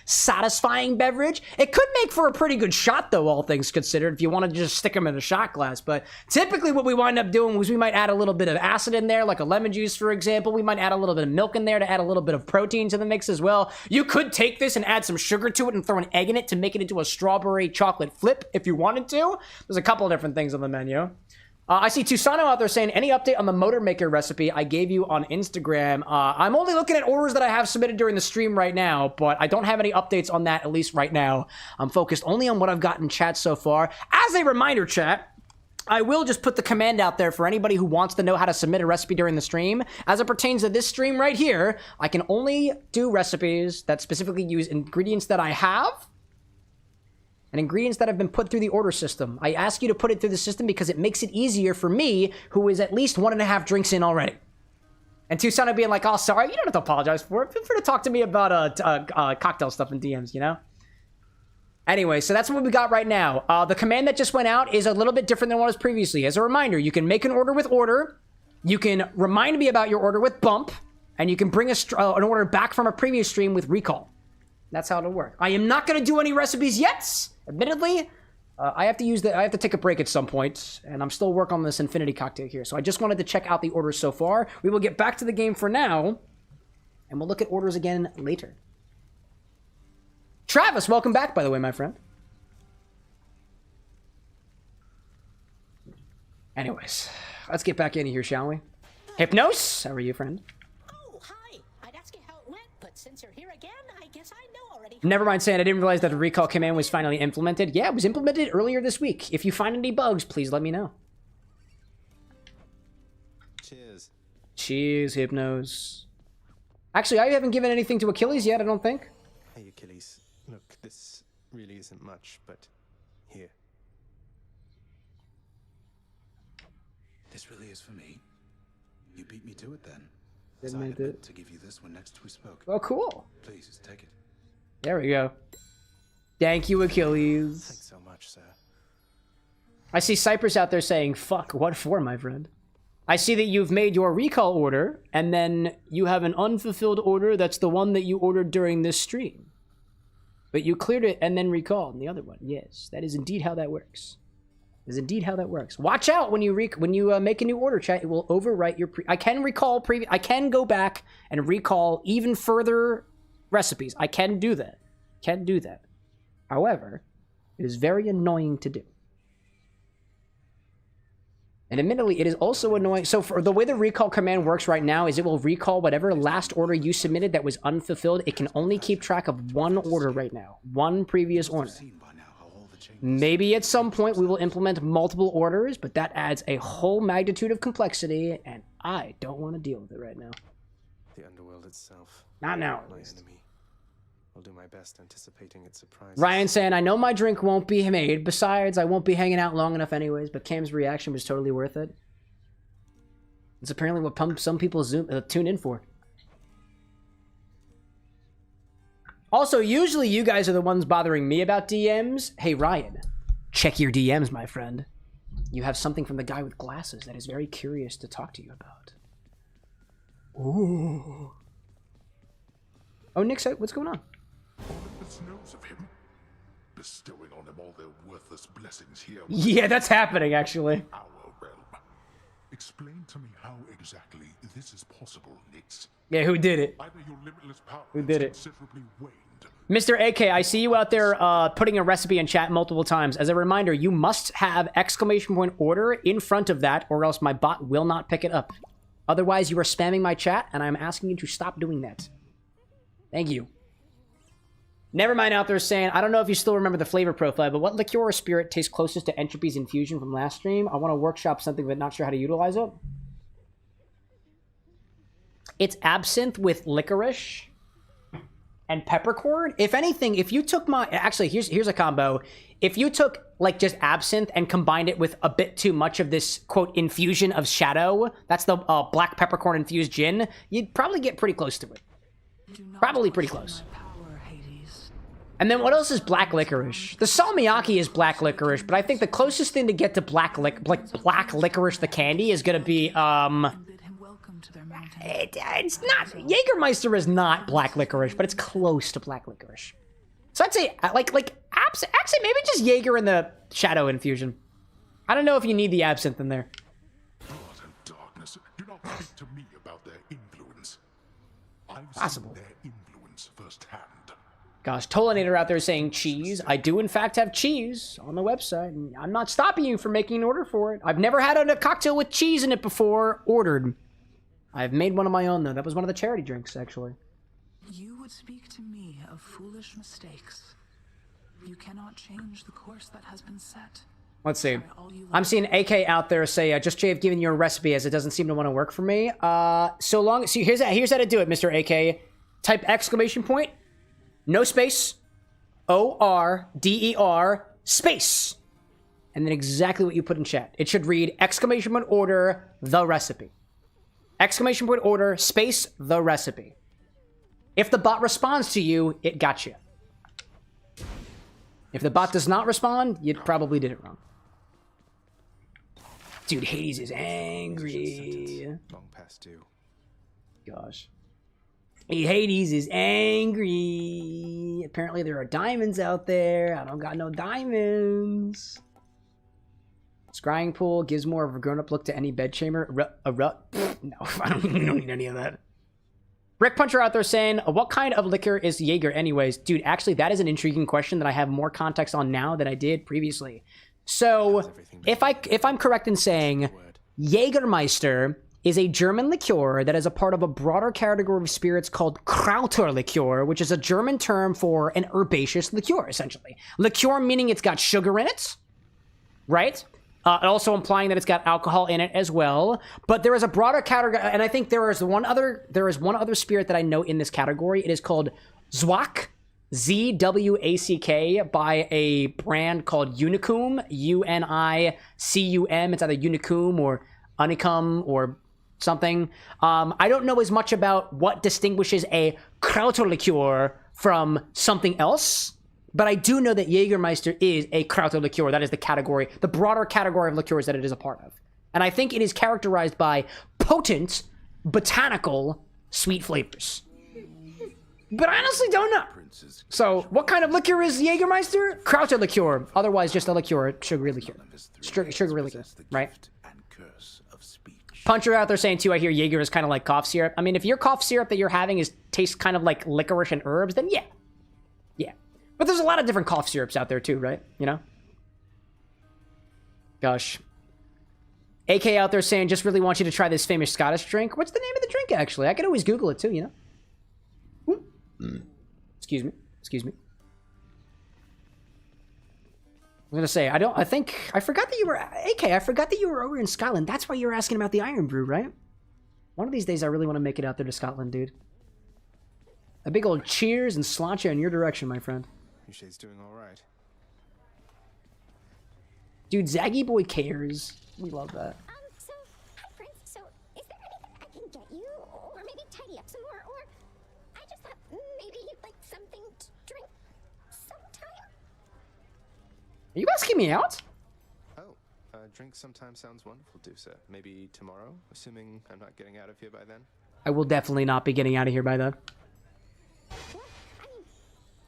satisfying beverage. It could make for a pretty good shot, though, all things considered, if you want to just stick them in a shot glass. But typically what we wind up doing was we might add a little bit of acid in there, like a lemon juice, for example. We might add a little bit of milk in there to add a little bit of protein to the mix as well. You could take this and add some sugar to it and throw an egg in it to make it into a strawberry chocolate flip if you wanted to. There's a couple of different things on the menu. I see Tusano out there saying, any update on the motor maker recipe I gave you on Instagram? I'm only looking at orders that I have submitted during the stream right now, but I don't have any updates on that, at least right now. I'm focused only on what I've got in chat so far. As a reminder, chat, I will just put the command out there for anybody who wants to know how to submit a recipe during the stream. As it pertains to this stream right here, I can only do recipes that specifically use ingredients that I have and ingredients that have been put through the order system. I ask you to put it through the system because it makes it easier for me, who is at least 1.5 drinks in already. And Tucson being like, oh, sorry, you don't have to apologize for it. Feel free to talk to me about cocktail stuff in DMs, you know? Anyway, so that's what we got right now. The command that just went out is a little bit different than what was previously. As a reminder, you can make an order with order, you can remind me about your order with bump, and you can bring an order back from a previous stream with recall. That's how it'll work. I am not going to do any recipes yet, admittedly. I have to take a break at some point, and I'm still working on this infinity cocktail here. So I just wanted to check out the orders so far. We will get back to the game for now, and we'll look at orders again later. Travis, welcome back, by the way, my friend. Anyways, let's get back in here, shall we? Hypnos, how are you, friend? Oh, hi. I'd ask you how it went, but since you're here again, I guess I know already. Never mind saying I didn't realize that the recall command was finally implemented. Yeah, it was implemented earlier this week. If you find any bugs, please let me know. Cheers. Cheers, Hypnos. Actually, I haven't given anything to Achilles yet, I don't think. Hey, Achilles. Look, this really isn't much, but here. This really is for me. You beat me to it then. Didn't I I had do meant it? to give you this one next we spoke. Oh, cool. Please take it. There we go. Thank you, Achilles. Thanks so much, sir. I see Cypress out there saying, fuck, what for, my friend? I see that you've made your recall order, and then you have an unfulfilled order that's the one that you ordered during this stream. But you cleared it and then recalled the other one. Yes, that is indeed how that works. That is indeed how that works. Watch out when you make a new order, chat. It will overwrite your I can recall I can go back and recall even further recipes. I can do that. Can do that. However, it is very annoying to do. And admittedly, it is also annoying. So for the way the recall command works right now is it will recall whatever last order you submitted that was unfulfilled. It can only keep track of one order right now. One previous order. Maybe at some point we will implement multiple orders, but that adds a whole magnitude of complexity, and I don't want to deal with it right now. The underworld itself. Not now, at My least. enemy. I'll do my best anticipating its surprise. Ryan saying, I know my drink won't be made. Besides, I won't be hanging out long enough anyways, but Cam's reaction was totally worth it. It's apparently what some people tune in for. Also, usually you guys are the ones bothering me about DMs. Hey, Ryan, check your DMs, my friend. You have something from the guy with glasses that is very curious to talk to you about. Ooh. Oh, Nick, what's going on? Olympus knows of him, bestowing on him all their worthless blessings here. Yeah, that's happening, actually. Our realm. Explain to me how exactly this is possible, Nix. Yeah, who did it? Either your limitless power Who did it? considerably waned. Mr. AK, I see you out there putting a recipe in chat multiple times. As a reminder, you must have exclamation point order in front of that, or else my bot will not pick it up. Otherwise, you are spamming my chat, and I'm asking you to stop doing that. Thank you. Nevermind out there saying, I don't know if you still remember the flavor profile, but what liqueur or spirit tastes closest to Entropy's infusion from last stream? I want to workshop something, but not sure how to utilize it. It's absinthe with licorice and peppercorn. If anything, if you took my... Actually, here's a combo. If you took, like, just absinthe and combined it with a bit too much of this, quote, infusion of shadow, that's the black peppercorn infused gin, you'd probably get pretty close to it. Probably pretty close. And then what else is black licorice? The salmiakki is black licorice, but I think the closest thing to get to black licorice, the candy, is gonna be it's not Jägermeister is not black licorice, but it's close to black licorice. So I'd say like actually maybe just Jaeger in the shadow infusion. I don't know if you need the absinthe in there. Blood and darkness do not speak to me about their influence. I've Possible. seen their influence firsthand. Gosh, Tolanator out there saying cheese. I do, in fact, have cheese on the website. And I'm not stopping you from making an order for it. I've never had a cocktail with cheese in it before, ordered. I've made one of my own, though. That was one of the charity drinks, actually. You would speak to me of foolish mistakes. You cannot change the course that has been set. Let's see. I'm seeing AK out there say, just Jay, I've given you a recipe as it doesn't seem to want to work for me. See, here's how to do it, Mr. AK. Type exclamation point. No space, O-R-D-E-R, space. And then exactly what you put in chat. It should read, exclamation point order, the recipe. Exclamation point order, space, the recipe. If the bot responds to you, it got you. If the bot does not respond, you probably did it wrong. Dude, Hades is angry. Long past due. Gosh. Hades is angry. Apparently there are diamonds out there. I don't got no diamonds. Scrying pool gives more of a grown-up look to any bedchamber. No, I don't need any of that. Brick Puncher out there saying, what kind of liquor is Jaeger anyways? Dude, actually, that is an intriguing question that I have more context on now than I did previously. So, if I'm correct in saying, Jägermeister is a German liqueur that is a part of a broader category of spirits called Krauter liqueur, which is a German term for an herbaceous liqueur, essentially. Liqueur meaning it's got sugar in it, right? also implying that it's got alcohol in it as well. But there is a broader category, and I think there is one other spirit that I know in this category. It is called Zwack, ZWACK, by a brand called Unicum, UNICUM. It's either Unicum or Unicum or something. I don't know as much about what distinguishes a Krauterlikör from something else, but I do know that Jägermeister is a Krauterlikör. That is the category, the broader category of liqueurs that it is a part of. And I think it is characterized by potent, botanical, sweet flavors. But I honestly don't know. So, what kind of liqueur is Jägermeister? Krauterlikör, otherwise just a liqueur, sugary liqueur. Sugary liqueur, right? Puncher out there saying too, I hear Jaeger is kind of like cough syrup. I mean, if your cough syrup that you're having tastes kind of like licorice and herbs, then yeah. Yeah. But there's a lot of different cough syrups out there too, right? You know? Gosh. AK out there saying, just really want you to try this famous Scottish drink. What's the name of the drink, actually? I could always Google it too, you know? Excuse me. Excuse me. I was gonna say, I forgot that you were, AK, I forgot that you were over in Scotland. That's why you were asking about the Iron Brew, right? One of these days, I really want to make it out there to Scotland, dude. A big old cheers and sláinte in your direction, my friend. She's doing all right. Dude, Zaggy Boy cares. We love that. So, hi, Prince. So, is there anything I can get you? Or maybe tidy up some more? Or, I just thought maybe you'd like something to drink sometime? Are you asking me out? Oh, drink sometime sounds wonderful, Dusa. Maybe tomorrow, assuming I'm not getting out of here by then? I will definitely not be getting out of here by then. What? I mean,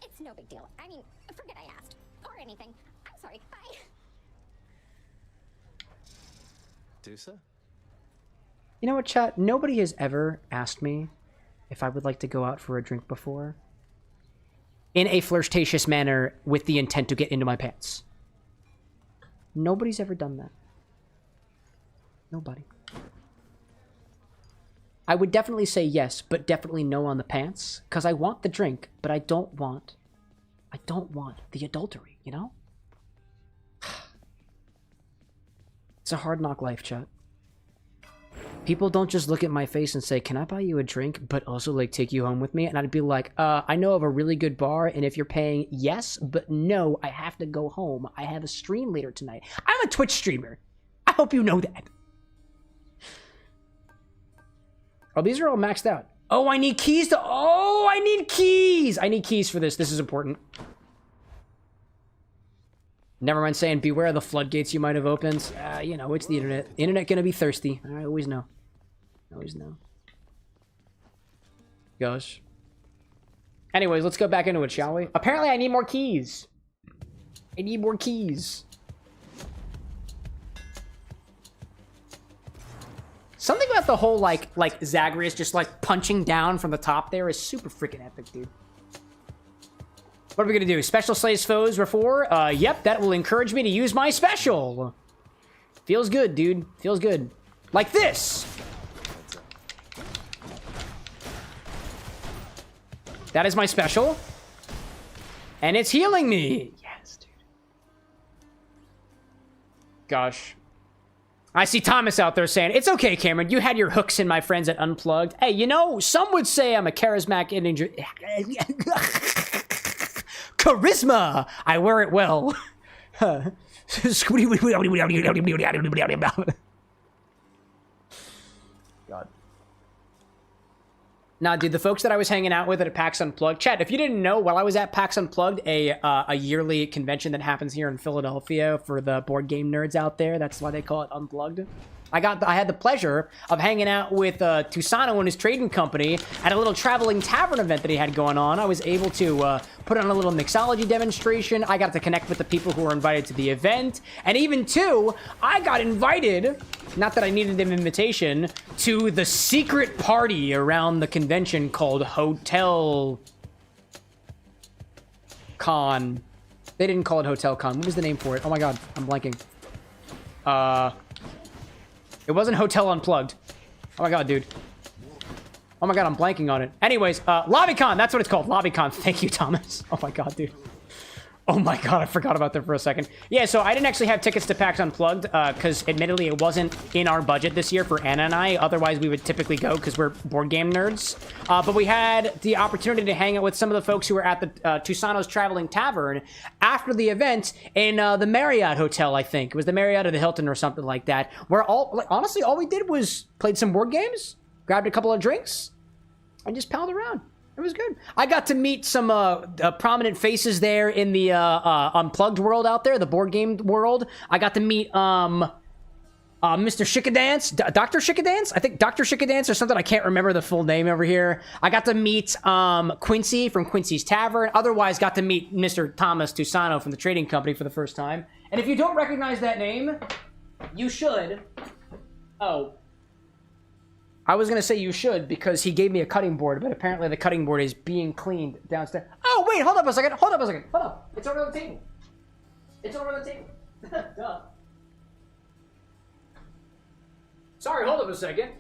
it's no big deal. I mean, forget I asked. Or anything. I'm sorry. Bye. Dusa? You know what, chat? Nobody has ever asked me if I would like to go out for a drink before in a flirtatious manner with the intent to get into my pants. Nobody's ever done that. Nobody. I would definitely say yes, but definitely no on the pants, because I want the drink, but I don't want the adultery, you know? It's a hard knock life, chat. People don't just look at my face and say, can I buy you a drink, but also, like, take you home with me? And I'd be like, I know of a really good bar, and if you're paying, yes, but no, I have to go home. I have a stream later tonight. I'm a Twitch streamer. I hope you know that. Oh, these are all maxed out. Oh, I need keys to... Oh, I need keys! I need keys for this. This is important. Never mind saying, beware the floodgates you might have opened. You know, it's the internet. Internet gonna be thirsty. I always know. Always know. Gosh. Anyways, let's go back into it, shall we? Apparently, I need more keys. I need more keys. Something about the whole, like Zagreus just, like, punching down from the top there is super freaking epic, dude. What are we gonna do? Special slays foes before? Yep, that will encourage me to use my special. Feels good, dude. Feels good. Like this! That is my special. And it's healing me! Yes, dude. Gosh. I see Thomas out there saying, it's okay, Cameron. You had your hooks in my friends at Unplugged. Hey, you know, some would say I'm a charismatic ninja. Charisma! I wear it well. God. Nah, dude, the folks that I was hanging out with at PAX Unplugged, chat, if you didn't know, while I was at PAX Unplugged, a yearly convention that happens here in Philadelphia for the board game nerds out there, that's why they call it Unplugged. I had the pleasure of hanging out with Tusano and his trading company at a little traveling tavern event that he had going on. I was able to put on a little mixology demonstration. I got to connect with the people who were invited to the event. And even, too, I got invited, not that I needed an invitation, to the secret party around the convention called Hotel Con. They didn't call it Hotel Con. What was the name for it? Oh my god, I'm blanking. It wasn't Hotel Unplugged. Oh my god, dude. Oh my god, I'm blanking on it. Anyways, LobbyCon, that's what it's called. LobbyCon. Thank you, Thomas. Oh my god, dude. Oh my god, I forgot about that for a second. Yeah, so I didn't actually have tickets to PAX Unplugged, because admittedly it wasn't in our budget this year for Anna and I. Otherwise, we would typically go because we're board game nerds. But we had the opportunity to hang out with some of the folks who were at the Tusano's Traveling Tavern after the event in the Marriott Hotel, I think. It was the Marriott or the Hilton or something like that. Where honestly, all we did was played some board games, grabbed a couple of drinks, and just palled around. It was good. I got to meet some prominent faces there in the Unplugged world out there, the board game world. I got to meet Mr. Shikadance, Dr. Shikadance? I think Dr. Shikadance or something. I can't remember the full name over here. I got to meet Quincy from Quincy's Tavern. Otherwise, got to meet Mr. Thomas Tusano from the trading company for the first time. And if you don't recognize that name, you should. Oh. I was going to say you should because he gave me a cutting board, but apparently the cutting board is being cleaned downstairs. Oh, wait, hold up a second. Hold up. It's over the table. Duh. Sorry, hold up a second.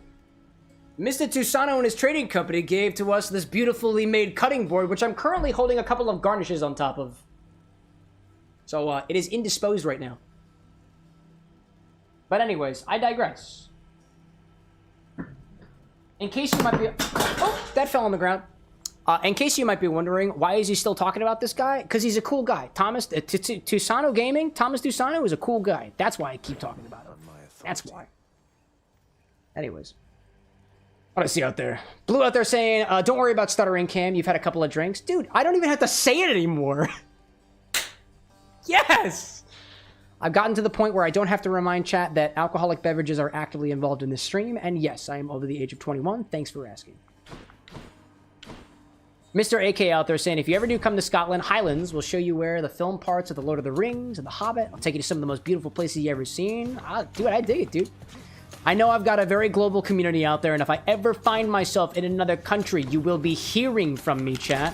Mr. Tusano and his trading company gave to us this beautifully made cutting board, which I'm currently holding a couple of garnishes on top of. So, it is indisposed right now. But anyways, I digress. In case you might be... Oh, that fell on the ground. In case you might be wondering, why is he still talking about this guy? Because he's a cool guy. Thomas... Tusano Gaming, Thomas Tusano is a cool guy. That's why I keep talking about him. That's why. Anyways. What do I see out there? Blue out there saying, don't worry about stuttering, Cam. You've had a couple of drinks. Dude, I don't even have to say it anymore. Yes! I've gotten to the point where I don't have to remind chat that alcoholic beverages are actively involved in this stream, and yes, I am over the age of 21. Thanks for asking. Mr. AK out there saying, if you ever do come to Scotland, Highlands will show you where the film parts of The Lord of the Rings and The Hobbit. I'll take you to some of the most beautiful places you've ever seen. Dude, I dig it, dude. I know I've got a very global community out there, and if I ever find myself in another country, you will be hearing from me, chat.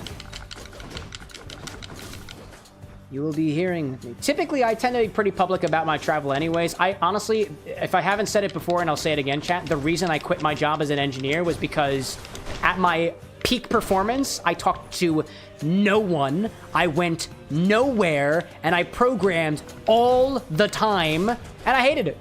You will be hearing me. Typically, I tend to be pretty public about my travel anyways. I honestly, if I haven't said it before, and I'll say it again, chat, the reason I quit my job as an engineer was because at my peak performance, I talked to no one, I went nowhere, and I programmed all the time, and I hated it.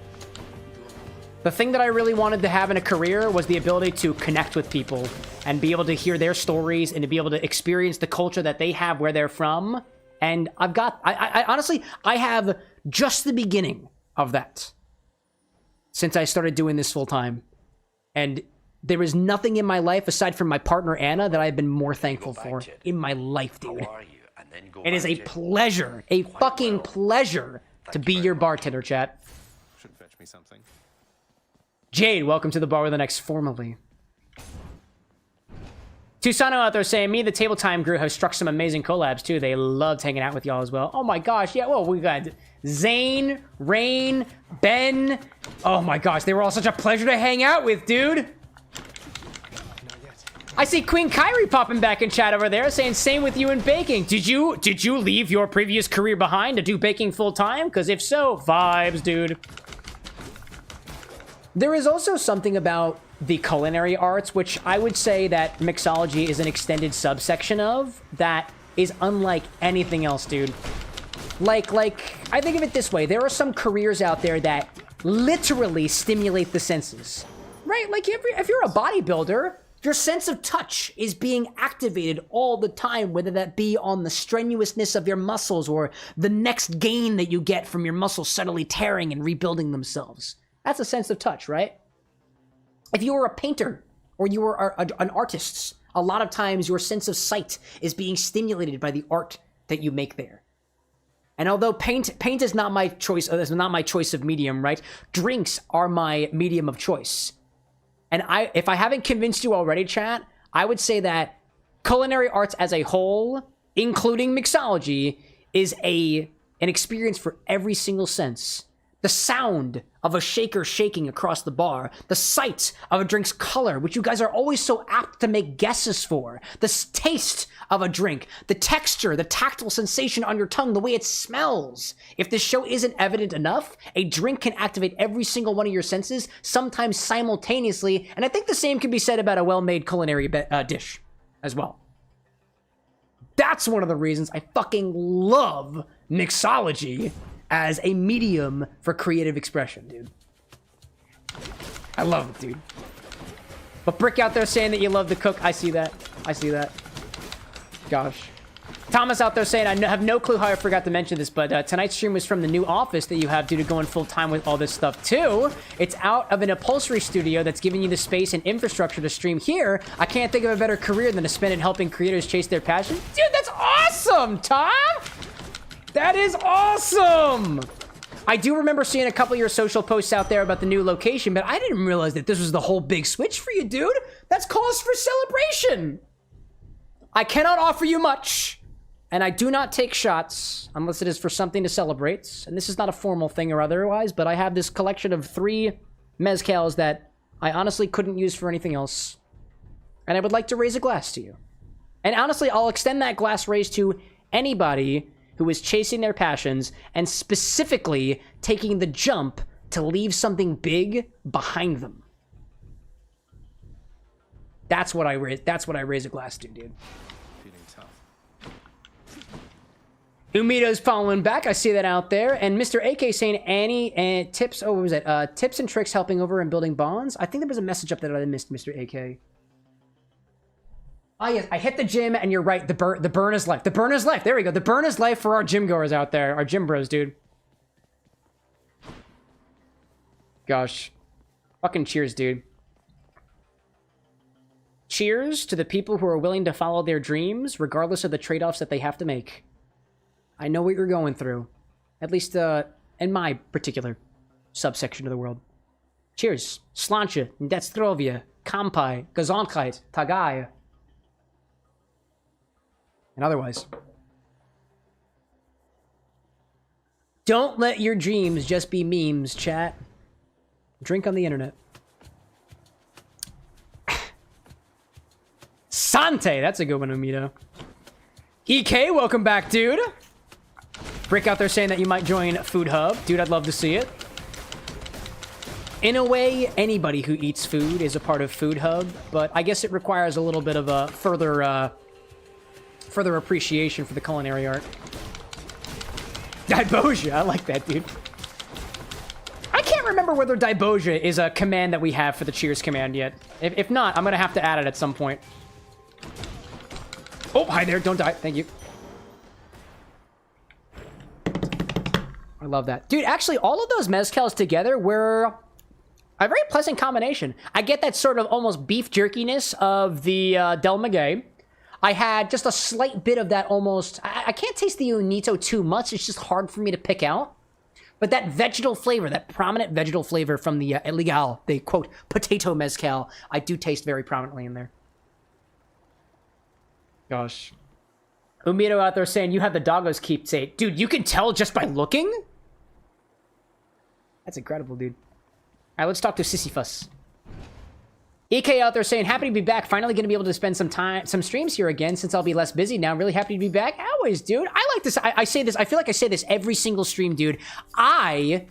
The thing that I really wanted to have in a career was the ability to connect with people and be able to hear their stories and to be able to experience the culture that they have where they're from. And I've got, I honestly, I have just the beginning of that since I started doing this full time. And there is nothing in my life aside from my partner, Anna, that I've been more thankful for in my life, dude. It is a pleasure, a fucking pleasure to be your bartender, chat. Should fetch me something. Jade, welcome to the bar with an X formally. Tusano out there saying, me and the Table Time crew have struck some amazing collabs, too. They loved hanging out with y'all as well. Oh, my gosh. Yeah, well, we got Zane, Rain, Ben. Oh, my gosh. They were all such a pleasure to hang out with, dude. I see Queen Kyrie popping back in chat over there saying, same with you in baking. Did you leave your previous career behind to do baking full time? Because if so, vibes, dude. There is also something about the culinary arts, which I would say that mixology is an extended subsection of, that is unlike anything else, dude. Like, I think of it this way. There are some careers out there that literally stimulate the senses, right? Like, if you're a bodybuilder, your sense of touch is being activated all the time, whether that be on the strenuousness of your muscles or the next gain that you get from your muscles subtly tearing and rebuilding themselves. That's a sense of touch, right? If you were a painter or you were an artist, a lot of times your sense of sight is being stimulated by the art that you make there. And although paint is not my choice, is not my choice of medium, right? Drinks are my medium of choice. And if I haven't convinced you already, chat, I would say that culinary arts as a whole, including mixology, is an experience for every single sense. The sound of a shaker shaking across the bar, the sight of a drink's color, which you guys are always so apt to make guesses for, the taste of a drink, the texture, the tactile sensation on your tongue, the way it smells. If this show isn't evident enough, a drink can activate every single one of your senses, sometimes simultaneously, and I think the same can be said about a well-made culinary dish as well. That's one of the reasons I fucking love mixology as a medium for creative expression, dude. I love it, dude. But Brick out there saying that you love to cook. I see that. I see that. Gosh. Thomas out there saying, I have no clue how I forgot to mention this, but tonight's stream was from the new office that you have due to going full-time with all this stuff, too. It's out of an upholstery studio that's giving you the space and infrastructure to stream here. I can't think of a better career than to spend it helping creators chase their passion. Dude, that's awesome, Tom! That is awesome! I do remember seeing a couple of your social posts out there about the new location, but I didn't realize that this was the whole big switch for you, dude. That's cause for celebration. I cannot offer you much. And I do not take shots unless it is for something to celebrate. And this is not a formal thing or otherwise, but I have this collection of 3 mezcals that I honestly couldn't use for anything else. And I would like to raise a glass to you. And honestly, I'll extend that glass raise to anybody who is chasing their passions and specifically taking the jump to leave something big behind them. That's what I raise a glass to, dude. Umito's following back. I see that out there. And Mr. AK saying Annie and tips. Oh, what was that? Tips and tricks helping over and building bonds. I think there was a message up there that I missed, Mr. AK. Ah, yes. I hit the gym, and you're right. The burn is life. The burn is life. There we go. The burn is life for our gym goers out there. Our gym bros, dude. Gosh. Fucking cheers, dude. Cheers to the people who are willing to follow their dreams, regardless of the trade-offs that they have to make. I know what you're going through. At least, in my particular subsection of the world. Cheers. Slancha, Ndetstrovia, Kampai, Gesundheit, Tagai. And otherwise. Don't let your dreams just be memes, chat. Drink on the internet. Sante, that's a good one, Umito. EK, welcome back, dude. Brick out there saying that you might join Food Hub. Dude, I'd love to see it. In a way, anybody who eats food is a part of Food Hub, but I guess it requires a little bit of a further appreciation for the culinary art. Daiboja, I like that, dude. I can't remember whether Daiboja is a command that we have for the Cheers command yet. If not, I'm going to have to add it at some point. Oh, hi there. Don't die. Thank you. I love that. Dude, actually, all of those mezcals together were a very pleasant combination. I get that sort of almost beef jerkiness of the Del Maguey. I had just a slight bit of that almost... I can't taste the Unito too much. It's just hard for me to pick out. But that vegetal flavor, that prominent vegetal flavor from the Illegal, the, quote, potato mezcal, I do taste very prominently in there. Gosh. Umito out there saying, you have the doggo's keepsake. Dude, you can tell just by looking? That's incredible, dude. All right, let's talk to Sisyphus. EK out there saying, happy to be back. Finally going to be able to spend some streams here again since I'll be less busy now. Really happy to be back. Always, dude. I like this. I say this. I feel like I say this every single stream, dude. I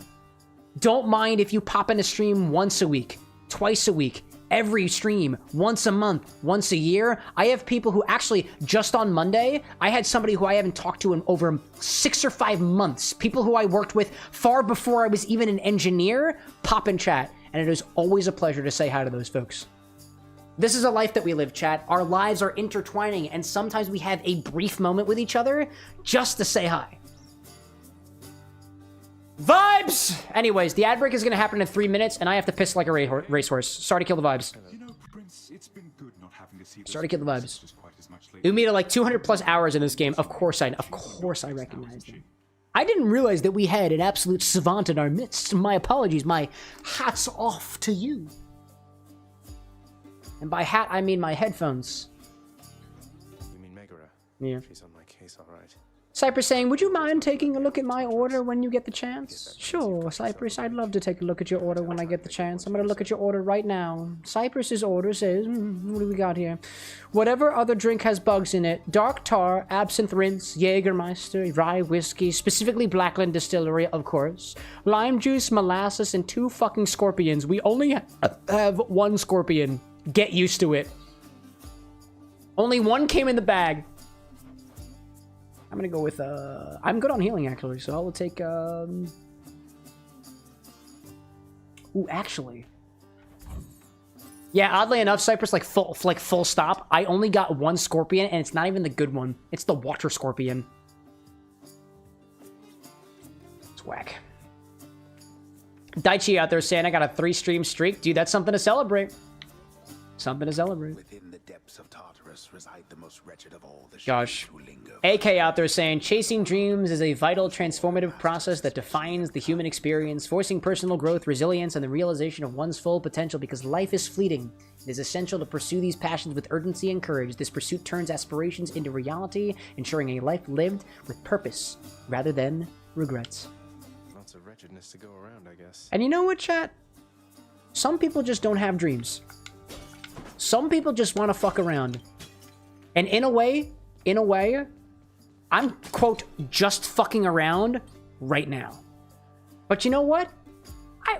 don't mind if you pop in a stream once a week, twice a week, every stream, once a month, once a year. I have people who actually, just on Monday, I had somebody who I haven't talked to in over 6 or 5 months. People who I worked with far before I was even an engineer, pop in chat. And it is always a pleasure to say hi to those folks. This is a life that we live, chat. Our lives are intertwining, and sometimes we have a brief moment with each other just to say hi. Vibes! Anyways, the ad break is going to happen in 3 minutes, and I have to piss like a racehorse. Sorry to kill the vibes. You know, Prince, it's been good not having to see Sorry to kill the vibes. Umita, like 200 plus hours in this game. Of course I recognize them. I didn't realize that we had an absolute savant in our midst. My apologies. My hat's off to you. And by hat, I mean my headphones. You mean Megara? Yeah. She's on my case, all right. Cypress saying, would you mind taking a look at my order when you get the chance? Sure, Cypress, I'd love to take a look at your order when I get the chance. I'm going to look at your order right now. Cypress's order says, what do we got here? Whatever other drink has bugs in it. Dark tar, absinthe rinse, Jägermeister, rye whiskey, specifically Blackland Distillery, of course. Lime juice, molasses, and 2 fucking scorpions. We only have 1 scorpion. Get used to it. Only 1 came in the bag. I'm gonna go with, I'm good on healing, actually, so I'll take, Ooh, actually. Yeah, oddly enough, Cypress, like, full stop. I only got one Scorpion, and it's not even the good one. It's the Water Scorpion. It's whack. Daichi out there saying I got a 3-stream streak. Dude, that's something to celebrate. Something to celebrate. Within the depths of Tartarus reside the most wretched of all the Gosh. who linger. AK out there saying, chasing dreams is a vital, transformative process that defines the human experience, forcing personal growth, resilience, and the realization of one's full potential because life is fleeting. It is essential to pursue these passions with urgency and courage. This pursuit turns aspirations into reality, ensuring a life lived with purpose rather than regrets. Lots of wretchedness to go around, I guess. And you know what, chat? Some people just don't have dreams. Some people just want to fuck around. And in a way, I'm, quote, just fucking around right now. But you know what?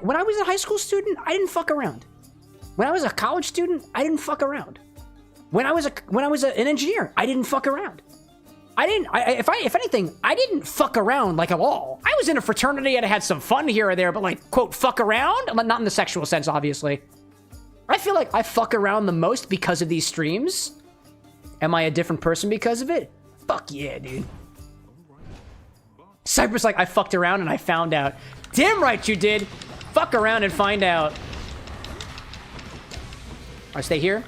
When I was a high school student, I didn't fuck around. When I was a college student, I didn't fuck around. When I was an engineer, I didn't fuck around. If anything, I didn't fuck around like at all. I was in a fraternity and I had some fun here or there, but like, quote, fuck around? Not in the sexual sense, obviously. I feel like I fuck around the most because of these streams. Am I a different person because of it? Fuck yeah, dude. Cypress like, I fucked around and I found out. Damn right you did. Fuck around and find out. I stay here.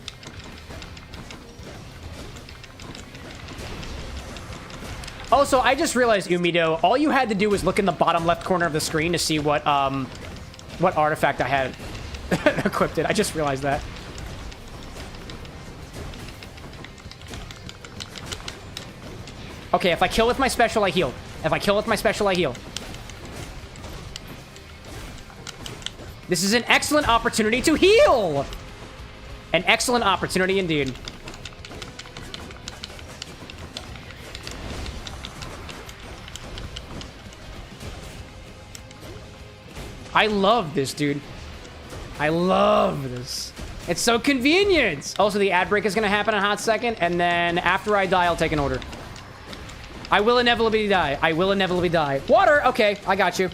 Also, I just realized, Umido, all you had to do was look in the bottom left corner of the screen to see what artifact I had equipped it. I just realized that. Okay, if I kill with my special, I heal. If I kill with my special, I heal. This is an excellent opportunity to heal! An excellent opportunity indeed. I love this, dude. I love this. It's so convenient. Also, the ad break is going to happen in a hot second, and then after I die, I'll take an order. I will inevitably die. I will inevitably die. Water! Okay, I got you.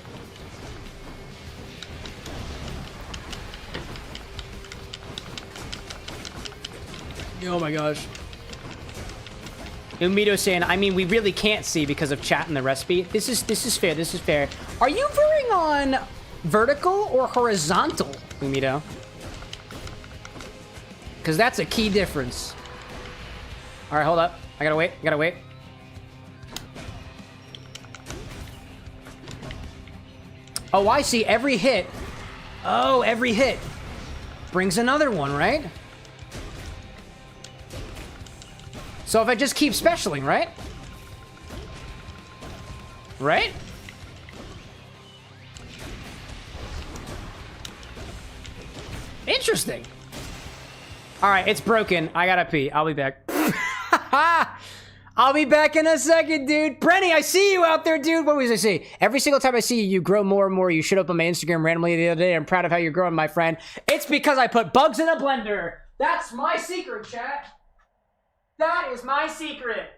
Oh my gosh. Umido saying, I mean, we really can't see because of chat and the recipe. This is fair. This is fair. Are you veering on vertical or horizontal, Umido? Because that's a key difference. All right, hold up. I gotta wait. Oh, I see. Every hit. Oh, every hit brings another one, right? So if I just keep specialing, right? Right? Interesting. All right, it's broken. I gotta pee. I'll be back. I'll be back in a second, dude. Brenny, I see you out there, dude. What was I say? Every single time I see you, you grow more and more. You showed up on my Instagram randomly the other day. I'm proud of how you're growing, my friend. It's because I put bugs in a blender. That's my secret, chat. That is my secret.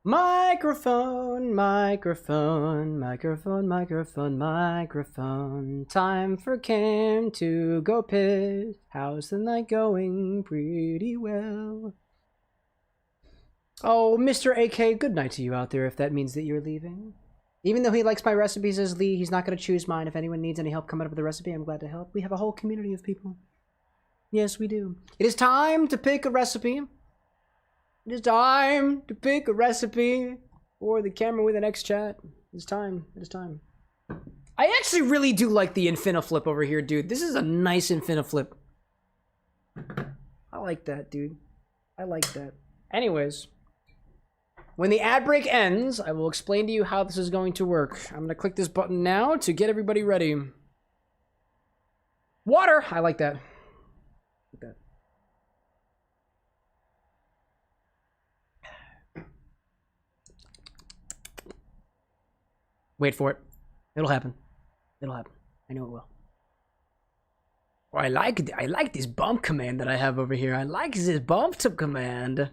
Microphone, microphone, microphone, microphone, microphone. Time for Cam to go piss. How's the night going? Pretty well. Oh, Mr. AK, good night to you out there if that means that you're leaving. Even though he likes my recipes as Lee, he's not going to choose mine. If anyone needs any help coming up with a recipe, I'm glad to help. We have a whole community of people. Yes, we do. It is time to pick a recipe. It is time to pick a recipe for the Camera with an X chat. It's time. It is time. I actually really do like the Infini-Flip over here, dude. This is a nice Infini-Flip. I like that, dude. I like that. Anyways, when the ad break ends, I will explain to you how this is going to work. I'm going to click this button now to get everybody ready. Water! I like that. Like that. Wait for it. It'll happen. It'll happen. I know it will. Oh, I like this bump command that I have over here. I like this bump command.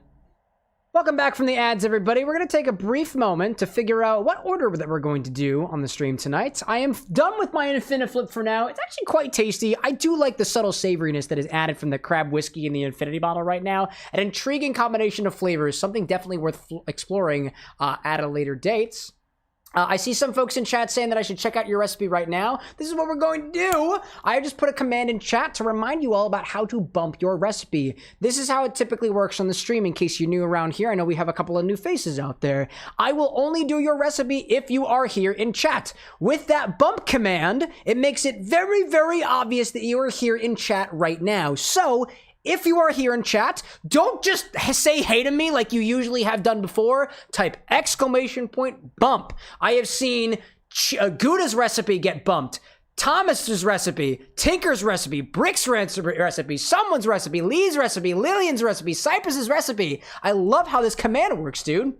Welcome back from the ads, everybody. We're going to take a brief moment to figure out what order that we're going to do on the stream tonight. I am done with my Infini-Flip for now. It's actually quite tasty. I do like the subtle savoriness that is added from the crab whiskey in the Infinity bottle right now. An intriguing combination of flavors, something definitely worth exploring at a later date. I see some folks in chat saying that I should check out your recipe right now. This is what we're going to do. I just put a command in chat to remind you all about how to bump your recipe. This is how it typically works on the stream in case you're new around here. I know we have a couple of new faces out there. I will only do your recipe if you are here in chat. With that bump command, it makes it very, very obvious that you are here in chat right now. So, if you are here in chat, don't just say hey to me like you usually have done before. Type !bump. I have seen Gouda's recipe get bumped. Thomas's recipe, Tinker's recipe, Brick's recipe, someone's recipe, Lee's recipe, Lillian's recipe, Cypress's recipe. I love how this command works, dude.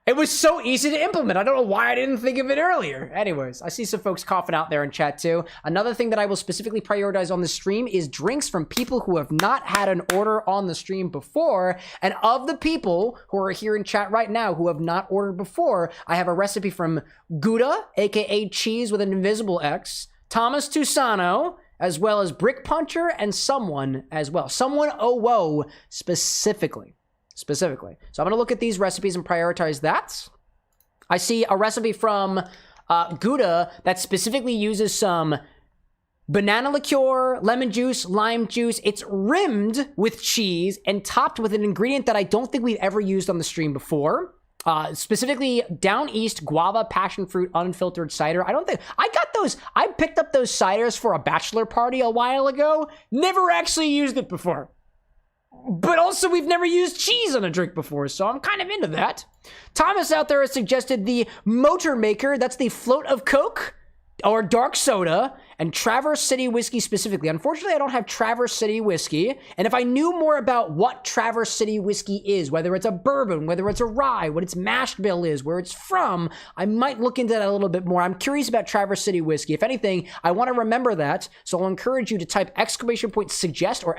It was so easy to implement. I don't know why I didn't think of it earlier. Anyways, I see some folks coughing out there in chat too. Another thing that I will specifically prioritize on the stream is drinks from people who have not had an order on the stream before. And of the people who are here in chat right now who have not ordered before, I have a recipe from Gouda, aka Cheese with an Invisible X, Thomas Tusano, as well as Brick Puncher, and someone as well. Someone whoa specifically. So I'm going to look at these recipes and prioritize that. I see a recipe from Gouda that specifically uses some banana liqueur, lemon juice, lime juice. It's rimmed with cheese and topped with an ingredient that I don't think we've ever used on the stream before. Specifically Down East guava passion fruit unfiltered cider. I picked up those ciders for a bachelor party a while ago. Never actually used it before. But also, we've never used cheese on a drink before, so I'm kind of into that. Thomas out there has suggested the Motor Maker. That's the float of Coke or dark soda and Traverse City whiskey specifically. Unfortunately, I don't have Traverse City whiskey. And if I knew more about what Traverse City whiskey is, whether it's a bourbon, whether it's a rye, what its mash bill is, where it's from, I might look into that a little bit more. I'm curious about Traverse City whiskey. If anything, I want to remember that. So I'll encourage you to type !suggest or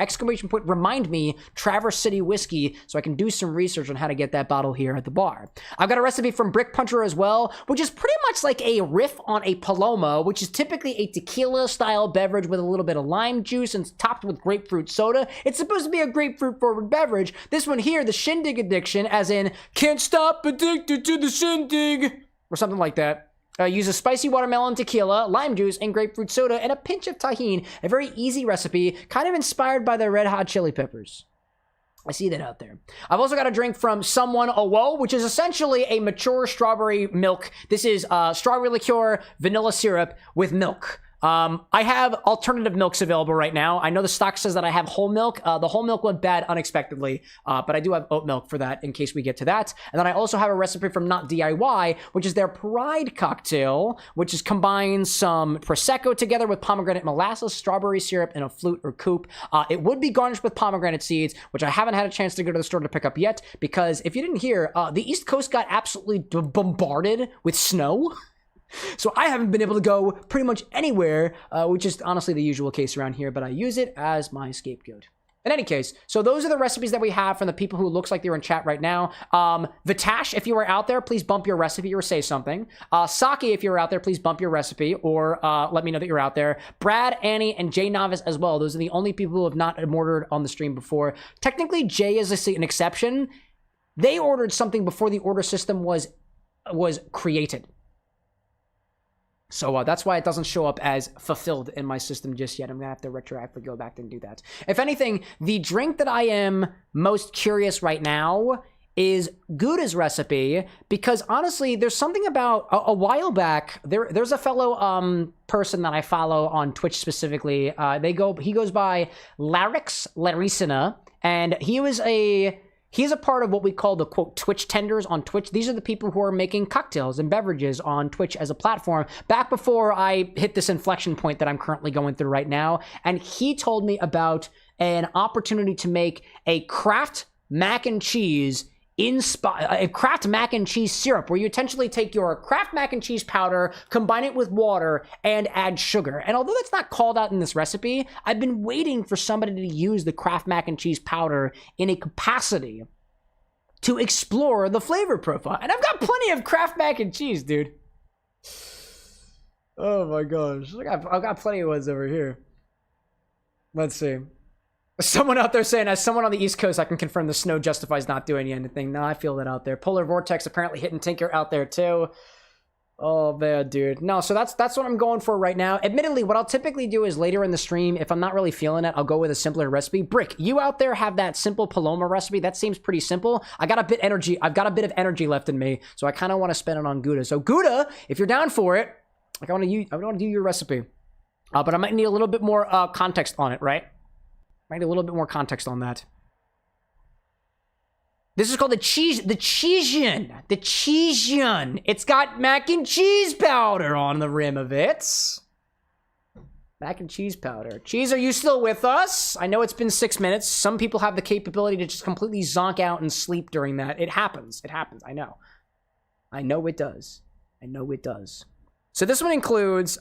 !remind me Traverse City whiskey so I can do some research on how to get that bottle here at the bar. I've got a recipe from Brick Puncher as well, which is pretty much like a riff on a Paloma, which is typically a tequila style beverage with a little bit of lime juice and topped with grapefruit soda. It's supposed to be a grapefruit forward beverage. This one here, the Shindig addiction, as in can't stop addicted to the Shindig or something like that. Use a spicy watermelon tequila, lime juice, and grapefruit soda, and a pinch of tahini. A very easy recipe, kind of inspired by the Red Hot Chili Peppers. I see that out there. I've also got a drink from Someone Whoa, which is essentially a mature strawberry milk. This is strawberry liqueur, vanilla syrup with milk. I have alternative milks available right now. I know the stock says that I have whole milk. The whole milk went bad unexpectedly, but I do have oat milk for that in case we get to that. And then I also have a recipe from Not DIY, which is their Pride cocktail, which combines some Prosecco together with pomegranate molasses, strawberry syrup, and a flute or coupe. It would be garnished with pomegranate seeds, which I haven't had a chance to go to the store to pick up yet, because if you didn't hear, the East Coast got absolutely bombarded with snow. So I haven't been able to go pretty much anywhere, which is honestly the usual case around here, but I use it as my scapegoat. In any case, so those are the recipes that we have from the people who looks like they're in chat right now. Vitash, if you are out there, please bump your recipe or say something. Saki, if you're out there, please bump your recipe or let me know that you're out there. Brad, Annie, and Jay Novice as well. Those are the only people who have not ordered on the stream before. Technically, Jay is an exception. They ordered something before the order system was created. So that's why it doesn't show up as fulfilled in my system just yet. I'm going to have to retroactively go back and do that. If anything, the drink that I am most curious right now is Gouda's recipe, because honestly, there's something about a while back, there's a fellow person that I follow on Twitch specifically. He goes by Laricina, and he's a part of what we call the, quote, Twitch tenders on Twitch. These are the people who are making cocktails and beverages on Twitch as a platform back before I hit this inflection point that I'm currently going through right now. And he told me about an opportunity to make a craft mac and cheese syrup, where you essentially take your Kraft mac and cheese powder, combine it with water, and add sugar. And although that's not called out in this recipe, I've been waiting for somebody to use the Kraft mac and cheese powder in a capacity to explore the flavor profile. And I've got plenty of Kraft mac and cheese, dude. Oh my gosh. I've got plenty of ones over here. Let's see. Someone out there saying, as someone on the East Coast, I can confirm the snow justifies not doing anything. No, I feel that out there. Polar Vortex apparently hitting Tinker out there too. Oh man, dude. No, so that's what I'm going for right now. Admittedly, what I'll typically do is later in the stream, if I'm not really feeling it, I'll go with a simpler recipe. Brick, you out there have that simple Paloma recipe. That seems pretty simple. I've got a bit of energy left in me, so I kind of want to spend it on Gouda. So Gouda, if you're down for it, I want to do your recipe. But I might need a little bit more context on it, right? Might need a little bit more context on that. This is called the Cheexion. The Cheexion. It's got mac and cheese powder on the rim of it. Mac and cheese powder. Cheese, are you still with us? I know it's been 6 minutes. Some people have the capability to just completely zonk out and sleep during that. It happens. It happens. I know. I know it does. I know it does. So this one includes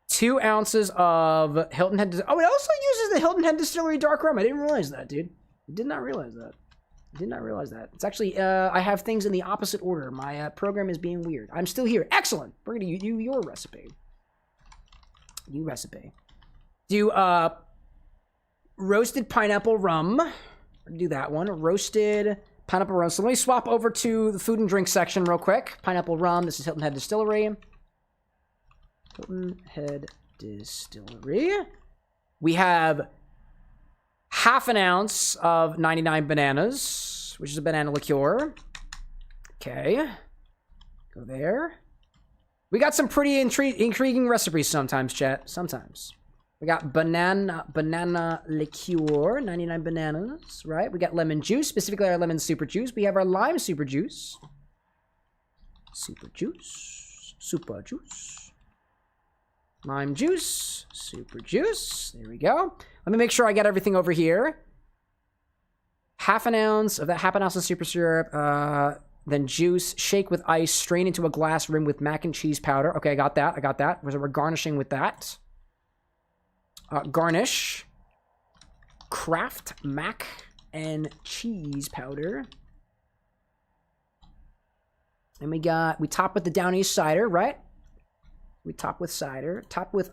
2 ounces of Hilton Head. Oh, it also uses the Hilton Head Distillery dark rum. I didn't realize that, dude. I did not realize that. I did not realize that. It's actually, I have things in the opposite order. My program is being weird. I'm still here. Excellent. We're going to do your recipe. New recipe. Do roasted pineapple rum. Do that one. Roasted pineapple rum. So let me swap over to the food and drink section real quick. Pineapple rum. This is Hilton Head Distillery. Hilton Head Distillery. We have half an ounce of 99 bananas, which is a banana liqueur. Okay. Go there. We got some pretty intriguing recipes sometimes, chat. Sometimes. We got banana liqueur, 99 bananas, right? We got lemon juice, specifically our lemon super juice. We have our lime super juice. Super juice. Lime juice, super juice. There we go. Let me make sure I get everything over here. Half an ounce of super syrup. Then juice, shake with ice, strain into a glass rim with mac and cheese powder. Okay, I got that. So we're garnishing with that. Garnish. Kraft mac and cheese powder. And we top with the Down East cider, right? We top with cider. Top with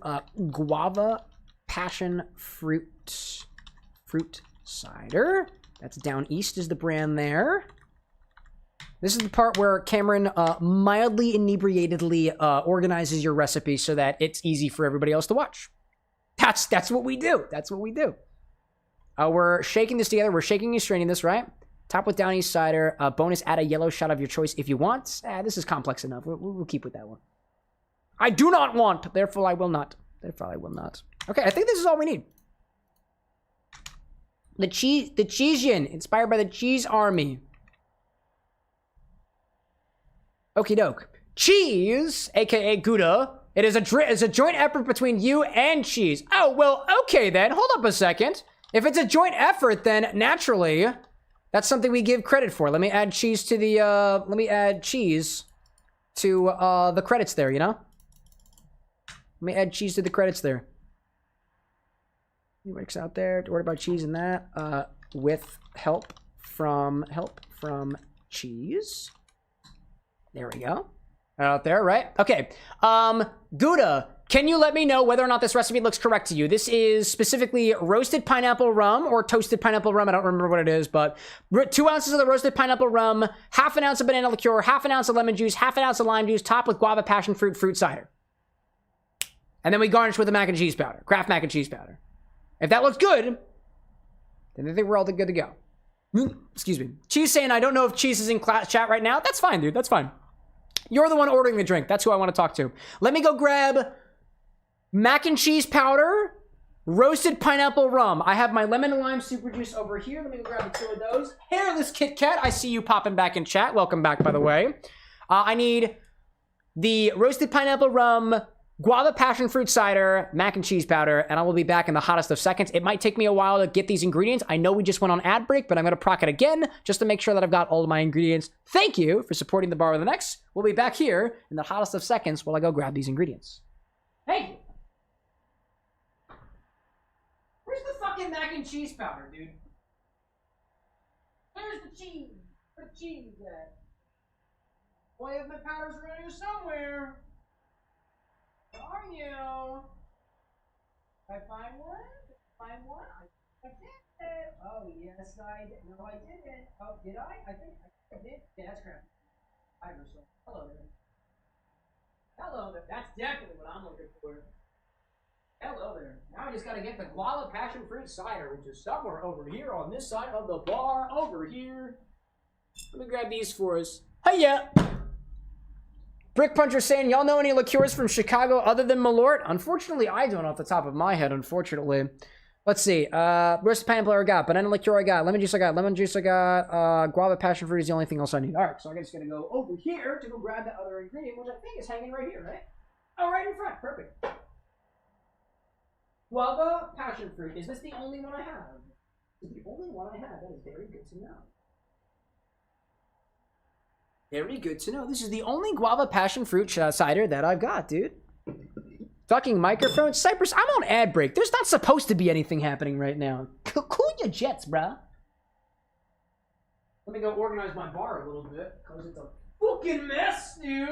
guava passion fruit cider. That's Down East is the brand there. This is the part where Cameron mildly inebriatedly organizes your recipe so that it's easy for everybody else to watch. That's what we do. That's what we do. We're shaking this together. We're shaking and straining this, right? Top with Down East cider. Bonus, add a yellow shot of your choice if you want. This is complex enough. We'll keep with that one. I do not want, therefore I will not. Okay, I think this is all we need. The Cheexion, inspired by the Cheese Army. Okie doke. Cheese, aka Gouda. It is a joint effort between you and Cheese. Oh, well, okay then. Hold up a second. If it's a joint effort, then naturally, that's something we give credit for. Let me add cheese to the, the credits there, you know? Let me add cheese to the credits there. Mix out there. Order by cheese and that. With help from cheese. There we go. Out there, right? Okay. Gouda, can you let me know whether or not this recipe looks correct to you? This is specifically roasted pineapple rum or toasted pineapple rum. I don't remember what it is, but 2 ounces of the roasted pineapple rum, half an ounce of banana liqueur, half an ounce of lemon juice, half an ounce of lime juice, topped with guava passion fruit cider. And then we garnish with the mac and cheese powder, Kraft mac and cheese powder. If that looks good, then I think we're all good to go. Excuse me. Cheese saying, I don't know if Cheese is in chat right now. That's fine, dude. That's fine. You're the one ordering the drink. That's who I want to talk to. Let me go grab mac and cheese powder, roasted pineapple rum. I have my lemon and lime super juice over here. Let me go grab the 2 of those. Hairless Kit Kat. I see you popping back in chat. Welcome back, by the way. I need the roasted pineapple rum, guava passion fruit cider, mac and cheese powder, and I will be back in the hottest of seconds. It might take me a while to get these ingredients. I know we just went on ad break, but I'm going to proc it again just to make sure that I've got all of my ingredients. Thank you for supporting the Bar with an X. We'll be back here in the hottest of seconds while I go grab these ingredients. Thank you. Where's the fucking mac and cheese powder, dude? Where's the cheese? Where's the cheese at? Well, I have my powders around here somewhere. Where are you? Did I find one? Did I find one? I did. Oh, yes, I did. No, I didn't. Oh, did I? I think I did. Yeah, that's crap. Hello there. Hello there. That's definitely what I'm looking for. Hello there. Now I just gotta get the guava passion fruit cider, which is somewhere over here on this side of the bar. Over here. Let me grab these for us. Hiya! Brick Puncher saying, y'all know any liqueurs from Chicago other than Malort? Unfortunately, I don't off the top of my head, unfortunately. Let's see. Roasted pineapple I got. Banana liqueur I got. Lemon juice I got. Lemon juice I got. Guava passion fruit is the only thing else I need. All right, so I'm just going to go over here to go grab that other ingredient, which I think is hanging right here, right? Oh, right in front. Perfect. Guava passion fruit. Is this the only one I have? This is the only one I have. That is very good to know. Very good to know. This is the only guava passion fruit cider that I've got, dude. Fucking microphone. Cypress, I'm on ad break. There's not supposed to be anything happening right now. Cool your jets, bruh. Let me go organize my bar a little bit, because it's a fucking mess, dude.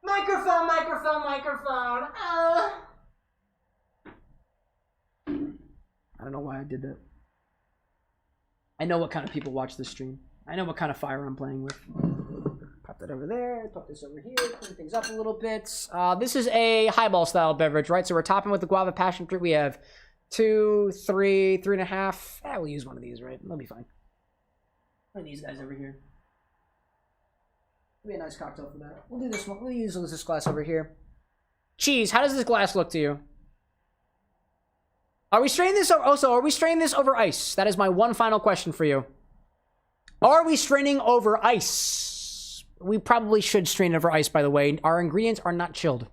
Microphone, microphone, microphone. I don't know why I did that. I know what kind of people watch this stream. I know what kind of fire I'm playing with. Pop that over there. Pop this over here. Clean things up a little bit. This is a highball style beverage, right? So we're topping with the guava passion fruit. We have 2, 3, 3.5. We'll use one of these, right? That'll be fine. One of these guys over here. That'll be a nice cocktail for that. We'll do this one. We'll use this glass over here. Cheese, how does this glass look to you? Are we straining this? Also, are we straining this over ice? That is my one final question for you. Are we straining over ice? We probably should strain over ice, by the way. Our ingredients are not chilled.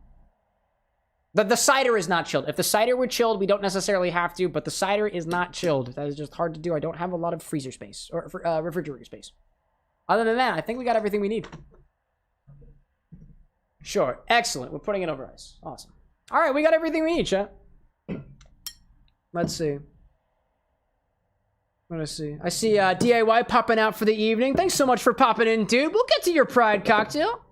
The cider is not chilled. If the cider were chilled, we don't necessarily have to, but the cider is not chilled. That is just hard to do. I don't have a lot of freezer space, or refrigerator space. Other than that, I think we got everything we need. Sure. Excellent. We're putting it over ice. Awesome. All right, we got everything we need, chat. Let's see. Let's see. I see DIY popping out for the evening. Thanks so much for popping in, dude. We'll get to your pride cocktail.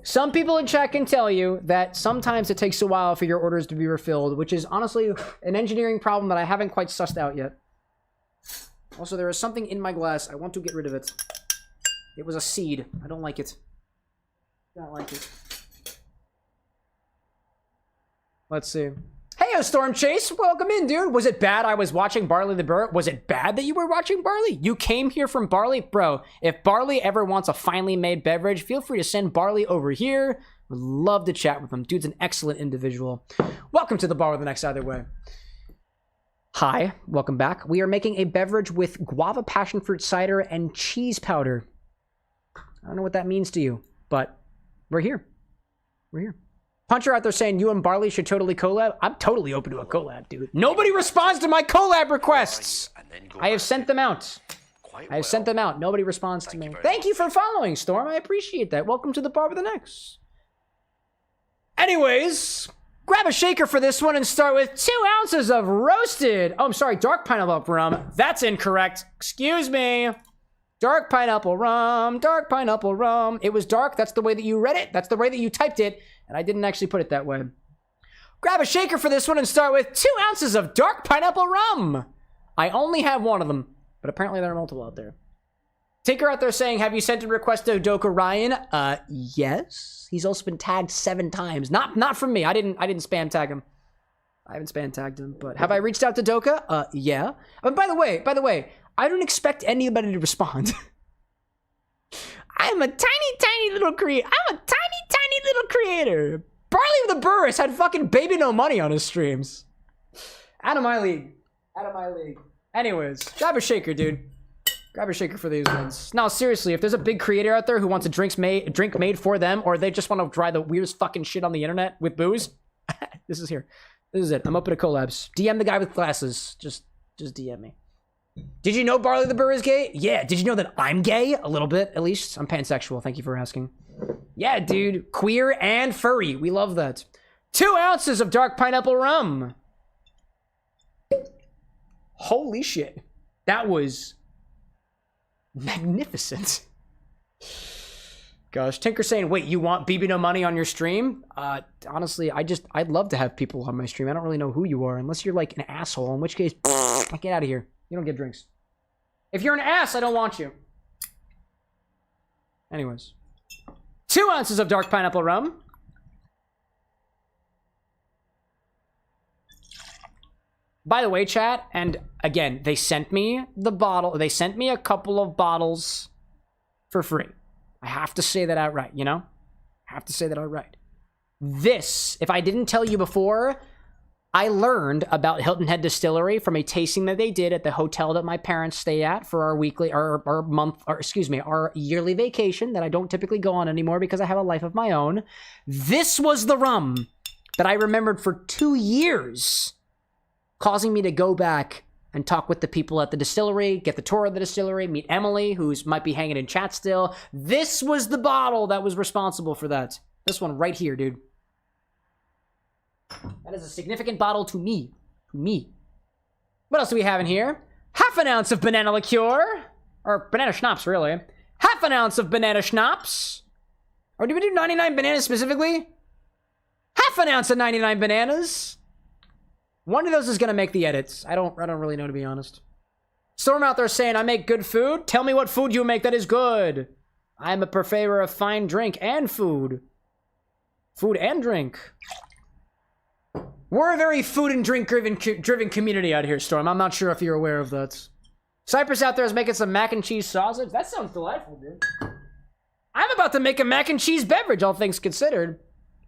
Some people in chat can tell you that sometimes it takes a while for your orders to be refilled, which is honestly an engineering problem that I haven't quite sussed out yet. Also, there is something in my glass. I want to get rid of it. It was a seed. I don't like it. I don't like it. Let's see. Hey, Storm Chase, welcome in, dude. Was it bad I was watching Barley the Burr? Was it bad that you were watching Barley? You came here from Barley? Bro, if Barley ever wants a finely made beverage, feel free to send Barley over here. Would love to chat with him. Dude's an excellent individual. Welcome to the Bar with an X either way. Hi, welcome back. We are making a beverage with guava passion fruit cider and cheese powder. I don't know what that means to you, but we're here. We're here. Puncher out there saying you and Barley should totally collab. I'm totally open to a collab, dude. Nobody responds to my collab requests. I have sent them out. I have sent them out. Nobody responds to me. Thank you for following, Storm. I appreciate that. Welcome to the Bar with an X. Anyways, Grab a shaker for this one and start with 2 ounces of roasted. Oh, I'm sorry, dark pineapple rum. That's incorrect. Excuse me. Dark pineapple rum, dark pineapple rum. It was dark. That's the way that you read it. That's the way that you typed it. And I didn't actually put it that way. Grab a shaker for this one and start with 2 ounces of dark pineapple rum. I only have one of them, but apparently there are multiple out there. Tinker out there saying, have you sent a request to Doka Ryan? Yes. He's also been tagged 7 times. Not from me. I didn't spam tag him. I haven't spam tagged him, but have I reached out to Doka? Yeah. And by the way, I don't expect anybody to respond. I'm a tiny little creator. I'm a tiny little creator. Barley the Burris had fucking baby no money on his streams. Out of my league. Out of my league. Anyways, grab a shaker, dude. Grab a shaker for these ones. Now, seriously, if there's a big creator out there who wants a drink made for them, or they just want to try the weirdest fucking shit on the internet with booze, this is here. This is it. I'm open to collabs. DM the guy with glasses. Just DM me. Did you know Barley the Burr is gay? Yeah. Did you know that I'm gay? A little bit, at least. I'm pansexual. Thank you for asking. Yeah, dude. Queer and furry. We love that. 2 ounces of dark pineapple rum. Holy shit. That was magnificent. Gosh, Tinker saying, wait, you want BB No Money on your stream? Honestly, I'd love to have people on my stream. I don't really know who you are, unless you're like an asshole, in which case, get out of here. You don't get drinks. If you're an ass, I don't want you. Anyways. 2 ounces of dark pineapple rum. By the way, chat, and again, they sent me the bottle. They sent me a couple of bottles for free. I have to say that outright, you know? I have to say that outright. This, if I didn't tell you before, I learned about Hilton Head Distillery from a tasting that they did at the hotel that my parents stay at for our yearly vacation that I don't typically go on anymore because I have a life of my own. This was the rum that I remembered for 2 years, causing me to go back and talk with the people at the distillery, get the tour of the distillery, meet Emily, who might be hanging in chat still. This was the bottle that was responsible for that. This one right here, dude. That is a significant bottle to me. What else do we have in here? Half an ounce of banana liqueur. Or banana schnapps, really. Half an ounce of banana schnapps. Or do we do 99 bananas specifically? Half an ounce of 99 bananas. One of those is going to make the edits. I don't really know, to be honest. Storm out there saying, I make good food. Tell me what food you make that is good. I'm a purveyor of fine drink and food. Food and drink. We're a very food and drink driven community out here, Storm. I'm not sure if you're aware of that. Cypress out there is making some mac and cheese sausage. That sounds delightful, dude. I'm about to make a mac and cheese beverage, all things considered.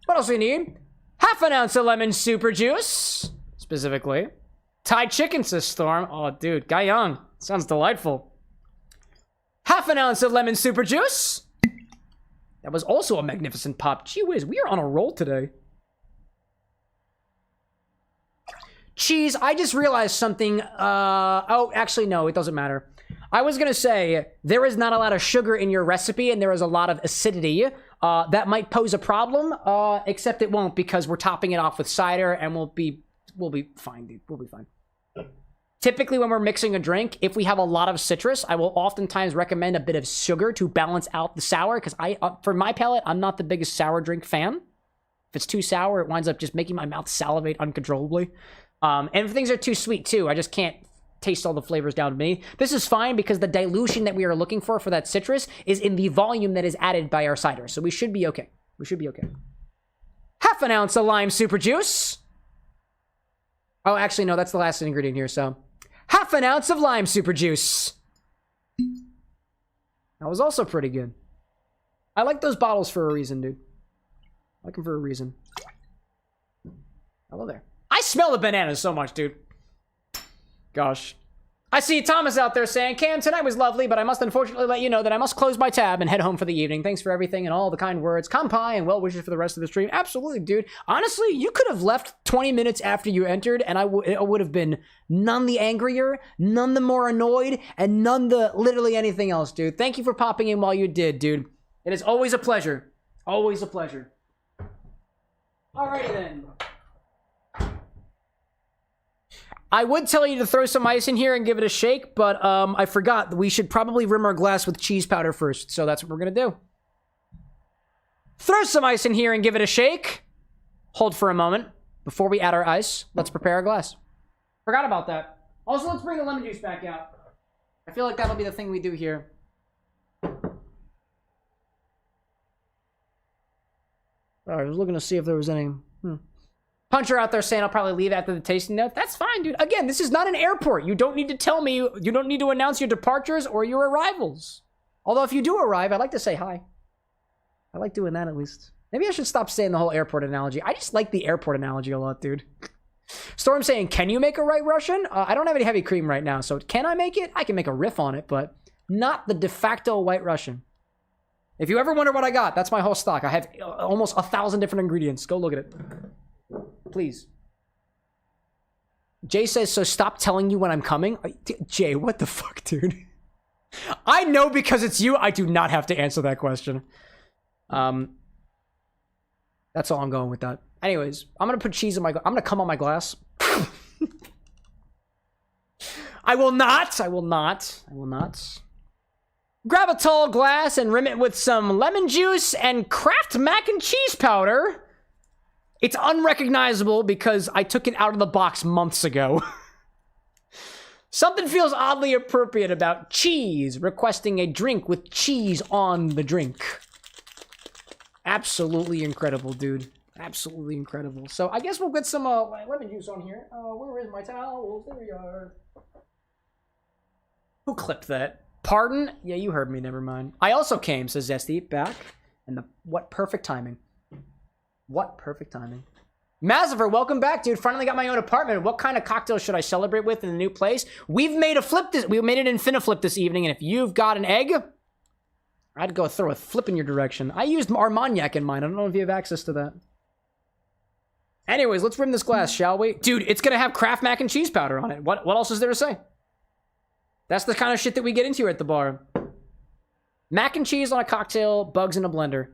What else do we need? Half an ounce of lemon super juice, specifically. Thai chicken, says Storm. Oh, dude, Guy Young. Sounds delightful. Half an ounce of lemon super juice. That was also a magnificent pop. Gee whiz, we are on a roll today. Cheese, I just realized something. Oh, actually, no, it doesn't matter. I was going to say, there is not a lot of sugar in your recipe, and there is a lot of acidity. That might pose a problem, except it won't, because we're topping it off with cider, and we'll be fine, dude. We'll be fine. Typically, when we're mixing a drink, if we have a lot of citrus, I will oftentimes recommend a bit of sugar to balance out the sour, because for my palate, I'm not the biggest sour drink fan. If it's too sour, it winds up just making my mouth salivate uncontrollably. And if things are too sweet, too, I just can't taste all the flavors down to me. This is fine because the dilution that we are looking for that citrus is in the volume that is added by our cider. So we should be okay. We should be okay. Half an ounce of lime super juice. Oh, actually, no, that's the last ingredient here, so. Half an ounce of lime super juice. That was also pretty good. I like those bottles for a reason, dude. I like them for a reason. Hello there. I smell the bananas so much, dude. Gosh. I see Thomas out there saying, Cam, tonight was lovely, but I must unfortunately let you know that I must close my tab and head home for the evening. Thanks for everything and all the kind words. Kampai and well wishes for the rest of the stream. Absolutely, dude. Honestly, you could have left 20 minutes after you entered, and I would have been none the angrier, none the more annoyed, and none the literally anything else, dude. Thank you for popping in while you did, dude. It is always a pleasure. Always a pleasure. Alrighty then. I would tell you to throw some ice in here and give it a shake, but I forgot. We should probably rim our glass with cheese powder first, so that's what we're going to do. Throw some ice in here and give it a shake. Hold for a moment. Before we add our ice, let's prepare our glass. Forgot about that. Also, let's bring the lemon juice back out. I feel like that'll be the thing we do here. All right, I was looking to see if there was any... Puncher out there saying I'll probably leave after the tasting note. That's fine, dude. Again, this is not an airport. You don't need to tell me. You don't need to announce your departures or your arrivals. Although if you do arrive, I'd like to say hi. I like doing that at least. Maybe I should stop saying the whole airport analogy. I just like the airport analogy a lot, dude. Storm saying, can you make a White Russian? I don't have any heavy cream right now, so can I make it? I can make a riff on it, but not the de facto White Russian. If you ever wonder what I got, that's my whole stock. I have almost 1,000 different ingredients. Go look at it. Please. Jay says, so stop telling you when I'm coming? Jay, what the fuck, dude? I know because it's you, I do not have to answer that question. That's all I'm going with that. Anyways, I'm going to put cheese in my... I'm going to come on my glass. I will not. I will not. I will not. Grab a tall glass and rim it with some lemon juice and Kraft mac and cheese powder. It's unrecognizable because I took it out of the box months ago. Something feels oddly appropriate about cheese, requesting a drink with cheese on the drink. Absolutely incredible, dude. Absolutely incredible. So I guess we'll get some lemon juice on here. Where is my towels? There we are. Who clipped that? Pardon? Yeah, you heard me. Never mind. I also came, says Zesty, back. And what perfect timing. What perfect timing. Maziver, welcome back, dude. Finally got my own apartment. What kind of cocktail should I celebrate with in the new place? We made an Infini-Flip this evening, and if you've got an egg, I'd go throw a flip in your direction. I used Armagnac in mine. I don't know if you have access to that. Anyways, let's rim this glass, shall we? Dude, it's gonna have Kraft mac and cheese powder on it. What else is there to say? That's the kind of shit that we get into at the bar. Mac and cheese on a cocktail, bugs in a blender.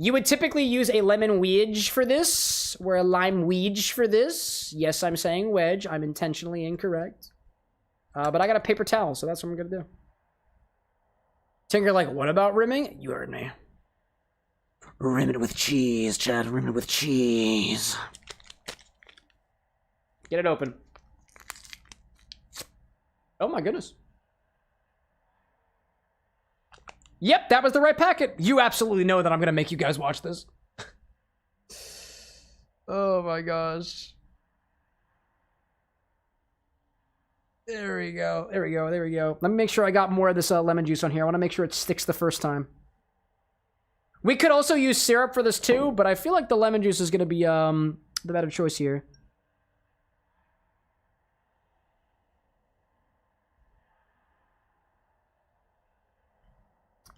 You would typically use a lemon wedge for this, or a lime wedge for this. Yes, I'm saying wedge. I'm intentionally incorrect. But I got a paper towel, so that's what I'm gonna do. Tinker like, what about rimming? You heard me. Rim it with cheese, Chad. Rim it with cheese. Get it open. Oh my goodness. Yep, that was the right packet. You absolutely know that I'm gonna make you guys watch this. Oh my gosh. There we go. There we go. There we go. Let me make sure I got more of this lemon juice on here. I want to make sure it sticks the first time. We could also use syrup for this too, but I feel like the lemon juice is gonna be the better choice here.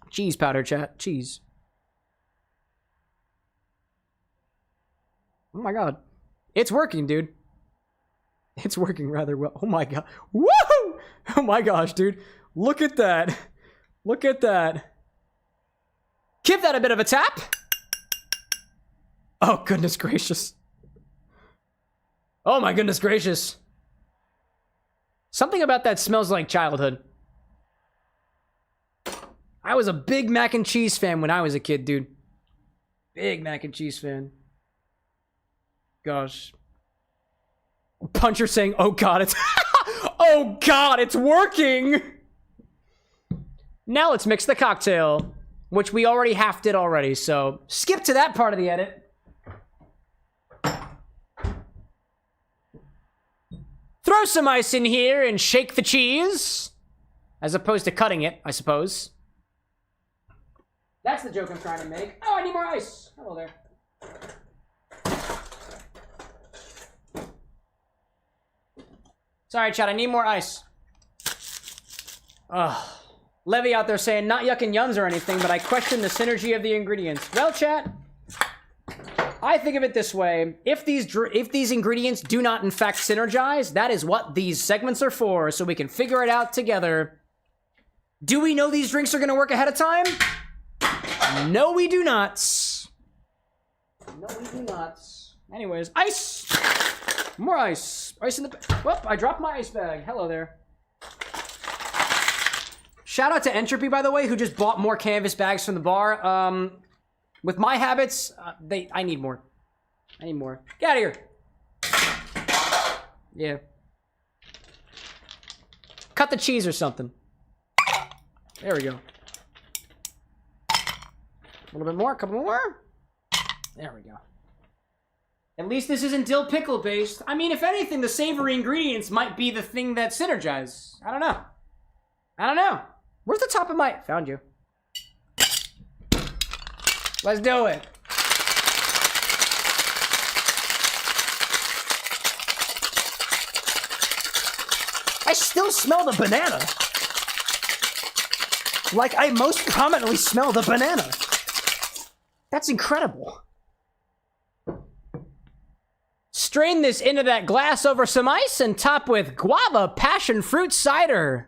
Cheese powder, chat. Cheese. Oh my god. It's working, dude. It's working rather well. Oh my god. Woo! Oh my gosh, dude. Look at that. Look at that. Give that a bit of a tap. Oh, goodness gracious. Oh my goodness gracious. Something about that smells like childhood. I was a big mac and cheese fan when I was a kid, dude. Big mac and cheese fan. Gosh. Puncher saying, oh god, it's... oh god, it's working! Now let's mix the cocktail. Which we already half did already, so... skip to that part of the edit. Throw some ice in here and shake the cheese. As opposed to cutting it, I suppose. That's the joke I'm trying to make. Oh, I need more ice. Hello there. Sorry, chat. I need more ice. Ugh. Levy out there saying, not yucking yuns or anything, but I question the synergy of the ingredients. Well, chat, I think of it this way. If these ingredients do not, in fact, synergize, that is what these segments are for, so we can figure it out together. Do we know these drinks are going to work ahead of time? No, we do not. No, we do not. Anyways, ice! More ice. Ice in the... Whoop, I dropped my ice bag. Hello there. Shout out to Entropy, by the way, who just bought more canvas bags from the bar. With my habits, I need more. I need more. Get out of here. Yeah. Cut the cheese or something. There we go. A little bit more, a couple more. There we go. At least this isn't dill pickle based. I mean, if anything, the savory ingredients might be the thing that synergize. I don't know. I don't know. Where's the top of my... Found you. Let's do it. I still smell the banana. Like I most prominently smell the banana. That's incredible. Strain this into that glass over some ice and top with guava passion fruit cider.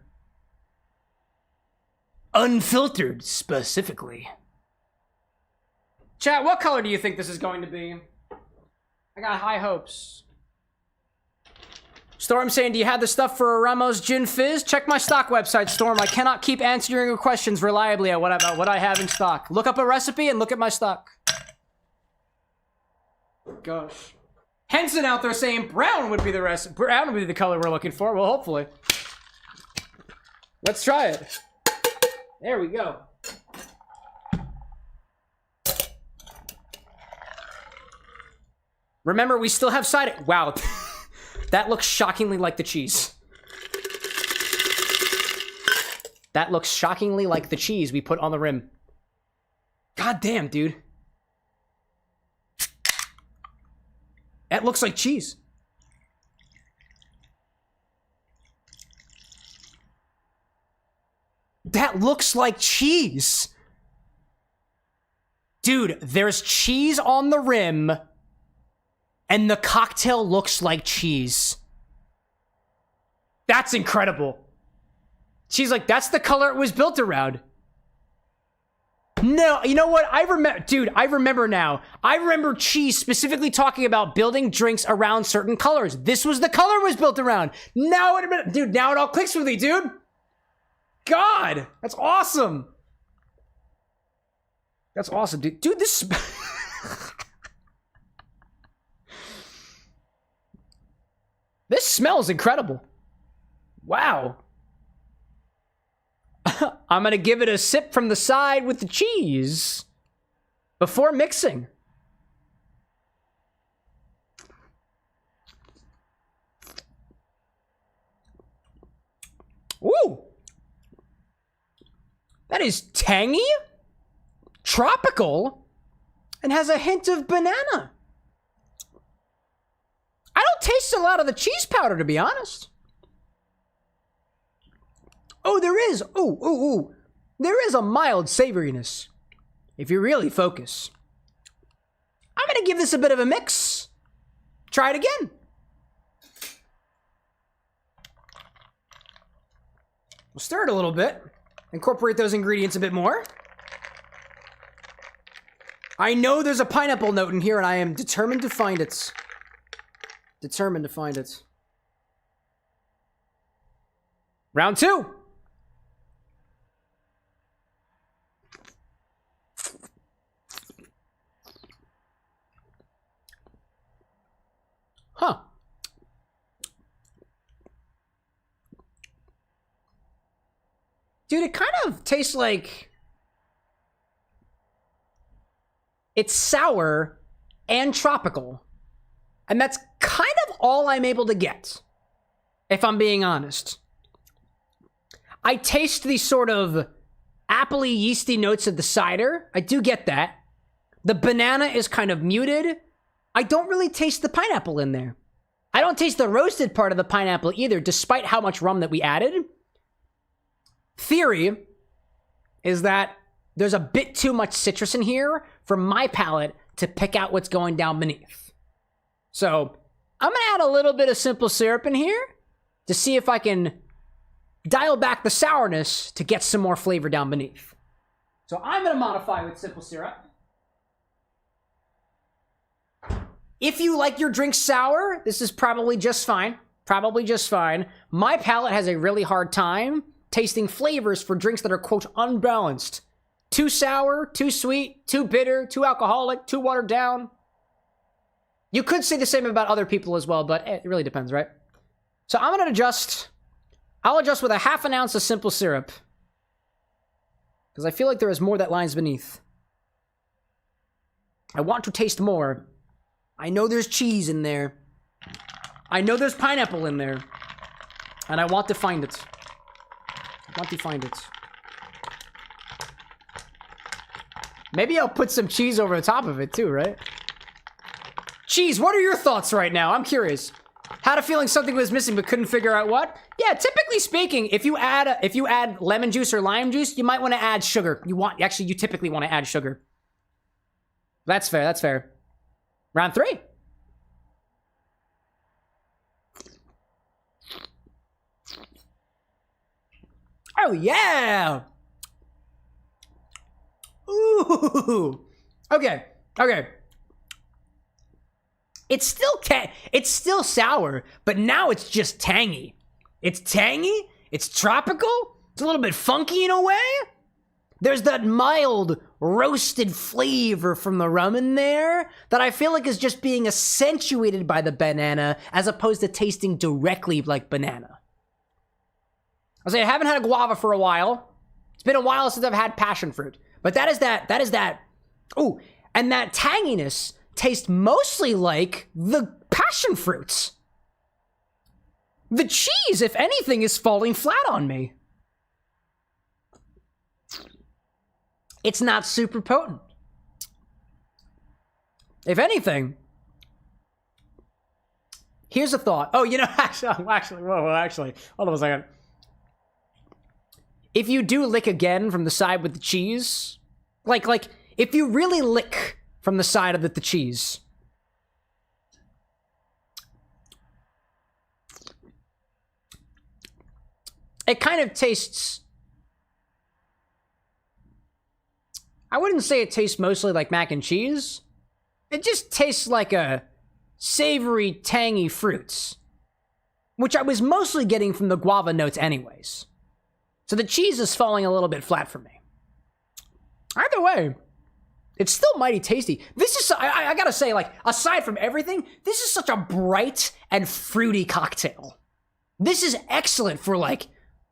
Unfiltered, specifically. Chat, what color do you think this is going to be? I got high hopes. Storm saying, do you have the stuff for a Ramos Gin Fizz? Check my stock website, Storm. I cannot keep answering your questions reliably about what I have in stock. Look up a recipe and look at my stock. Gosh. Henson out there saying brown would be the recipe. Brown would be the color we're looking for. Well, hopefully. Let's try it. There we go. Remember, we still have cider. Wow. That looks shockingly like the cheese. That looks shockingly like the cheese we put on the rim. God damn, dude. That looks like cheese. That looks like cheese. Dude, there's cheese on the rim. And the cocktail looks like cheese. That's incredible. She's like, that's the color it was built around. No, you know what? I remember now. I remember cheese specifically talking about building drinks around certain colors. This was the color it was built around. Now it all clicks with me, dude. God, that's awesome. That's awesome, dude. Dude, this... This smells incredible. Wow. I'm gonna give it a sip from the side with the cheese before mixing. Ooh. That is tangy, tropical, and has a hint of banana. I don't taste a lot of the cheese powder, to be honest. Oh, there is. Ooh. There is a mild savoriness. If you really focus. I'm going to give this a bit of a mix. Try it again. We'll stir it a little bit. Incorporate those ingredients a bit more. I know there's a pineapple note in here, and I am determined to find it. Determined to find it. Round 2. Huh. Dude, it kind of tastes like... It's sour and tropical. And that's kind of all I'm able to get, if I'm being honest. I taste the sort of appley, yeasty notes of the cider. I do get that. The banana is kind of muted. I don't really taste the pineapple in there. I don't taste the roasted part of the pineapple either, despite how much rum that we added. Theory is that there's a bit too much citrus in here for my palate to pick out what's going down beneath. So, I'm going to add a little bit of simple syrup in here to see if I can dial back the sourness to get some more flavor down beneath. So, I'm going to modify with simple syrup. If you like your drink sour, this is probably just fine. Probably just fine. My palate has a really hard time tasting flavors for drinks that are, quote, unbalanced. Too sour, too sweet, too bitter, too alcoholic, too watered down. You could say the same about other people as well, but it really depends, right? So I'm going to adjust. I'll adjust with a ½ ounce of simple syrup. Because I feel like there is more that lies beneath. I want to taste more. I know there's cheese in there. I know there's pineapple in there. And I want to find it. I want to find it. Maybe I'll put some cheese over the top of it too, right? Cheese, what are your thoughts right now? I'm curious. Had a feeling something was missing but couldn't figure out what? Yeah, typically speaking, if you add lemon juice or lime juice, you might want to add sugar. You typically want to add sugar. That's fair, that's fair. Round 3. Oh yeah! Ooh! Okay, okay. It's still sour, but now it's just tangy. It's tangy, it's tropical, it's a little bit funky in a way. There's that mild roasted flavor from the rum in there that I feel like is just being accentuated by the banana as opposed to tasting directly like banana. I say I haven't had a guava for a while. It's been a while since I've had passion fruit. But that is that. Ooh, and that tanginess tastes mostly like the passion fruits. The cheese, if anything, is falling flat on me. It's not super potent. If anything, here's a thought. Oh, you know, actually, hold on a second. If you do lick again from the side with the cheese, like if you really lick from the side of the cheese, it kind of tastes, I wouldn't say it tastes mostly like mac and cheese. It just tastes like a savory, tangy fruits, which I was mostly getting from the guava notes anyways. So the cheese is falling a little bit flat for me. Either way, it's still mighty tasty. This is, I gotta say, like, aside from everything, this is such a bright and fruity cocktail. This is excellent for, like,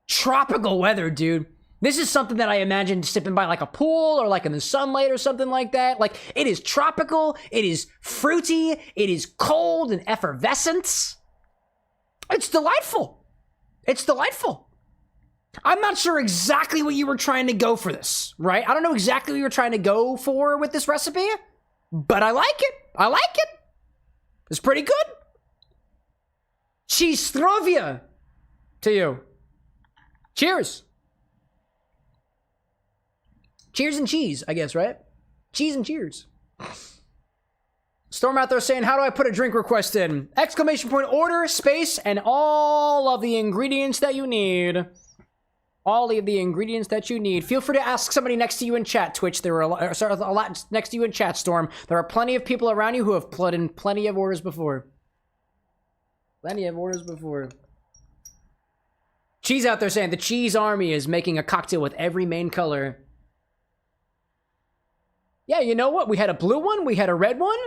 tropical weather, dude. This is something that I imagine sipping by, like, a pool or, like, in the sunlight or something like that. Like, it is tropical, it is fruity, it is cold and effervescent. It's delightful. It's delightful. I'm not sure exactly what you were trying to go for this, right? I don't know exactly what you were trying to go for with this recipe, but I like it. I like it. It's pretty good. Cheese-strovia to you. Cheers. Cheers and cheese, I guess, right? Cheese and cheers. Storm out there saying, how do I put a drink request in? ! Order, space, and all of the ingredients that you need. All of the ingredients that you need. Feel free to ask somebody next to you in chat, Twitch. There were a lot next to you in chat, Storm. There are plenty of people around you who have put in plenty of orders before. Plenty of orders before. Cheese out there saying, the cheese army is making a cocktail with every main color. Yeah, you know what? We had a blue one, we had a red one,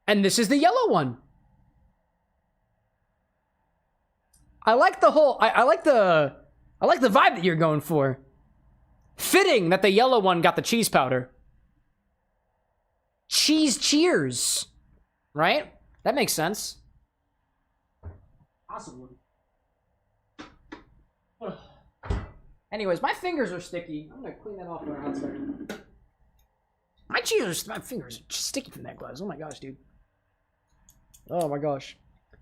and this is the yellow one. I like the whole, I like the vibe that you're going for. Fitting that the yellow one got the cheese powder. Cheese cheers. Right? That makes sense. Awesome. Anyways, my fingers are sticky. I'm gonna clean that off for a second. My fingers are sticky from that glass. Oh my gosh, dude. Oh my gosh.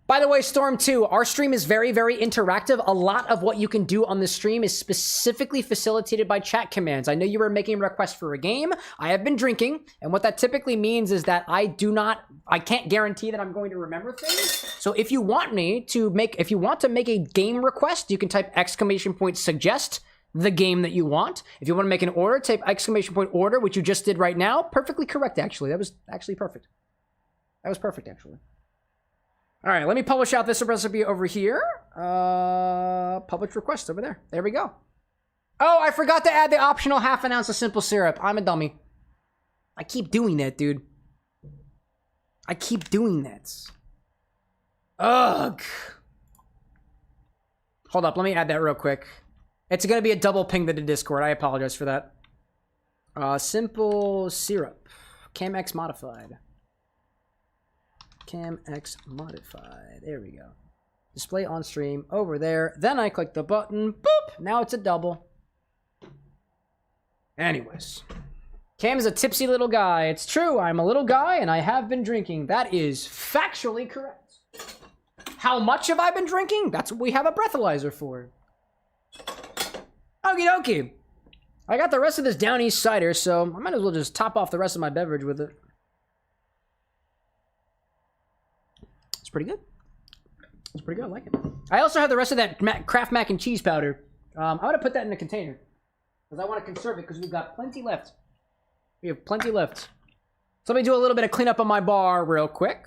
By the way, Storm 2, our stream is very, very interactive. A lot of what you can do on this stream is specifically facilitated by chat commands. I know you were making a request for a game. I have been drinking, and what that typically means is that I can't guarantee that I'm going to remember things. So if you want to make a game request, you can type !suggest the game that you want. If you want to make an order, type !order, which you just did right now. Perfectly correct, actually. That was actually perfect. That was perfect, actually. All right, let me publish out this recipe over here. Publish request over there. There we go. Oh, I forgot to add the optional ½ ounce of simple syrup. I'm a dummy. I keep doing that, dude. I keep doing that. Ugh. Hold up, let me add that real quick. It's gonna be a double ping to the Discord. I apologize for that. Simple syrup. CamX modified. CamX modified. There we go. Display on stream over there. Then I click the button. Boop! Now it's a double. Anyways. Cam is a tipsy little guy. It's true, I'm a little guy and I have been drinking. That is factually correct. How much have I been drinking? That's what we have a breathalyzer for. Okie dokie. I got the rest of this Down East cider, so I might as well just top off the rest of my beverage with it. It's pretty good. It's pretty good, I like it. I also have the rest of that Kraft mac and cheese powder. I'm gonna put that in a container. Because I want to conserve it because we've got plenty left. We have plenty left. So let me do a little bit of cleanup on my bar real quick.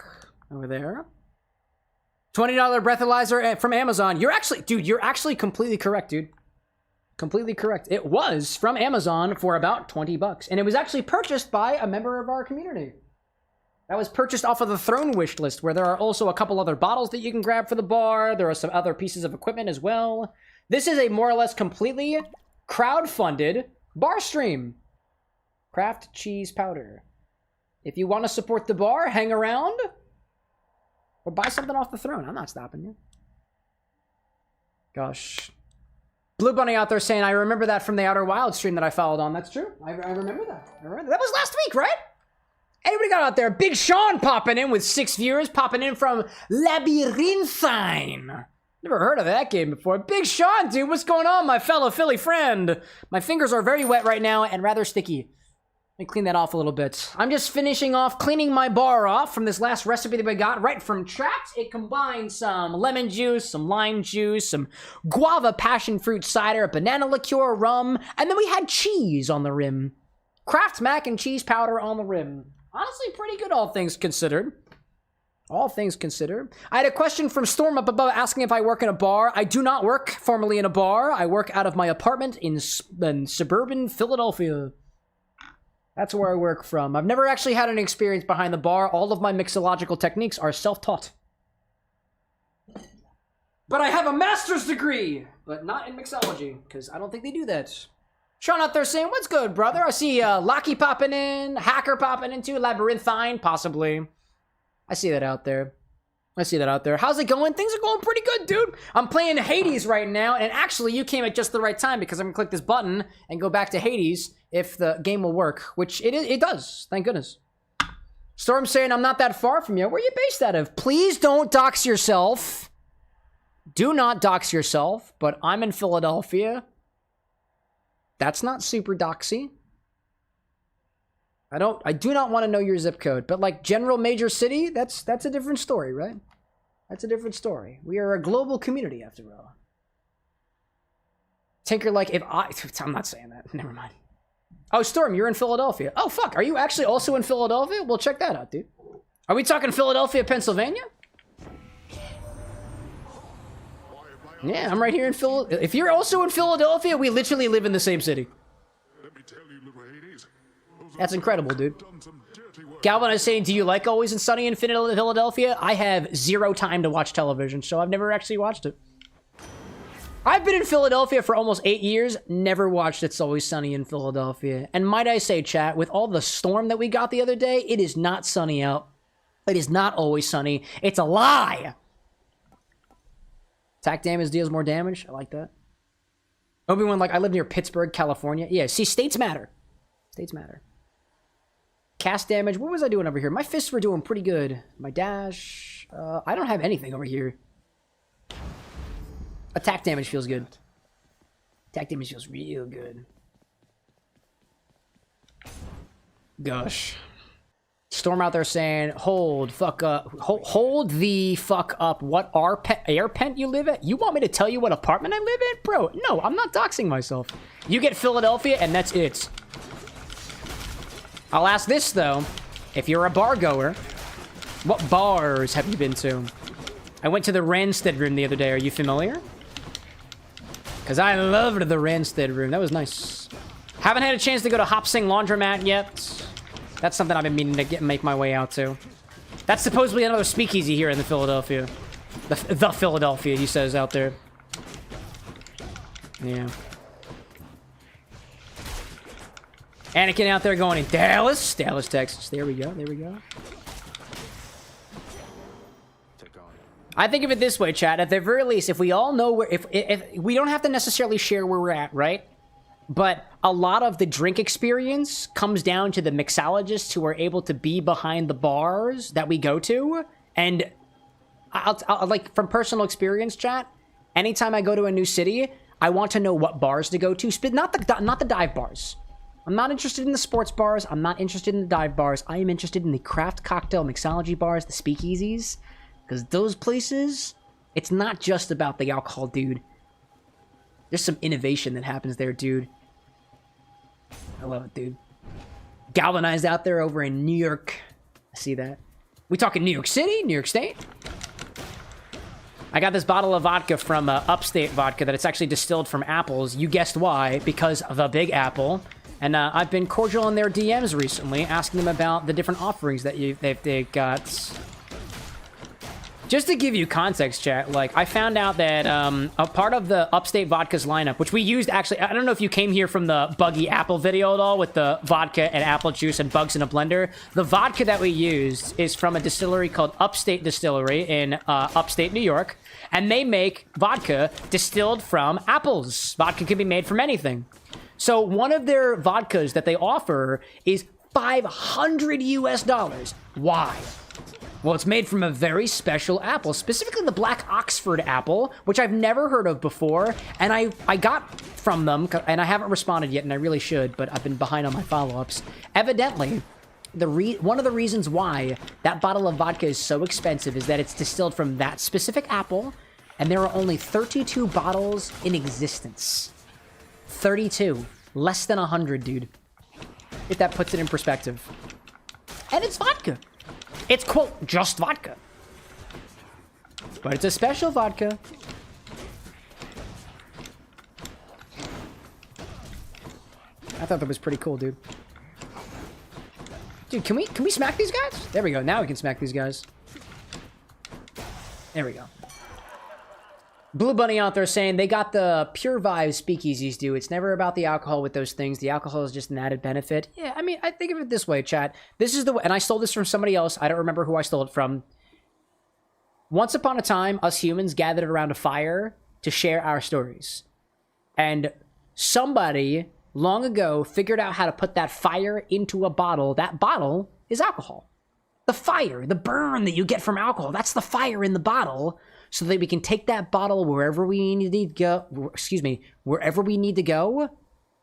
Over there. $20 breathalyzer from Amazon. You're actually completely correct, dude. Completely correct. It was from Amazon for about 20 bucks. And it was actually purchased by a member of our community. That was purchased off of the Throne wish list, where there are also a couple other bottles that you can grab for the bar. There are some other pieces of equipment as well. This is a more or less completely crowd-funded bar stream. Kraft cheese powder. If you want to support the bar, hang around. Or buy something off the Throne. I'm not stopping you. Gosh. Blue Bunny out there saying, I remember that from the Outer Wild stream that I followed on. That's true. I remember that. That was last week, right? Anybody got out there? Big Sean popping in with 6 viewers. Popping in from Labyrinthine. Never heard of that game before. Big Sean, dude. What's going on, my fellow Philly friend? My fingers are very wet right now and rather sticky. Let me clean that off a little bit. I'm just finishing off cleaning my bar off from this last recipe that we got right from Trapped. It combines some lemon juice, some lime juice, some guava passion fruit cider, banana liqueur, rum, and then we had cheese on the rim. Kraft mac and cheese powder on the rim. Honestly, pretty good, all things considered. All things considered. I had a question from Storm up above asking if I work in a bar. I do not work formally in a bar. I work out of my apartment in suburban Philadelphia. That's where I work from. I've never actually had any experience behind the bar. All of my mixological techniques are self-taught. But I have a master's degree, but not in mixology, because I don't think they do that. Sean out there saying, what's good, brother? I see Locky popping in, Hacker popping in too, Labyrinthine, possibly. I see that out there. I see that out there. How's it going? Things are going pretty good, dude. I'm playing Hades right now, and actually, you came at just the right time because I'm gonna click this button and go back to Hades if the game will work, which it does. Thank goodness. Storm saying I'm not that far from you. Where are you based out of? Please don't dox yourself. Do not dox yourself, but I'm in Philadelphia. That's not super doxy. I do not want to know your zip code, but like general major city, that's a different story, right? That's a different story. We are a global community after all. Tinker, like I'm not saying that. Never mind. Oh, Storm, you're in Philadelphia. Oh, fuck. Are you actually also in Philadelphia? Well, check that out, dude. Are we talking Philadelphia, Pennsylvania? Yeah, I'm right here in Philadelphia. If you're also in Philadelphia, we literally live in the same city. That's incredible, dude. Galvin is saying, do you like Always Sunny in Philadelphia? I have 0 time to watch television, so I've never actually watched it. I've been in Philadelphia for almost 8 years, never watched It's Always Sunny in Philadelphia. And might I say, chat, with all the storm that we got the other day, it is not sunny out. It is not always sunny. It's a lie! Attack damage deals more damage. I like that. Obi-Wan, like, I live near Pittsburgh, California. Yeah, see, states matter. States matter. Cast damage. What was I doing over here? My fists were doing pretty good. My dash. I don't have anything over here. Attack damage feels good. Attack damage feels real good. Gosh. Storm out there saying, hold fuck up. Hold the fuck up. What air pent you live at? You want me to tell you what apartment I live in? Bro, no, I'm not doxing myself. You get Philadelphia and that's it. I'll ask this though. If you're a bar goer, What bars have you been to? I went to the Randstead room the other day. Are you familiar? Because I loved the Randstead room. That was nice. Haven't had a chance to go to Hop Sing Laundromat yet. That's something I've been meaning to make my way out to. That's supposedly another speakeasy here in the Philadelphia. The Philadelphia, he says out there. Yeah. Anakin out there going in Dallas, Texas. There we go. There we go. I think of it this way, chat. At the very least, if we all know where, if we don't have to necessarily share where we're at, right? But a lot of the drink experience comes down to the mixologists who are able to be behind the bars that we go to. And I'll like, from personal experience, chat, anytime I go to a new city, I want to know what bars to go to. Not the dive bars. I'm not interested in the sports bars. I'm not interested in the dive bars. I am interested in the craft cocktail mixology bars, the speakeasies. Because those places, it's not just about the alcohol, dude. There's some innovation that happens there, dude. I love it, dude. Galvanized out there over in New York. I see that. We talking New York City? New York State? I got this bottle of vodka from Upstate Vodka that it's actually distilled from apples. You guessed why. Because of the Big Apple. And I've been cordial in their DMs recently, asking them about the different offerings that they've got. Just to give you context, chat, like, I found out that a part of the Upstate Vodka's lineup, which we used, actually, I don't know if you came here from the Buggy Apple video at all, with the vodka and apple juice and bugs in a blender. The vodka that we used is from a distillery called Upstate Distillery in upstate New York, and they make vodka distilled from apples. Vodka can be made from anything. So one of their vodkas that they offer is $500 US. Why? Well, it's made from a very special apple, specifically the Black Oxford apple, which I've never heard of before, and I got from them, and I haven't responded yet, and I really should, but I've been behind on my follow-ups. Evidently, one of the reasons why that bottle of vodka is so expensive is that it's distilled from that specific apple, and there are only 32 bottles in existence. 32. Less than 100, dude. If that puts it in perspective. And it's vodka. It's, quote, just vodka. But it's a special vodka. I thought that was pretty cool, dude. Dude, can we smack these guys? There we go. Now we can smack these guys. There we go. Blue Bunny out there saying they got the pure vibes speakeasies do. It's never about the alcohol with those things. The alcohol is just an added benefit. Yeah, I mean, I think of it this way, chat. This is the way, and I stole this from somebody else. I don't remember who I stole it from. Once upon a time, us humans gathered around a fire to share our stories. And somebody long ago figured out how to put that fire into a bottle. That bottle is alcohol. The fire, the burn that you get from alcohol, that's the fire in the bottle. So that we can take that bottle wherever we need to go, wherever we need to go,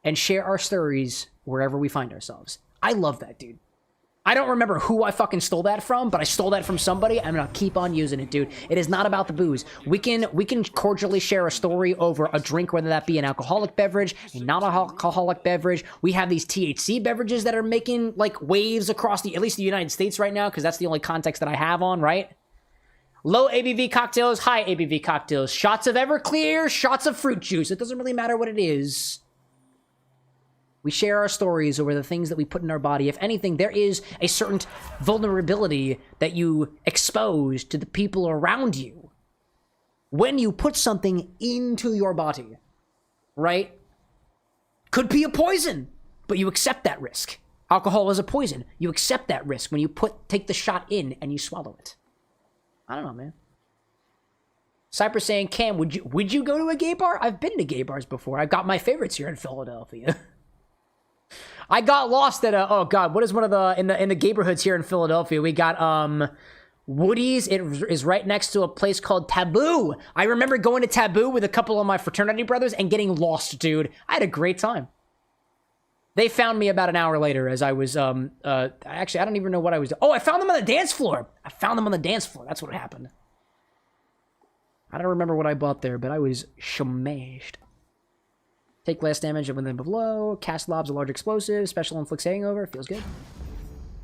and share our stories wherever we find ourselves. I love that, dude. I don't remember who I fucking stole that from, but I stole that from somebody. I'm gonna keep on using it, dude. It is not about the booze. We can cordially share a story over a drink, whether that be an alcoholic beverage, a non-alcoholic beverage. We have these THC beverages that are making like waves across at least the United States right now, because that's the only context that I have on, right? Low ABV cocktails, high ABV cocktails, shots of Everclear, shots of fruit juice. It doesn't really matter what it is. We share our stories over the things that we put in our body. If anything, there is a certain vulnerability that you expose to the people around you when you put something into your body, right? Could be a poison, but you accept that risk. Alcohol is a poison. You accept that risk when you take the shot in and you swallow it. I don't know, man. Cypress saying, Cam, would you go to a gay bar? I've been to gay bars before. I've got my favorites here in Philadelphia. I got lost at oh god, what is one of the in the gayborhoods here in Philadelphia? We got Woody's. It is right next to a place called Taboo. I remember going to Taboo with a couple of my fraternity brothers and getting lost, dude. I had a great time. They found me about an hour later as I was, actually, I don't even know what I was doing. Oh, I found them on the dance floor. That's what happened. I don't remember what I bought there, but I was smashed. Take less damage than below. Cast lobs a large explosive. Special inflicts hangover. Feels good.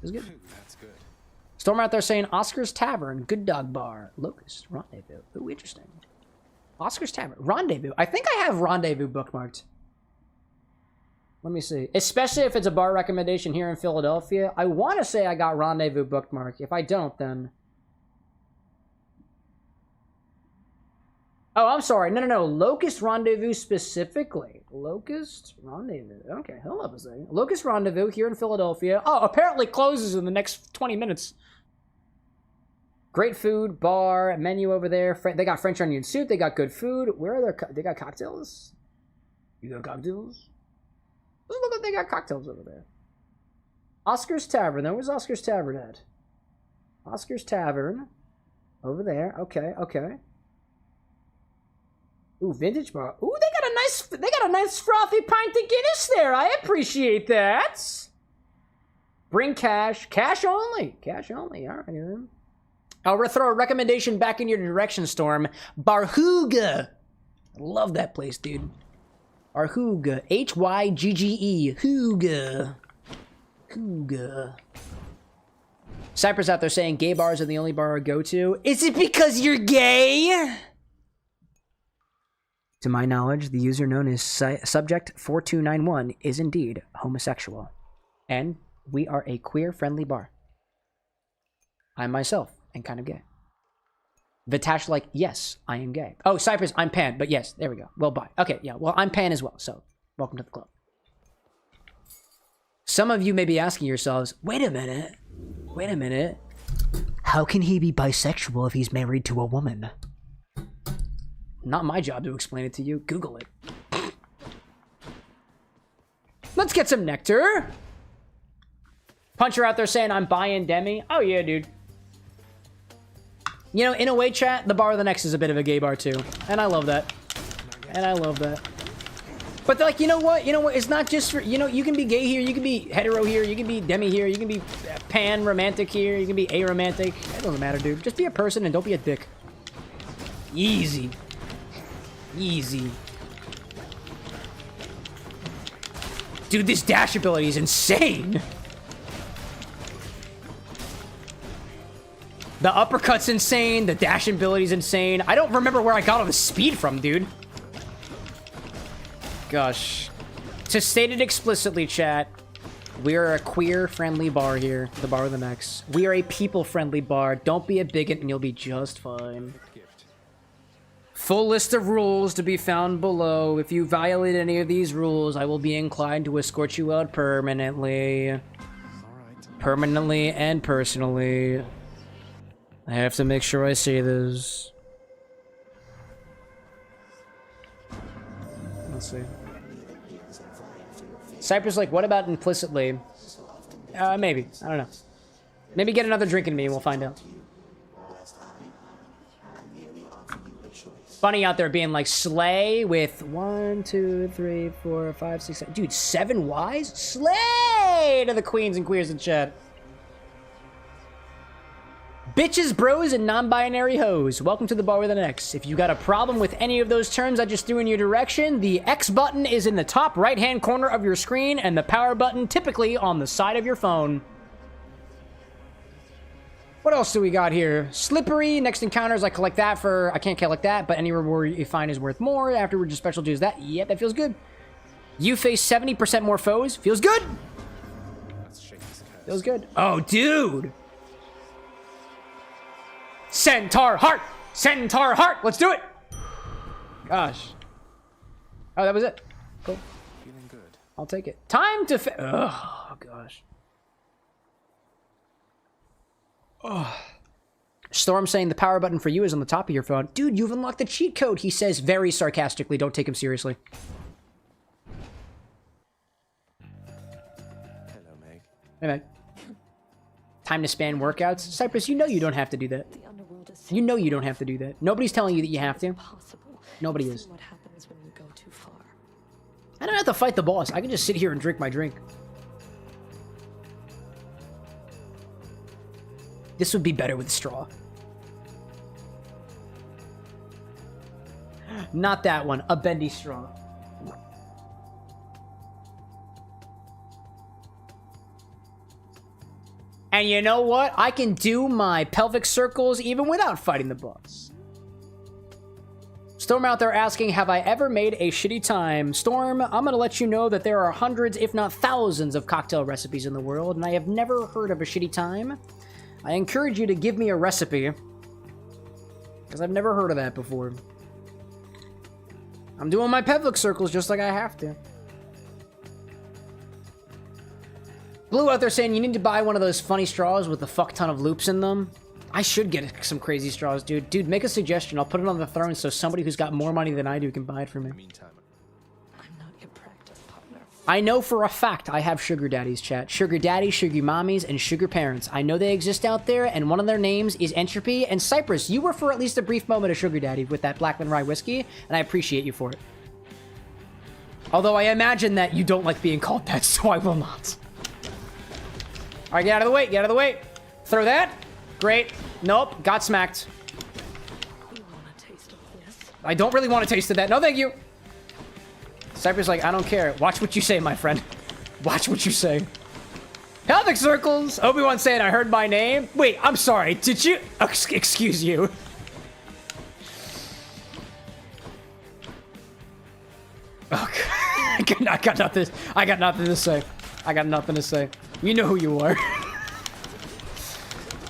Feels good. That's good. Storm out there saying Oscar's Tavern, Good Dog Bar, Locust, Rendezvous. Ooh, interesting. Oscar's Tavern, Rendezvous. I think I have Rendezvous bookmarked. Let me see. Especially if it's a bar recommendation here in Philadelphia. I want to say I got Rendezvous bookmarked. If I don't, then... Oh, I'm sorry. No. Locust Rendezvous specifically. Locust Rendezvous. Okay, hold up a second. Locust Rendezvous here in Philadelphia. Oh, apparently closes in the next 20 minutes. Great food, bar, menu over there. They got French onion soup. They got good food. Where are their... They got cocktails? You got cocktails? Look like they got cocktails over there. Oscar's Tavern. Though. Where's Oscar's Tavern at? Oscar's Tavern. Over there. Okay. Ooh, vintage bar. Ooh, they got a nice frothy pint of Guinness there. I appreciate that. Bring cash. Cash only. All right, then. I'll throw a recommendation back in your direction, Storm. Barhuga. I love that place, dude. Barhuga. Hygge. Huga. Cypress out there saying gay bars are the only bar I go to. Is it because you're gay? To my knowledge, the user known as Subject4291 is indeed homosexual. And we are a queer-friendly bar. I myself am kind of gay. Vitash like, yes, I am gay. Oh, Cypress, I'm pan, but yes, there we go. Well, bye. Okay, yeah, well, I'm pan as well, so welcome to the club. Some of you may be asking yourselves, wait a minute. How can he be bisexual if he's married to a woman? Not my job to explain it to you. Google it. Let's get some nectar. Puncher out there saying I'm buying Demi. Oh, yeah, dude. You know, in a way, chat, the Bar of the Next is a bit of a gay bar, too. And I love that. But, like, you know what? It's not just for... You know, you can be gay here. You can be hetero here. You can be demi here. You can be pan-romantic here. You can be aromantic. It doesn't matter, dude. Just be a person and don't be a dick. Easy. Dude, this dash ability is insane. The uppercut's insane. The dash ability's insane. I don't remember where I got all the speed from, dude. Gosh. To state it explicitly, chat, we are a queer-friendly bar here. The Bar of the Next. We are a people-friendly bar. Don't be a bigot and you'll be just fine. Full list of rules to be found below. If you violate any of these rules, I will be inclined to escort you out permanently. Permanently and personally. I have to make sure I say this. Let's see. Cypress like, what about implicitly? Maybe. I don't know. Maybe get another drink in me and we'll find out. Funny out there being like Slay with 1, 2, 3, 4, 5, 6, 7. Dude, 7 Ys? Slay to the queens and queers in chat. Bitches, bros, and non-binary hoes. Welcome to the Bar with an X. If you got a problem with any of those terms I just threw in your direction, the X button is in the top right-hand corner of your screen and the power button typically on the side of your phone. What else do we got here? Slippery, next encounters, I collect that for... I can't collect that, but any reward you find is worth more. Afterwards, your special dues that. Yep, that feels good. You face 70% more foes. Feels good. Feels good. Oh, dude. Centaur Heart! Centaur Heart! Let's do it! Gosh. Oh, that was it. Cool. Feeling good. I'll take it. Time to... Oh, gosh. Oh. Storm saying the power button for you is on the top of your phone. Dude, you've unlocked the cheat code, he says very sarcastically. Don't take him seriously. Hello, Meg. Hey, Meg. Time to span workouts. Cypress, you know you don't have to do that. You know you don't have to do that. Nobody's telling you that you have to. Nobody is. What happens when you go too far? I don't have to fight the boss. I can just sit here and drink my drink. This would be better with straw. Not that one. A bendy straw. And you know what? I can do my pelvic circles even without fighting the boss. Storm out there asking, have I ever made a shitty time? Storm, I'm going to let you know that there are hundreds, if not thousands, of cocktail recipes in the world, and I have never heard of a shitty time. I encourage you to give me a recipe, because I've never heard of that before. I'm doing my pelvic circles just like I have to. Blue out there saying you need to buy one of those funny straws with a fuck ton of loops in them. I should get some crazy straws, dude. Dude, make a suggestion. I'll put it on the throne so somebody who's got more money than I do can buy it for me. I know for a fact I have sugar daddies, chat. Sugar daddies, sugar mommies, and sugar parents. I know they exist out there, and one of their names is Entropy. And Cypress, you were for at least a brief moment a sugar daddy with that Blackman Rye whiskey, and I appreciate you for it. Although I imagine that you don't like being called that, so I will not. All right, get out of the way, get out of the way. Throw that. Great. Nope, got smacked. I don't really want a taste of that. No, thank you. Cypress like, I don't care. Watch what you say, my friend. Watch what you say. Pelvic circles. Obi-Wan saying, I heard my name. Wait, I'm sorry. Did you? Excuse you. Oh, God. I got nothing. I got nothing to say. I got nothing to say. You know who you are.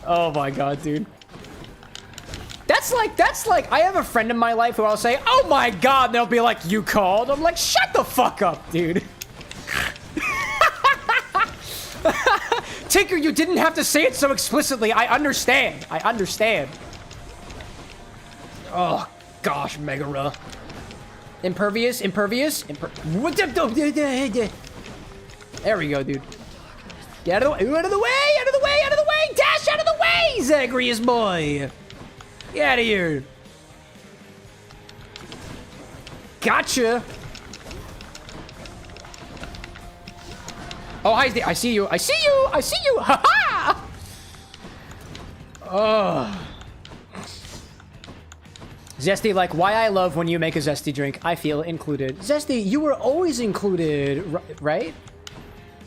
Oh my God, dude. That's like, I have a friend in my life who I'll say, oh my God, and they'll be like, you called? I'm like, shut the fuck up, dude. Tinker, you didn't have to say it so explicitly. I understand. I understand. Oh, gosh, Megara. Impervious. There we go, dude. Get out of the way, out of the way, out of the way, out of the way! Dash out of the way, Zagreus boy! Get out of here. Gotcha. Oh, hi, I see you. I see you. I see you. Ha ha! Oh. Zesty, like, why I love when you make a Zesty drink. I feel included. Zesty, you were always included, right?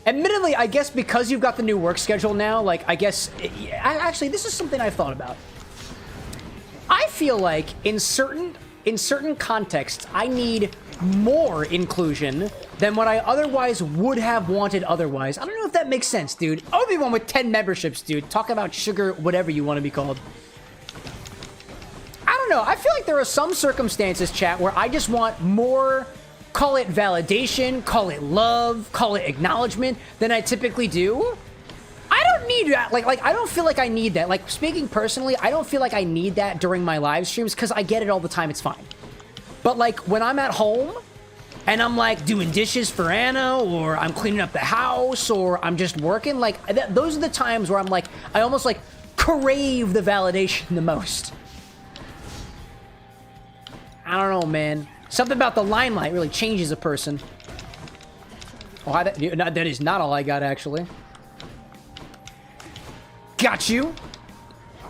Admittedly, I guess because you've got the new work schedule now, like, I guess... Actually, this is something I've thought about. I feel like in certain contexts, I need more inclusion than what I otherwise would have wanted otherwise. I don't know if that makes sense, dude. Obi-Wan with 10 memberships, dude. Talk about sugar, whatever you want to be called. I don't know. I feel like there are some circumstances, chat, where I just want more... Call it validation, call it love, call it acknowledgement than I typically do. I don't need that. Like I don't feel like I need that. Like, speaking personally, I don't feel like I need that during my live streams because I get it all the time. It's fine. But like when I'm at home and I'm like doing dishes for Anna, or I'm cleaning up the house, or I'm just working, like those are the times where I'm like, I almost like crave the validation the most. I don't know, man. Something about the limelight really changes a person. Oh, that is not all I got, actually. Got you.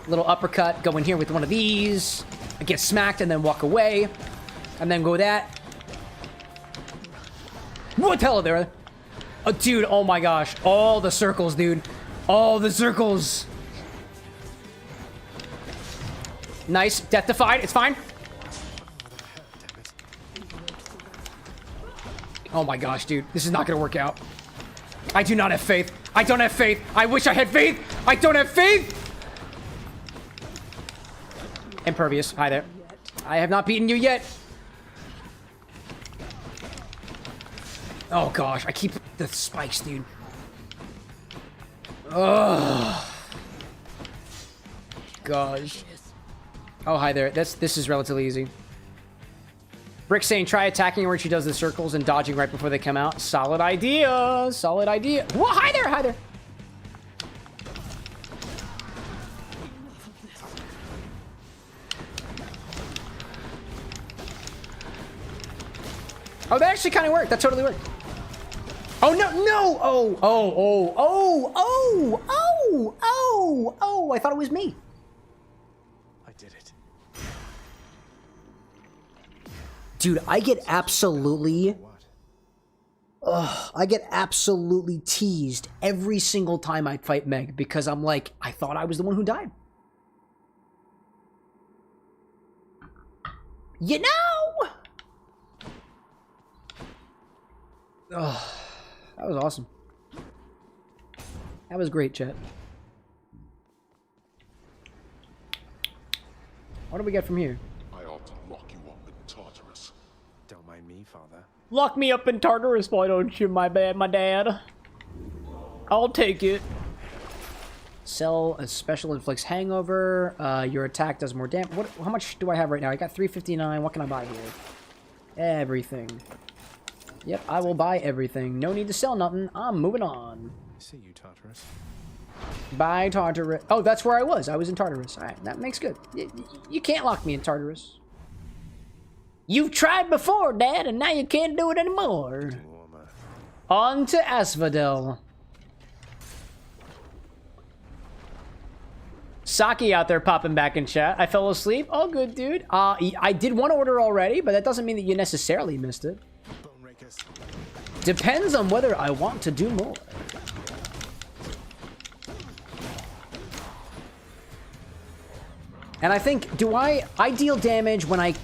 Little uppercut. Go in here with one of these. I get smacked and then walk away. And then go that. What the hell are there? Oh, dude, oh my gosh. All the circles, dude. All the circles. Nice. Death defied. It's fine. Oh my gosh, dude. This is not gonna work out. I do not have faith. I don't have faith. I wish I had faith. I don't have faith. Impervious. Hi there. I have not beaten you yet. Oh gosh, I keep the spikes, dude. Oh. Gosh. Oh, hi there. This is relatively easy. Brick saying, try attacking her when she does the circles and dodging right before they come out. Solid idea. Solid idea. Whoa, hi there, hi there. Oh, that actually kind of worked. That totally worked. Oh, no, no. Oh, I thought it was me. I did it. Dude, I get absolutely Ugh, I get absolutely teased every single time I fight Meg because I'm like, I thought I was the one who died. You know? Ugh, that was awesome. That was great, chat. What do we get from here? I ought to lock you up in Tartarus. Don't mind me, Father. Lock me up in Tartarus, why don't you, my dad? I'll take it. Sell a special inflicts hangover. Your attack does more damage. How much do I have right now? I got 359. What can I buy here? Everything. Yep, I will buy everything. No need to sell nothing. I'm moving on. See you, Tartarus. Bye, Tartarus. Oh, that's where I was. I was in Tartarus. All right, that makes good. You can't lock me in Tartarus. You've tried before, Dad, and now you can't do it anymore. On to Asphodel. Saki out there popping back in chat. I fell asleep. All good, dude. I did one order already, but that doesn't mean that you necessarily missed it. Depends on whether I want to do more. And I think, I deal damage when I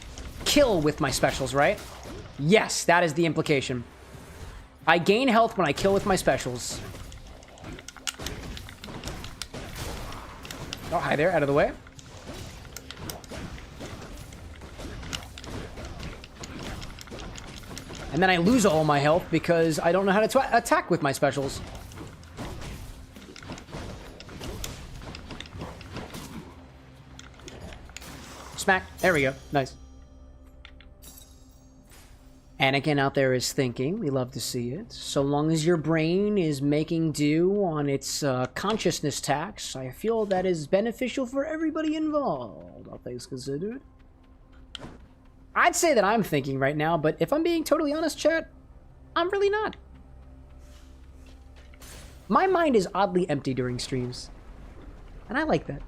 kill with my specials, right? Yes, that is the implication. I gain health when I kill with my specials. Oh, hi there, out of the way. And then I lose all my health because I don't know how to attack with my specials. Smack. There we go. Nice. Anakin out there is thinking. We love to see it. So long as your brain is making do on its consciousness tax, I feel that is beneficial for everybody involved. All things considered. I'd say that I'm thinking right now, but if I'm being totally honest, chat, I'm really not. My mind is oddly empty during streams. And I like that.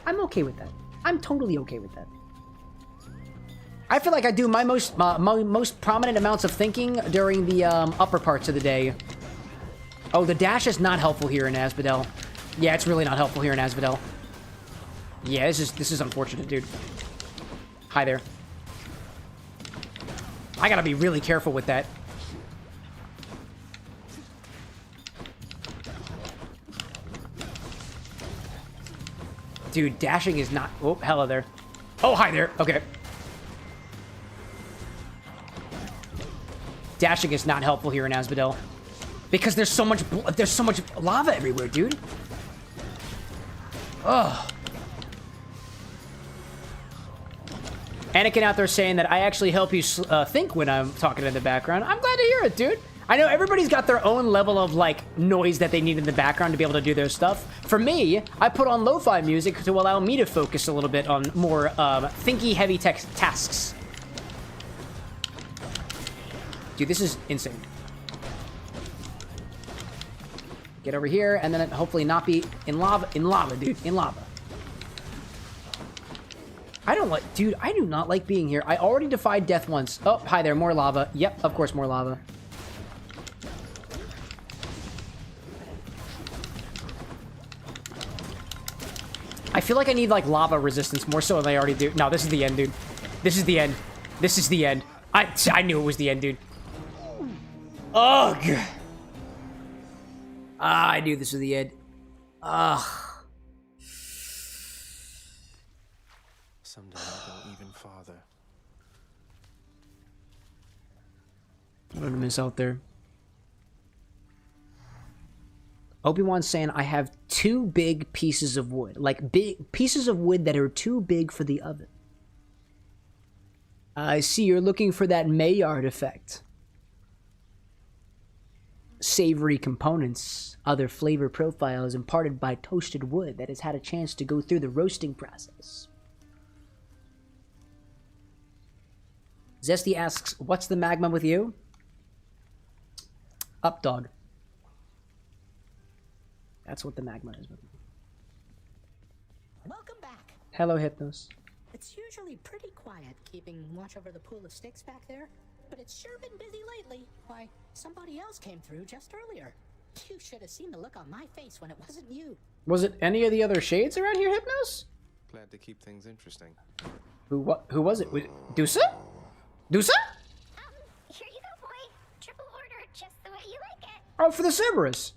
I'm okay with that. I'm totally okay with that. I feel like I do my most prominent amounts of thinking during the upper parts of the day. Oh, the dash is not helpful here in Asphodel. Yeah, it's really not helpful here in Asphodel. Yeah, this is unfortunate, dude. Hi there. I gotta be really careful with that. Dude, dashing is not... Oh, hello there. Oh, hi there. Okay. Dashing is not helpful here in Asphodel. Because there's so much lava everywhere, dude. Ugh. Anakin out there saying that I actually help you think when I'm talking in the background. I'm glad to hear it, dude. I know everybody's got their own level of, like, noise that they need in the background to be able to do their stuff. For me, I put on lo-fi music to allow me to focus a little bit on more thinky, heavy tasks. Dude, this is insane. Get over here, and then hopefully not be in lava, dude, in lava. I don't like, dude, I do not like being here. I already defied death once. Oh, hi there, more lava. Yep, of course, more lava. I feel like I need, like, lava resistance more so than I already do. No, this is the end, dude. This is the end. This is the end. I knew it was the end, dude. Ugh. I knew this was the end. Ugh. Someday I'll go even farther. What did I miss out there? Obi-Wan's saying I have 2 big pieces of wood. Like, big pieces of wood that are too big for the oven. I see you're looking for that Maillard effect. Savory components, other flavor profiles imparted by toasted wood that has had a chance to go through the roasting process. Zesty asks, what's the magma with you? Up, dog. That's what the magma is with me. Welcome back. Hello, Hypnos. It's usually pretty quiet keeping watch over the pool of sticks back there. but it's sure been busy lately. Why, somebody else came through just earlier. You should have seen the look on my face when it wasn't you. Was it any of the other shades around here, Hypnos? Glad to keep things interesting. Who was it? Dusa? Dusa? Here you go, boy. Triple order, just the way you like it. Oh, for the Cerberus.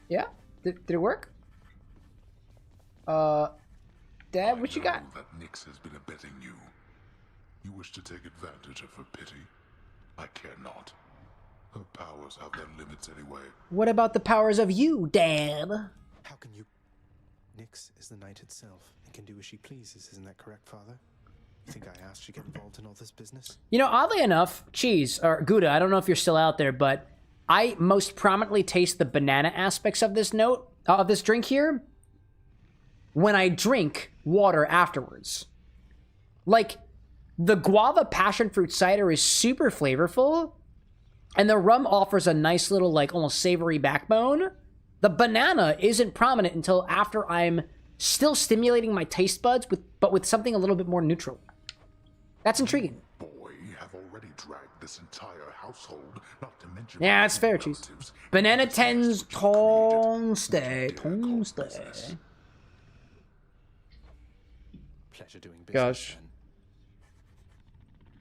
Yeah? Did it work? Dad, what you got? That Nyx has been abetting you. You wish to take advantage of her pity? I care not. Her powers have their limits anyway. What about the powers of you, Dad? How can you... Nyx is the night itself and can do as she pleases, isn't that correct, Father? You think I asked you to get involved in all this business? You know, oddly enough, Cheese, or Gouda, I don't know if you're still out there, but I most prominently taste the banana aspects of this drink here when I drink water afterwards. Like, the guava passion fruit cider is super flavorful, and the rum offers a nice little, like, almost savory backbone. The banana isn't prominent until after I'm still stimulating my taste buds, but with something a little bit more neutral. That's intriguing. Boy, you have already dragged this entire household, not to mention... Yeah, that's fair, Cheese. Banana tens tonste. Pleasure doing business. Gosh.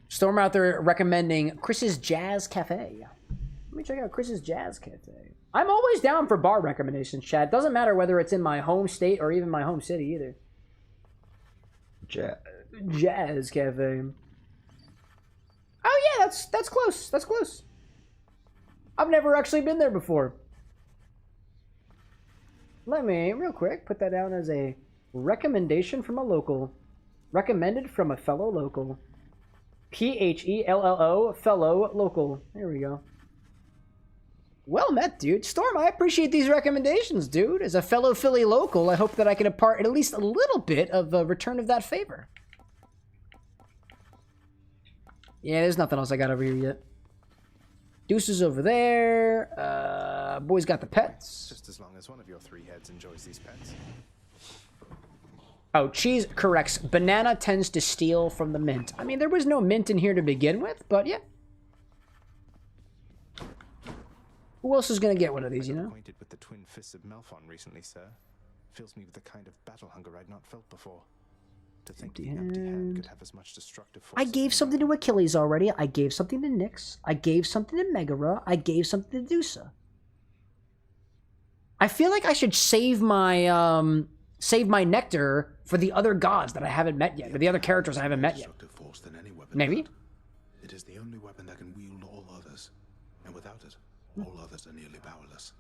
Storm out there recommending Chris's Jazz Cafe. Let me check out Chris's Jazz Cafe. I'm always down for bar recommendations, Chad. Doesn't matter whether it's in my home state or even my home city either. Jazz Cafe. Oh yeah, that's close. That's close. I've never actually been there before. Let me, real quick, put that down as a recommendation from a local. Recommended from a fellow local. P-H-E-L-L-O, fellow local. There we go. Well met, dude. Storm, I appreciate these recommendations, dude. As a fellow Philly local, I hope that I can impart at least a little bit of a return of that favor. Yeah, there's nothing else I got over here yet. Deuce is over there. Boy's got the pets. Just as long as one of your three heads enjoys these pets. Oh, Cheese corrects. Banana tends to steal from the mint. I mean, there was no mint in here to begin with, but yeah. Who else is going to get one of these, you know? Acquainted with the twin fists of Malphon recently, sir. Fills me with the kind of battle hunger I'd not felt before. To think the empty hand could have as much destructive force. I gave something to Achilles already. I gave something to Nyx. I gave something to Megara. I gave something to Dusa. I feel like I should save my nectar for the other gods that I haven't met yet, or the other characters I haven't met yet. Maybe. It is the only weapon that can wield all others, and without it, all others are nearly powerless.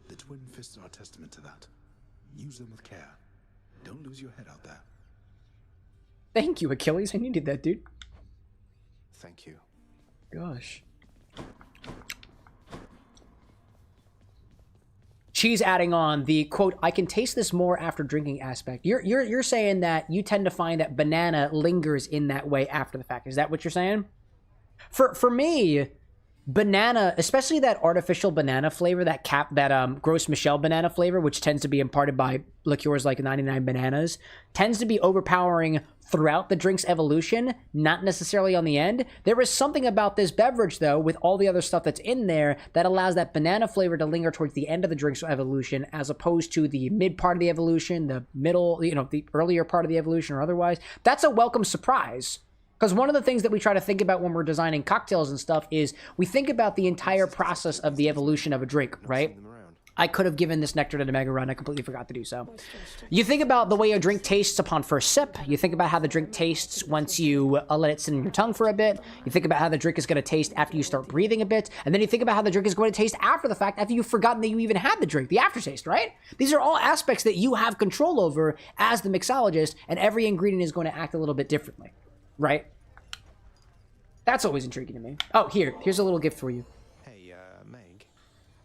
The twin fists are a testament to that. Use them with care. Don't lose your head out there. Thank you, Achilles. I needed that, dude. Thank you. Gosh. Cheese adding on the quote, I can taste this more after drinking aspect. You're saying that you tend to find that banana lingers in that way after the fact. Is that what you're saying? For me, banana, especially that artificial banana flavor, that Gros Michel banana flavor, which tends to be imparted by liqueurs like 99 Bananas, tends to be overpowering throughout the drink's evolution, not necessarily on the end. There is something about this beverage, though, with all the other stuff that's in there, that allows that banana flavor to linger towards the end of the drink's evolution, as opposed to the mid part of the evolution, the middle, the earlier part of the evolution, or otherwise. That's a welcome surprise. Because one of the things that we try to think about when we're designing cocktails and stuff is we think about the entire process of the evolution of a drink, right? I could have given this nectar to Megara and I completely forgot to do so. You think about the way a drink tastes upon first sip. You think about how the drink tastes once you let it sit in your tongue for a bit. You think about how the drink is going to taste after you start breathing a bit. And then you think about how the drink is going to taste after the fact, after you've forgotten that you even had the drink, the aftertaste, right? These are all aspects that you have control over as the mixologist, and every ingredient is going to act a little bit differently, right? That's always intriguing to me. Oh, here's a little gift for you. Hey, Meg.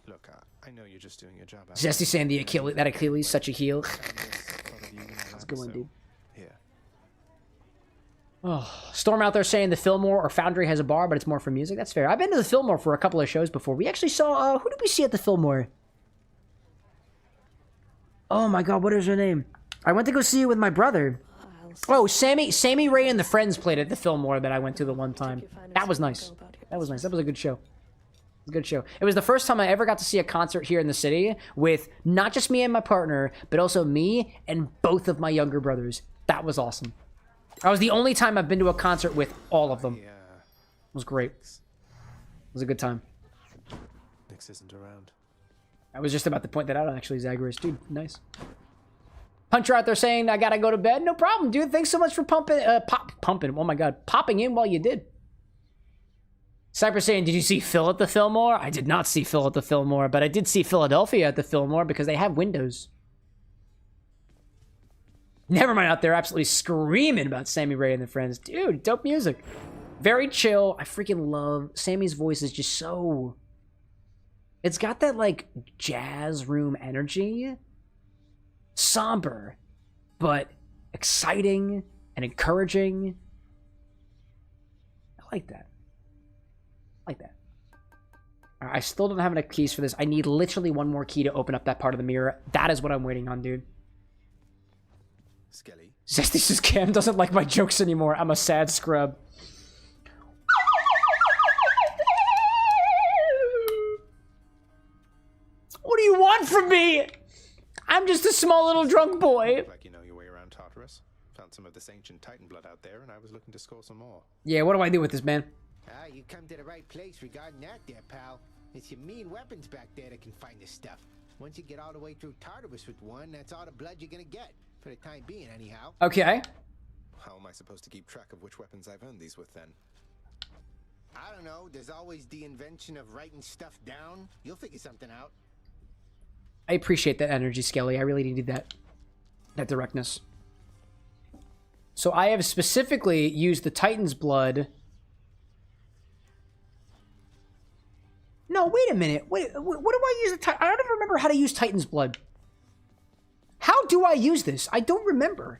Look, I know you're just doing your job. Zesty saying that Achilles such a heel. That's a good one, dude. Here. Oh, Storm out there saying the Fillmore or Foundry has a bar, but it's more for music. That's fair. I've been to the Fillmore for a couple of shows before. We actually saw, who did we see at the Fillmore? Oh my god, what is her name? I went to go see it with my brother. Oh, Sammy Ray and the Friends played at the Fillmore that I went to the one time. That was nice. That was nice. That was a good show. It was a good show. It was the first time I ever got to see a concert here in the city with not just me and my partner, but also me and both of my younger brothers. That was awesome. That was the only time I've been to a concert with all of them. It was great. It was a good time. Nix isn't around. I was just about to point that out, actually, Zagreus. Dude, nice. Puncher out there saying, I gotta go to bed. No problem, dude. Thanks so much for pumping. Oh my god. Popping in while you did. Cypress saying, did you see Phil at the Fillmore? I did not see Phil at the Fillmore, but I did see Philadelphia at the Fillmore because they have windows. Never mind out there absolutely screaming about Sammy Ray and the Friends. Dude, dope music. Very chill. I freaking love Sammy's voice is just so... It's got that, like, jazz room energy. Somber, but exciting and encouraging. I like that. I like that. All right, I still don't have enough keys for this. I need literally one more key to open up that part of the mirror. That is what I'm waiting on, dude. Skelly. Zesty says Cam doesn't like my jokes anymore. I'm a sad scrub. What do you want from me? I'm just a small little drunk boy. Like you know your way around Tartarus. Found some of this ancient Titan blood out there, and I was looking to score some more. Yeah, what do I do with this, man? Ah, you come to the right place regarding that there, pal. It's your mean weapons back there that can find this stuff. Once you get all the way through Tartarus with one, that's all the blood you're gonna get. For the time being, anyhow. Okay. How am I supposed to keep track of which weapons I've earned these with, then? I don't know. There's always the invention of writing stuff down. You'll figure something out. I appreciate that energy, Skelly. I really needed that directness. So I have specifically used the Titan's blood. No, wait a minute. Wait, what do I use the Titan? I don't even remember how to use Titan's blood. How do I use this? I don't remember.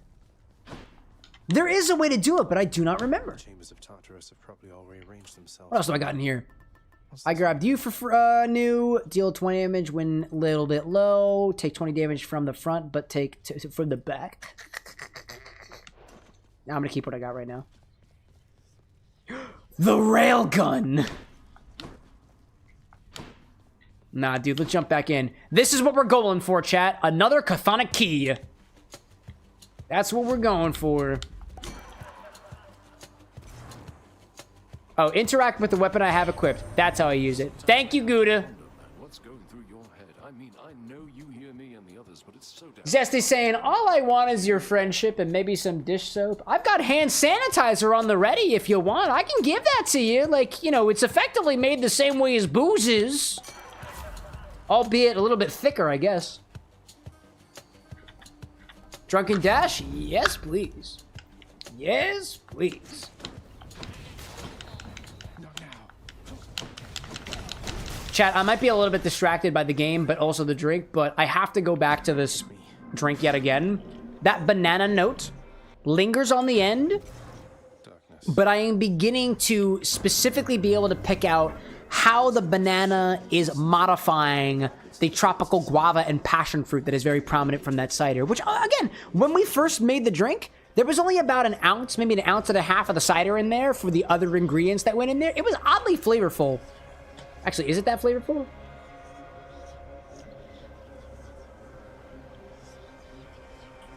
There is a way to do it, but I do not remember. The chambers of Tartarus have probably all rearranged themselves. What else do I got in here? I grabbed you for new. Deal 20 damage when a little bit low. Take 20 damage from the front, but take from the back. Now I'm going to keep what I got right now. The railgun! Nah, dude, let's jump back in. This is what we're going for, chat. Another chthonic key. That's what we're going for. Oh, interact with the weapon I have equipped. That's how I use it. Thank you, Gouda. What's going through your head? I mean, I know you hear me and the others, but it's so damn... Zesty saying, all I want is your friendship and maybe some dish soap. I've got hand sanitizer on the ready if you want. I can give that to you. Like, you know, it's effectively made the same way as booze is. Albeit a little bit thicker, I guess. Drunken Dash? Yes, please. Yes, please. Chat, I might be a little bit distracted by the game, but also the drink, but I have to go back to this drink yet again. That banana note lingers on the end, but I am beginning to specifically be able to pick out how the banana is modifying the tropical guava and passion fruit that is very prominent from that cider. Which, again, when we first made the drink, there was only about an ounce, maybe an ounce and a half of the cider in there for the other ingredients that went in there. It was oddly flavorful. Actually, is it that flavorful?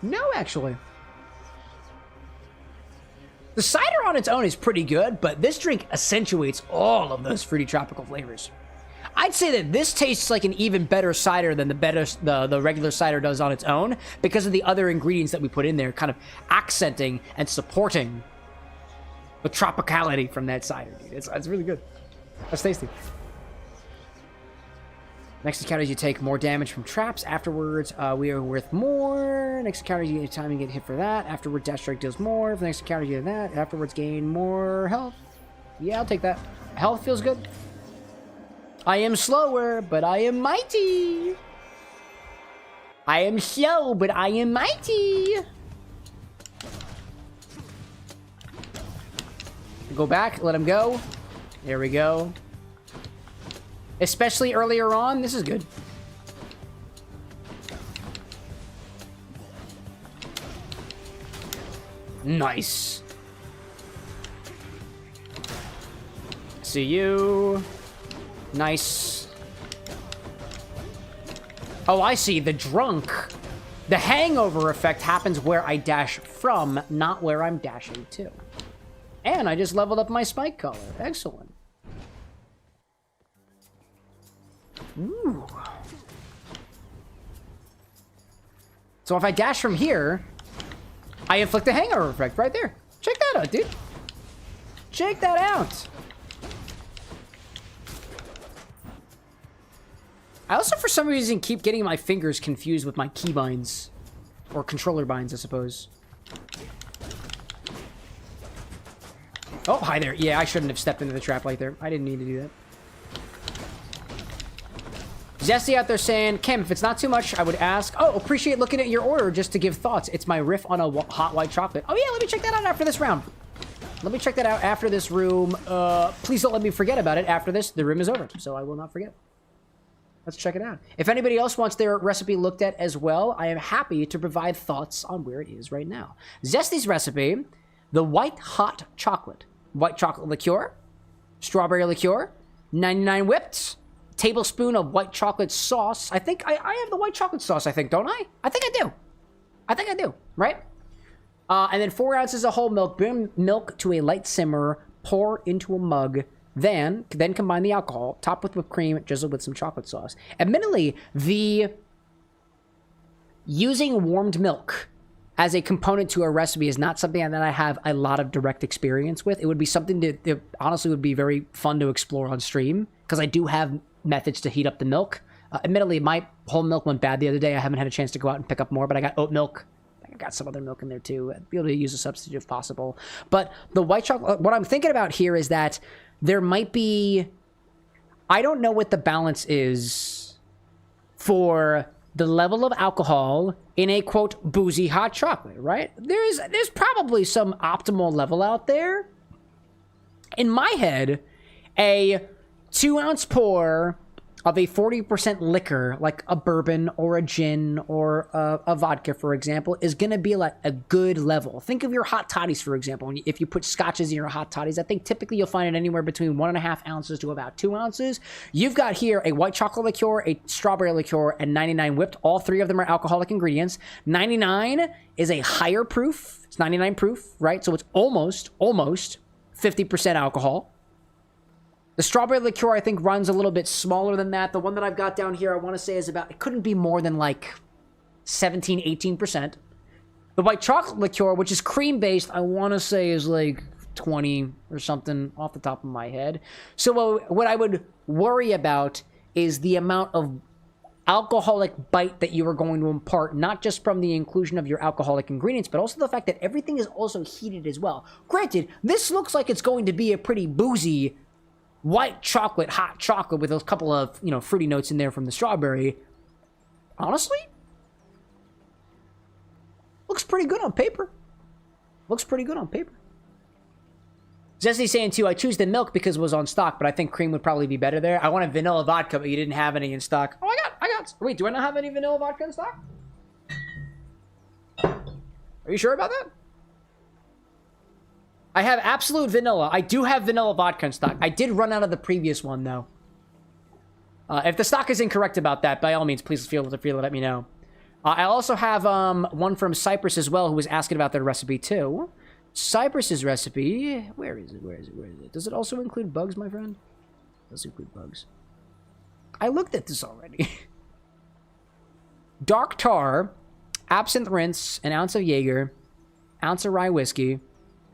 No, actually. The cider on its own is pretty good, but this drink accentuates all of those fruity tropical flavors. I'd say that this tastes like an even better cider than the regular cider does on its own because of the other ingredients that we put in there, kind of accenting and supporting the tropicality from that cider, dude. It's really good. That's tasty. Next encounters, you take more damage from traps. Afterwards, we are worth more. Next encounters, you get time to get hit for that. Afterwards, Dash Strike deals more. For the next encounter, you get that. Afterwards, gain more health. Yeah, I'll take that. Health feels good. I am slower, but I am mighty. I am slow, but I am mighty. Go back, let him go. There we go. Especially earlier on, this is good. Nice. See you. Nice. Oh, I see. The drunk. The hangover effect happens where I dash from, not where I'm dashing to. And I just leveled up my spike color. Excellent. Ooh. So if I dash from here, I inflict a hangover effect right there. Check that out, dude. Check that out. I also, for some reason, keep getting my fingers confused with my keybinds. Or controller binds, I suppose. Oh, hi there. Yeah, I shouldn't have stepped into the trap like there. I didn't need to do that. Zesty out there saying, Cam, if it's not too much, I would ask, oh, appreciate looking at your order just to give thoughts. It's my riff on a hot white chocolate. Oh, yeah, let me check that out after this round. Let me check that out after this room. Please don't let me forget about it after this. The room is over, so I will not forget. Let's check it out. If anybody else wants their recipe looked at as well, I am happy to provide thoughts on where it is right now. Zesty's recipe, the white hot chocolate. White chocolate liqueur, strawberry liqueur, 99 whipped, tablespoon of white chocolate sauce. I think I have the white chocolate sauce, I think, don't I? I think I do. I think I do, right? And then 4 ounces of whole milk, bring milk to a light simmer, pour into a mug, then combine the alcohol, top with whipped cream, drizzle with some chocolate sauce. Admittedly, using warmed milk as a component to a recipe is not something that I have a lot of direct experience with. It would be something that honestly would be very fun to explore on stream, because I do have methods to heat up the milk. Admittedly, my whole milk went bad the other day. I haven't had a chance to go out and pick up more, but I got oat milk. I got some other milk in there too. I'd be able to use a substitute if possible. But the white chocolate, what I'm thinking about here is that there might be, I don't know what the balance is for the level of alcohol in a, quote, boozy hot chocolate, right? There's probably some optimal level out there. In my head, a 2-ounce pour of a 40% liquor, like a bourbon or a gin or a vodka, for example, is going to be like a good level. Think of your hot toddies, for example. If you put scotches in your hot toddies, I think typically you'll find it anywhere between 1.5 ounces to about 2 ounces. You've got here a white chocolate liqueur, a strawberry liqueur, and 99 whipped. All 3 of them are alcoholic ingredients. 99 is a higher proof. It's 99 proof, right? So it's almost 50% alcohol. The strawberry liqueur, I think, runs a little bit smaller than that. The one that I've got down here, I want to say is about, it couldn't be more than like 17, 18%. The white chocolate liqueur, which is cream-based, I want to say is like 20 or something off the top of my head. So what I would worry about is the amount of alcoholic bite that you are going to impart, not just from the inclusion of your alcoholic ingredients, but also the fact that everything is also heated as well. Granted, this looks like it's going to be a pretty boozy white chocolate, hot chocolate with a couple of, fruity notes in there from the strawberry. Honestly, looks pretty good on paper. Looks pretty good on paper. Jesse's saying too, I choose the milk because it was on stock, but I think cream would probably be better there. I wanted vanilla vodka, but you didn't have any in stock. Oh, I got. Wait, do I not have any vanilla vodka in stock? Are you sure about that? I have absolute vanilla. I do have vanilla vodka in stock. I did run out of the previous one, though. If the stock is incorrect about that, by all means, please feel free to let me know. I also have one from Cyprus as well, who was asking about their recipe, too. Cyprus's recipe... Where is it? Does it also include bugs, my friend? It does include bugs. I looked at this already. Dark tar, absinthe rinse, an ounce of Jaeger, ounce of rye whiskey,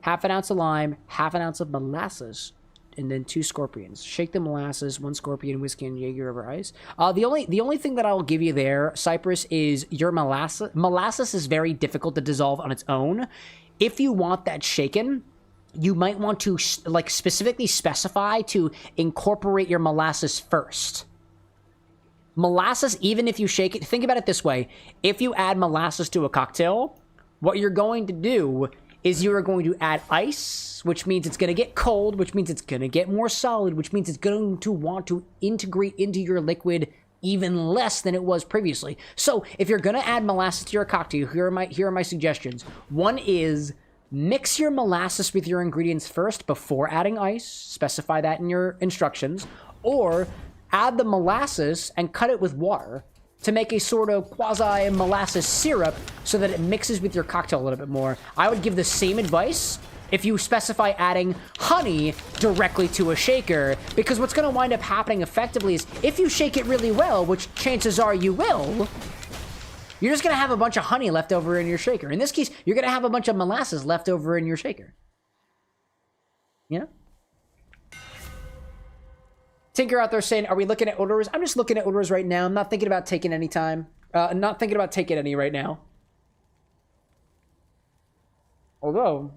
half an ounce of lime, half an ounce of molasses, and then 2 scorpions. Shake the molasses, 1 scorpion, whiskey, and Jaeger over ice. The only thing that I will give you there, Cyprus, is your molasses. Molasses is very difficult to dissolve on its own. If you want that shaken, you might want to specifically specify to incorporate your molasses first. Molasses, even if you shake it, think about it this way. If you add molasses to a cocktail, what you're going to do is you are going to add ice, which means it's going to get cold, which means it's going to get more solid, which means it's going to want to integrate into your liquid even less than it was previously. So if you're going to add molasses to your cocktail, here are my suggestions. One is Mix your molasses with your ingredients first before adding ice. Specify that in your instructions. Or add the molasses and cut it with water to make a sort of quasi-molasses syrup so that it mixes with your cocktail a little bit more. I would give the same advice if you specify adding honey directly to a shaker, because what's going to wind up happening effectively is if you shake it really well, which chances are you will, you're just going to have a bunch of honey left over in your shaker. In this case, you're going to have a bunch of molasses left over in your shaker. You know? Tinker out there saying, are we looking at orders? I'm just looking at orders right now. I'm not thinking about taking any time. Not thinking about taking any right now. Although,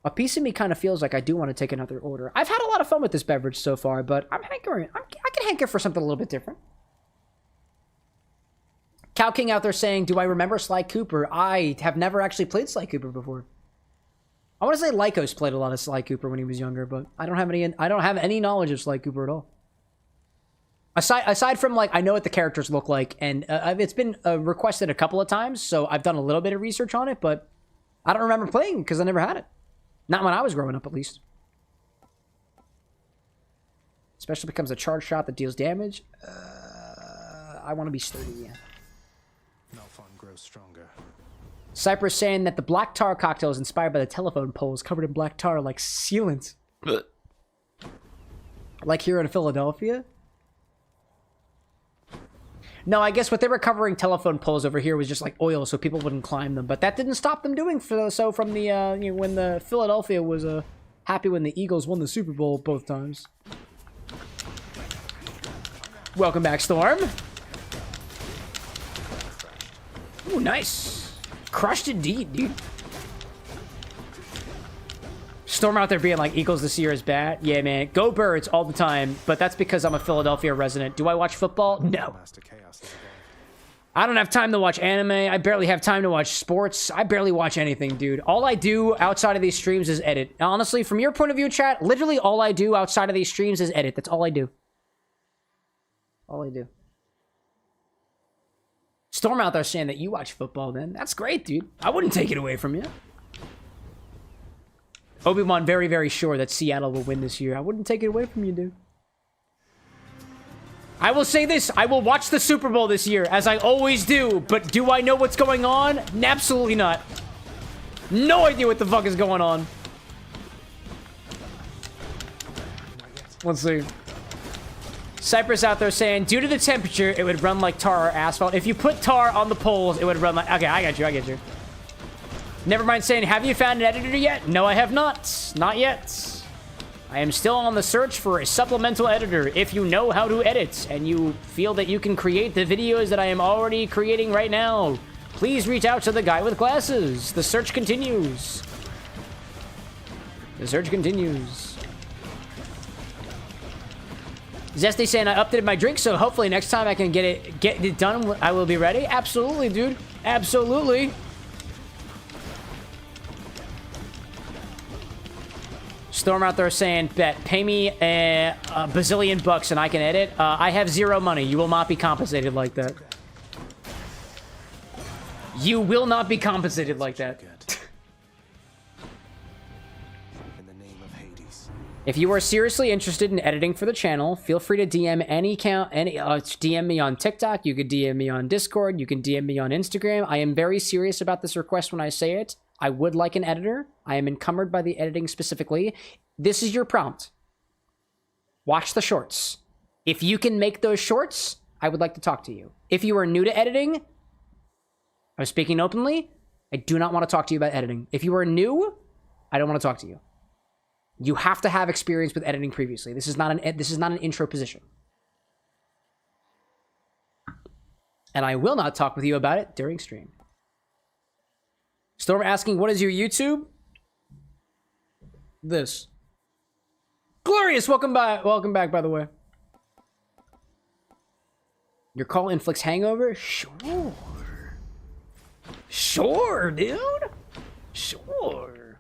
a piece of me kind of feels like I do want to take another order. I've had a lot of fun with this beverage so far, but I'm hankering. I can hanker for something a little bit different. Cow King out there saying, do I remember Sly Cooper? I have never actually played Sly Cooper before. I want to say Lycos played a lot of Sly Cooper when he was younger, but I don't have any knowledge of Sly Cooper at all. Aside from, like, I know what the characters look like, and it's been requested a couple of times, so I've done a little bit of research on it, but I don't remember playing because I never had it. Not when I was growing up, at least. Special becomes a charge shot that deals damage. I want to be sturdy, yeah. Malphon grows stronger. Cypress saying that the black tar cocktail is inspired by the telephone poles covered in black tar like sealant. Like here in Philadelphia? No, I guess what they were covering telephone poles over here was just like oil so people wouldn't climb them. But that didn't stop them doing so from the, you know, when the Philadelphia was happy when the Eagles won the Super Bowl both times. Welcome back, Storm. Ooh, nice. Crushed indeed, dude. Storm out there being like, Eagles this year is bad. Yeah, man. Go Birds all the time, but that's because I'm a Philadelphia resident. Do I watch football? No. I don't have time to watch anime. I barely have time to watch sports. I barely watch anything, dude. All I do outside of these streams is edit. Honestly, from your point of view, chat, literally all I do outside of these streams is edit. That's all I do. All I do. Storm out there saying that you watch football, then. That's great, dude. I wouldn't take it away from you. Obi-Wan very, very sure that Seattle will win this year. I wouldn't take it away from you, dude. I will say this. I will watch the Super Bowl this year, as I always do. But do I know what's going on? Absolutely not. No idea what the fuck is going on. Let's see. Cypress out there saying, due to the temperature, it would run like tar or asphalt. If you put tar on the poles, it would run like... Okay, I get you. Never mind saying, have you found an editor yet? No, I have not. Not yet. I am still on the search for a supplemental editor. If you know how to edit and you feel that you can create the videos that I am already creating right now, please reach out to the guy with glasses. The search continues. The search continues. Zesty saying I updated my drink, so hopefully next time I can get it done. I will be ready. Absolutely, dude. Absolutely. Storm out there saying, bet, pay me a bazillion bucks and I can edit. I have zero money. You will not be compensated like that. You will not be compensated like that. If you are seriously interested in editing for the channel, feel free to DM DM me on TikTok. You could DM me on Discord. You can DM me on Instagram. I am very serious about this request when I say it. I would like an editor. I am encumbered by the editing specifically. This is your prompt. Watch the shorts. If you can make those shorts, I would like to talk to you. If you are new to editing, I'm speaking openly. I do not want to talk to you about editing. If you are new, I don't want to talk to you. You have to have experience with editing previously. This is not an intro position. And I will not talk with you about it during stream. Storm asking, what is your YouTube? This. Glorious, welcome back. Welcome back, by the way. Your call inflicts hangover? Sure. Sure, dude. Sure.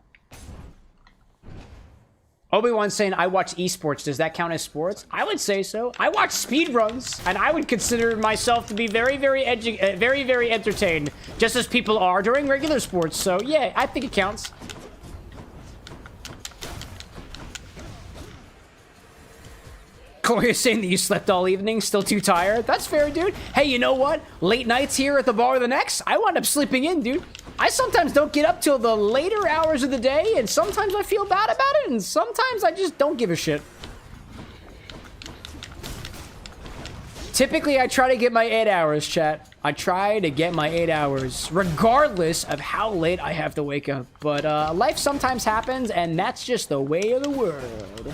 Obi-Wan saying, I watch esports. Does that count as sports? I would say so. I watch speedruns, and I would consider myself to be very, very entertained, just as people are during regular sports. So, yeah, I think it counts. Corey is saying that you slept all evening, still too tired. That's fair, dude. Hey, you know what? Late nights here at the Bar of the Next, I wound up sleeping in, dude. I sometimes don't get up till the later hours of the day, and sometimes I feel bad about it, and sometimes I just don't give a shit. Typically, I try to get my 8 hours, chat. I try to get my 8 hours, regardless of how late I have to wake up. But life sometimes happens, and that's just the way of the world.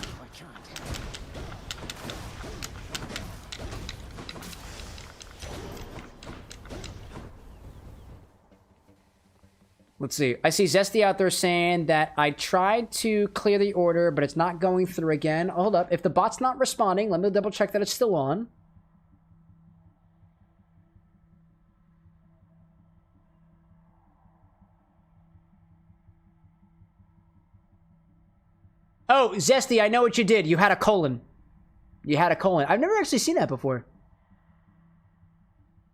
Let's see. I see Zesty out there saying that I tried to clear the order, but it's not going through again. Hold up. If the bot's not responding, let me double check that it's still on. Oh, Zesty, I know what you did. You had a colon. You had a colon. I've never actually seen that before.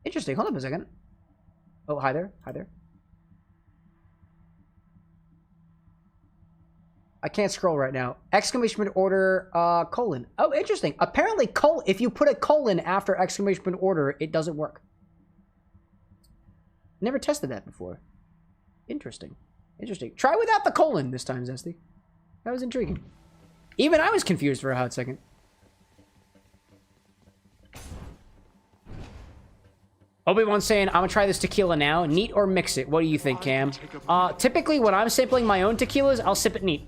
Interesting. Hold up a second. Oh, hi there. Hi there. I can't scroll right now. Exclamation point order, colon. Oh, interesting. Apparently, if you put a colon after exclamation point order, it doesn't work. Never tested that before. Interesting. Interesting. Try without the colon this time, Zesty. That was intriguing. Even I was confused for a hot second. Obi-Wan saying, I'm gonna try this tequila now. Neat or mix it? What do you think, Cam? Typically, when I'm sampling my own tequilas, I'll sip it neat.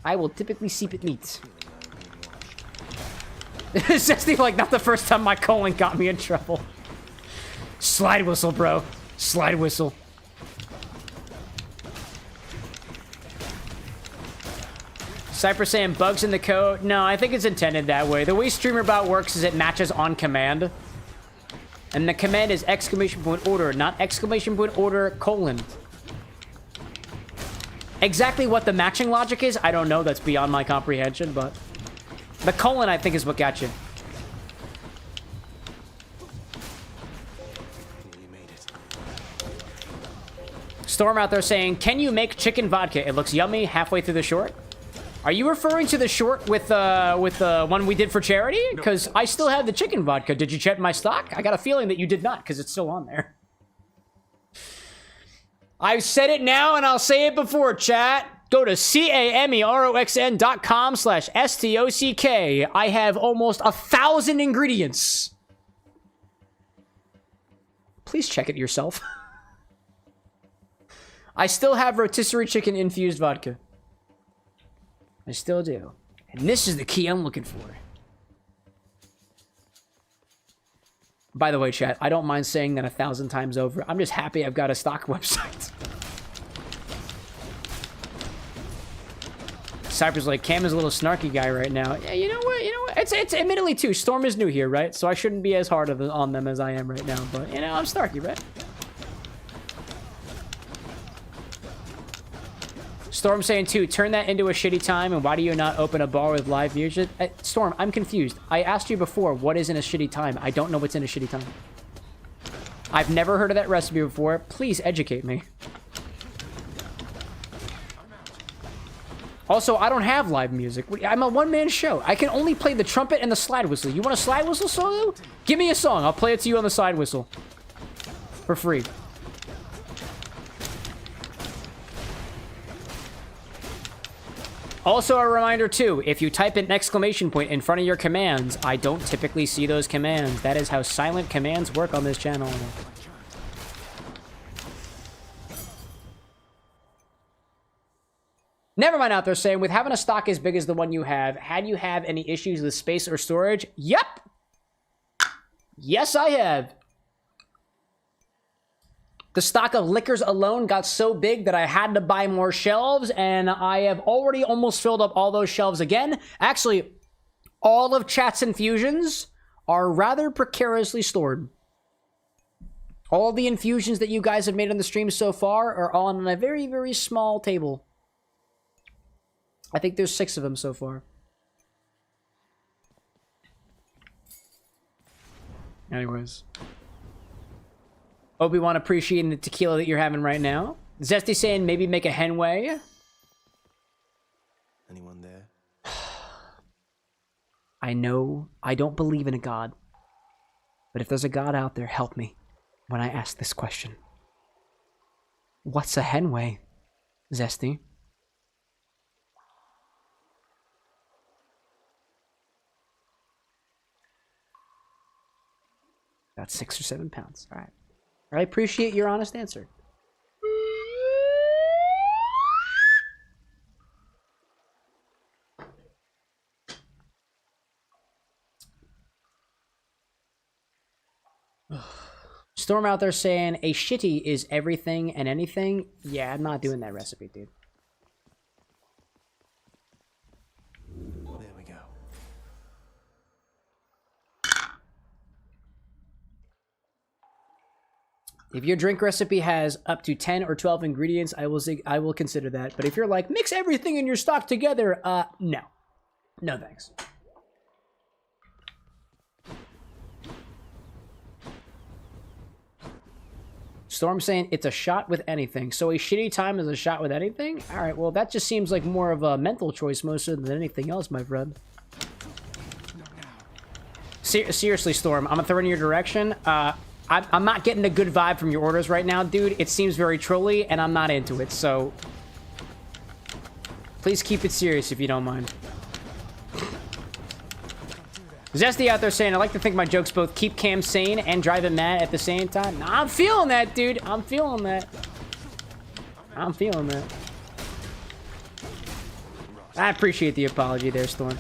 I will typically sip it neat. It's just like not the first time my colon got me in trouble. Slide whistle, bro. Slide whistle. Cypher saying bugs in the code. No, I think it's intended that way. The way StreamerBot works is it matches on command. And the command is exclamation point order, not exclamation point order colon. Exactly what the matching logic is, I don't know. That's beyond my comprehension, but the colon, I think, is what got you. Storm out there saying, can you make chicken vodka? It looks yummy halfway through the short. Are you referring to the short with the one we did for charity? Because I still have the chicken vodka. Did you check my stock? I got a feeling that you did not, because it's still on there. I've said it now, and I'll say it before, chat. Go to CameroxnWithAnX.com/STOCK. I have almost 1,000 ingredients. Please check it yourself. I still have rotisserie chicken infused vodka. I still do. And this is the key I'm looking for. By the way, chat, I don't mind saying that 1,000 times over. I'm just happy I've got a stock website. Cypher's like, Cam is a little snarky guy right now. Yeah, you know what? You know what? It's admittedly too. Storm is new here, right? So I shouldn't be as hard on them as I am right now. But, you know, I'm snarky, right? Storm saying too, turn that into a shitty time, and why do you not open a bar with live music? Storm, I'm confused. I asked you before, what is in a shitty time? I don't know what's in a shitty time. I've never heard of that recipe before. Please educate me. Also, I don't have live music. I'm a one-man show. I can only play the trumpet and the slide whistle. You want a slide whistle solo? Give me a song. I'll play it to you on the slide whistle. For free. Also a reminder too, if you type an exclamation point in front of your commands, I don't typically see those commands. That is how silent commands work on this channel. Never mind out there saying, with having a stock as big as the one you have, had you have any issues with space or storage? Yep. Yes, I have. The stock of liquors alone got so big that I had to buy more shelves, and I have already almost filled up all those shelves again. Actually, all of Chat's infusions are rather precariously stored. All the infusions that you guys have made on the stream so far are all on a very, very small table. I think there's 6 of them so far. Anyways. Obi-Wan appreciating the tequila that you're having right now. Zesty saying maybe make a Henway. Anyone there? I know I don't believe in a god. But if there's a god out there, help me when I ask this question. What's a Henway, Zesty? About 6 or 7 pounds. All right. I appreciate your honest answer. Storm out there saying a shitty is everything and anything. Yeah, I'm not doing that recipe, dude. There we go. If your drink recipe has up to 10 or 12 ingredients, I will consider that. But if you're like, mix everything in your stock together, no. No thanks. Storm saying it's a shot with anything. So a shitty time is a shot with anything? Alright, well that just seems like more of a mental choice most than anything else, my friend. Seriously, Storm, I'm gonna throw in your direction. I'm not getting a good vibe from your orders right now, dude. It seems very trolly, and I'm not into it, so... Please keep it serious if you don't mind. Zesty out there saying, I like to think my jokes both keep Cam sane and drive him mad at the same time. Nah, I'm feeling that, dude. I'm feeling that. I'm feeling that. I appreciate the apology there, Storm.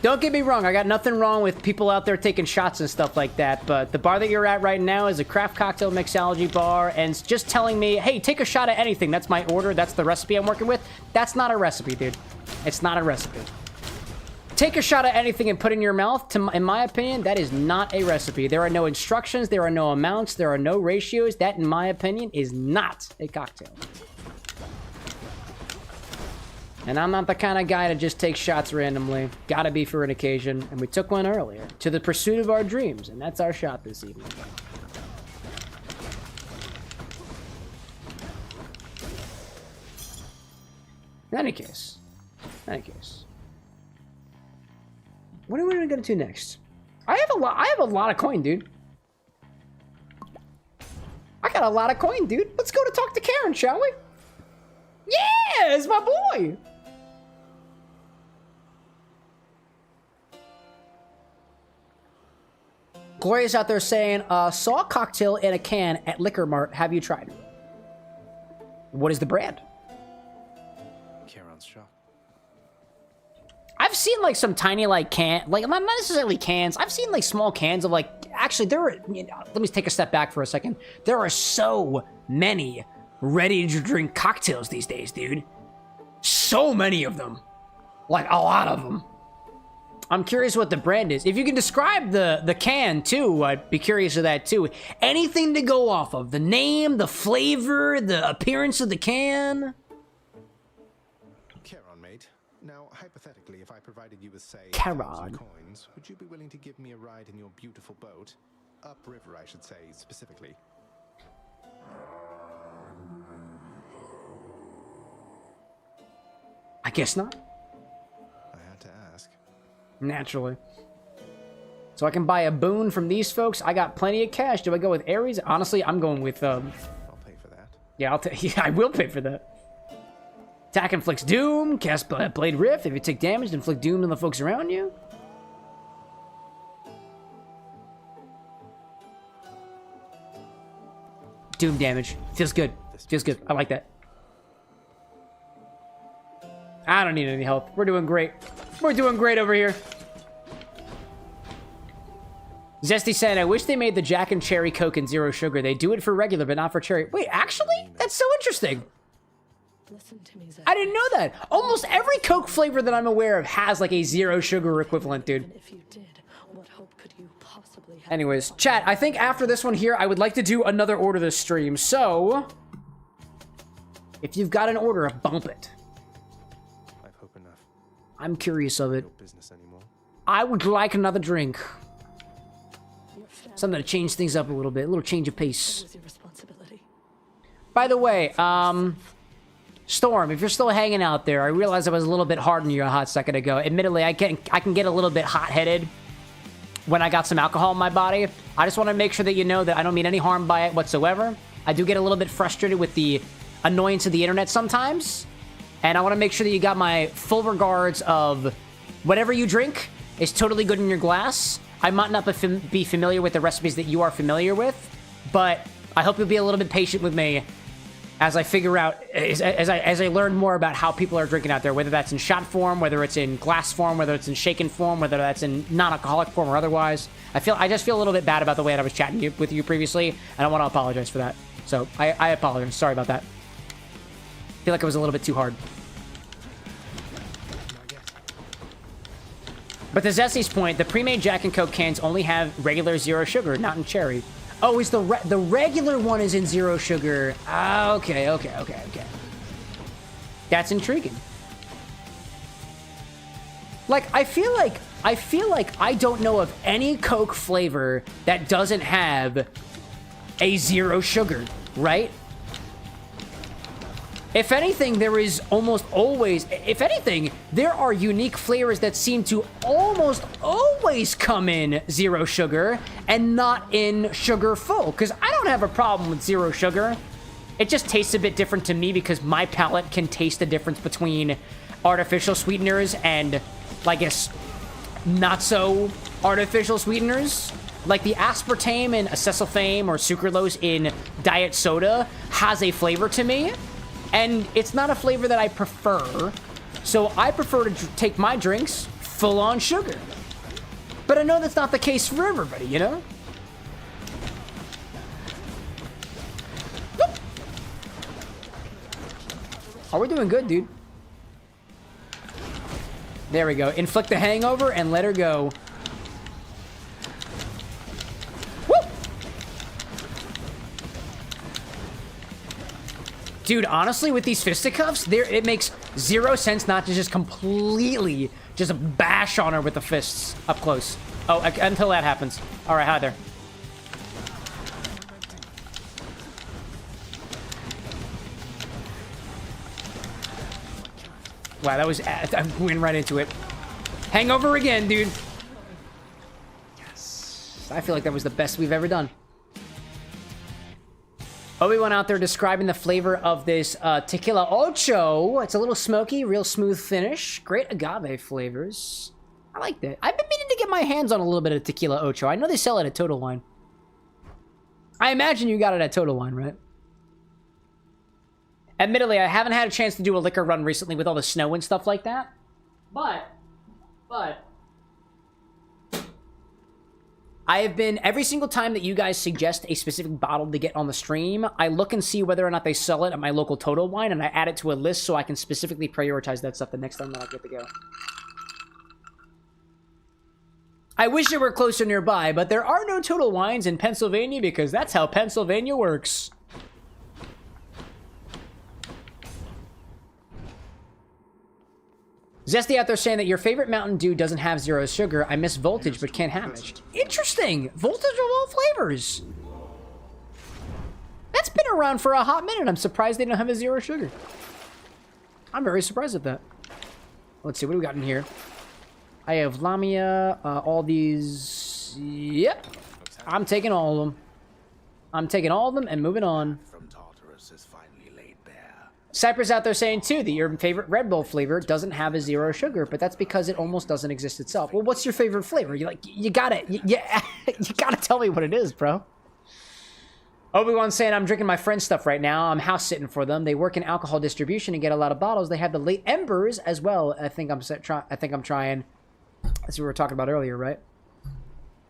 Don't get me wrong, I got nothing wrong with people out there taking shots and stuff like that, but the bar that you're at right now is a craft cocktail mixology bar, and just telling me, hey, take a shot at anything, that's my order, that's the recipe I'm working with, that's not a recipe, dude. It's not a recipe. Take a shot at anything and put it in your mouth, in my opinion, that is not a recipe. There are no instructions, there are no amounts, there are no ratios. That, in my opinion, is not a cocktail. And I'm not the kind of guy to just take shots randomly. Gotta be for an occasion. And we took one earlier. To the pursuit of our dreams. And that's our shot this evening. In any case. What are we gonna get to next? I have a lot of coin, dude. I got a lot of coin, dude. Let's go to talk to Karen, shall we? Yeah, it's my boy. Gloria's out there saying, saw a cocktail in a can at Liquor Mart. Have you tried? What is the brand? Charon's shop. I've seen like some tiny like not necessarily cans. I've seen like small cans of like, actually there are, let me take a step back for a second. There are so many ready to drink cocktails these days, dude. So many of them. Like a lot of them. I'm curious what the brand is. If you can describe the can too, I'd be curious of that too. Anything to go off of. The name, the flavor, the appearance of the can. Charon, mate. Now, hypothetically, if I provided you with, say, Charon. 1,000 coins, would you be willing to give me a ride in your beautiful boat? Upriver, I should say, specifically. I guess not. I had to ask. Naturally. So I can buy a boon from these folks. I got plenty of cash. Do I go with Ares? Honestly, I'm going with I'll pay for that. Yeah, I will pay for that. Attack inflicts doom. Cast Blade Rift. If you take damage, inflict doom to the folks around you. Doom damage. Feels good. Feels good. I like that. I don't need any help. We're doing great. We're doing great over here. Zesty said, I wish they made the Jack and Cherry Coke and Zero Sugar. They do it for regular, but not for cherry. Wait, actually? That's so interesting. Listen to me, Zesty. I didn't know that. Almost every Coke flavor that I'm aware of has like a Zero Sugar equivalent, dude. If you did, what hope could you possibly have? Anyways, chat, I think after this one here, I would like to do another order this stream. So, if you've got an order, bump it. I'm curious of it. Your business anymore. I would like another drink. Something to change things up a little bit. A little change of pace. By the way, Storm, if you're still hanging out there, I realized I was a little bit hard on you a hot second ago. Admittedly, I can get a little bit hot-headed when I got some alcohol in my body. I just want to make sure that you know that I don't mean any harm by it whatsoever. I do get a little bit frustrated with the annoyance of the internet sometimes. And I want to make sure that you got my full regards of whatever you drink is totally good in your glass. I might not be familiar with the recipes that you are familiar with, but I hope you'll be a little bit patient with me as I figure out, as I learn more about how people are drinking out there, whether that's in shot form, whether it's in glass form, whether it's in shaken form, whether that's in non-alcoholic form or otherwise. I just feel a little bit bad about the way that I was chatting with you previously, and I want to apologize for that. So I apologize. Sorry about that. I feel like it was a little bit too hard. But to Zessy's point, the pre-made Jack and Coke cans only have regular zero sugar, not in cherry. Oh, is the regular one is in zero sugar? Ah, okay. That's intriguing. Like, I feel like I don't know of any Coke flavor that doesn't have a zero sugar, right? If anything, there is almost always... If anything, there are unique flavors that seem to almost always come in zero sugar and not in sugar full. Because I don't have a problem with zero sugar. It just tastes a bit different to me because my palate can taste the difference between artificial sweeteners and, I guess, not so artificial sweeteners. Like the aspartame in acesulfame or sucralose in diet soda has a flavor to me. And it's not a flavor that I prefer, so I prefer to take my drinks full on sugar. But I know that's not the case for everybody, you know? Oh, we're doing good, dude. There we go. Inflict the hangover and let her go. Dude, honestly, with these fisticuffs, it makes zero sense not to just completely just bash on her with the fists up close. Oh, until that happens. All right, hi there. Wow, that was... I went right into it. Hangover again, dude. Yes. I feel like that was the best we've ever done. Obi-Wan out there describing the flavor of this Tequila Ocho. It's a little smoky, real smooth finish. Great agave flavors. I like that. I've been meaning to get my hands on a little bit of Tequila Ocho. I know they sell it at Total Wine. I imagine you got it at Total Wine, right? Admittedly, I haven't had a chance to do a liquor run recently with all the snow and stuff like that. But... I have been, every single time that you guys suggest a specific bottle to get on the stream, I look and see whether or not they sell it at my local Total Wine, and I add it to a list so I can specifically prioritize that stuff the next time that I get to go. I wish it were closer nearby, but there are no Total Wines in Pennsylvania because that's how Pennsylvania works. Zesty out there saying that your favorite Mountain Dew doesn't have zero sugar. I miss Voltage, but can't have it. Interesting. Voltage of all flavors. That's been around for a hot minute. I'm surprised they don't have a zero sugar. I'm very surprised at that. Let's see, what do we got in here? I have Lamia, all these... Yep. I'm taking all of them. I'm taking all of them and moving on. Cypress out there saying, too, that your favorite Red Bull flavor doesn't have a zero sugar, but that's because it almost doesn't exist itself. Well, what's your favorite flavor? You gotta tell me what it is, bro. Obi-Wan's saying, I'm drinking my friend's stuff right now. I'm house sitting for them. They work in alcohol distribution and get a lot of bottles. They have the late Embers as well. I think I'm trying. That's what we were talking about earlier, right?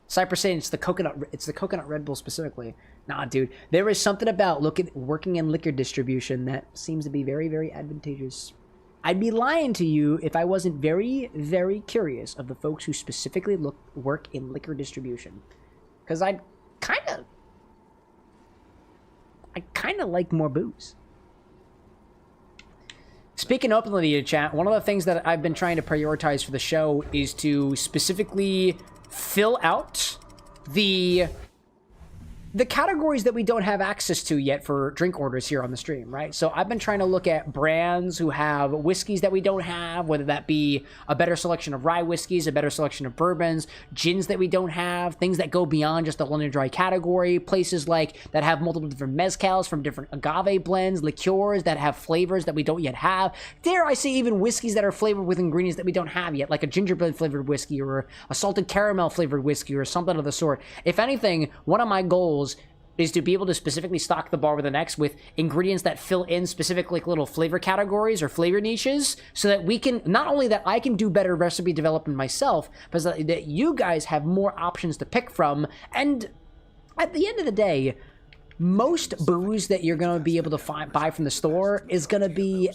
Cypress saying it's the coconut Red Bull specifically. Nah, dude. There is something about working in liquor distribution that seems to be very, very advantageous. I'd be lying to you if I wasn't very, very curious of the folks who specifically work in liquor distribution. Because I kind of like more booze. speaking openly to you, chat, one of the things that I've been trying to prioritize for the show is to specifically fill out the categories that we don't have access to yet for drink orders here on the stream, right? So I've been trying to look at brands who have whiskeys that we don't have, whether that be a better selection of rye whiskeys, a better selection of bourbons, gins that we don't have, things that go beyond just the London Dry category, places like that have multiple different mezcals from different agave blends, liqueurs that have flavors that we don't yet have. Dare I say even whiskeys that are flavored with ingredients that we don't have yet, like a gingerbread flavored whiskey or a salted caramel flavored whiskey or something of the sort. If anything, one of my goals is to be able to specifically stock the bar with an X with ingredients that fill in specific like little flavor categories or flavor niches, so that we can, not only that I can do better recipe development myself, but that you guys have more options to pick from. And at the end of the day, most booze that you're going to be able to buy from the store is going to be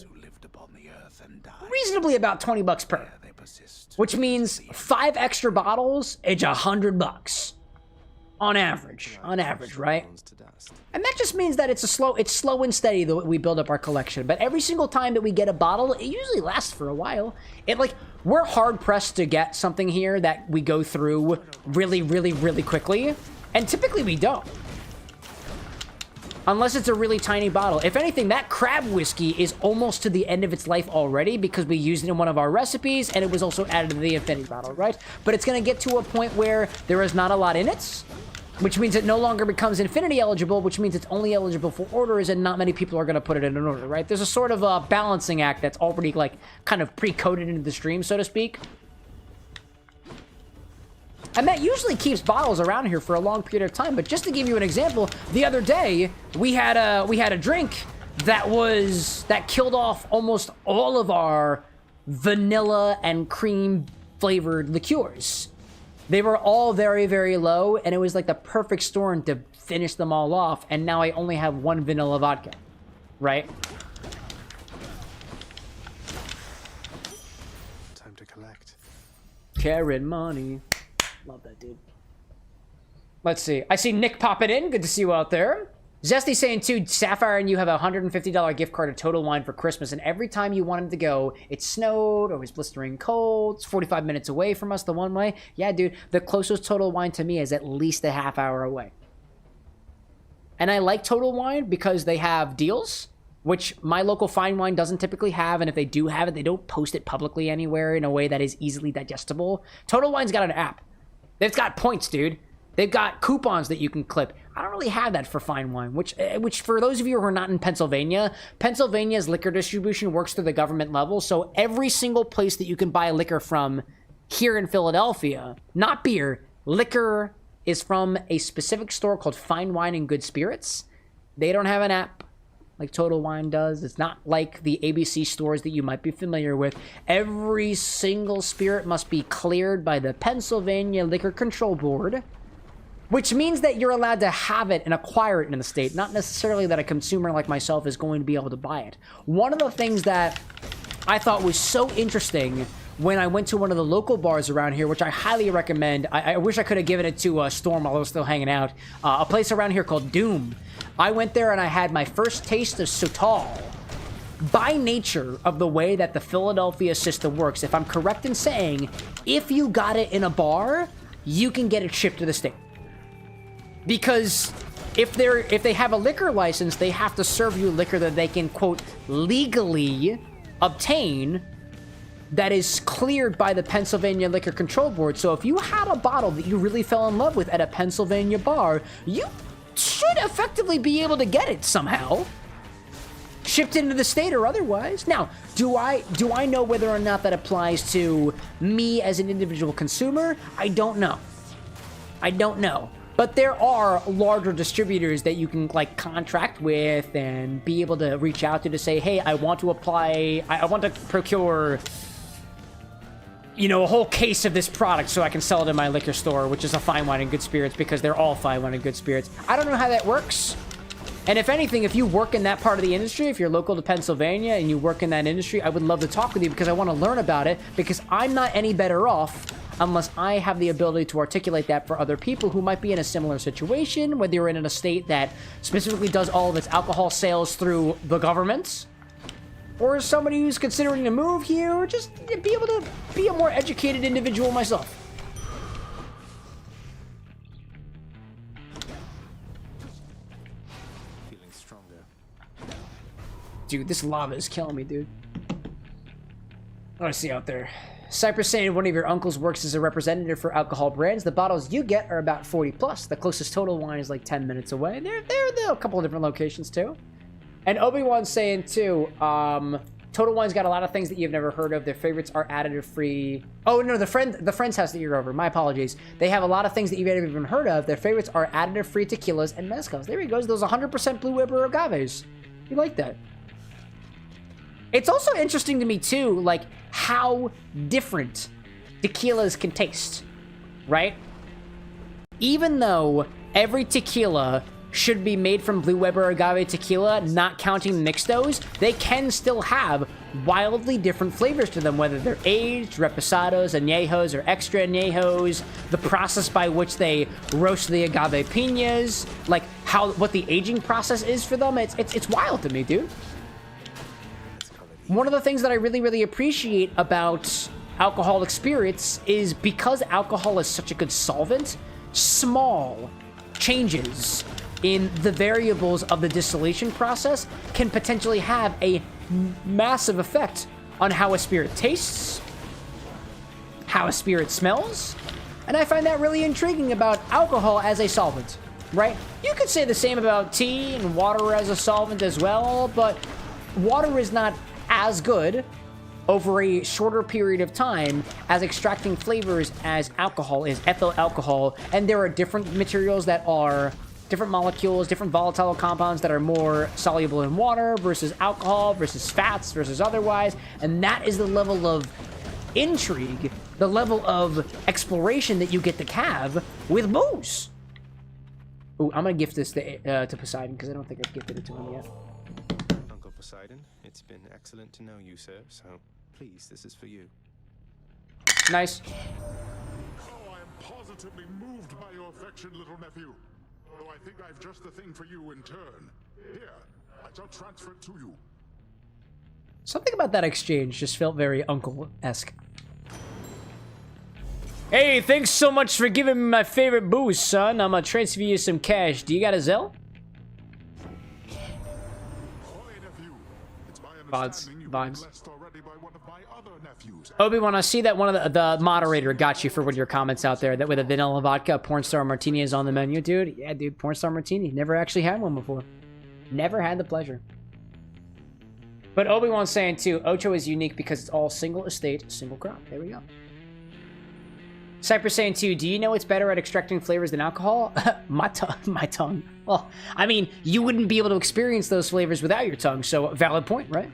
reasonably about $20 per, which means 5 extra bottles, it's $100. On average, right? And that just means that it's slow and steady that we build up our collection. But every single time that we get a bottle, it usually lasts for a while. We're hard pressed to get something here that we go through really, really, really quickly. And typically we don't. Unless it's a really tiny bottle. If anything, that crab whiskey is almost to the end of its life already because we used it in one of our recipes and it was also added to the Infinity bottle, right? But it's going to get to a point where there is not a lot in it, which means it no longer becomes Infinity eligible, which means it's only eligible for orders and not many people are going to put it in an order, right? There's a sort of a balancing act that's already like kind of pre-coded into the stream, so to speak. And that usually keeps bottles around here for a long period of time. But just to give you an example, the other day we had a drink that killed off almost all of our vanilla and cream flavored liqueurs. They were all very, very low, and it was like the perfect storm to finish them all off, and now I only have 1 vanilla vodka, right? Time to collect. Karen money. Love that, dude. Let's see. I see Nick popping in. Good to see you out there. Zesty saying, too, Sapphire and you have a $150 gift card to Total Wine for Christmas, and every time you wanted to go, it snowed or it was blistering cold. It's 45 minutes away from us the one way. Yeah, dude, the closest Total Wine to me is at least a half hour away. And I like Total Wine because they have deals, which my local fine wine doesn't typically have, and if they do have it, they don't post it publicly anywhere in a way that is easily digestible. Total Wine's got an app. They've got points, dude. They've got coupons that you can clip. I don't really have that for fine wine, which for those of you who are not in Pennsylvania, Pennsylvania's liquor distribution works through the government level. So every single place that you can buy liquor from here in Philadelphia, not beer, liquor is from a specific store called Fine Wine and Good Spirits. They don't have an app like Total Wine does. It's not like the ABC stores that you might be familiar with. Every single spirit must be cleared by the Pennsylvania Liquor Control Board, which means that you're allowed to have it and acquire it in the state, not necessarily that a consumer like myself is going to be able to buy it. One of the things that I thought was so interesting when I went to one of the local bars around here, which I highly recommend, I wish I could have given it to Storm while I was still hanging out, a place around here called Doom. I went there and I had my first taste of Sotal. By nature of the way that the Philadelphia system works, if I'm correct in saying, if you got it in a bar, you can get it shipped to the state. Because if they have a liquor license, they have to serve you liquor that they can, quote, legally obtain that is cleared by the Pennsylvania Liquor Control Board. So if you had a bottle that you really fell in love with at a Pennsylvania bar, you should effectively be able to get it somehow, shipped into the state or otherwise. Now, do I know whether or not that applies to me as an individual consumer? I don't know. But there are larger distributors that you can like contract with and be able to reach out to say, hey, I want to apply, I want to procure, you know, a whole case of this product so I can sell it in my liquor store, which is a Fine Wine and Good Spirits, because they're all Fine Wine and Good Spirits. I don't know how that works. And if anything, if you work in that part of the industry, if you're local to Pennsylvania and you work in that industry, I would love to talk with you because I want to learn about it, because I'm not any better off unless I have the ability to articulate that for other people who might be in a similar situation, whether you're in a state that specifically does all of its alcohol sales through the government, or somebody who's considering to move here, or just be able to be a more educated individual myself. Feeling stronger. Dude, this lava is killing me, dude. What do I see out there? Cypress saying one of your uncles works as a representative for alcohol brands. The bottles you get are about 40 plus. The closest Total Wine is like 10 minutes away. They're a couple of different locations too. And Obi-Wan's saying too, Total Wine's got a lot of things that you've never heard of. Their favorites are additive free. Oh no, the friend's house that you're over. My apologies. They have a lot of things that you've never even heard of. Their favorites are additive free tequilas and mezcals. There he goes. Those 100% Blue Weber agaves. You like that? It's also interesting to me too, like how different tequilas can taste, right? Even though every tequila should be made from Blue Weber agave tequila, not counting the mixtos, they can still have wildly different flavors to them, whether they're aged, reposados, añejos, or extra añejos, the process by which they roast the agave piñas, like what the aging process is for them. It's wild to me, dude. One of the things that I really, really appreciate about alcoholic spirits is because alcohol is such a good solvent, small changes in the variables of the distillation process can potentially have a massive effect on how a spirit tastes, how a spirit smells, and I find that really intriguing about alcohol as a solvent, right? You could say the same about tea and water as a solvent as well, but water is not as good over a shorter period of time as extracting flavors as alcohol is, ethyl alcohol, and there are different materials that are different molecules, different volatile compounds that are more soluble in water versus alcohol versus fats versus otherwise, and that is the level of intrigue, the level of exploration that you get to have with booze. Ooh, I'm gonna gift this to Poseidon because I don't think I've gifted it to him yet. Uncle Poseidon, it's been excellent to know you, sir, so please, this is for you. Nice. Oh, I am positively moved by your affection, little nephew. Though I think I've just the thing for you in turn. Here, I shall transfer it to you. Something about that exchange just felt very uncle-esque. Hey, thanks so much for giving me my favorite booze, son. I'm gonna transfer you some cash. Do you got a Zelle? Vibes. Obi-Wan, I see that one of the moderator got you for one of your comments out there, that with a vanilla vodka, porn star martini is on the menu, dude. Yeah, dude, porn star martini. Never actually had one before. Never had the pleasure. But Obi-Wan's saying too, Ocho is unique because it's all single estate, single crop. There we go. Cypress saying too, do you know it's better at extracting flavors than alcohol? My tongue. Well, I mean, you wouldn't be able to experience those flavors without your tongue, so valid point, right?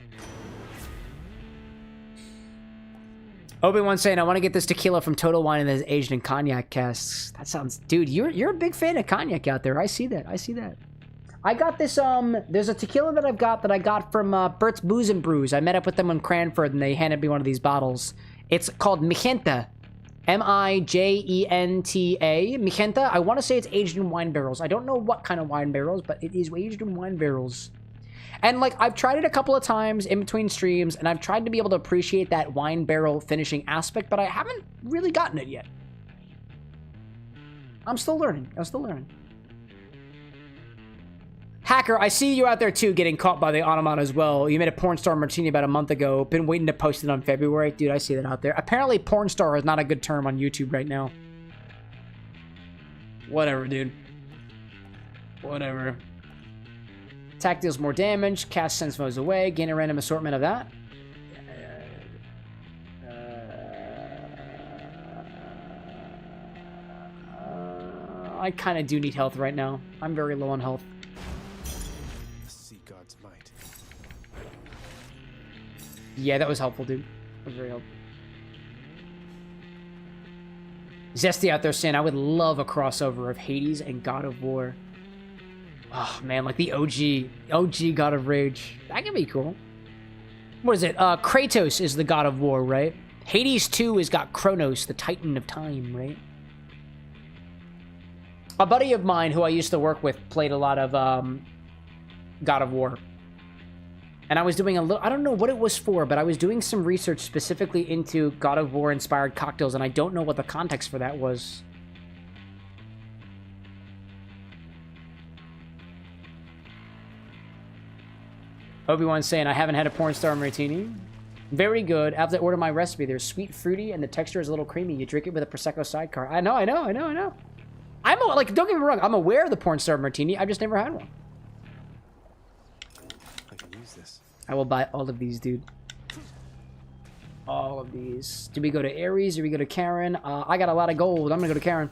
Obi-Wan saying, I want to get this tequila from Total Wine and is aged in cognac casks. That sounds... Dude, you're a big fan of cognac out there. I see that. I see that. I got this, there's a tequila that I got from Bert's Booze and Brews. I met up with them in Cranford and they handed me one of these bottles. It's called Mijenta. M-I-J-E-N-T-A. Mijenta. I want to say it's aged in wine barrels. I don't know what kind of wine barrels, but it is aged in wine barrels. And, like, I've tried it a couple of times in between streams, and I've tried to be able to appreciate that wine barrel finishing aspect, but I haven't really gotten it yet. I'm still learning. Hacker, I see you out there, too, getting caught by the Automata as well. You made a porn star martini about a month ago. Been waiting to post it on February. Dude, I see that out there. Apparently, porn star is not a good term on YouTube right now. Whatever, dude. Whatever. Attack deals more damage. Cast sends foes away. Gain a random assortment of that. I kind of do need health right now. I'm very low on health. The sea god's might. Yeah, that was helpful, dude. That was very helpful. Zesty out there saying, I would love a crossover of Hades and God of War. Oh, man, like the OG God of Rage. That could be cool. What is it? Kratos is the God of War, right? Hades 2 has got Kronos, the Titan of Time, right? A buddy of mine who I used to work with played a lot of God of War. And I was doing a little, I don't know what it was for, but I was doing some research specifically into God of War inspired cocktails, and I don't know what the context for that was. Obi-Wan's saying, I haven't had a porn star martini. Very good. After I order my recipe, there's sweet, fruity, and the texture is a little creamy. You drink it with a Prosecco sidecar. I know. Like, don't get me wrong, I'm aware of the porn star martini. I've just never had one. I can use this. I will buy all of these, dude. All of these. Do we go to Ares or we go to Karen? I got a lot of gold. I'm gonna go to Karen.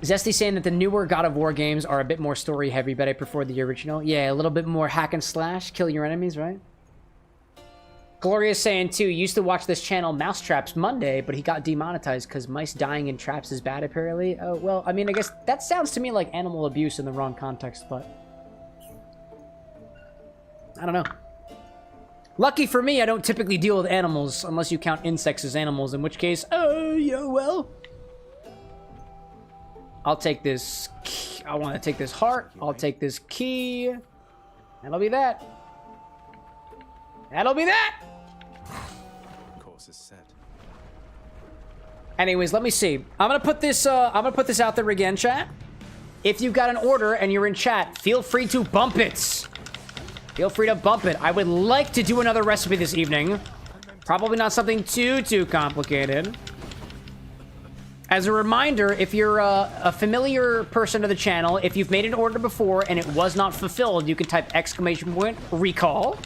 Zesty saying that the newer God of War games are a bit more story heavy, but I prefer the original. Yeah, a little bit more hack and slash, kill your enemies, right? Gloria's saying too, used to watch this channel Mousetraps Monday, but he got demonetized because mice dying in traps is bad apparently. Oh, well, I mean, I guess that sounds to me like animal abuse in the wrong context, but I don't know. Lucky for me, I don't typically deal with animals unless you count insects as animals, in which case, oh, yeah, well. I'll take this key. I want to take this heart. I'll take this key. That'll be that. That'll be that. Course is set. Anyways, let me see. I'm gonna put this out there again, chat. If you've got an order and you're in chat, feel free to bump it. Feel free to bump it. I would like to do another recipe this evening. Probably not something too complicated. As a reminder, if you're a familiar person to the channel, if you've made an order before and it was not fulfilled, you can type !recall,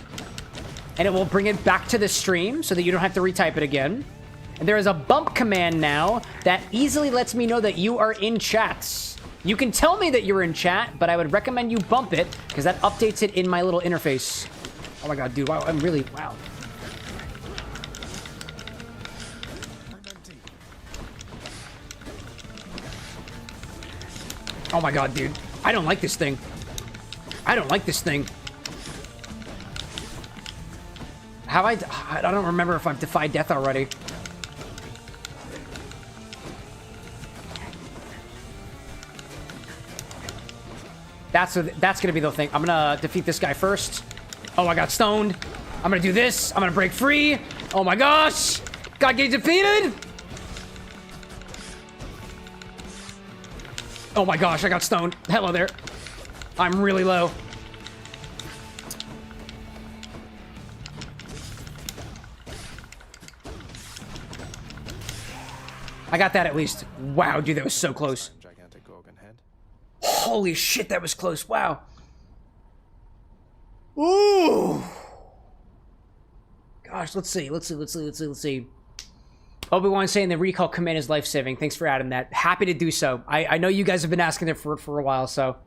and it will bring it back to the stream so that you don't have to retype it again. And there is a bump command now that easily lets me know that you are in chats. You can tell me that you're in chat, but I would recommend you bump it because that updates it in my little interface. Oh my god, dude, wow, wow. Oh my god, dude. I don't like this thing. I don't like this thing. I don't remember if I've defied death already. That's gonna be the thing. I'm gonna defeat this guy first. Oh, I got stoned. I'm gonna do this. I'm gonna break free. Oh my gosh! Got get defeated! Oh my gosh, I got stoned. Hello there. I'm really low. I got that at least. Wow, dude, that was so close. Gigantic gorgon head. Holy shit, that was close. Wow. Ooh. Gosh, let's see. Obi-Wan saying the recall command is life-saving. Thanks for adding that. Happy to do so. I know you guys have been asking it for a while, so.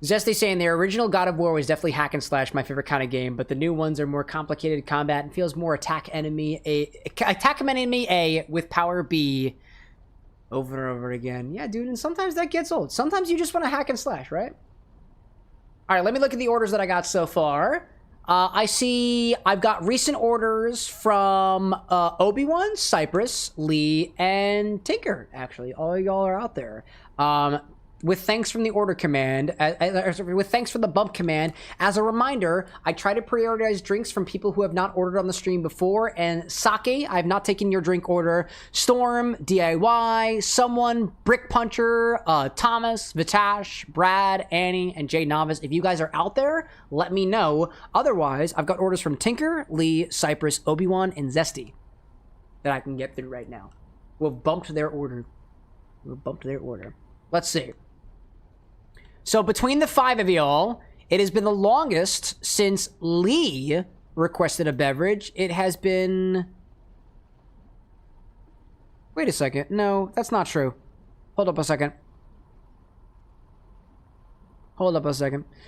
Zesty saying the original God of War was definitely hack and slash, my favorite kind of game, but the new ones are more complicated combat and feels more attack enemy A with power B over and over again. Yeah, dude, and sometimes that gets old. Sometimes you just want to hack and slash, right? All right, let me look at the orders that I got so far. I see I've got recent orders from Obi-Wan, Cypress, Lee, and Tinker, actually. All y'all are out there. With thanks from the order command, with thanks for the bump command. As a reminder, I try to prioritize drinks from people who have not ordered on the stream before. And Sake, I have not taken your drink order. Storm, DIY, Someone, Brick Puncher, Thomas, Vitash, Brad, Annie, and Jay Novice. If you guys are out there, let me know. Otherwise, I've got orders from Tinker, Lee, Cypress, Obi-Wan, and Zesty that I can get through right now. We'll bump their order. Let's see. So between the 5 of y'all, it has been the longest since Lee requested a beverage. It has been... Wait a second. No, that's not true. Hold up a second.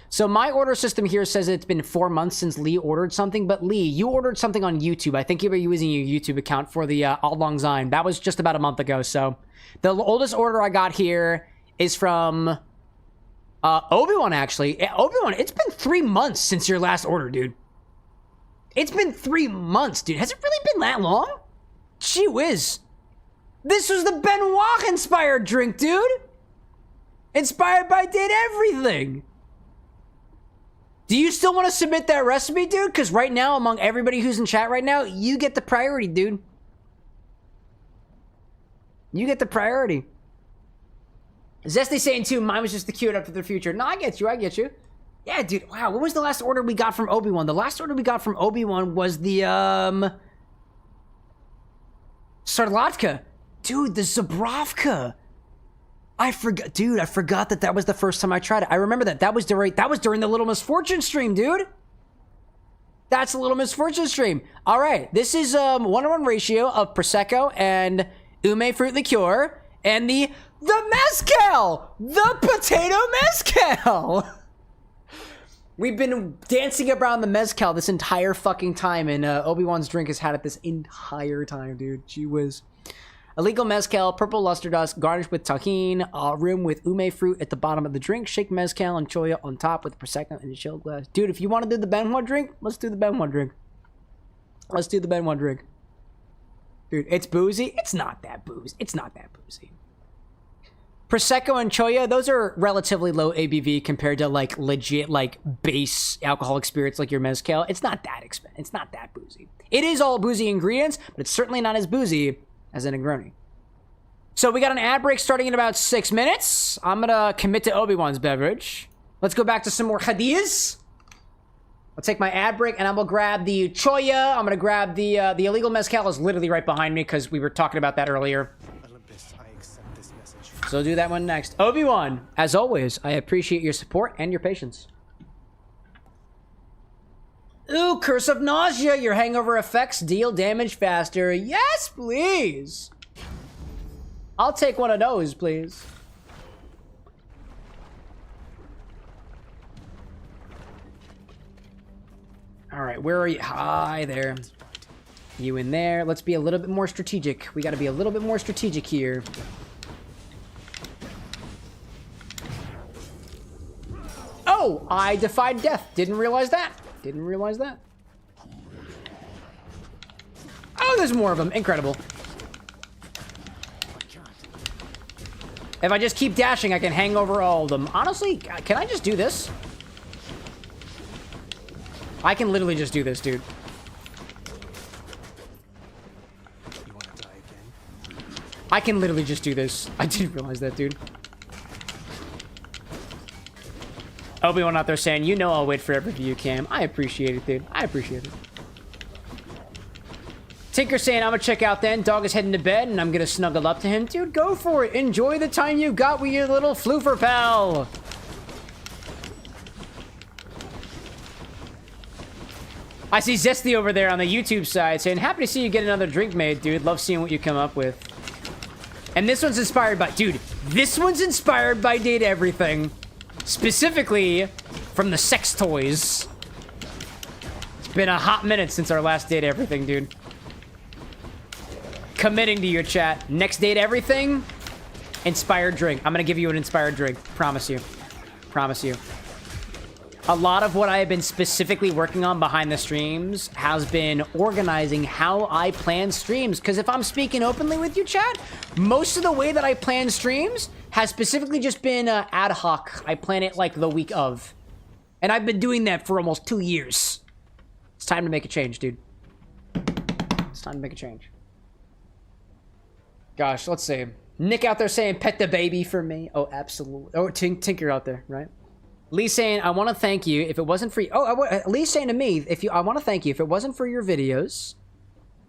So my order system here says it's been 4 months since Lee ordered something, but Lee, you ordered something on YouTube. I think you were using your YouTube account for the All Long Syne. That was just about a month ago, so... The oldest order I got here is from... Obi-Wan, actually. Obi-Wan, it's been 3 months since your last order, dude. It's been 3 months, dude. Has it really been that long? Gee whiz. This was the Benoit-inspired drink, dude. Inspired by Did Everything. Do you still want to submit that recipe, dude? Because right now, among everybody who's in chat right now, you get the priority, dude. You get the priority. Zesty saying too, mine was just the queued up for the future. No, I get you. Yeah, dude. Wow, what was the last order we got from Obi-Wan? The last order we got from Obi-Wan was the, Sarlatka. Dude, the Zabrovka. I forgot that was the first time I tried it. I remember that. That was during the Little Misfortune stream, dude. That's a Little Misfortune stream. All right, this is 1-to-1 ratio of Prosecco and Ume Fruit Liqueur and the Mezcal! The potato Mezcal! We've been dancing around the Mezcal this entire fucking time, and Obi-Wan's drink has had it this entire time, dude. Gee whiz. Illegal Mezcal, purple luster dust, garnished with tahine, rim with ume fruit at the bottom of the drink, shake Mezcal and choya on top with Prosecco in a chill glass. Dude, if you want to do the Benoit drink, let's do the Benoit drink. Let's do the Benoit drink. Dude, it's boozy. It's not that boozy. Prosecco and choya, those are relatively low ABV compared to like legit like base alcoholic spirits like your Mezcal. It's not that expensive. It's not that boozy. It is all boozy ingredients, but it's certainly not as boozy as a Negroni. So we got an ad break starting in about 6 minutes. I'm gonna commit to Obi-Wan's beverage. Let's go back to some more Hadis. I'll take my ad break and I'm gonna grab the choya. I'm gonna grab the illegal Mezcal is literally right behind me because we were talking about that earlier. So I'll do that one next. Obi-Wan, as always, I appreciate your support and your patience. Ooh, Curse of Nausea. Your hangover effects deal damage faster. Yes, please. I'll take one of those, please. All right, where are you? Hi there. You in there. Let's be a little bit more strategic. We got to be a little bit more strategic here. Oh, I defied death. Didn't realize that. Oh, there's more of them. Incredible. If I just keep dashing, I can hang over all of them. Honestly, can I just do this? I can literally just do this, dude. I can literally just do this. I didn't realize that, dude. Obi-Wan out there saying, you know I'll wait for every view, Cam. I appreciate it, dude. I appreciate it. Tinker saying, I'm gonna check out then. Dog is heading to bed, and I'm gonna snuggle up to him. Dude, go for it. Enjoy the time you got with your little floofer pal. I see Zesty over there on the YouTube side saying, happy to see you get another drink made, dude. Love seeing what you come up with. And this one's inspired by... Dude, this one's inspired by Date Everything. Specifically from the sex toys. It's been a hot minute since our last Date Everything, dude. Committing to your chat. Next Date Everything, inspired drink. I'm gonna give you an inspired drink. Promise you. Promise you. A lot of what I have been specifically working on behind the streams has been organizing how I plan streams. Because if I'm speaking openly with you, chat, most of the way that I plan streams has specifically just been ad hoc. I plan it like the week of. And I've been doing that for almost 2 years. It's time to make a change, dude. It's time to make a change. Gosh, let's see. Nick out there saying, pet the baby for me. Oh, absolutely. Oh, Tinker out there, right? Lee saying, I want to thank you. If it wasn't for you... Oh, Lee's saying to me, I want to thank you. If it wasn't for your videos...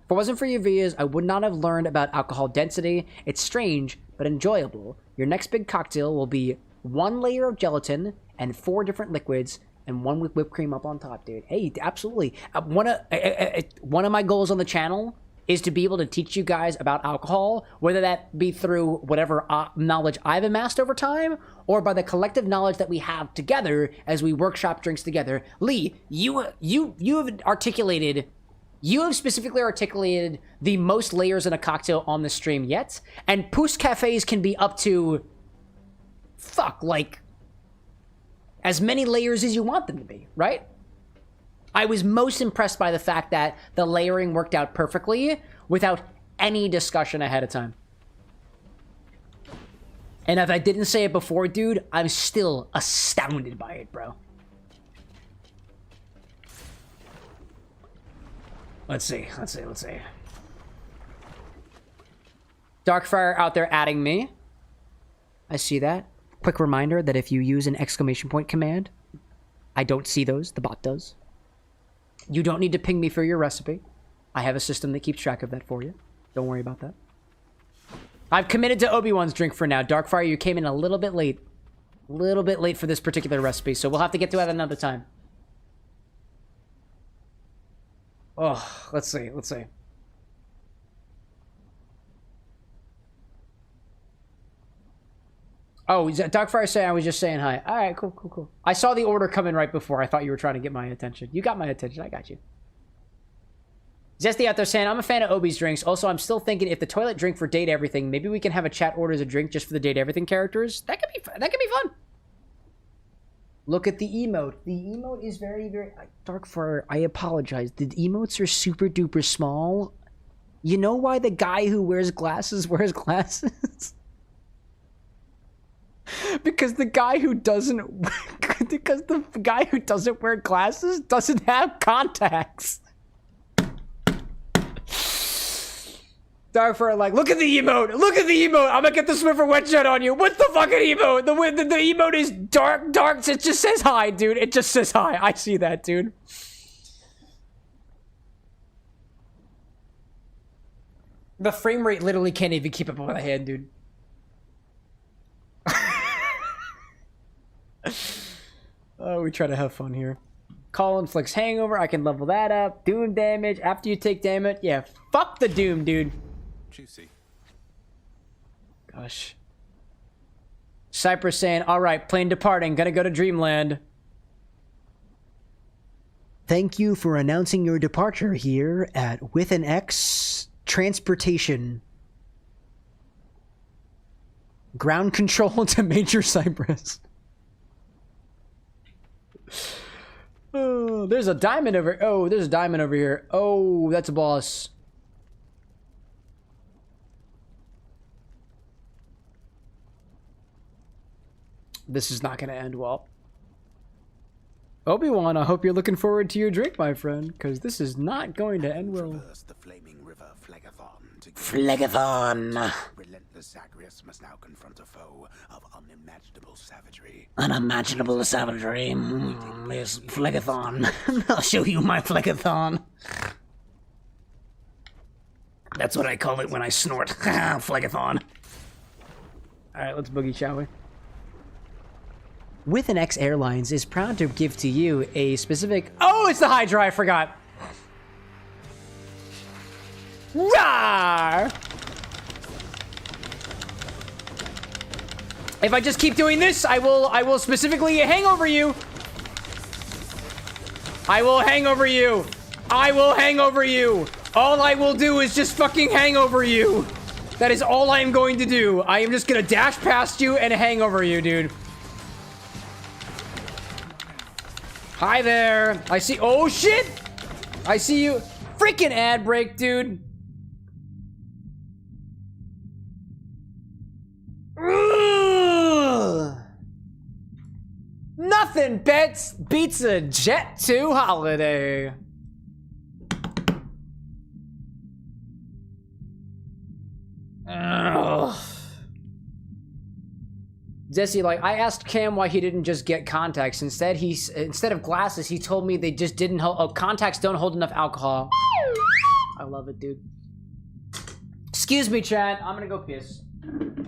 If it wasn't for your videos, I would not have learned about alcohol density. It's strange, but enjoyable. Your next big cocktail will be 1 layer of gelatin and 4 different liquids and 1 with whipped cream up on top, dude. Hey, absolutely. One of my goals on the channel is to be able to teach you guys about alcohol, whether that be through whatever knowledge I've amassed over time, or by the collective knowledge that we have together as we workshop drinks together. Lee, you have specifically articulated the most layers in a cocktail on the stream yet, and Pousse Cafes can be up to, like, as many layers as you want them to be, right? I was most impressed by the fact that the layering worked out perfectly without any discussion ahead of time. And if I didn't say it before, dude, I'm still astounded by it, bro. Let's see. Darkfire out there adding me. I see that. Quick reminder that if you use an exclamation point command, I don't see those. The bot does. You don't need to ping me for your recipe. I have a system that keeps track of that for you. Don't worry about that. I've committed to Obi-Wan's drink for now. Darkfire, you came in a little bit late. A little bit late for this particular recipe, so we'll have to get to it another time. Oh, let's see. Oh, Darkfire saying I was just saying hi. All right, cool. I saw the order come in right before. I thought you were trying to get my attention. You got my attention. I got you. Zesty out there saying, I'm a fan of Obi's drinks. Also, I'm still thinking if the toilet drink for date everything, maybe we can have a chat orders a drink just for the date everything characters. That could be fun. Look at the emote. The emote is very, very... Darkfire, I apologize. The emotes are super duper small. You know why the guy who wears glasses wears glasses? Because the guy who doesn't... because the guy who doesn't wear glasses doesn't have contacts. Darkfire, like, look at the emote. I'm gonna get the Swiffer wet shut on you. What's the fucking emote? The emote is dark. It just says hi, dude. It just says hi. I see that, dude. The frame rate literally can't even keep up with my hand, dude. Oh, we try to have fun here. Call inflicts hangover. I can level that up. Doom damage. After you take damage. Yeah, fuck the doom, dude. Juicy. Gosh. Cypress saying, all right, plane departing. Gonna go to Dreamland. Thank you for announcing your departure here at With an X Transportation. Ground control to Major Cypress. Oh, there's a diamond over. Oh, there's a diamond over here. Oh, that's a boss. This is not going to end well. Obi-Wan, I hope you're looking forward to your drink, my friend, because this is not going to end well. The flaming river Phlegethon. Phlegethon. Relentless Zagreus must now confront a foe of unimaginable savagery. Unimaginable savagery. There's Phlegethon. I'll show you my Phlegethon. That's what I call it when I snort. Phlegethon. Alright, let's boogie, shall we? With an X Airlines is proud to give to you a specific... Oh, it's the Hydra, I forgot. Rawr! If I just keep doing this, I will specifically hangover you. I will hangover you. I will hangover you. All I will do is just fucking hangover you. That is all I am going to do. I am just gonna dash past you and hangover you, dude. Hi there. I see. Oh shit. I see you. Freaking ad break, dude. Ugh. Nothing beats a Jet 2 holiday. Ugh. Jesse, like, I asked Cam why he didn't just get contacts. Instead of glasses, he told me they just didn't hold. Oh, contacts don't hold enough alcohol. I love it, dude. Excuse me, Chad. I'm gonna go piss. Woohoo!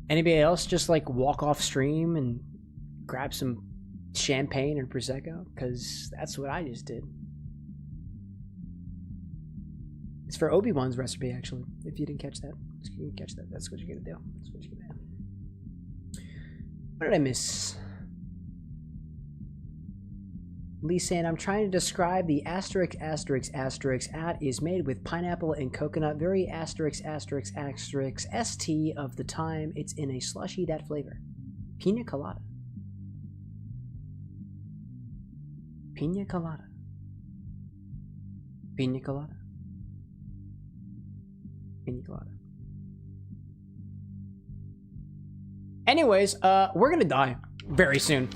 Anybody else just like walk off stream and grab some champagne or prosecco? Because that's what I just did. It's for Obi-Wan's recipe, actually. If you didn't catch that, you didn't catch that. That's what you're gonna do. That's what you're gonna do. What did I miss? Lee saying, I'm trying to describe the asterisk at is made with pineapple and coconut. Very asterisk ST of the time. It's in a slushy, that flavor. Pina colada. Pina colada. Pina colada. Pina colada. Anyways, we're gonna die very soon.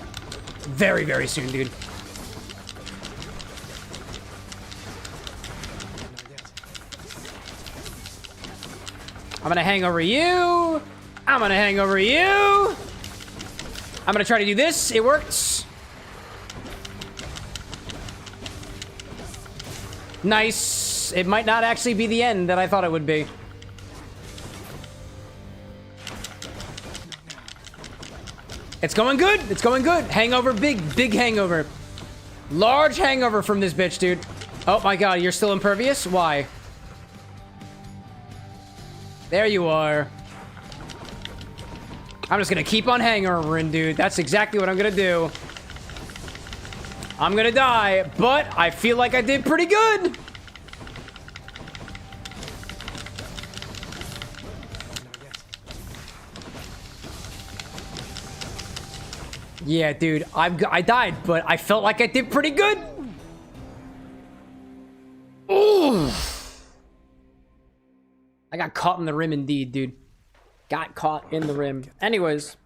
Very, very soon, dude. I'm gonna hang over you. I'm gonna hang over you. I'm gonna try to do this. It worked. Nice. It might not actually be the end that I thought it would be. It's going good. It's going good. Hangover, big hangover. Large hangover from this bitch, dude. Oh my god, you're still impervious? Why? There you are. I'm just gonna keep on hangovering, dude. That's exactly what I'm gonna do. I'm gonna die, but I feel like I did pretty good. Yeah, dude, I died, but I felt like I did pretty good. Ooh. I got caught in the rim indeed, dude. Got caught in the rim. Anyways,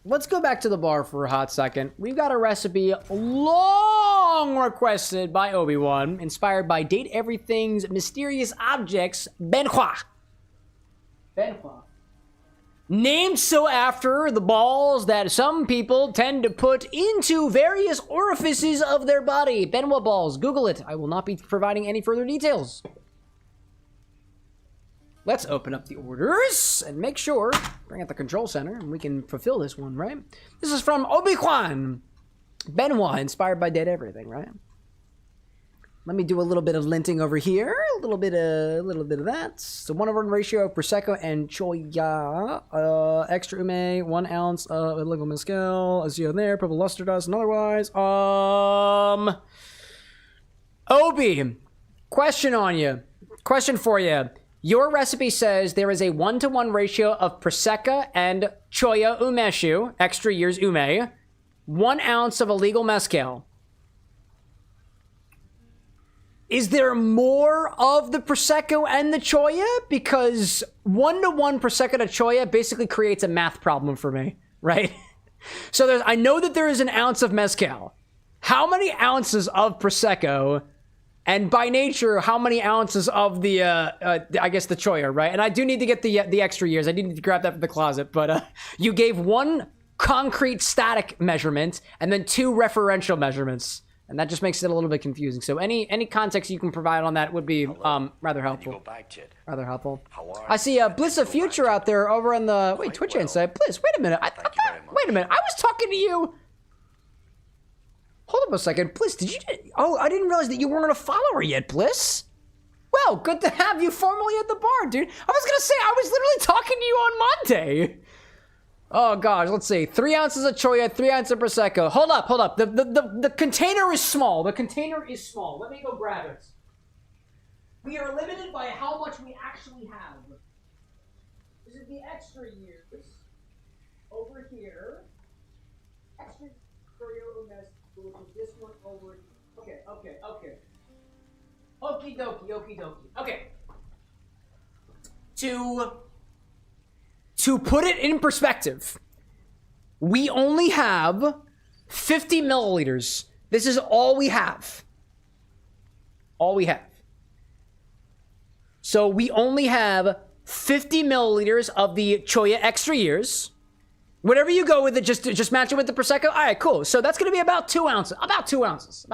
let's go back to the bar for a hot second. We've got a recipe long requested by Obi-Wan, inspired by Date Everything's Mysterious Objects, Benhua. Benhua. Named so after the balls that some people tend to put into various orifices of their body. Benhua balls. Google it. I will not be providing any further details. Let's open up the orders and make sure, bring out the control center, and we can fulfill this one, right? This is from Obi-Wan. Benhua, inspired by Dead Everything, right? Let me do a little bit of linting over here, a little bit of that. So 1:1 ratio of Prosecco and Choya, extra ume, 1 ounce of legal mezcal, as you there, purple luster dust, and otherwise. Obi, question for you. Your recipe says there is a 1:1 ratio of Prosecco and Choya umeshu, extra years ume, 1 ounce of illegal mezcal. Is there more of the Prosecco and the Choya? Because 1:1 Prosecco to Choya basically creates a math problem for me, right? So I know that there is an ounce of mezcal. How many ounces of Prosecco? And by nature, how many ounces of the, I guess the Choya, right? And I do need to get the extra years. I need to grab that from the closet. But you gave 1 concrete static measurement and then 2 referential measurements. And that just makes it a little bit confusing. So any context you can provide on that would be rather helpful. Rather helpful. I see Bliss of Future out there over on the Twitch Insight. Bliss, wait a minute. Wait a minute. I was talking to you. Hold up a second. Bliss, did you... Oh, I didn't realize that you weren't a follower yet, Bliss. Well, good to have you formally at the bar, dude. I was gonna say, I was literally talking to you on Monday. Oh, gosh, let's see. 3 ounces of Choya, 3 ounces of Prosecco. Hold up. The container is small. The container is small. Let me go grab it. We are limited by how much we actually have. This is the extra years. Over here. Extra Choya. This one over. Okay. Okie dokie. Okay. To put it in perspective, we only have 50 milliliters. This is all we have. All we have. So we only have 50 milliliters of the Choya extra years. Whatever you go with it, just match it with the Prosecco. All right, cool. So that's going to be about 2 ounces. About 2 ounces.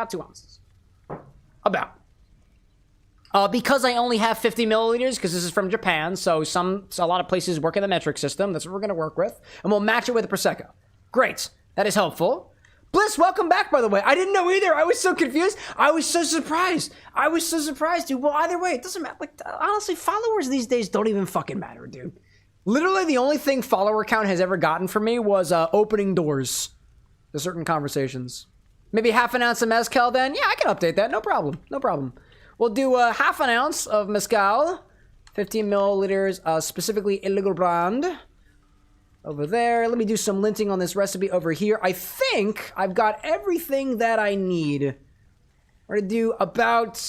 Because I only have 50 milliliters, because this is from Japan, so a lot of places work in the metric system. That's what we're going to work with. And we'll match it with a Prosecco. Great. That is helpful. Bliss, welcome back, by the way. I didn't know either. I was so confused. I was so surprised. Dude. Well, either way, it doesn't matter. Like, honestly, followers these days don't even fucking matter, dude. Literally, the only thing follower count has ever gotten for me was opening doors to certain conversations. Maybe half an ounce of Mezcal then? Yeah, I can update that. No problem. No problem. We'll do half an ounce of Mezcal. 15 milliliters, specifically illegal brand. Over there. Let me do some linting on this recipe over here. I think I've got everything that I need. We're going to do about...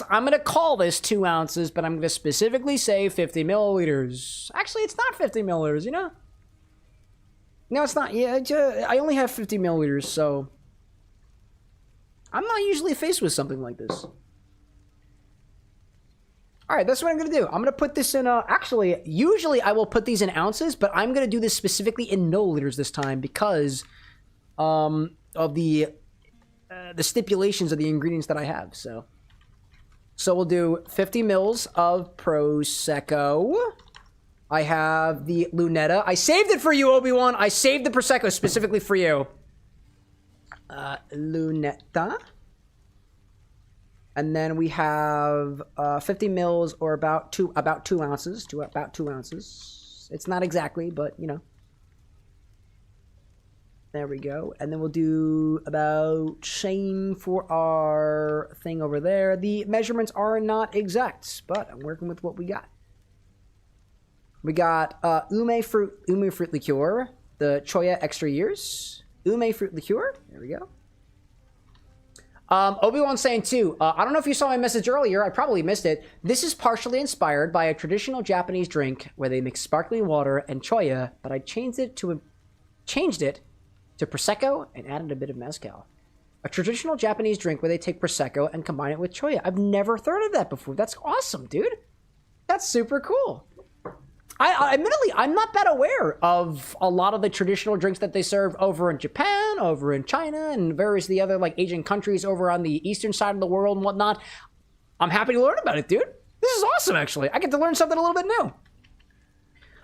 I'm going to call this 2 ounces, but I'm going to specifically say 50 milliliters. Actually, it's not 50 milliliters, you know? No, it's not. Yeah, I only have 50 milliliters, so... I'm not usually faced with something like this. All right, that's what I'm going to do. I'm going to put this in, actually, usually I will put these in ounces, but I'm going to do this specifically in milliliters this time because of the stipulations of the ingredients that I have, so. So we'll do 50 mils of Prosecco. I have the Lunetta. I saved it for you, Obi-Wan. I saved the Prosecco specifically for you. Lunetta. And then we have 50 mils or about 2 ounces. About 2 ounces. It's not exactly, but you know. There we go. And then we'll do about same for our thing over there. The measurements are not exact, but I'm working with what we got. We got ume fruit liqueur, the Choya extra years. Ume fruit liqueur. There we go. Obi-Wan's saying too, I don't know if you saw my message earlier, I probably missed it. This is partially inspired by a traditional Japanese drink where they mix sparkling water and choya, but I changed it to Prosecco and added a bit of Mezcal. A traditional Japanese drink where they take Prosecco and combine it with choya. I've never heard of that before. That's awesome, dude. That's super cool. Admittedly, I'm not that aware of a lot of the traditional drinks that they serve over in Japan, over in China, and various of the other like Asian countries over on the eastern side of the world and whatnot. I'm happy to learn about it, dude. This is awesome, actually. I get to learn something a little bit new.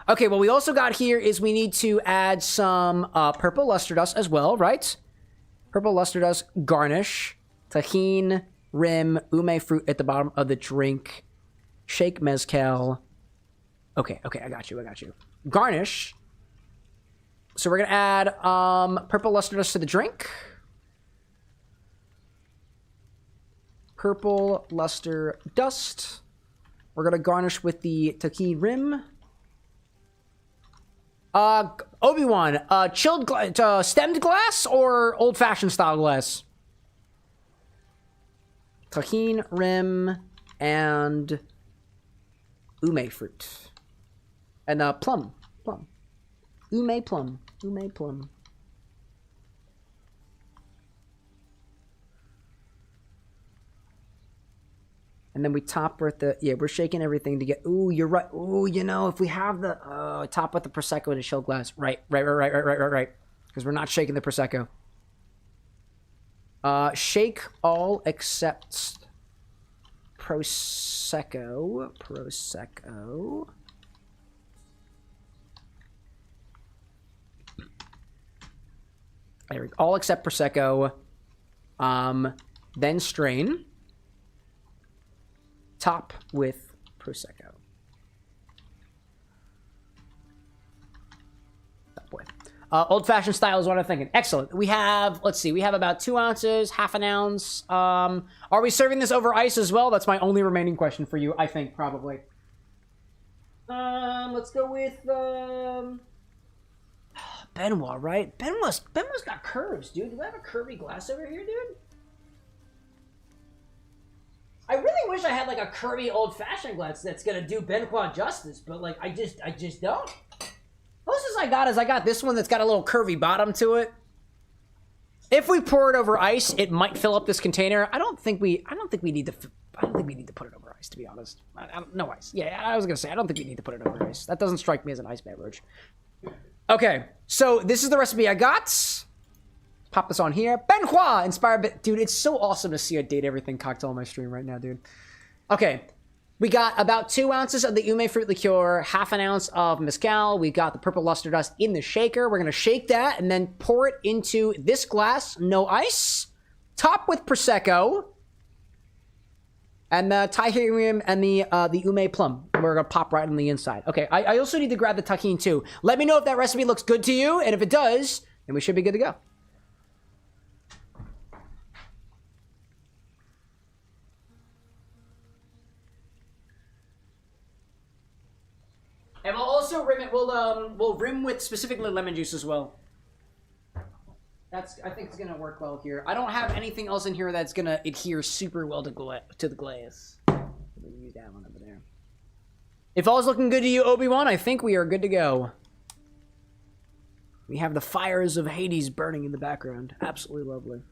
Okay, what we also got here is we need to add some purple luster dust as well, right? Purple luster dust, garnish, tahine, rim, ume fruit at the bottom of the drink, shake mezcal. Okay, I got you. Garnish. So we're gonna add purple luster dust to the drink. Purple luster dust. We're gonna garnish with the tahine rim. Obi-Wan, chilled stemmed glass or old-fashioned style glass? Tahine rim and ume fruit. And plum. Ume plum. And then we top with we're shaking everything to get, ooh, you're right. Ooh, you know, if we have the, top with the Prosecco in a chill glass. Right. Because we're not shaking the Prosecco. Shake all except Prosecco. There we go. All except Prosecco. Then strain. Top with Prosecco. Oh boy. Old-fashioned style is what I'm thinking. Excellent. We have, let's see, we have about 2 ounces, half an ounce. Are we serving this over ice as well? That's my only remaining question for you, I think, probably. Let's go with, Benoit, right? Benoit's got curves, dude. Do I have a curvy glass over here, dude? I really wish I had like a curvy old-fashioned glass that's gonna do Benoit justice, but like I just don't. Closest I got this one that's got a little curvy bottom to it. If we pour it over ice, it might fill up this container. I don't think we need to put it over ice, to be honest. No ice. Yeah, I was gonna say I don't think we need to put it over ice. That doesn't strike me as an ice beverage. Okay, so this is the recipe I got. pop this on here. Benhua inspired, dude. It's so awesome to see a date everything cocktail on my stream right now, dude. Okay, we got about 2 ounces of the Ume fruit liqueur, half an ounce of mezcal. We got the purple luster dust in the shaker. We're gonna shake that and then pour it into this glass. No ice. Top with prosecco. And the Tahirium and the Ume plum. We're gonna pop right on the inside. Okay, I also need to grab the tahine too. Let me know if that recipe looks good to you, and if it does, then we should be good to go. And we'll also rim it. We'll rim with specifically lemon juice as well. I think it's gonna work well here. I don't have anything else in here that's gonna adhere super well to the glaze. We can use that one over there. If all's looking good to you, Obi-Wan, I think we are good to go. We have the fires of Hades burning in the background. Absolutely lovely.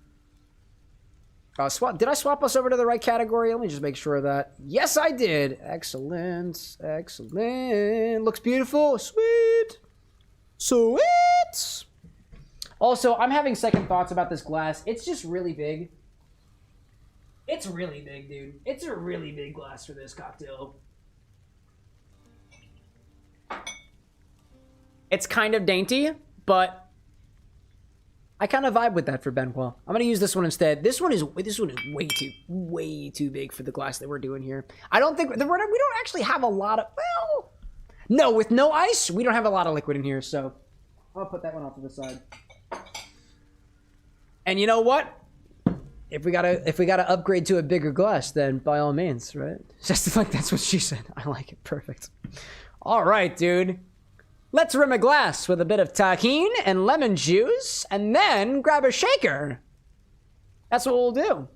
Did I swap us over to the right category? Let me just make sure of that. Yes, I did. Excellent. Excellent. Looks beautiful. Sweet. Sweet. Also, I'm having second thoughts about this glass. It's just really big. It's really big, dude. It's a really big glass for this cocktail. It's kind of dainty, but I kind of vibe with that for Benhua. I'm gonna use this one instead. This one is way too big for the glass that we're doing here. I don't think we don't actually have a lot of, well, no, with no ice, we don't have a lot of liquid in here, so I'll put that one off to the side. And you know what? If we gotta upgrade to a bigger glass, then by all means, right? Just like that's what she said. I like it. Perfect. All right, dude. Let's rim a glass with a bit of tahine and lemon juice, and then grab a shaker. That's what we'll do.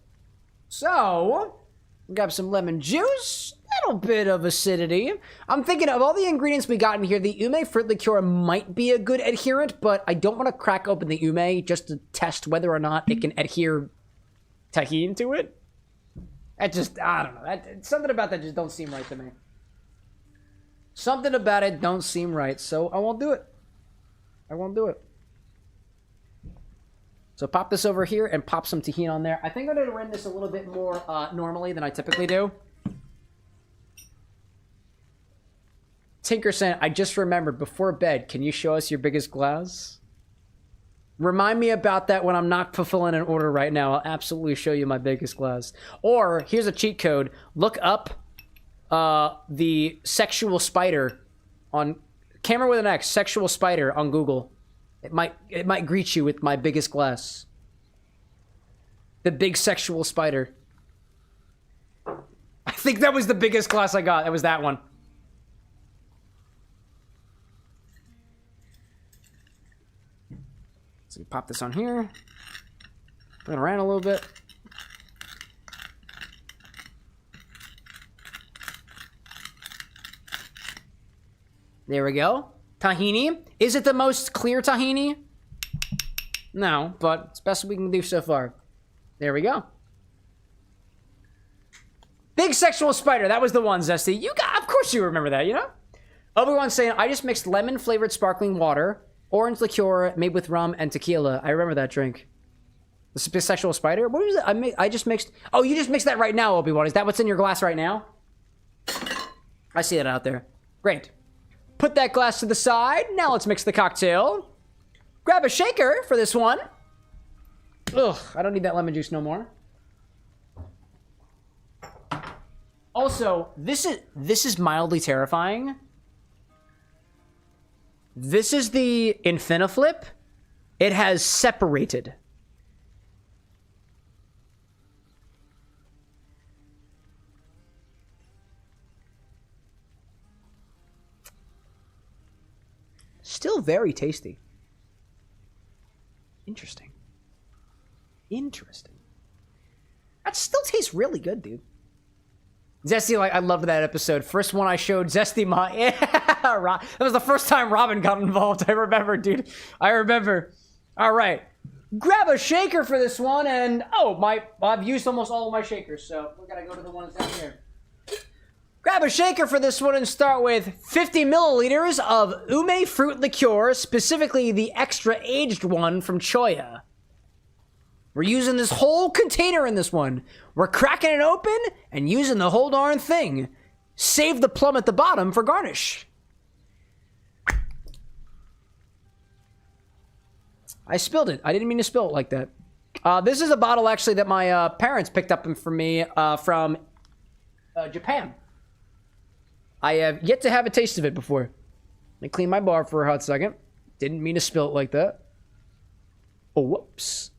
So, grab some lemon juice, little bit of acidity. I'm thinking of all the ingredients we got in here, the Ume fruit liqueur might be a good adherent, but I don't want to crack open the Ume just to test whether or not it can adhere tahine to it. That just, I don't know. Something about that just don't seem right to me. Something about it don't seem right, so I won't do it. I won't do it. So pop this over here and pop some tahini on there. I think I'm going to rim this a little bit more normally than I typically do. Tinkerson, I just remembered, before bed, can you show us your biggest glass? Remind me about that when I'm not fulfilling an order right now. I'll absolutely show you my biggest glass. Or, here's a cheat code. Look up the sexual spider on CameroxnWithAnX, sexual spider on Google. It might greet you with my biggest glass. The big sexual spider. I think that was the biggest glass I got. It was that one. So you pop this on here. Bring it around a little bit. There we go. Tahini. Is it the most clear tahini? No, but it's best we can do so far. There we go. Big sexual spider. That was the one, Zesty. You got, of course you remember that, you know? Obi-Wan's saying, I just mixed lemon-flavored sparkling water, orange liqueur made with rum and tequila. I remember that drink. The big sexual spider? What was it? I just mixed... Oh, you just mixed that right now, Obi-Wan. Is that what's in your glass right now? I see that out there. Great. Put that glass to the side. Now let's mix the cocktail. Grab a shaker for this one. Ugh, I don't need that lemon juice no more. Also, this is mildly terrifying. This is the Infini-Flip. It has separated. Still very tasty. Interesting. Interesting. That still tastes really good, dude. Zesty, like, I loved that episode. First one I showed Zesty my... Yeah, that was the first time Robin got involved. I remember, dude. I remember. All right. Grab a shaker for this one, and... Oh, I've used almost all of my shakers, so we gotta go to the ones down here. Grab a shaker for this one and start with 50 milliliters of Ume fruit liqueur, specifically the extra aged one from Choya. We're using this whole container in this one. We're cracking it open and using the whole darn thing. Save the plum at the bottom for garnish. I spilled it. I didn't mean to spill it like that. This is a bottle, actually, that my parents picked up for me from Japan. I have yet to have a taste of it before. Let me clean my bar for a hot second. Didn't mean to spill it like that. Oh, whoops.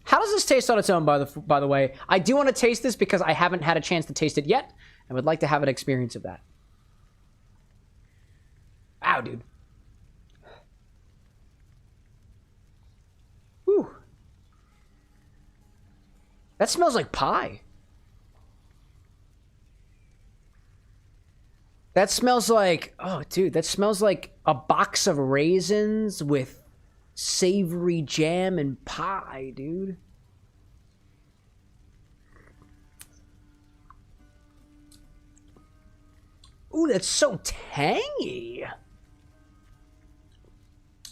How does this taste on its own, by the way? I do want to taste this because I haven't had a chance to taste it yet. I would like to have an experience of that. Wow, dude. Whew. That smells like pie. That smells like... Oh, dude, that smells like a box of raisins with savory jam and pie, dude. Ooh, that's so tangy.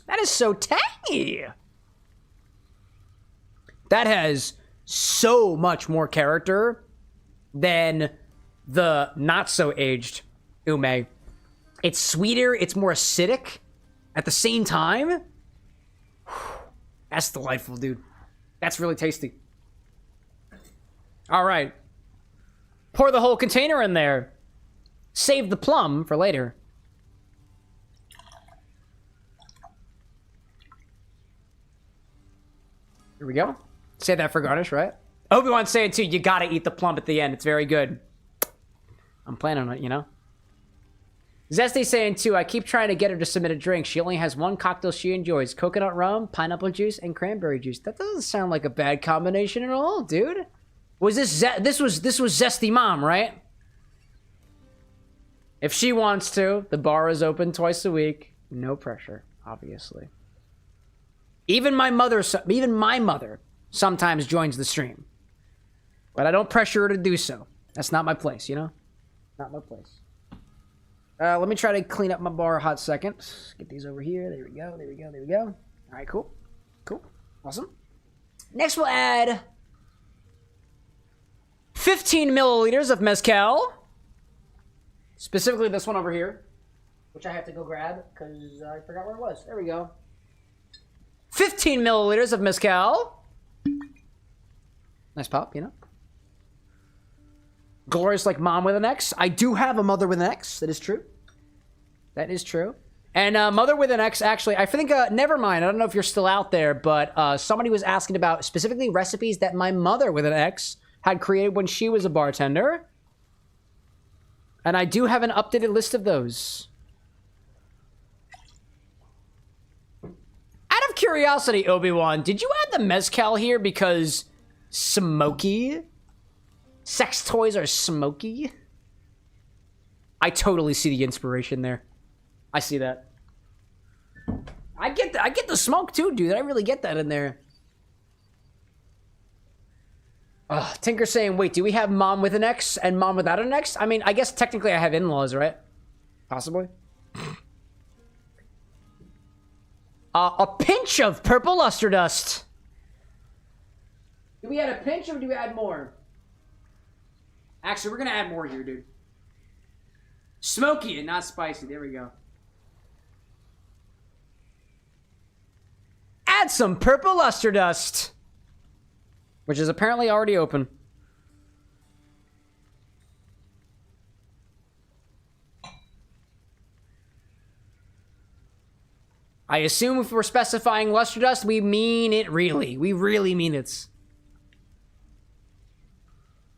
That is so tangy. That has so much more character than the not-so-aged Ume. It's sweeter, it's more acidic at the same time. That's delightful, dude. That's really tasty. All right. Pour the whole container in there. Save the plum for later. Here we go. Save that for garnish, right? Obi-Wan's saying too, you gotta eat the plum at the end. It's very good. I'm planning on it, you know? Zesty's saying too, I keep trying to get her to submit a drink. She only has one cocktail she enjoys. Coconut rum, pineapple juice, and cranberry juice. That doesn't sound like a bad combination at all, dude. Was this this was Zesty Mom, right? If she wants to, the bar is open twice a week. No pressure, obviously. Even my mother sometimes joins the stream. But I don't pressure her to do so. That's not my place, you know? Not my place. Let me try to clean up my bar a hot second. Get these over here. There we go, there we go, there we go. All right, cool. Cool. Awesome. Next we'll add 15 milliliters of Mezcal. Specifically this one over here, which I have to go grab because I forgot where it was. There we go. 15 milliliters of Mezcal. Nice pop, you know? Glorious like mom with an X. I do have a mother with an X. That is true. That is true. And mother with an X, actually, I think, never mind. I don't know if you're still out there, but somebody was asking about specifically recipes that my mother with an X had created when she was a bartender. And I do have an updated list of those. Out of curiosity, Obi-Wan, did you add the Mezcal here because smoky? Sex toys are smoky? I totally see the inspiration there. I see that. I get the smoke too, dude. I really get that in there. Tinker saying, wait, do we have mom with an X and mom without an X? I mean, I guess technically I have in-laws, right? Possibly. A pinch of purple luster dust. Do we add a pinch or do we add more? Actually, we're gonna add more here, dude. Smoky and not spicy. There we go. Add some purple luster dust. Which is apparently already open. I assume if we're specifying luster dust, we mean it really. We really mean it.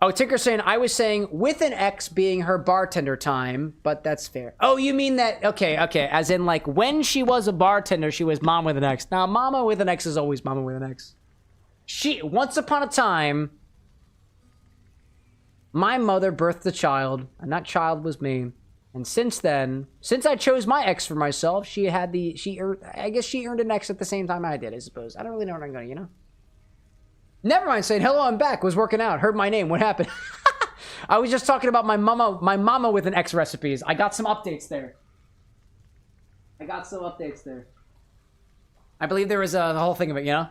Oh, Tinker's saying, I was saying with an X being her bartender time, but that's fair. Oh, you mean that, okay. As in like when she was a bartender, she was mom with an X. Now, mama with an X is always mama with an X. Once upon a time, my mother birthed a child, and that child was me. And since then, since I chose my X for myself, I guess she earned an X at the same time I did, I suppose. I don't really know what I'm going to, you know? Never mind saying, hello, I'm back, was working out, heard my name, what happened? I was just talking about my mama with an X recipes. I got some updates there. I believe there was the whole thing of it, you know?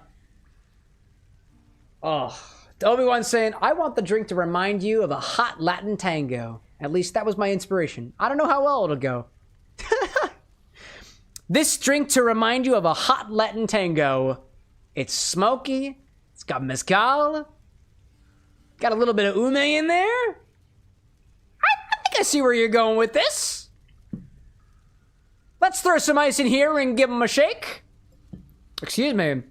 Oh, Obi-Wan saying, I want the drink to remind you of a hot Latin tango. At least that was my inspiration. I don't know how well it'll go. This drink to remind you of a hot Latin tango. It's smoky. It's got mezcal. Got a little bit of ume in there. I think I see where you're going with this. Let's throw some ice in here and give them a shake. Excuse me.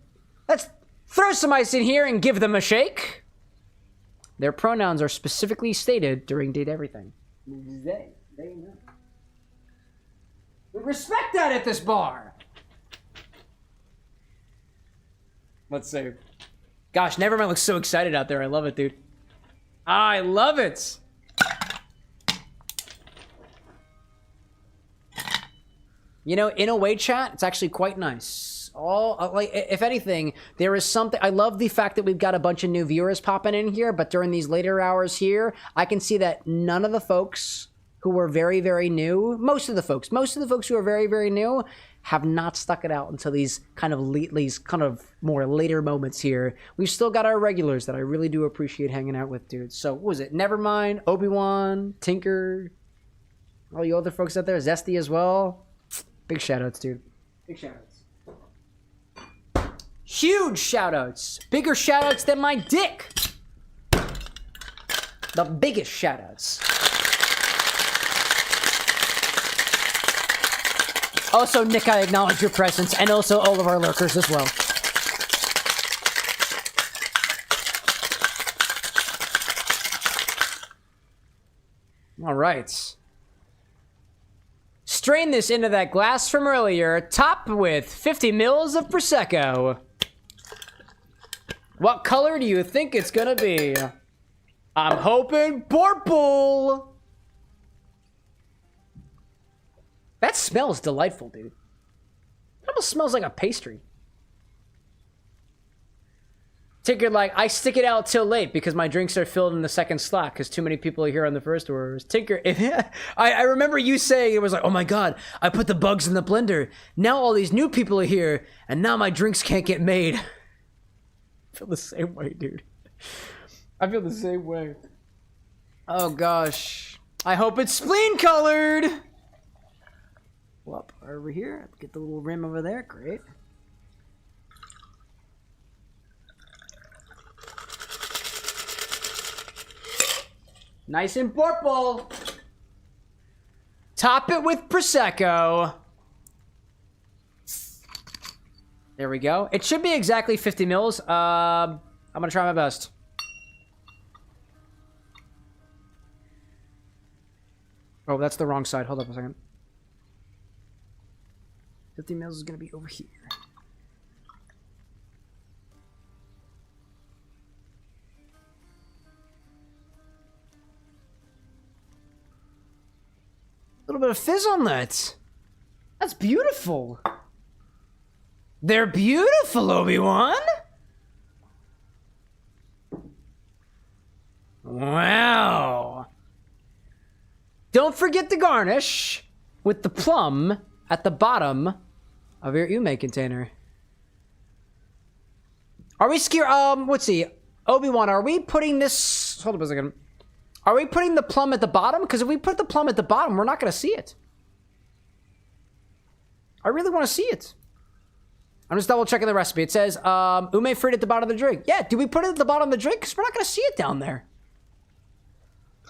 Let's throw some ice in here and give them a shake. Their pronouns are specifically stated during Date Everything. They know. We respect that at this bar. Let's see. Gosh, Nevermind looks so excited out there. I love it, dude. I love it. You know, in a way, chat, it's actually quite nice. Like, if anything, there is something. I love the fact that we've got a bunch of new viewers popping in here, but during these later hours here, I can see that none of the folks who were very, very new, most of the folks who are very, very new have not stuck it out until these kind of more later moments here. We've still got our regulars that I really do appreciate hanging out with, dude. So, what was it? Nevermind, Obi-Wan, Tinker, all you other folks out there, Zesty as well. Big shout-outs, dude. Big shout-outs. Huge shout-outs. Bigger shout-outs than my dick. The biggest shout-outs. Also, Nick, I acknowledge your presence, and also all of our lurkers as well. All right. Strain this into that glass from earlier, topped with 50 mils of Prosecco. What color do you think it's gonna be? I'm hoping purple. That smells delightful, dude. It almost smells like a pastry. Tinker, like, I stick it out till late because my drinks are filled in the second slot because too many people are here on the first orders. Tinker, I remember you saying, it was like, oh my god, I put the bugs in the blender. Now all these new people are here, and now my drinks can't get made. I feel the same way, dude. I feel the same way. Oh gosh. I hope it's spleen colored. Up over here, get the little rim over there. Great. Nice and purple. Top it with Prosecco. There we go. It should be exactly 50 mils. I'm gonna try my best. Oh, that's the wrong side. Hold up a second. 50 mils is going to be over here. A little bit of fizz on that. That's beautiful. They're beautiful, Obi-Wan. Wow. Don't forget the garnish with the plum at the bottom of your ume container. Are we scared? Let's see. Obi-Wan, are we putting this... Hold up a second. Are we putting the plum at the bottom? Because if we put the plum at the bottom, we're not going to see it. I really want to see it. I'm just double checking the recipe. It says, ume fruit at the bottom of the drink. Yeah, do we put it at the bottom of the drink? Because we're not going to see it down there.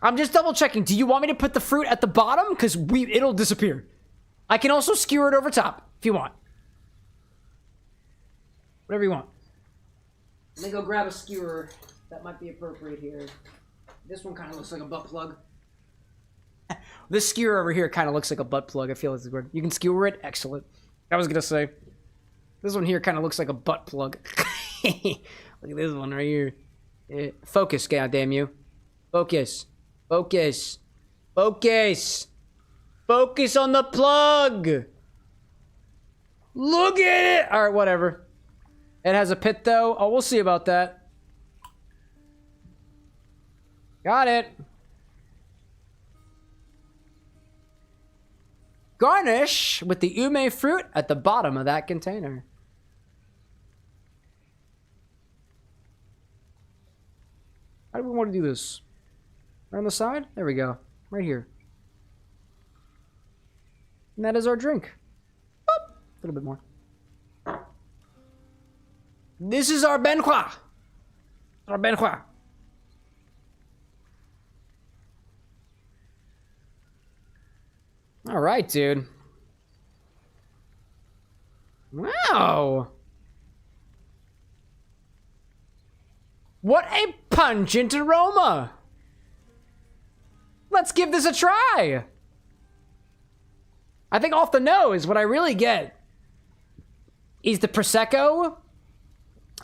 I'm just double checking. Do you want me to put the fruit at the bottom? Because it'll disappear. I can also skewer it over top if you want. Whatever you want. Let me go grab a skewer. That might be appropriate here. This one kind of looks like a butt plug. This skewer over here kind of looks like a butt plug. I feel it's good. You can skewer it. Excellent. I was going to say. This one here kind of looks like a butt plug. Look at this one right here. Focus, goddamn you. Focus. Focus. Focus. Focus on the plug. Look at it. All right, whatever. It has a pit, though. Oh, we'll see about that. Got it. Garnish with the ume fruit at the bottom of that container. How do we want to do this? Right on the side? There we go. Right here. And that is our drink. Boop. A little bit more. This is our benhua. Our benhua. All right, dude. Wow. What a pungent aroma. Let's give this a try. I think off the nose, what I really get is the Prosecco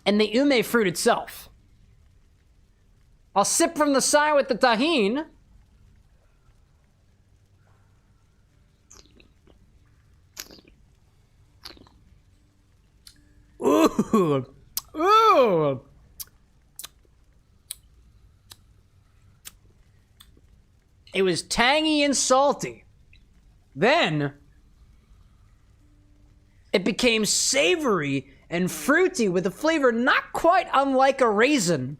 and the ume fruit itself. I'll sip from the side with the tahine. Ooh. Ooh. It was tangy and salty. Then it became savory and fruity with a flavor not quite unlike a raisin.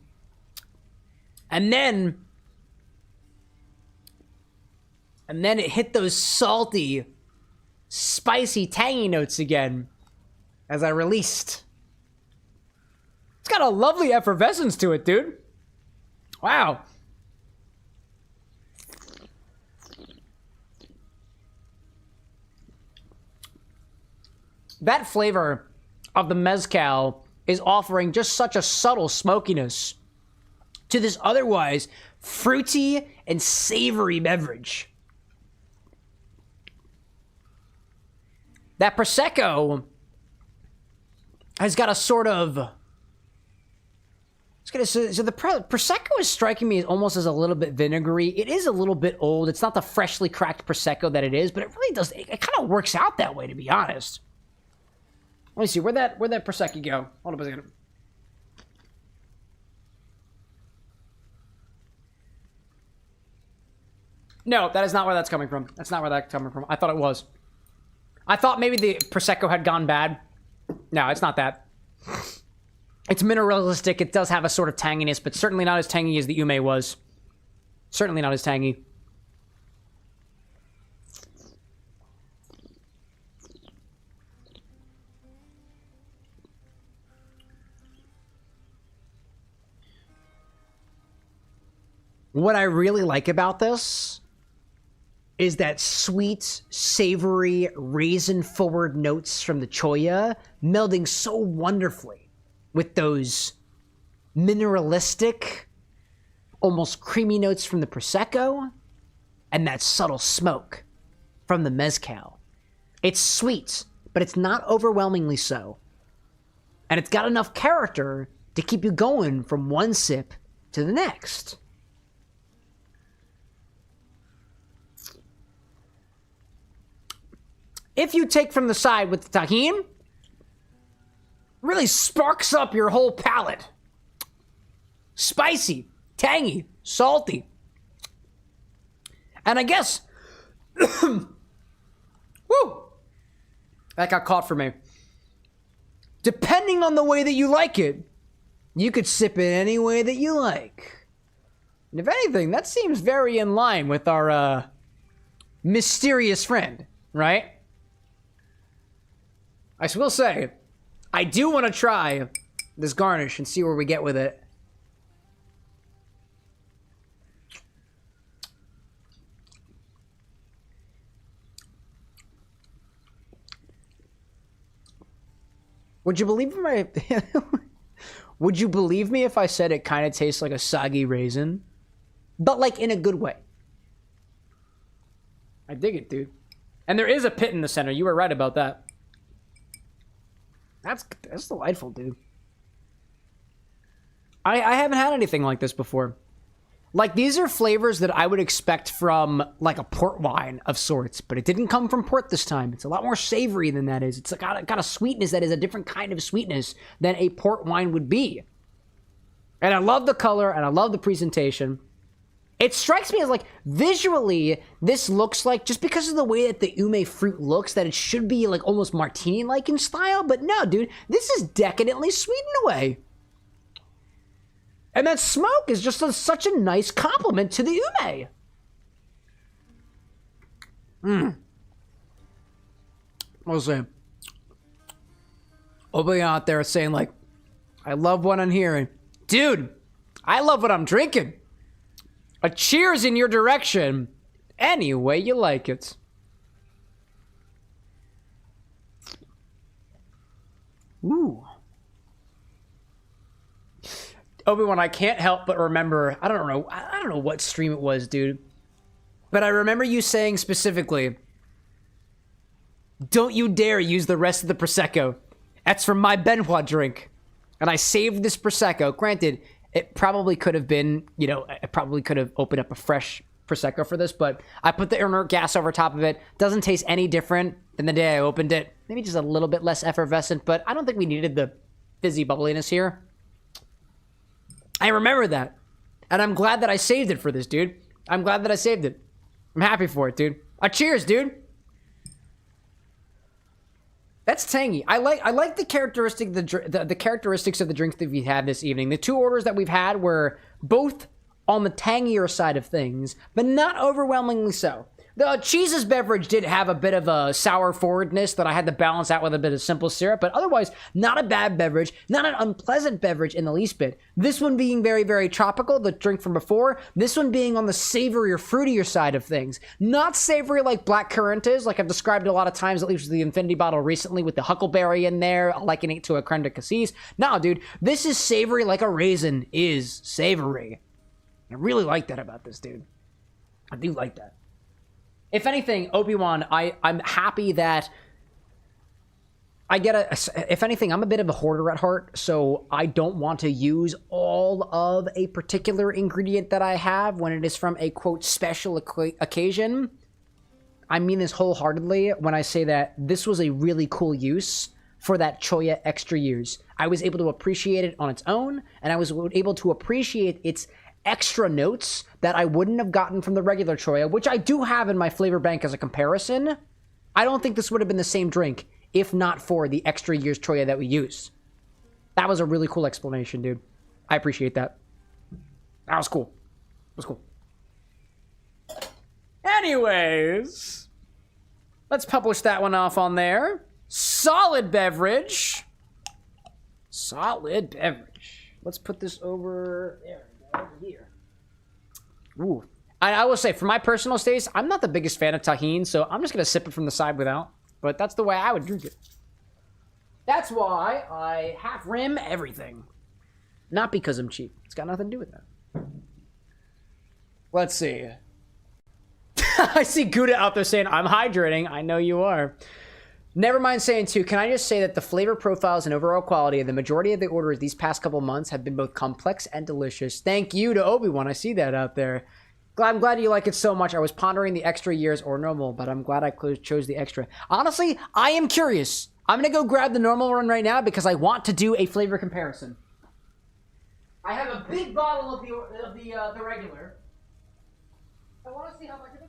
And then it hit those salty, spicy, tangy notes again as I released. It's got a lovely effervescence to it, dude. Wow. That flavor of the mezcal is offering just such a subtle smokiness to this otherwise fruity and savory beverage. That Prosecco has got a sort of... So the Prosecco is striking me almost as a little bit vinegary. It is a little bit old. It's not the freshly cracked Prosecco that it is, but it really does... It kind of works out that way, to be honest. Let me see, where'd that Prosecco go? Hold up a second. No, that is not where that's coming from. That's not where that's coming from. I thought it was. I thought maybe the Prosecco had gone bad. No, it's not that. It's mineralistic. It does have a sort of tanginess, but certainly not as tangy as the ume was. Certainly not as tangy. What I really like about this is that sweet, savory, raisin-forward notes from the choya melding so wonderfully with those mineralistic, almost creamy notes from the Prosecco and that subtle smoke from the mezcal. It's sweet, but it's not overwhelmingly so. And it's got enough character to keep you going from one sip to the next. If you take from the side with the tahine, really sparks up your whole palate. Spicy, tangy, salty. And I guess, woo, that got caught for me. Depending on the way that you like it, you could sip it any way that you like. And if anything, that seems very in line with our mysterious friend, right? I will say, I do want to try this Garnish and see where we get with it. Would you believe my... Would you believe me if I said it kind of tastes like a soggy raisin? But like in a good way. I dig it, dude. And there is a pit in the center. You were right about that. That's delightful, dude. I haven't had anything like this before. Like, these are flavors that I would expect from, like, a port wine of sorts, but it didn't come from port this time. It's a lot more savory than that is. It's got a sweetness that is a different kind of sweetness than a port wine would be. And I love the color, and I love the presentation. It strikes me as, like, visually, this looks like, just because of the way that the ume fruit looks, that it should be, like, almost martini-like in style. But no, dude, this is decadently sweet in a way. And that smoke is just such a nice compliment to the ume. We'll see. Obi out there saying like, I love what I'm hearing. Dude, I love what I'm drinking. A cheers in your direction any way you like it. Ooh. Obi-Wan, I can't help but remember, I don't know what stream it was, dude. But I remember you saying specifically, don't you dare use the rest of the Prosecco. That's from my Benoit drink. And I saved this Prosecco. Granted, it probably could have been, you know, I probably could have opened up a fresh Prosecco for this, but I put the inert gas over top of it. Doesn't taste any different than the day I opened it. Maybe just a little bit less effervescent, but I don't think we needed the fizzy bubbliness here. I remember that. And I'm glad that I saved it for this, dude. I'm glad that I saved it. I'm happy for it, dude. Cheers, dude. That's tangy. I like the characteristics of the drinks that we've had this evening. The two orders that we've had were both on the tangier side of things, but not overwhelmingly so. The Cheese's beverage did have a bit of a sour forwardness that I had to balance out with a bit of simple syrup, but otherwise, not a bad beverage, not an unpleasant beverage in the least bit. This one being very, very tropical, the drink from before. This one being on the savory or fruitier side of things. Not savory like blackcurrant is, like I've described a lot of times, at least with the Infinity bottle recently, with the huckleberry in there, likening it to a creme de cassis. No, dude, this is savory like a raisin is savory. I really like that about this, dude. I do like that. If anything, Obi-Wan, I'm happy that I get if anything, I'm a bit of a hoarder at heart, so I don't want to use all of a particular ingredient that I have when it is from a, quote, special occasion. I mean this wholeheartedly when I say that this was a really cool use for that Choya Extra Years. I was able to appreciate it on its own, and I was able to appreciate its extra notes that I wouldn't have gotten from the regular Choya, which I do have in my flavor bank as a comparison. I don't think this would have been the same drink if not for the Extra Years Choya that we use. That was a really cool explanation, dude. I appreciate that. That was cool. It was cool. Anyways, let's publish that one off on there. Solid beverage. Solid beverage. Let's put this over there. Over here. Ooh. I will say, for my personal taste, I'm not the biggest fan of tahini, so I'm just going to sip it from the side without. But that's the way I would drink it. That's why I half rim everything. Not because I'm cheap. It's got nothing to do with that. Let's see. I see Gouda out there saying, I'm hydrating. I know you are. Never mind saying too, can I just say that the flavor profiles and overall quality of the majority of the orders these past couple months have been both complex and delicious. Thank you to Obi-Wan. I see that out there. I'm glad you like it so much. I was pondering the Extra Years or normal, but I'm glad I chose the extra. Honestly, I am curious. I'm going to go grab the normal one right now because I want to do a flavor comparison. I have a big bottle of the regular. I want to see how much of it.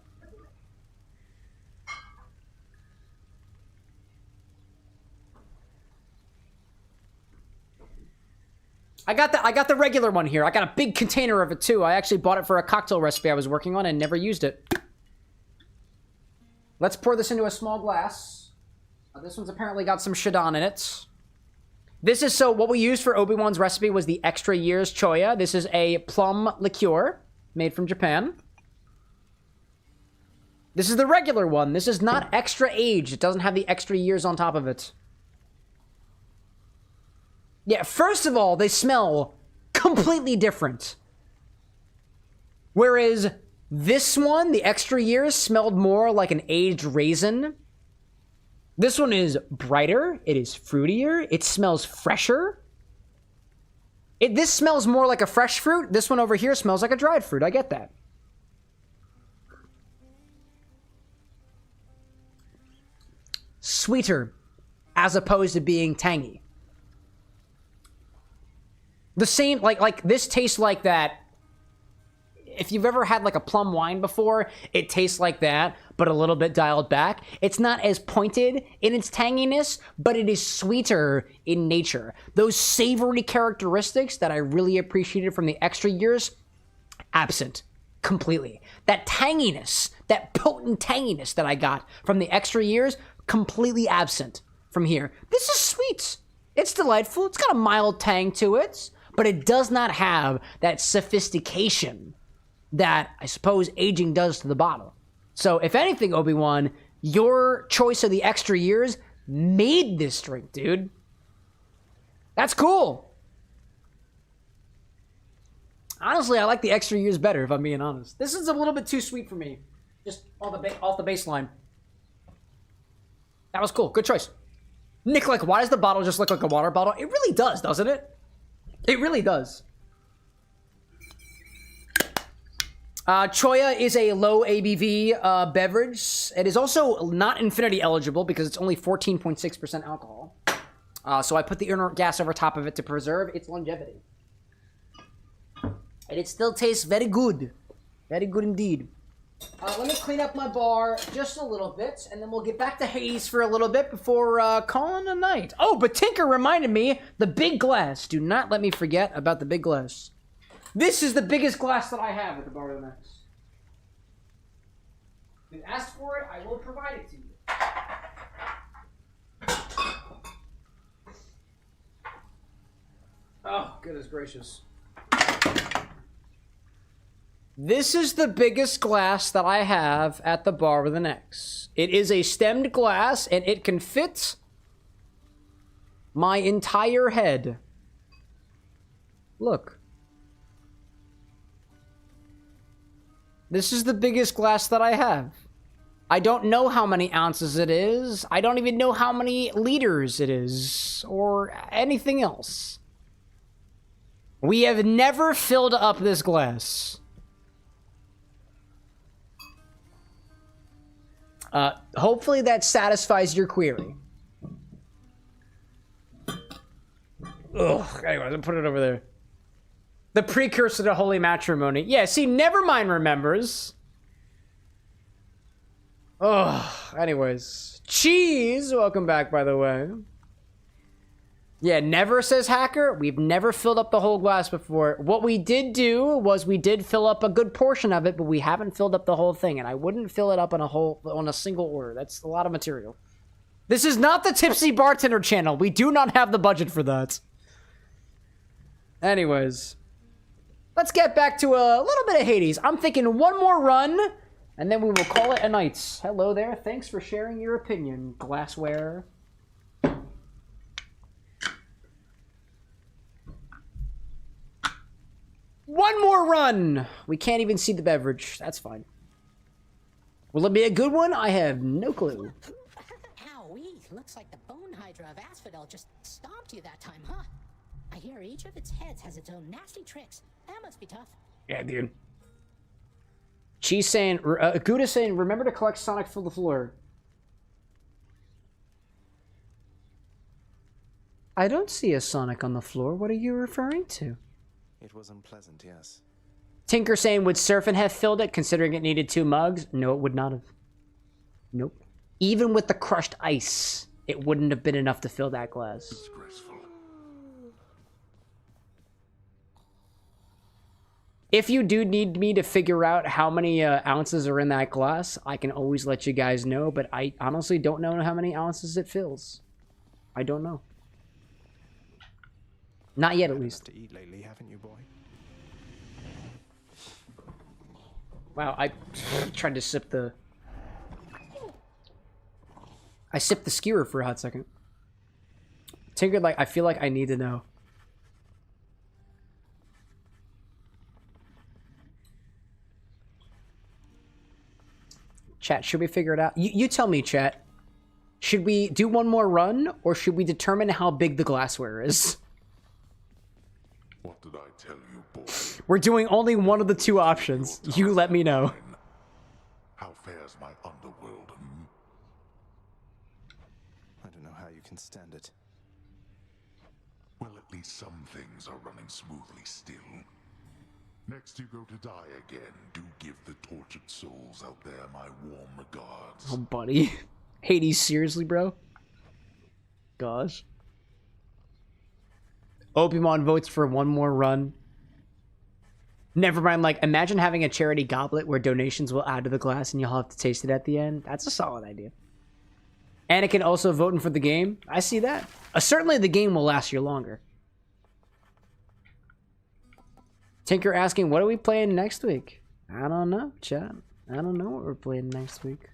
I got the regular one here. I got a big container of it too. I actually bought it for a cocktail recipe I was working on and never used it. Let's pour this into a small glass. This one's apparently got some Shadon in it. This is what we used for Obi-Wan's recipe was the Extra Years Choya. This is a plum liqueur made from Japan. This is the regular one. This is not extra aged. It doesn't have the extra years on top of it. Yeah, first of all, they smell completely different. Whereas this one, the Extra Years, smelled more like an aged raisin. This one is brighter. It is fruitier. It smells fresher. This smells more like a fresh fruit. This one over here smells like a dried fruit. I get that. Sweeter, as opposed to being tangy. The same, like this tastes like that. if you've ever had like a plum wine before, it tastes like that, but a little bit dialed back. It's not as pointed in its tanginess, but it is sweeter in nature. Those savory characteristics that I really appreciated from the extra years, absent completely. That tanginess, that potent tanginess that I got from the extra years, completely absent from here. This is sweet. It's delightful. It's got a mild tang to it, but it does not have that sophistication that I suppose aging does to the bottle. So if anything, Obi-Wan, your choice of the extra years made this drink, dude. That's cool. Honestly, I like the extra years better, if I'm being honest. This is a little bit too sweet for me. Just off the baseline. That was cool. Good choice. Nick, like, why does the bottle just look like a water bottle? It really does, doesn't it? It really does. Choya is a low ABV beverage. It is also not infinity eligible because it's only 14.6% alcohol. So I put the inert gas over top of it to preserve its longevity. And it still tastes very good. Very good indeed. Let me clean up my bar just a little bit, and then we'll get back to Hades for a little bit before calling a night. Oh, but Tinker reminded me, the big glass. Do not let me forget about the big glass. This is the biggest glass that I have at the Bar of the Next. If you asked for it, I will provide it to you. Oh, goodness gracious. This is the biggest glass that I have at the Bar with an X. It is a stemmed glass, and it can fit my entire head. Look. This is the biggest glass that I have. I don't know how many ounces it is. I don't even know how many liters it is, or anything else. We have never filled up this glass. Hopefully that satisfies your query. Ugh, anyways, I'll put it over there. The precursor to holy matrimony. Yeah, see, Nevermind remembers. Ugh, anyways. Cheese, welcome back, by the way. Yeah, never, says Hacker. We've never filled up the whole glass before. What we did do was we did fill up a good portion of it, but we haven't filled up the whole thing, and I wouldn't fill it up on a single order. That's a lot of material. This is not the Tipsy Bartender channel. We do not have the budget for that. Anyways, let's get back to a little bit of Hades. I'm thinking one more run, and then we will call it a night. Hello there. Thanks for sharing your opinion, glassware. One more run! We can't even see the beverage. That's fine. Will it be a good one? I have no clue. Owie, looks like the bone hydra of Asphodel just stomped you that time, huh? I hear each of its heads has its own nasty tricks. That must be tough. Yeah, dude. She's saying, Gouda saying, remember to collect Sonic for the floor. I don't see a Sonic on the floor. What are you referring to? It was unpleasant, yes. Tinker saying, would Surfin' have filled it, considering it needed 2 mugs? No, it would not have. Nope. Even with the crushed ice, it wouldn't have been enough to fill that glass. Disgraceful. If you do need me to figure out how many ounces are in that glass, I can always let you guys know, but I honestly don't know how many ounces it fills. I don't know. Not yet, at least. To eat lately, haven't you, boy? Wow, I tried to sip the... I sipped the skewer for a hot second. Tinkered like, I feel like I need to know. Chat, should we figure it out? You tell me, chat. Should we do one more run, or should we determine how big the glassware is? What did I tell you, boy? We're doing only one of the 2 options. You let me know. How fares my underworld? I don't know how you can stand it. Well, at least some things are running smoothly still. Next you go to die again, do give the tortured souls out there my warm regards. Oh, buddy. Hades, seriously, bro? Gosh. Opiumon votes for one more run. Never mind, like, imagine having a charity goblet where donations will add to the glass and you'll have to taste it at the end. That's a solid idea. Anakin also voting for the game. I see that. Certainly the game will last you longer. Tinker asking, what are we playing next week? I don't know, chat. I don't know what we're playing next week.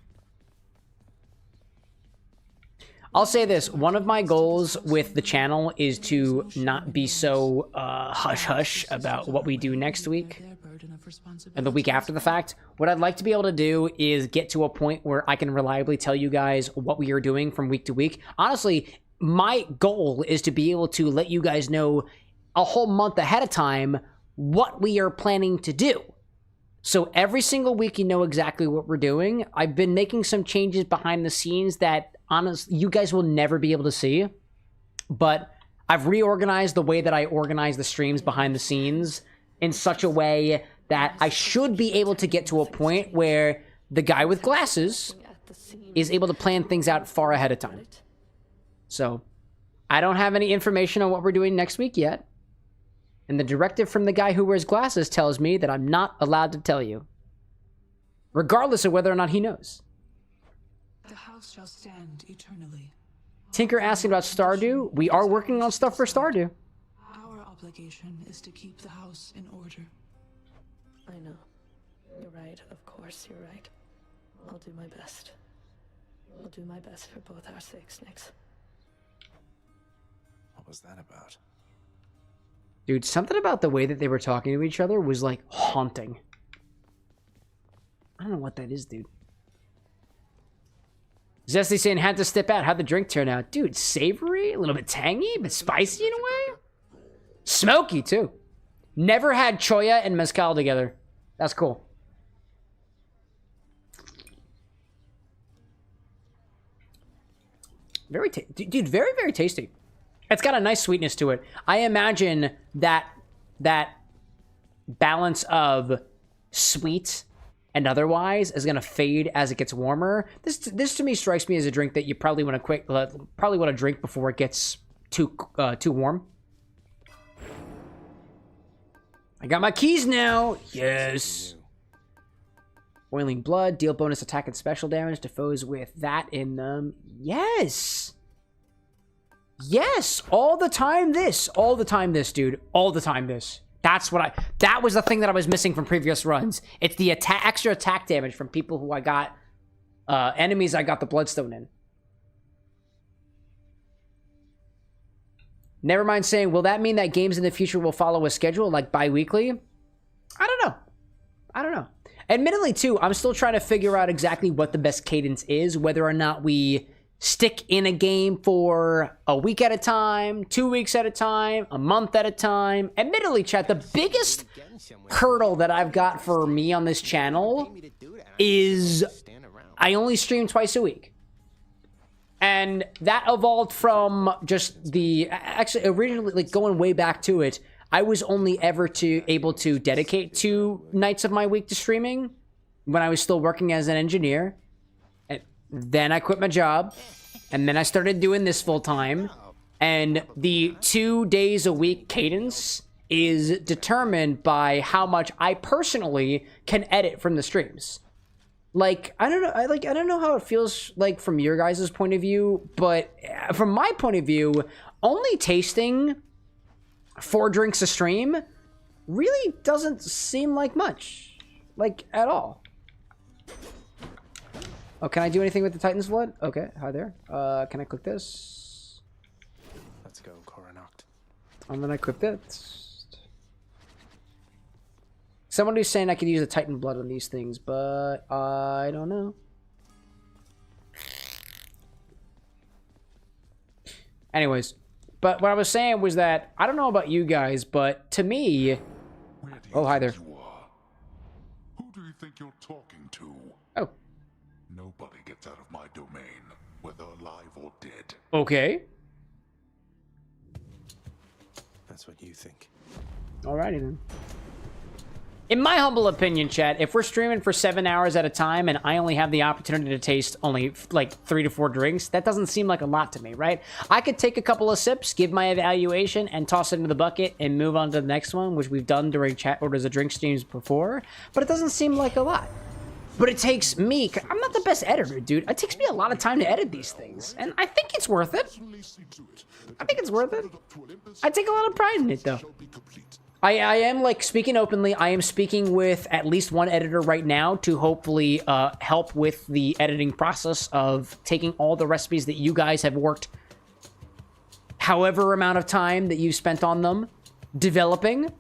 I'll say this. One of my goals with the channel is to not be so hush-hush about what we do next week and the week after the fact. What I'd like to be able to do is get to a point where I can reliably tell you guys what we are doing from week to week. Honestly, my goal is to be able to let you guys know a whole month ahead of time what we are planning to do. So every single week you know exactly what we're doing. I've been making some changes behind the scenes that honestly you guys will never be able to see. But I've reorganized the way that I organize the streams behind the scenes in such a way that I should be able to get to a point where the guy with glasses is able to plan things out far ahead of time. So I don't have any information on what we're doing next week yet. And the directive from the guy who wears glasses tells me that I'm not allowed to tell you. Regardless of whether or not he knows. The house shall stand eternally. Tinker asking about Stardew. We are working on stuff for Stardew. Our obligation is to keep the house in order. I know. You're right. Of course, you're right. I'll do my best. I'll do my best for both our sakes, Nix. What was that about? Dude, something about the way that they were talking to each other was like haunting. I don't know what that is, dude. Zesty saying had to step out. How'd the drink turn out? Dude, savory, a little bit tangy, but spicy in a way. Smoky, too. Never had choya and mezcal together. That's cool. Dude, very, very tasty. It's got a nice sweetness to it. I imagine that balance of sweet and otherwise is gonna fade as it gets warmer. This to me strikes me as a drink that you probably want to drink before it gets too warm. I got my keys now. Yes. Boiling blood, deal bonus attack and special damage to foes with that in them. Yes. Yes, all the time this, dude. All the time this. That was the thing that I was missing from previous runs. It's the extra attack damage from people who I got, enemies I got the bloodstone in. Never mind saying, will that mean that games in the future will follow a schedule, like bi-weekly? I don't know. Admittedly, too, I'm still trying to figure out exactly what the best cadence is, whether or not we stick in a game for a week at a time, 2 weeks at a time, a month at a time. Admittedly, chat, the biggest hurdle that I've got for me on this channel is I only stream twice a week. And that evolved from just actually originally, like going way back to it, I was only ever able to dedicate 2 nights of my week to streaming when I was still working as an engineer. Then I quit my job, and then I started doing this full time, and the 2 days a week cadence is determined by how much I personally can edit from the streams. Like, I don't know how it feels like from your guys' point of view, but from my point of view, only tasting 4 drinks a stream really doesn't seem like much, like at all. Oh, can I do anything with the Titan's Blood? Okay, hi there. Can I click this? Let's go, Coronacht. I'm gonna equip that. Someone who's saying I could use the Titan Blood on these things, but I don't know. Anyways, but what I was saying was that I don't know about you guys, but to me... Oh, hi there. Who do you think you're talking to? Oh. Nobody gets out of my domain, whether alive or dead. Okay. That's what you think. Alrighty then. In my humble opinion, chat, if we're streaming for 7 hours at a time and I only have the opportunity to taste only like 3 to 4 drinks, that doesn't seem like a lot to me, right? I could take a couple of sips, give my evaluation, and toss it into the bucket and move on to the next one, which we've done during chat orders of drink streams before, but it doesn't seem like a lot. But it takes me, I'm not the best editor, dude. It takes me a lot of time to edit these things, and I think it's worth it. I think it's worth it. I take a lot of pride in it, though. I am, like, speaking openly, I am speaking with at least one editor right now to hopefully help with the editing process of taking all the recipes that you guys have worked however amount of time that you spent on them, developing.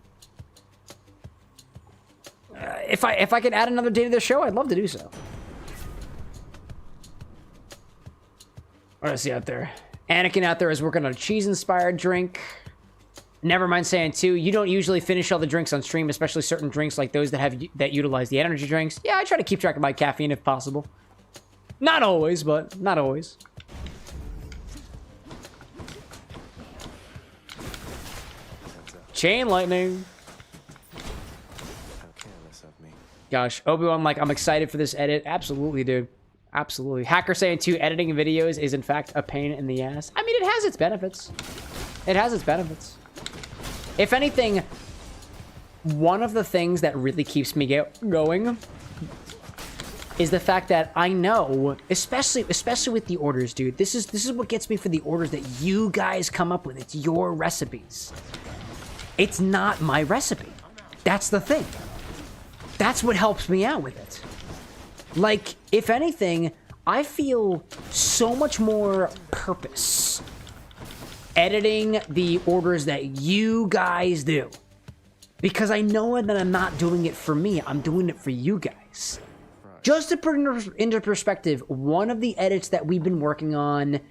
If I could add another day to the show, I'd love to do so. What do I see out there? Anakin out there is working on a cheese-inspired drink. Nevermind saying too, you don't usually finish all the drinks on stream, especially certain drinks like those that utilize the energy drinks. Yeah, I try to keep track of my caffeine if possible. Not always, but not always. Chain lightning. Gosh, Obi-Wan, like, I'm excited for this edit. Absolutely, dude. Absolutely. Hacker saying too, editing videos is in fact a pain in the ass. I mean, it has its benefits. It has its benefits. If anything, one of the things that really keeps me going is the fact that I know, especially with the orders, dude, this is what gets me for the orders that you guys come up with. It's your recipes. It's not my recipe. That's the thing. That's what helps me out with it. Like, if anything, I feel so much more purpose editing the orders that you guys do. Because I know that I'm not doing it for me, I'm doing it for you guys. Just to put into perspective, one of the edits that we've been working on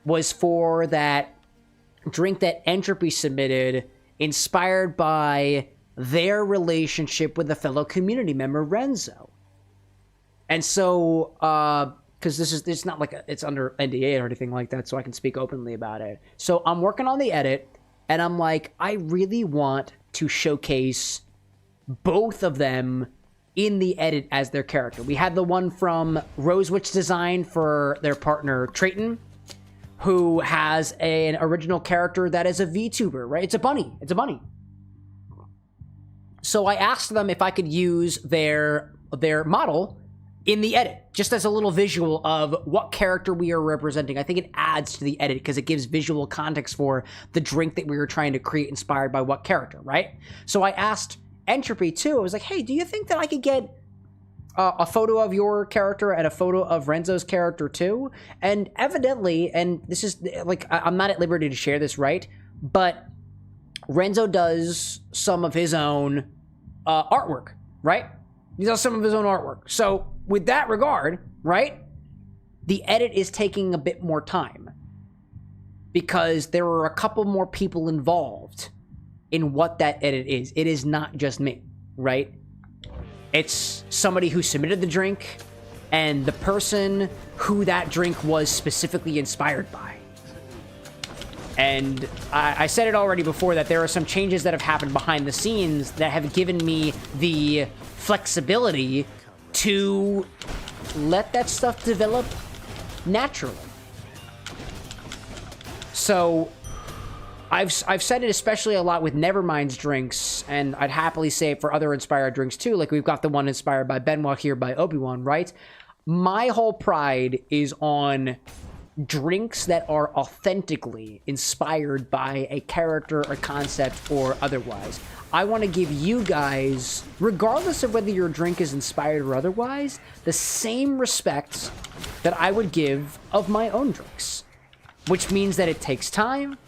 was for that drink that Entropy submitted, inspired by their relationship with a fellow community member, Renzo. And so, because it's not like it's under NDA or anything like that, so I can speak openly about it. So I'm working on the edit, and I'm like, I really want to showcase both of them in the edit as their character. We had the one from Rosewitch Design for their partner Trayton, who has an original character that is a VTuber, right? It's a bunny. It's a bunny. So I asked them if I could use their model in the edit, just as a little visual of what character we are representing. I think it adds to the edit because it gives visual context for the drink that we were trying to create inspired by what character, right? So I asked Entropy too. I was like, hey, do you think that I could get a photo of your character and a photo of Renzo's character too? And evidently, and this is like, I'm not at liberty to share this, right? But Renzo does some of his own artwork, right? He does some of his own artwork. So with that regard, right, the edit is taking a bit more time because there are a couple more people involved in what that edit is. It is not just me, right? It's somebody who submitted the drink and the person who that drink was specifically inspired by. And I said it already before that there are some changes that have happened behind the scenes that have given me the flexibility to let that stuff develop naturally. So I've said it especially a lot with Nevermind's drinks, and I'd happily say it for other inspired drinks too. Like we've got the one inspired by Benoit here by Obi-Wan, right? My whole pride is on drinks that are authentically inspired by a character, a concept, or otherwise. I want to give you guys, regardless of whether your drink is inspired or otherwise, the same respect that I would give of my own drinks. Which means that it takes time,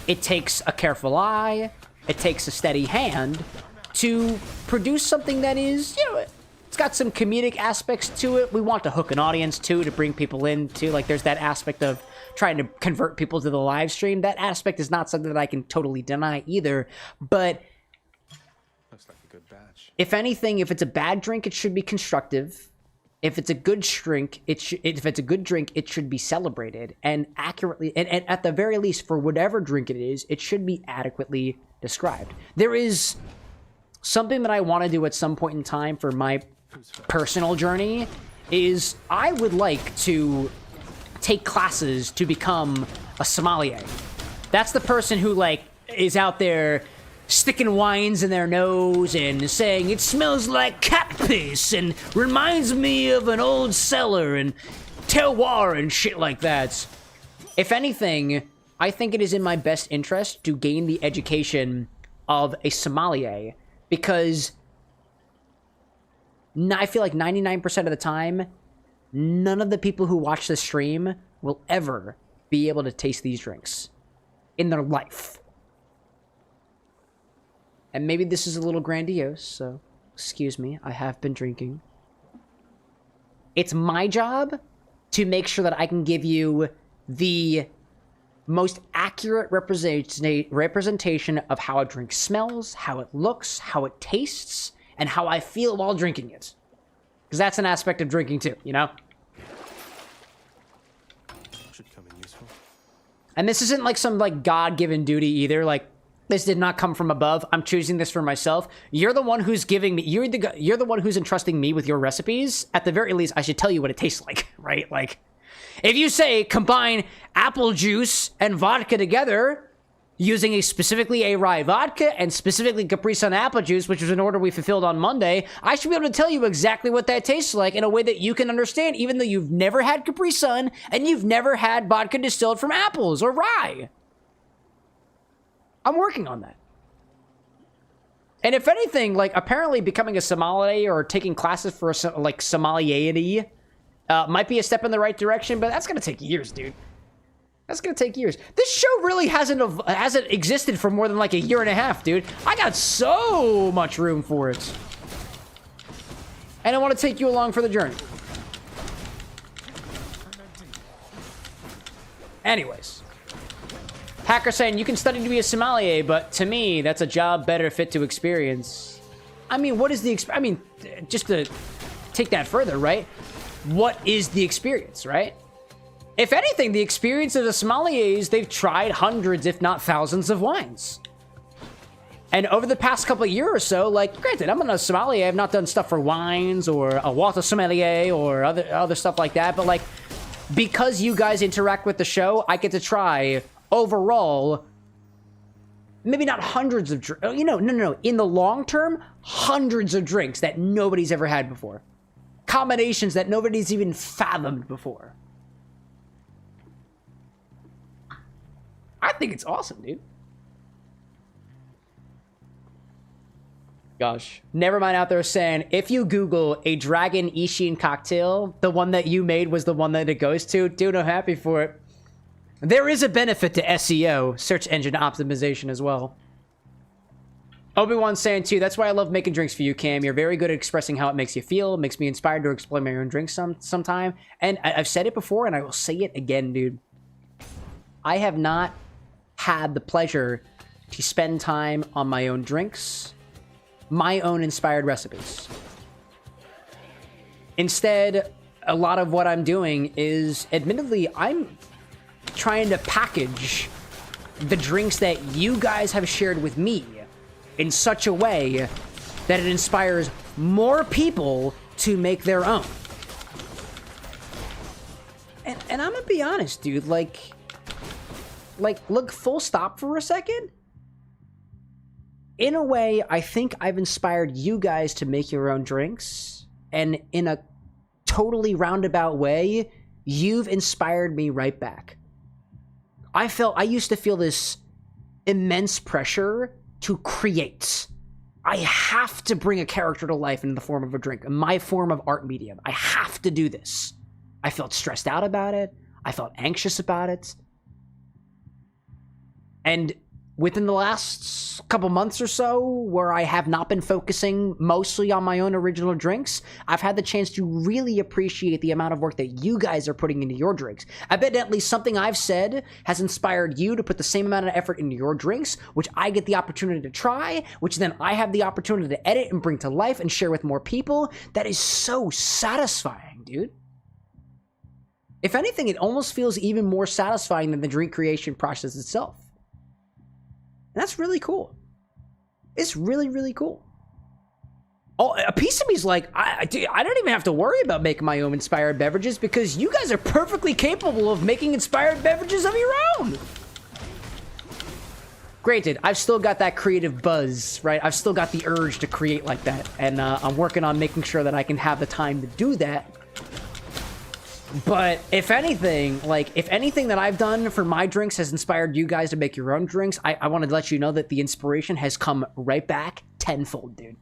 it takes a careful eye, it takes a steady hand to produce something that is, you know, it's got some comedic aspects to it. We want to hook an audience too, to bring people in too. Like there's that aspect of trying to convert people to the live stream. That aspect is not something that I can totally deny either. But looks like a good batch. If anything, if it's a bad drink, it should be constructive. If it's a good drink, if it's a good drink, it should be celebrated and accurately, and at the very least, for whatever drink it is, it should be adequately described. There is something that I want to do at some point in time for my personal journey is I would like to take classes to become a sommelier. That's the person who, like, is out there sticking wines in their nose and saying, it smells like cat piss and reminds me of an old cellar and terroir and shit like that. If anything, I think it is in my best interest to gain the education of a sommelier, because I feel like 99% of the time, none of the people who watch the stream will ever be able to taste these drinks in their life. And maybe this is a little grandiose, so excuse me, I have been drinking. It's my job to make sure that I can give you the most accurate representation of how a drink smells, how it looks, how it tastes, and how I feel while drinking it. Because that's an aspect of drinking too, you know? Should come in useful. And this isn't like some like God-given duty either. Like, this did not come from above. I'm choosing this for myself. You're the one who's giving me, you're the one who's entrusting me with your recipes. At the very least, I should tell you what it tastes like, right? Like, if you say combine apple juice and vodka together using specifically a rye vodka and specifically Capri Sun apple juice, which was an order we fulfilled on Monday, I should be able to tell you exactly what that tastes like in a way that you can understand, even though you've never had Capri Sun and you've never had vodka distilled from apples or rye. I'm working on that. And if anything, like, apparently becoming a sommelier or taking classes for like sommelierity might be a step in the right direction, but that's gonna take years, dude. That's gonna take years. This show really hasn't existed for more than like a year and a half, dude. I got so much room for it. And I want to take you along for the journey. Anyways. Hacker saying, you can study to be a sommelier, but to me, that's a job better fit to experience. I mean, what is the I mean, just to take that further, right? What is the experience, right? If anything, the experience of the sommeliers, they've tried hundreds, if not thousands of wines. And over the past couple of years or so, like, granted, I'm not a sommelier, I've not done stuff for wines or a water sommelier or other stuff like that, but like, because you guys interact with the show, I get to try overall, maybe not hundreds of drinks, no, in the long term, hundreds of drinks that nobody's ever had before. Combinations that nobody's even fathomed before. I think it's awesome, dude. Gosh. Never mind out there saying, if you Google a Dragon Ishin cocktail, the one that you made was the one that it goes to. Dude, I'm happy for it. There is a benefit to SEO, search engine optimization, as well. Obi-Wan's saying, too, that's why I love making drinks for you, Cam. You're very good at expressing how it makes you feel. It makes me inspired to explore my own drinks sometime. And I've said it before, and I will say it again, dude. I have not had the pleasure to spend time on my own drinks, my own inspired recipes. Instead, a lot of what I'm doing is, admittedly, I'm trying to package the drinks that you guys have shared with me in such a way that it inspires more people to make their own. And I'm gonna be honest, dude, like, look, full stop for a second. In a way, I think I've inspired you guys to make your own drinks, and in a totally roundabout way, you've inspired me right back. I used to feel this immense pressure to create. I have to bring a character to life in the form of a drink, my form of art medium. I have to do this. I felt stressed out about it. I felt anxious about it. And within the last couple months or so, where I have not been focusing mostly on my own original drinks, I've had the chance to really appreciate the amount of work that you guys are putting into your drinks. I bet at least something I've said has inspired you to put the same amount of effort into your drinks, which I get the opportunity to try, which then I have the opportunity to edit and bring to life and share with more people. That is so satisfying, dude. If anything, it almost feels even more satisfying than the drink creation process itself. And that's really cool. It's really, really cool. a piece of me's like, I don't even have to worry about making my own inspired beverages because you guys are perfectly capable of making inspired beverages of your own. Granted, I've still got that creative buzz, right? I've still got the urge to create like that, and I'm working on making sure that I can have the time to do that. But if anything, if anything that I've done for my drinks has inspired you guys to make your own drinks, I wanted to let you know that the inspiration has come right back tenfold, dude.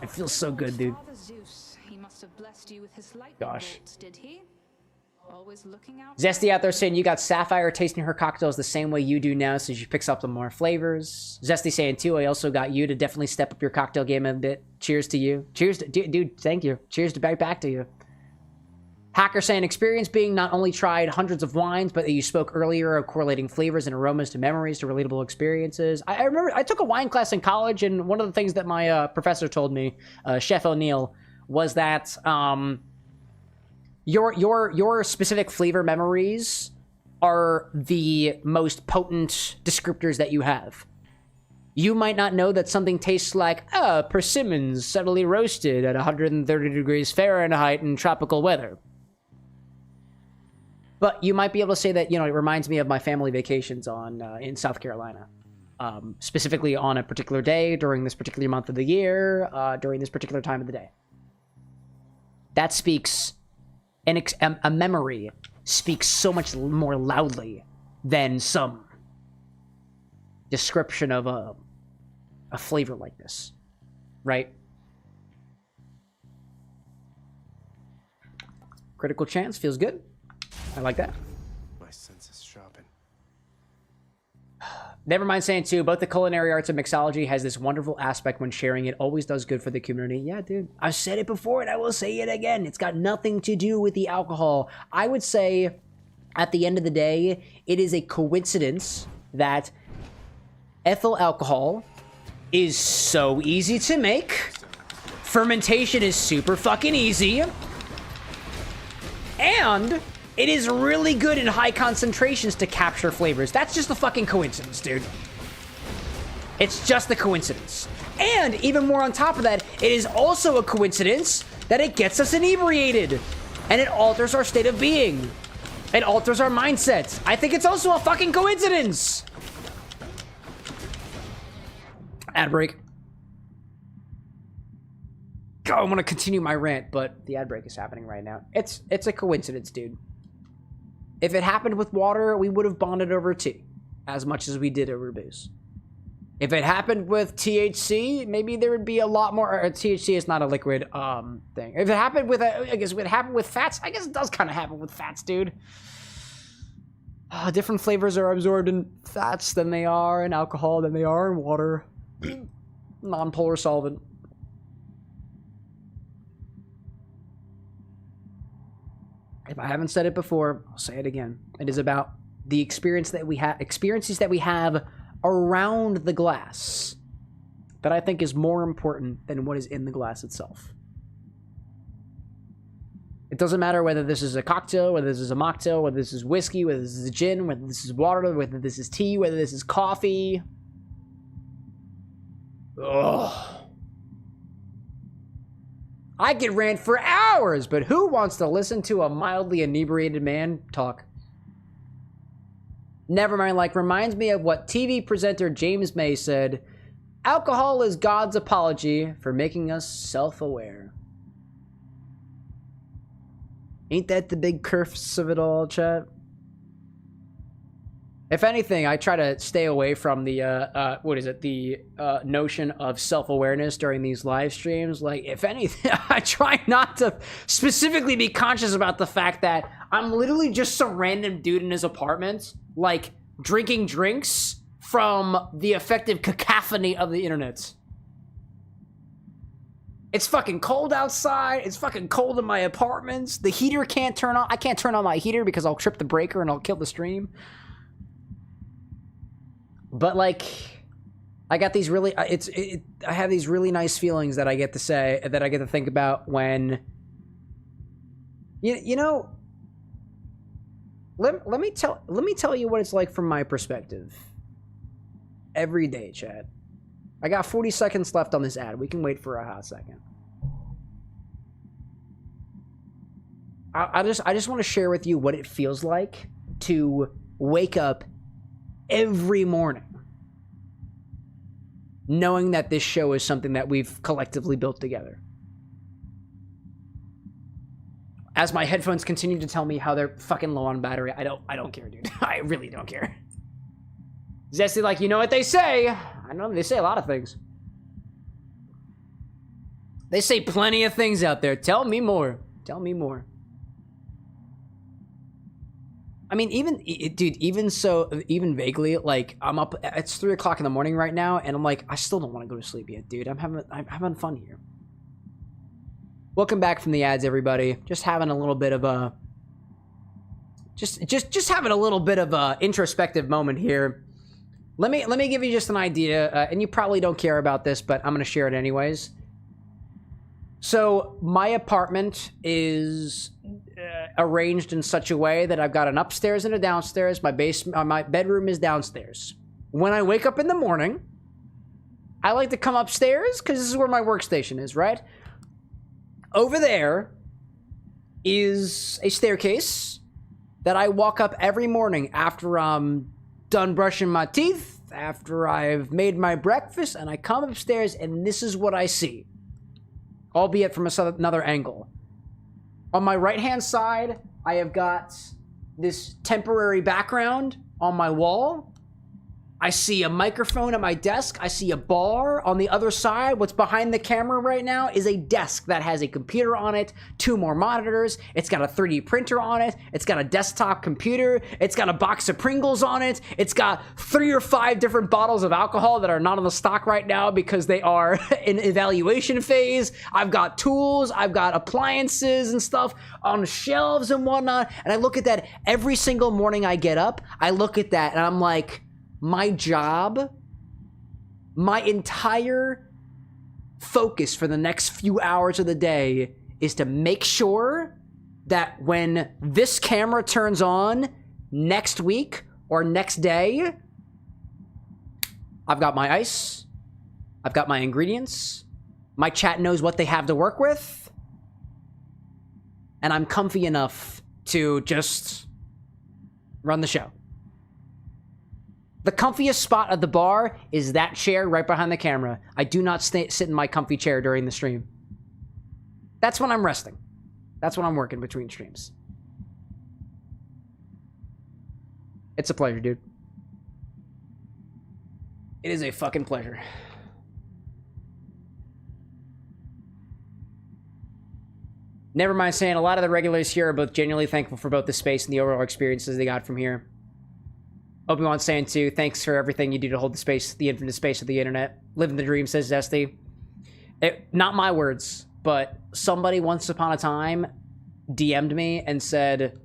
It feels so good, dude. He must have blessed you with his lightning Gosh. bolts, did he? Always looking out. Zesty out there saying you got Sapphire tasting her cocktails the same way you do now, so she picks up some more flavors. Zesty saying too, I also got you to definitely step up your cocktail game a bit. Cheers to you. Cheers to, dude, thank you. Cheers to back to you. Hacker saying experience being not only tried hundreds of wines, but that you spoke earlier of correlating flavors and aromas to memories to relatable experiences. I remember I took a wine class in college, and one of the things that my professor told me, Chef O'Neill, was that your specific flavor memories are the most potent descriptors that you have. You might not know that something tastes like persimmons subtly roasted at 130 degrees Fahrenheit in tropical weather. But you might be able to say that, you know, it reminds me of my family vacations in South Carolina. Specifically on a particular day, during this particular month of the year, during this particular time of the day. That speaks, a memory speaks so much more loudly than some description of a flavor like this, right? Critical chance feels good. I like that. My senses sharpen. Never mind saying too, both the culinary arts and mixology has this wonderful aspect when sharing. It always does good for the community. Yeah, dude. I've said it before and I will say it again. It's got nothing to do with the alcohol. I would say at the end of the day, it is a coincidence that ethyl alcohol is so easy to make. Fermentation is super fucking easy. And it is really good in high concentrations to capture flavors. That's just a fucking coincidence, dude. It's just a coincidence. And even more on top of that, it is also a coincidence that it gets us inebriated. And it alters our state of being. It alters our mindset. I think it's also a fucking coincidence. Ad break. God, I want to continue my rant, but the ad break is happening right now. It's a coincidence, dude. If it happened with water, we would have bonded over tea as much as we did over booze. If it happened with THC, maybe there would be a lot more. THC is not a liquid thing. If it happened with, I guess, if it happened with fats, I guess it does kind of happen with fats, dude. Different flavors are absorbed in fats than they are in alcohol, than they are in water. Non-polar solvent. If I haven't said it before, I'll say it again. It is about the experiences that we have around the glass that I think is more important than what is in the glass itself. It doesn't matter whether this is a cocktail, whether this is a mocktail, whether this is whiskey, whether this is a gin, whether this is water, whether this is tea, whether this is coffee. Ugh. I could rant for hours, but who wants to listen to a mildly inebriated man talk? Never mind, reminds me of what TV presenter James May said, alcohol is God's apology for making us self-aware. Ain't that the big curse of it all, chat? If anything, I try to stay away from the, notion of self-awareness during these live streams. If anything, I try not to specifically be conscious about the fact that I'm literally just some random dude in his apartment, drinking drinks from the effective cacophony of the internet. It's fucking cold outside. It's fucking cold in my apartment. The heater can't turn on. I can't turn on my heater because I'll trip the breaker and I'll kill the stream. But I got these really, I have these really nice feelings that I get to say, that I get to think about when, you know, let me tell you what it's like from my perspective. Every day, Chad. I got 40 seconds left on this ad. We can wait for a hot second. I just want to share with you what it feels like to wake up every morning knowing that this show is something that we've collectively built together. As my headphones continue to tell me how they're fucking low on battery, I don't care, dude. I really don't care. Zesty, like, you know what they say? I know they say a lot of things. They say plenty of things out there. Tell me more. Tell me more. I mean, even vaguely, like, I'm up, it's 3 o'clock in the morning right now, and I'm like, I still don't want to go to sleep yet, dude. I'm having fun here. Welcome back from the ads, everybody. Just having a little bit of a, just having a little bit of a introspective moment here. Let me give you just an idea, and you probably don't care about this, but I'm gonna share it anyways. So my apartment is arranged in such a way that I've got an upstairs and a downstairs. My bedroom is downstairs. When I wake up in the morning, I like to come upstairs because this is where my workstation is, right? Over there is a staircase that I walk up every morning after I'm done brushing my teeth, after I've made my breakfast, and I come upstairs and this is what I see. Albeit from another angle. On my right-hand side, I have got this temporary background on my wall. I see a microphone at my desk. I see a bar on the other side. What's behind the camera right now is a desk that has a computer on it, 2 more monitors. It's got a 3D printer on it. It's got a desktop computer. It's got a box of Pringles on it. It's got 3 or 5 different bottles of alcohol that are not on the stock right now because they are in evaluation phase. I've got tools. I've got appliances and stuff on shelves and whatnot. And I look at that every single morning I get up. I look at that and I'm like, my job, my entire focus for the next few hours of the day is to make sure that when this camera turns on next week or next day, I've got my ice, I've got my ingredients, my chat knows what they have to work with, and I'm comfy enough to just run the show. The comfiest spot at the bar is that chair right behind the camera. I do not sit in my comfy chair during the stream. That's when I'm resting. That's when I'm working between streams. It's a pleasure, dude. It is a fucking pleasure. Never mind saying a lot of the regulars here are both genuinely thankful for both the space and the overall experiences they got from here. Obi-Wan saying too, thanks for everything you do to hold the space, the infinite space of the internet. Living the dream, says Zesty. Not my words, but somebody once upon a time DM'd me and said,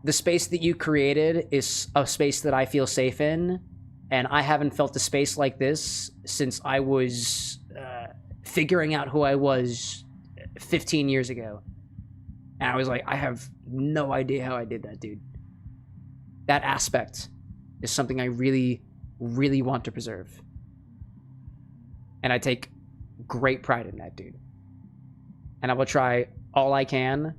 the space that you created is a space that I feel safe in, and I haven't felt a space like this since I was figuring out who I was 15 years ago. And I was like, I have no idea how I did that, dude. That aspect is something I really, really want to preserve. And I take great pride in that, dude. And I will try all I can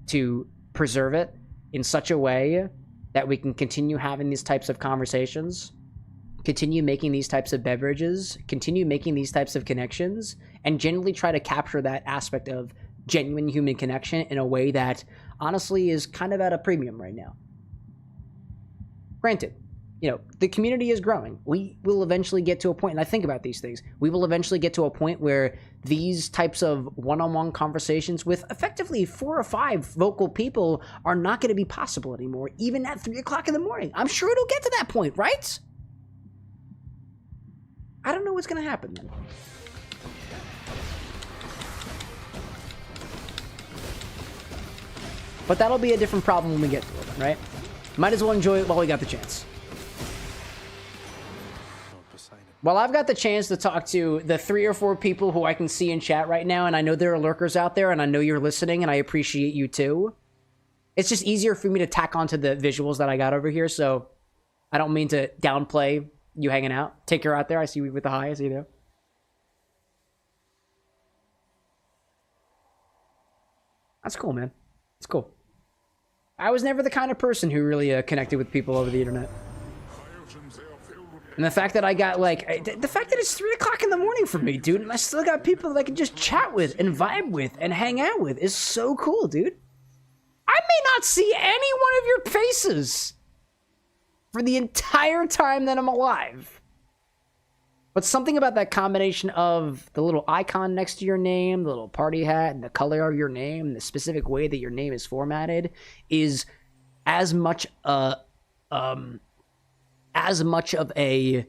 to preserve it in such a way that we can continue having these types of conversations, continue making these types of beverages, continue making these types of connections, and genuinely try to capture that aspect of genuine human connection in a way that honestly is kind of at a premium right now. Granted, you know, the community is growing. We will eventually get to a point, and I think about these things, we will eventually get to a point where these types of one-on-one conversations with effectively 4 or 5 vocal people are not going to be possible anymore, even at 3 o'clock in the morning. I'm sure it'll get to that point, right? I don't know what's going to happen then. But that'll be a different problem when we get to it, right? Might as well enjoy it while we got the chance. While I've got the chance to talk to the 3 or 4 people who I can see in chat right now, and I know there are lurkers out there, and I know you're listening, and I appreciate you too, it's just easier for me to tack onto the visuals that I got over here, so I don't mean to downplay you hanging out. Take her out there. I see you with the high. I see you there. That's cool, man. It's cool. I was never the kind of person who really connected with people over the internet. And the fact that I got, like, the fact that it's 3 o'clock in the morning for me, dude, and I still got people that I can just chat with and vibe with and hang out with is so cool, dude. I may not see any one of your faces for the entire time that I'm alive. But something about that combination of the little icon next to your name, the little party hat, and the color of your name, the specific way that your name is formatted, is as much of a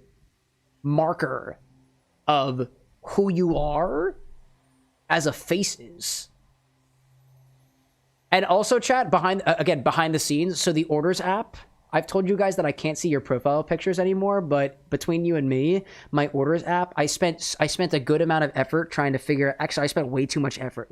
marker of who you are as a face is. And also, chat, behind the scenes, so the Orders app, I've told you guys that I can't see your profile pictures anymore, but between you and me, my Orders app, I spent a good amount of effort trying to figure... Actually, I spent way too much effort,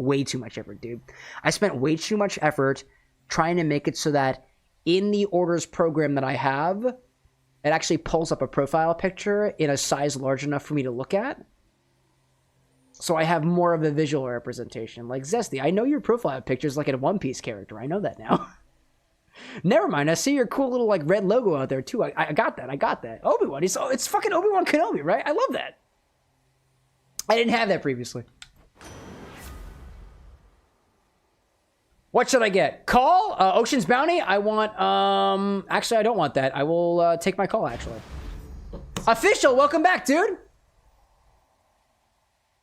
dude. I spent way too much effort trying to make it so that in the Orders program that I have, it actually pulls up a profile picture in a size large enough for me to look at. So I have more of a visual representation. Like, Zesty, I know your profile picture is like a One Piece character. I know that now. Never mind, I see your cool little, like, red logo out there, too. I got that. Obi-Wan, it's fucking Obi-Wan Kenobi, right? I love that. I didn't have that previously. What should I get? Call? Ocean's Bounty? I want, actually, I don't want that. I will, take my call, actually. Official, welcome back, dude.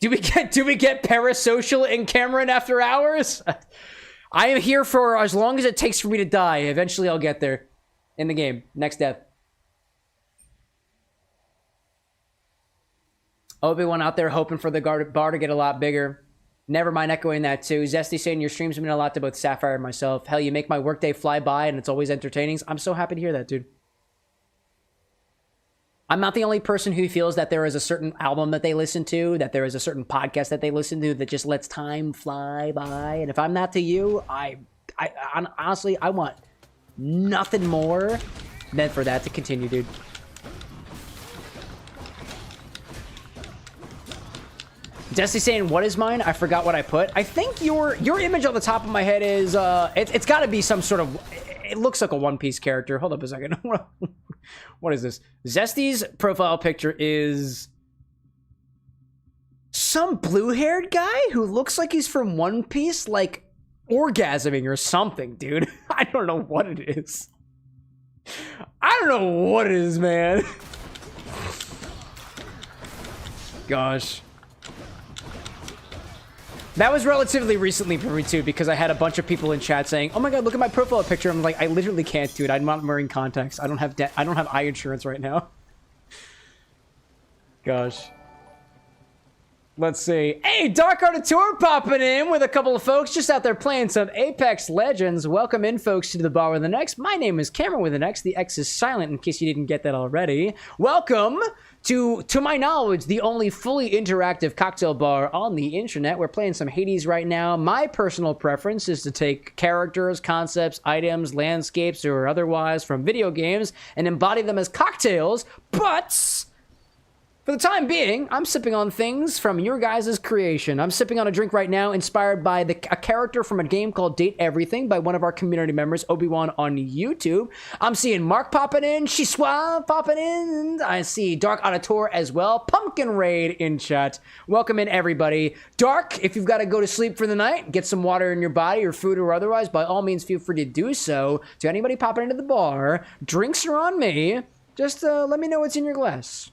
Do we get parasocial in Cameron after hours? I am here for as long as it takes for me to die. Eventually, I'll get there. In the game. Next death. Obi-Wan out there hoping for the bar to get a lot bigger. Never mind echoing that too. Zesty saying your streams mean a lot to both Sapphire and myself. Hell, you make my workday fly by and it's always entertaining. I'm so happy to hear that, dude. I'm not the only person who feels that there is a certain album that they listen to, that there is a certain podcast that they listen to that just lets time fly by. And if I'm not to you, I honestly, I want nothing more than for that to continue, dude. Destiny saying, what is mine? I forgot what I put. I think your image on the top of my head is, it's got to be some sort of, it looks like a One Piece character. Hold up a second. What is this? Zesty's profile picture is some blue-haired guy who looks like he's from One Piece, like orgasming or something, dude. I don't know what it is. I don't know what it is, man. Gosh. That was relatively recently for me too, because I had a bunch of people in chat saying, "Oh my god, look at my profile picture." I'm like, I literally can't, dude. I'm not wearing contacts. I don't have eye insurance right now. Gosh. Let's see. Hey, Dark Artitor popping in with a couple of folks just out there playing some Apex Legends. Welcome in, folks, to the Bar with an X. My name is Cameron with an X. The X is silent in case you didn't get that already. Welcome to my knowledge, the only fully interactive cocktail bar on the internet. We're playing some Hades right now. My personal preference is to take characters, concepts, items, landscapes, or otherwise from video games and embody them as cocktails, but for the time being, I'm sipping on things from your guys' creation. I'm sipping on a drink right now inspired by a character from a game called Date Everything by one of our community members, Obi-Wan on YouTube. I'm seeing Mark popping in, Shiswa popping in, I see Dark Auditor as well, Pumpkin Raid in chat. Welcome in, everybody. Dark, if you've got to go to sleep for the night, get some water in your body or food or otherwise, by all means, feel free to do so. To anybody popping into the bar, drinks are on me. Just let me know what's in your glass.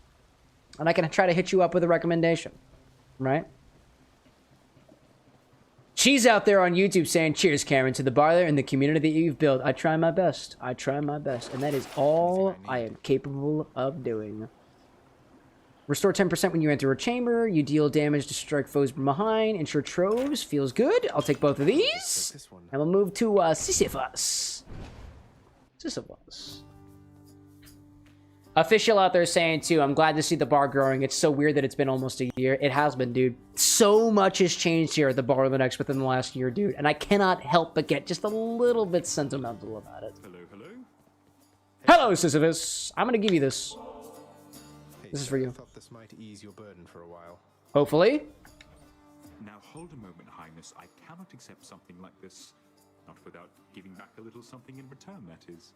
And I can try to hit you up with a recommendation, right? She's out there on YouTube saying, cheers, Cameron, to the bar there and the community that you've built. I try my best. I try my best. And that is all I am capable of doing. Restore 10% when you enter a chamber. You deal damage to strike foes from behind. Ensure troves. Feels good. I'll take both of these. And we'll move to Sisyphus. Sisyphus. Official out there saying, too, I'm glad to see the bar growing. It's so weird that it's been almost a year. It has been, dude. So much has changed here at the Bar of the Next within the last year, dude. And I cannot help but get just a little bit sentimental about it. Hello, hello. Hello, Sisyphus. I'm going to give you this. This is for you. I thought this might ease your burden for a while. Hopefully. Now hold a moment, Highness. I cannot accept something like this. Not without giving back a little something in return, that is.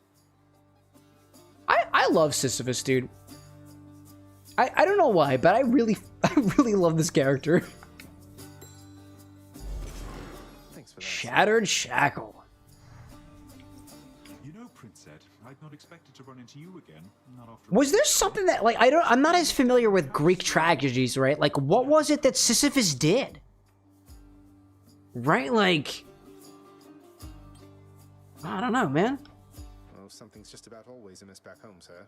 I love Sisyphus, dude. I don't know why, but I really love this character. Thanks for that. Shattered Shackle. You know, Prince Ed, I'd not expected to run into you again. Not after. Was there something that, like, I'm not as familiar with Greek tragedies, right? Like, what was it that Sisyphus did? Right? Like, I don't know, man. Well, something's just about always amiss back home, sir.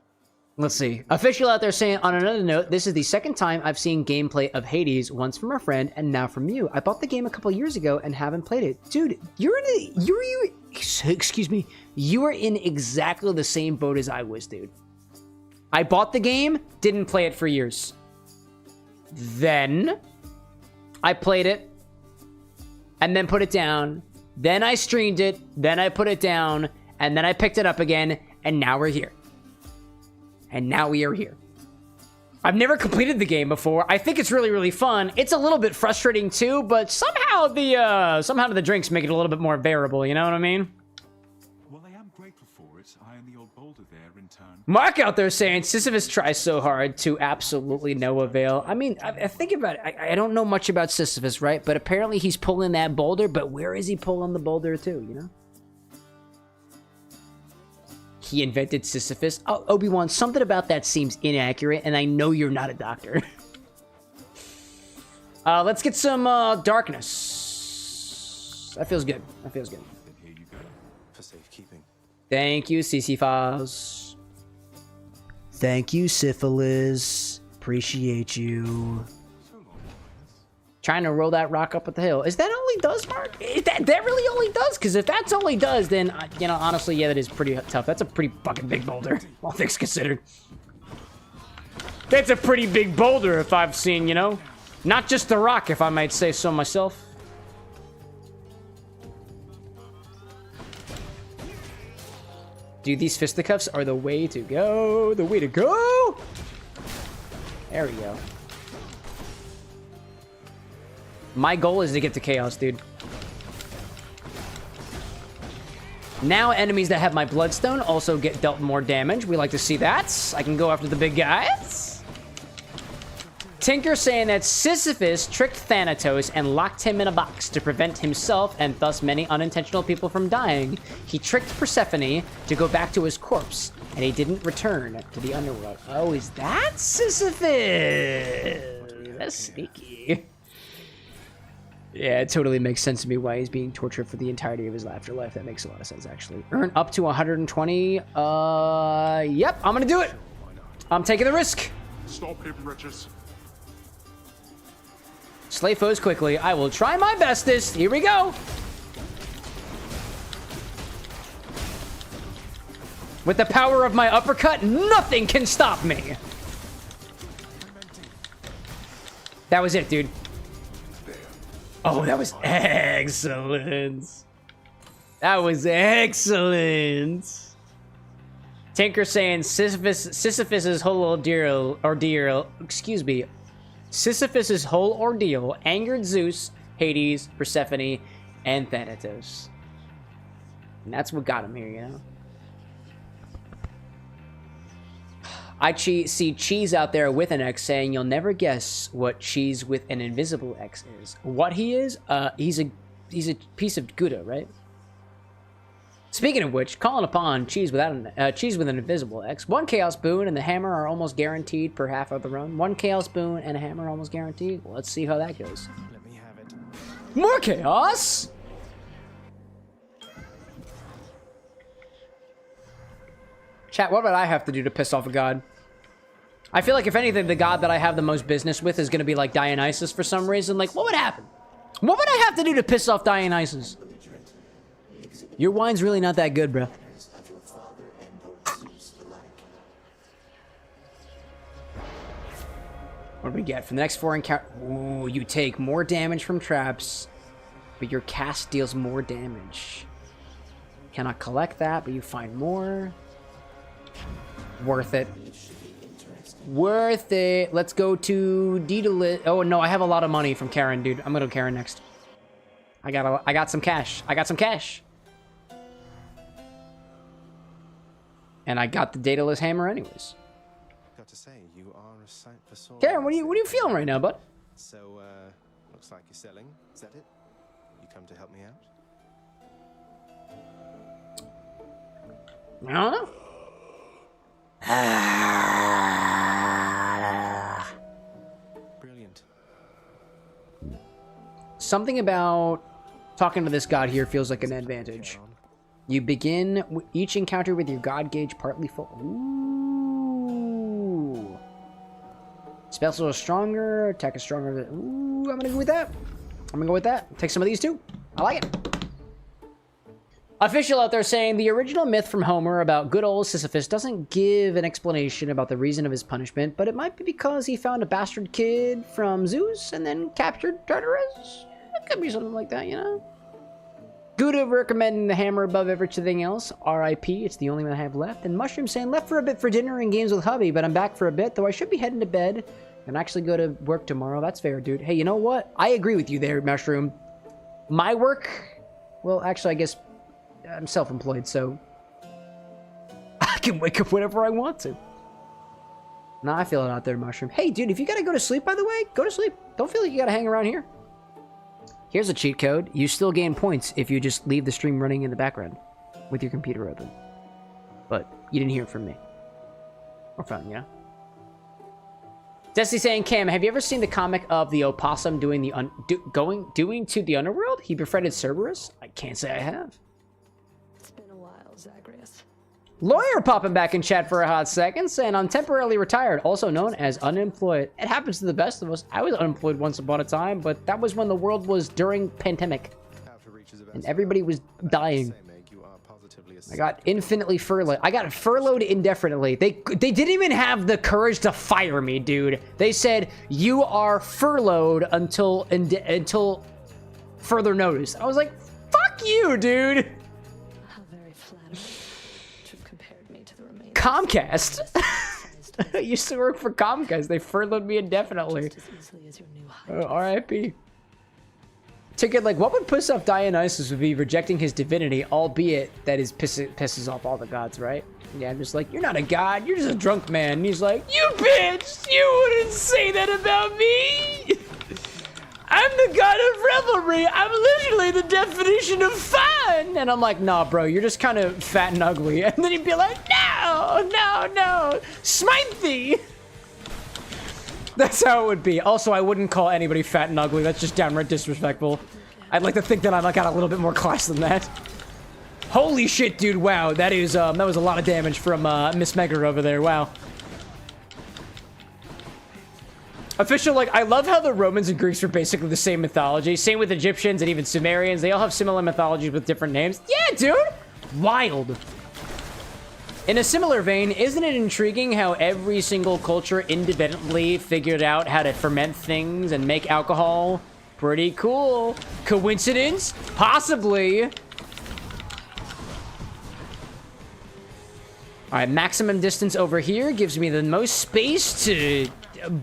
Let's see. Official out there saying, on another note, this is the second time I've seen gameplay of Hades, once from a friend and now from you. I bought the game a couple years ago and haven't played it. Dude, you are in exactly the same boat as I was, dude. I bought the game, didn't play it for years. Then I played it and then put it down. Then I streamed it, then I put it down, and then I picked it up again, and now we're here. And now we are here. I've never completed the game before. I think it's really, really fun. It's a little bit frustrating too, but somehow the drinks make it a little bit more bearable, you know what I mean? Well, I am grateful for it. I and the old boulder there in turn. Mark out there saying Sisyphus tries so hard to absolutely no avail. I mean, I think about it. I don't know much about Sisyphus, right? But apparently he's pulling that boulder, but where is he pulling the boulder to, you know? He invented Sisyphus. Oh, Obi-Wan, something about that seems inaccurate, and I know you're not a doctor. Let's get some darkness. That feels good. That feels good. Here you go. For safekeeping. Thank you, CC Files. Thank you, Syphilis. Appreciate you. Trying to roll that rock up at the hill. Is that all he does, Mark? Is that really all he does? Because if that's all he does, then, you know, honestly, yeah, that is pretty tough. That's a pretty fucking big boulder, all things considered. That's a pretty big boulder if I've seen, you know? Not just the rock, if I might say so myself. Dude, these fisticuffs are the way to go. The way to go. There we go. My goal is to get to Chaos, dude. Now enemies that have my Bloodstone also get dealt more damage. We like to see that. I can go after the big guys. Tinker saying that Sisyphus tricked Thanatos and locked him in a box to prevent himself and thus many unintentional people from dying. He tricked Persephone to go back to his corpse, and he didn't return to the underworld. Oh, is that Sisyphus? That's sneaky. Yeah, it totally makes sense to me why he's being tortured for the entirety of his afterlife. That makes a lot of sense, actually. Earn up to 120. Yep, I'm gonna do it. I'm taking the risk. Stop him, wretches. Slay foes quickly. I will try my bestest. Here we go. With the power of my uppercut, nothing can stop me. That was it, dude. Oh, that was excellent. That was excellent. Tinker saying Sisyphus's whole ordeal, excuse me. Sisyphus's whole ordeal angered Zeus, Hades, Persephone, and Thanatos. And that's what got him here, you know? I see Cheese out there with an X saying you'll never guess what Cheese with an invisible X is. What he is? He's a piece of Gouda, right? Speaking of which, calling upon Cheese with an invisible X. 1 Chaos Boon and the Hammer are almost guaranteed per half of the run. 1 Chaos Boon and a Hammer almost guaranteed. Well, let's see how that goes. Let me have it. More Chaos! Chat, what would I have to do to piss off a god? I feel like if anything, the god that I have the most business with is going to be like Dionysus for some reason. Like, what would happen? What would I have to do to piss off Dionysus? Your wine's really not that good, bro. What do we get? For the next 4 encounter... Ooh, you take more damage from traps, but your cast deals more damage. Cannot collect that, but you find more. Worth it. Worth it. Let's go to Daedalus. Oh, no, I have a lot of money from Karen, dude. I'm gonna go Karen next. I got some cash. I got some cash. And I got the Daedalus hammer anyways. Got to say, you are a sight for sore. Karen, what are you feeling right now, bud? So, looks like you're selling. Is that it? You come to help me out? I don't know. Brilliant. Something about talking to this god here feels like an advantage. You begin each encounter with your god gauge partly full. Ooh. Spells are stronger. Attack is stronger. Ooh, I'm gonna go with that. I'm gonna go with that. Take some of these too. I like it. Official out there saying the original myth from Homer about good old Sisyphus doesn't give an explanation about the reason of his punishment, but it might be because he found a bastard kid from Zeus and then captured Tartarus. It could be something like that, you know? Good of recommending the hammer above everything else. R.I.P. It's the only one I have left. And Mushroom saying left for a bit for dinner and games with hubby, but I'm back for a bit, though I should be heading to bed and actually go to work tomorrow. That's fair, dude. Hey, you know what? I agree with you there, Mushroom. My work, well, actually, I guess I'm self-employed, so I can wake up whenever I want to. Nah, I feel it out there, Mushroom. Hey, dude, if you gotta go to sleep, by the way, go to sleep. Don't feel like you gotta hang around here. Here's a cheat code. You still gain points if you just leave the stream running in the background with your computer open. But you didn't hear it from me. Or from, you know? Destiny saying, Cam, have you ever seen the comic of the opossum doing the doing to the underworld? He befriended Cerberus? I can't say I have. It's been a while, Zagreus. Lawyer popping back in chat for a hot second, saying I'm temporarily retired, also known as unemployed. It happens to the best of us. I was unemployed once upon a time, but that was when the world was during pandemic. And everybody was dying. I got infinitely furloughed. I got furloughed indefinitely. They didn't even have the courage to fire me, dude. They said, you are furloughed until further notice. I was like, fuck you, dude. How very flattering to have compared me to the remaining. Comcast. I used to work for Comcast. They furloughed me indefinitely. Just as easily as your new R.I.P. Ticket, like, what would piss off Dionysus would be rejecting his divinity, albeit that is pisses off all the gods, right? Yeah, I'm just like, you're not a god, you're just a drunk man. And he's like, you bitch, you wouldn't say that about me. I'm the god of revelry. I'm literally the definition of fun. And I'm like, nah, bro, you're just kind of fat and ugly. And then he'd be like, no, smite thee. That's how it would be. Also, I wouldn't call anybody fat and ugly. That's just downright disrespectful. I'd like to think that I got a little bit more class than that. Holy shit, dude. Wow, that was a lot of damage from Miss Megger over there. Wow. Official, like, I love how the Romans and Greeks are basically the same mythology. Same with Egyptians and even Sumerians. They all have similar mythologies with different names. Yeah, dude. Wild. In a similar vein, isn't it intriguing how every single culture independently figured out how to ferment things and make alcohol? Pretty cool. Coincidence? Possibly. All right, maximum distance over here gives me the most space to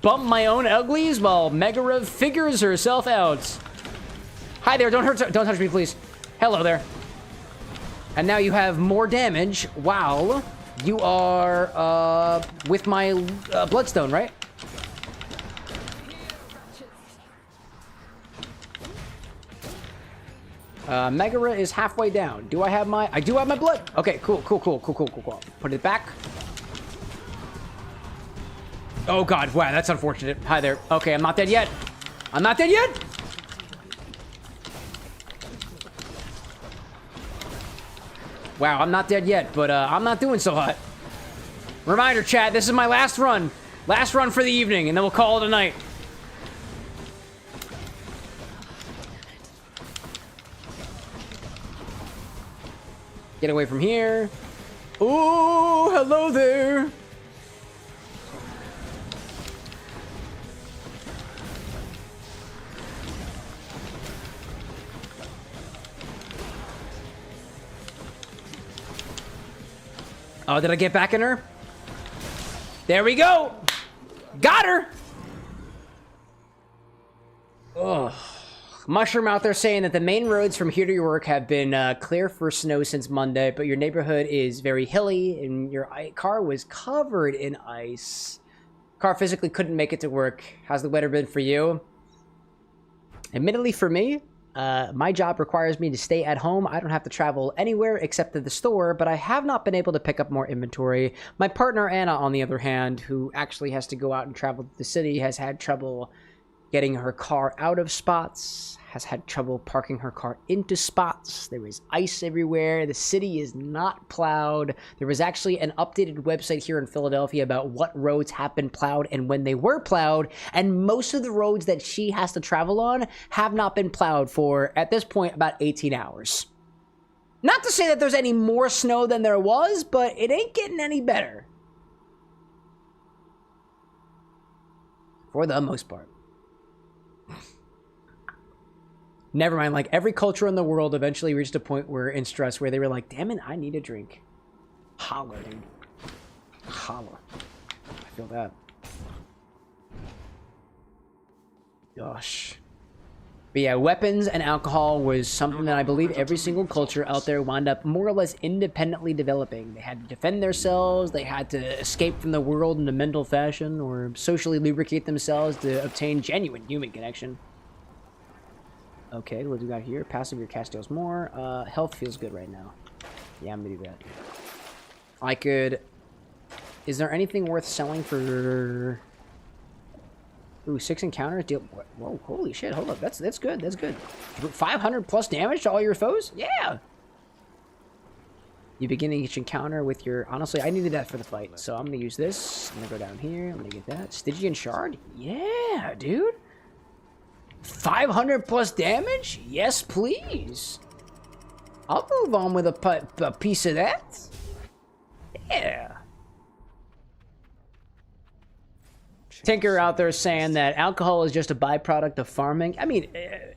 bump my own uglies while Megara figures herself out. Hi there, don't touch me, please. Hello there. And now you have more damage while you are with my bloodstone, right? Megara is halfway down. Do I have my... I do have my blood. Okay, cool. Put it back. Oh, God. Wow, that's unfortunate. Hi there. Okay, I'm not dead yet. Wow, I'm not dead yet, but I'm not doing so hot. Reminder, chat, this is my last run. Last run for the evening, and then we'll call it a night. Get away from here. Ooh, hello there. Oh, did I get back in her? There we go. Got her! Ugh. Mushroom out there saying that the main roads from here to your work have been clear for snow since Monday, but your neighborhood is very hilly and your car was covered in ice. Car physically couldn't make it to work. How's the weather been for you? Admittedly for me, my job requires me to stay at home. I don't have to travel anywhere except to the store, but I have not been able to pick up more inventory. My partner Anna, on the other hand, who actually has to go out and travel to the city, has had trouble getting her car out of spots, has had trouble parking her car into spots. There is ice everywhere. The city is not plowed. There was actually an updated website here in Philadelphia about what roads have been plowed and when they were plowed, and most of the roads that she has to travel on have not been plowed for, at this point, about 18 hours. Not to say that there's any more snow than there was, but it ain't getting any better. For the most part. Never mind, like every culture in the world eventually reached a point where in stress where they were like, damn it, I need a drink. Holla, dude. Holla. I feel that. Gosh. But yeah, weapons and alcohol was something that I believe every single culture out there wound up more or less independently developing. They had to defend themselves, they had to escape from the world in a mental fashion, or socially lubricate themselves to obtain genuine human connection. Okay, what do we got here? Passive, your cast deals more. Health feels good right now. Yeah, I'm gonna do that. I could... Is there anything worth selling for... Ooh, 6 encounters? Deal... Whoa, holy shit, hold up. That's good, that's good. 500 plus damage to all your foes? Yeah! You begin each encounter with your... Honestly, I needed that for the fight, so I'm gonna use this. I'm gonna go down here. I'm gonna get that. Stygian Shard? Yeah, dude! 500 plus damage? Yes, please. I'll move on with a piece of that. Yeah. Tinker out there saying that alcohol is just a byproduct of farming. I mean,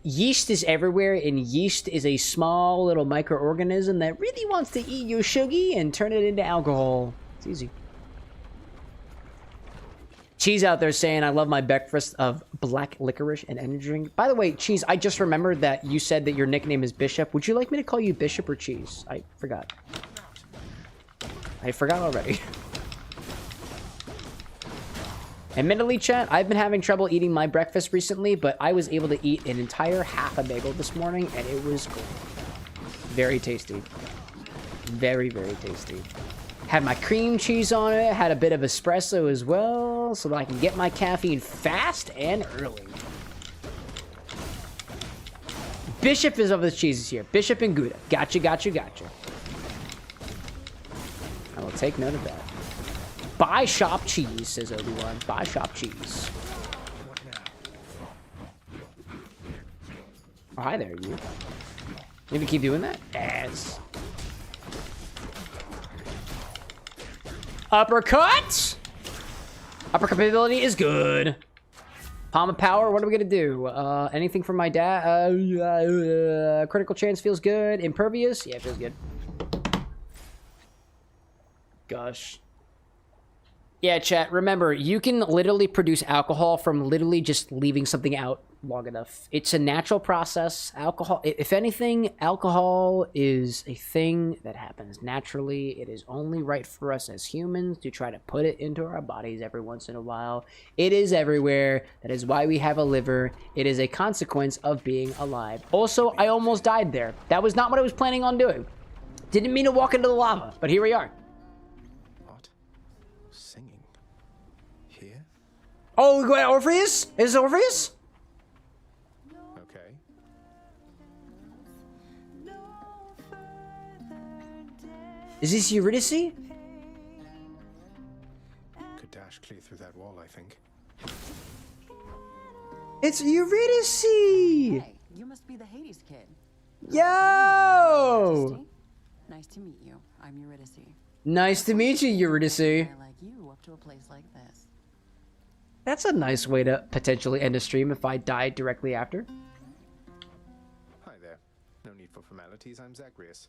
yeast is everywhere, and yeast is a small little microorganism that really wants to eat your sugar and turn it into alcohol. It's easy. Cheese out there saying, I love my breakfast of black licorice and energy drink. By the way, Cheese, I just remembered that you said that your nickname is Bishop. Would you like me to call you Bishop or Cheese? I forgot. I forgot already. Admittedly, chat, I've been having trouble eating my breakfast recently, but I was able to eat an entire half a bagel this morning, and it was cool. Very tasty. Very, very tasty. Had my cream cheese on it, had a bit of espresso as well, so that I can get my caffeine fast and early. Bishop is of the cheeses here. Bishop and Gouda. Gotcha, gotcha, gotcha. I will take note of that. Buy shop cheese, says Obi-Wan. Buy shop cheese. Oh, hi there, you. Maybe keep doing that? Yes. Uppercut! Uppercut ability is good. Palm of Power, what are we gonna do? Anything from my dad? Critical chance feels good. Impervious? Yeah, it feels good. Gosh. Yeah, chat, remember, you can literally produce alcohol from literally just leaving something out long enough. It's a natural process. Alcohol, if anything, alcohol is a thing that happens naturally. It is only right for us as humans to try to put it into our bodies every once in a while. It is everywhere. That is why we have a liver. It is a consequence of being alive. Also, I almost died there. That was not what I was planning on doing. Didn't mean to walk into the lava, but here we are. Oh, we got Orpheus? Is it Orpheus? Okay. Is this Eurydice? Could dash clear through that wall, I think. It's Eurydice! Hey, you must be the Hades kid. Yo! Nice to meet you. I'm Eurydice. Nice to meet you, Eurydice. I like you up to a place like this. That's a nice way to potentially end a stream if I died directly after. Hi there. No need for formalities. I'm Zagreus.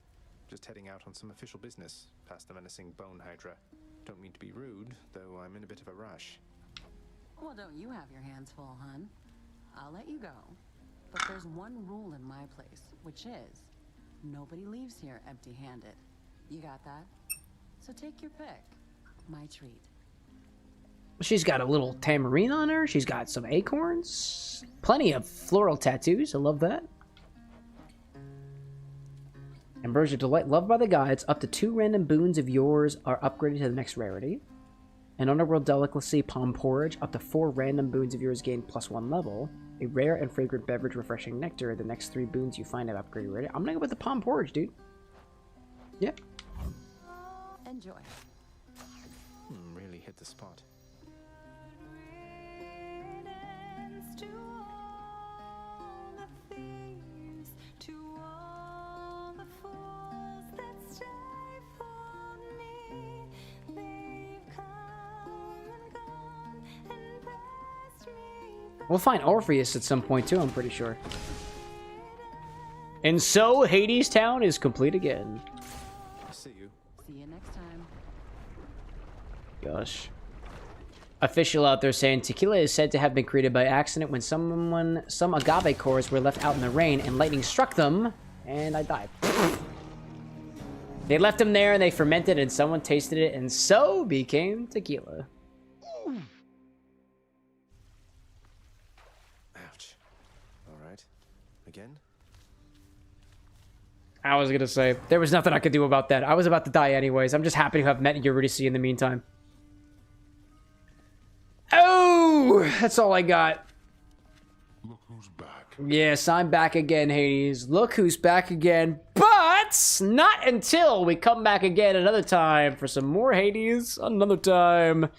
Just heading out on some official business, past the menacing Bone Hydra. Don't mean to be rude, though I'm in a bit of a rush. Well, don't you have your hands full, hun? I'll let you go. But there's one rule in my place, which is nobody leaves here empty-handed. You got that? So take your pick. My treat. She's got a little tambourine on her. She's got some acorns. Plenty of floral tattoos. I love that. Ambrosia Delight, loved by the gods. Up to 2 random boons of yours are upgraded to the next rarity. An Underworld Delicacy, Palm Porridge. Up to 4 random boons of yours gain +1 level. A rare and fragrant beverage, Refreshing Nectar. The next 3 boons you find at upgraded rarity. I'm gonna go with the Palm Porridge, dude. Yep. Enjoy. Really hit the spot. We'll find Orpheus at some point too, I'm pretty sure. And so Hades Town is complete again. See you. See you next time. Gosh. Official out there saying tequila is said to have been created by accident when some agave cores were left out in the rain and lightning struck them, and I died. They left them there and they fermented and someone tasted it and so became tequila. Ouch. Alright. Again? I was gonna say, there was nothing I could do about that. I was about to die anyways. I'm just happy to have met Eurydice in the meantime. Oh, that's all I got. Look who's back. Yes, I'm back again, Hades. Look who's back again. But not until we come back again another time for some more Hades another time.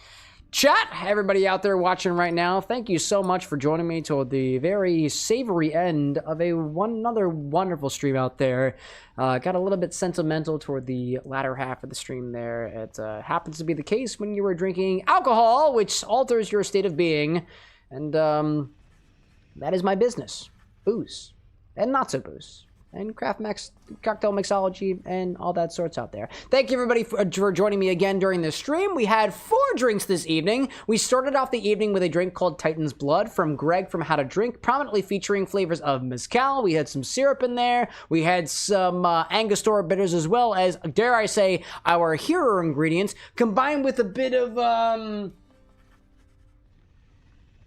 Chat, everybody out there watching right now, thank you so much for joining me toward the very savory end of another wonderful stream out there. Got a little bit sentimental toward the latter half of the stream there. It happens to be the case when you were drinking alcohol, which alters your state of being. And that is my business. Booze. And not so booze. And craft max cocktail mixology and all that sorts out there. Thank you everybody for joining me again during this stream. We had 4 drinks this evening. We started off the evening with a drink called Titan's Blood from Greg from How to Drink, prominently featuring flavors of mezcal. We had some syrup in there. We had some Angostura bitters as well as, dare I say, our hero ingredients combined with a bit of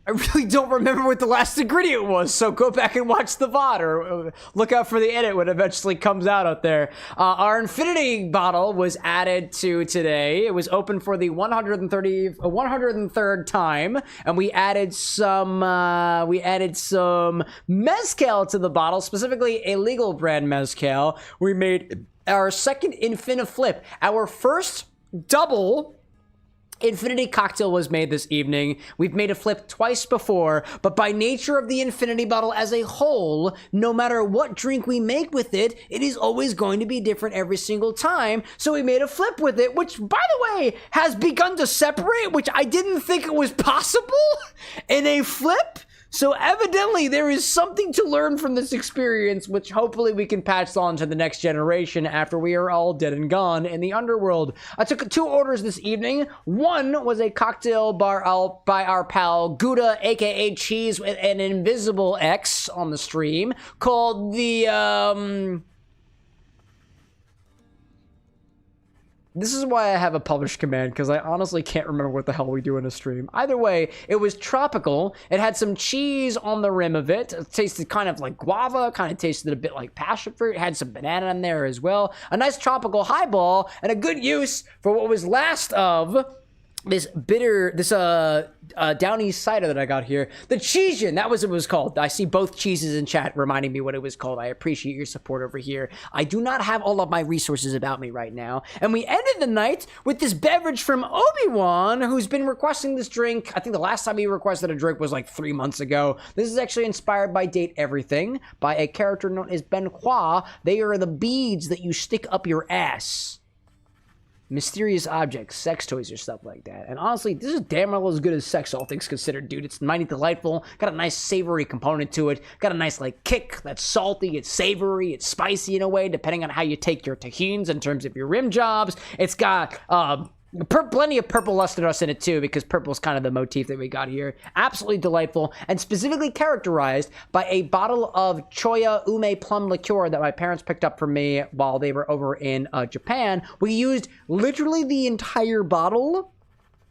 I really don't remember what the last ingredient was, so go back and watch the VOD, or look out for the edit when it eventually comes out there. Our Infinity bottle was added to today. It was open for the 103rd time, and we added some mezcal to the bottle, specifically a legal brand mezcal. We made our second Infini-Flip, our first double Infinity cocktail was made this evening. We've made a flip twice before, but by nature of the Infinity bottle as a whole, no matter what drink we make with it, it is always going to be different every single time. So we made a flip with it, which, by the way, has begun to separate, which I didn't think it was possible in a flip. So evidently there is something to learn from this experience, which hopefully we can pass on to the next generation after we are all dead and gone in the underworld. I took 2 orders this evening. One was a cocktail bar by our pal Gouda, aka Cheese with an invisible X on the stream, called the This is why I have a publish command, because I honestly can't remember what the hell we do in a stream. Either way, it was tropical. It had some cheese on the rim of it. It tasted kind of like guava, kind of tasted a bit like passion fruit. It had some banana in there as well. A nice tropical highball, and a good use for what was last of this down east cider that I got here. The Cheexion, that was what it was called. I see both cheeses in chat reminding me what it was called. I appreciate your support over here. I do not have all of my resources about me right now. And we ended the night with this beverage from Obi-Wan, who's been requesting this drink. I think the last time he requested a drink was like 3 months ago. This is actually inspired by Date Everything, by a character known as Ben Hua. They are the beads that you stick up your ass. Mysterious objects, sex toys, or stuff like that. And honestly, this is damn well as good as sex, all things considered, dude. It's mighty delightful. Got a nice savory component to it. Got a nice, like, kick that's salty, it's savory, it's spicy in a way, depending on how you take your tahines in terms of your rim jobs. It's got Plenty of purple lustrous in it too, because purple's kind of the motif that we got here. Absolutely delightful, and specifically characterized by a bottle of Choya Ume plum liqueur that my parents picked up for me while they were over in Japan. We used literally the entire bottle,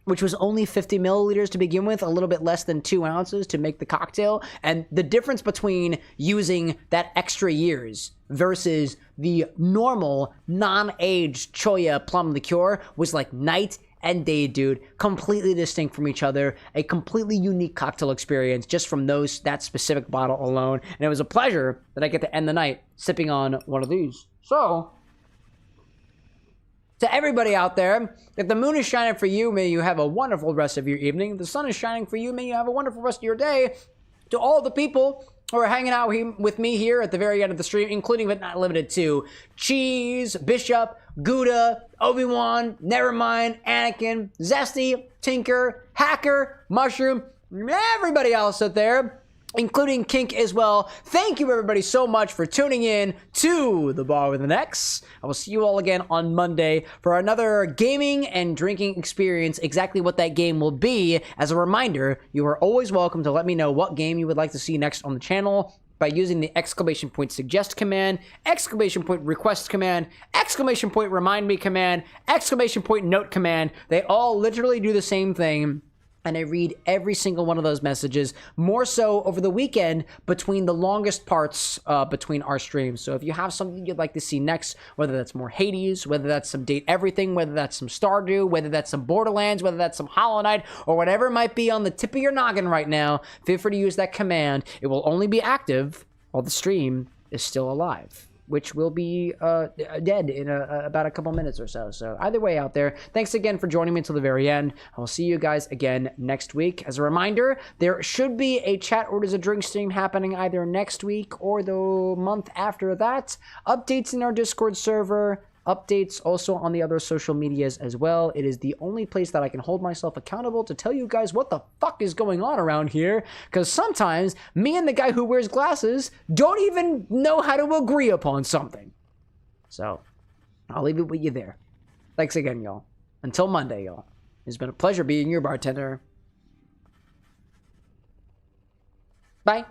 which was only 50 milliliters to begin with, a little bit less than 2 ounces to make the cocktail. And the difference between using that extra years versus the normal non-aged Choya plum liqueur was like night and day, dude. Completely distinct from each other. A completely unique cocktail experience just from that specific bottle alone. And it was a pleasure that I get to end the night sipping on one of these. So, to everybody out there, if the moon is shining for you, may you have a wonderful rest of your evening. If the sun is shining for you, may you have a wonderful rest of your day. To all the people who are hanging out with me here at the very end of the stream, including but not limited to Cheese, Bishop, Gouda, Obi-Wan, Nevermind, Anakin, Zesty, Tinker, Hacker, Mushroom, everybody else out there, including Kink as well. Thank you everybody so much for tuning in to The Bar with an X. I will see you all again on Monday for another gaming and drinking experience. Exactly what that game will be. As a reminder, you are always welcome to let me know what game you would like to see next on the channel by using the !suggest command, !request command, !remind me command, !note command. They all literally do the same thing. And I read every single one of those messages, more so over the weekend between the longest parts between our streams. So if you have something you'd like to see next, whether that's more Hades, whether that's some Date Everything, whether that's some Stardew, whether that's some Borderlands, whether that's some Hollow Knight, or whatever might be on the tip of your noggin right now, feel free to use that command. It will only be active while the stream is still alive, which will be dead in about a couple minutes or so. So either way out there, thanks again for joining me until the very end. I will see you guys again next week. As a reminder, there should be a Chat Orders a Drink stream happening either next week or the month after that. Updates in our Discord server, updates also on the other social medias as well. It is the only place that I can hold myself accountable to tell you guys what the fuck is going on around here, because sometimes me and the guy who wears glasses don't even know how to agree upon something. So, I'll leave it with you there. Thanks again, y'all. Until Monday, y'all. It's been a pleasure being your bartender. Bye.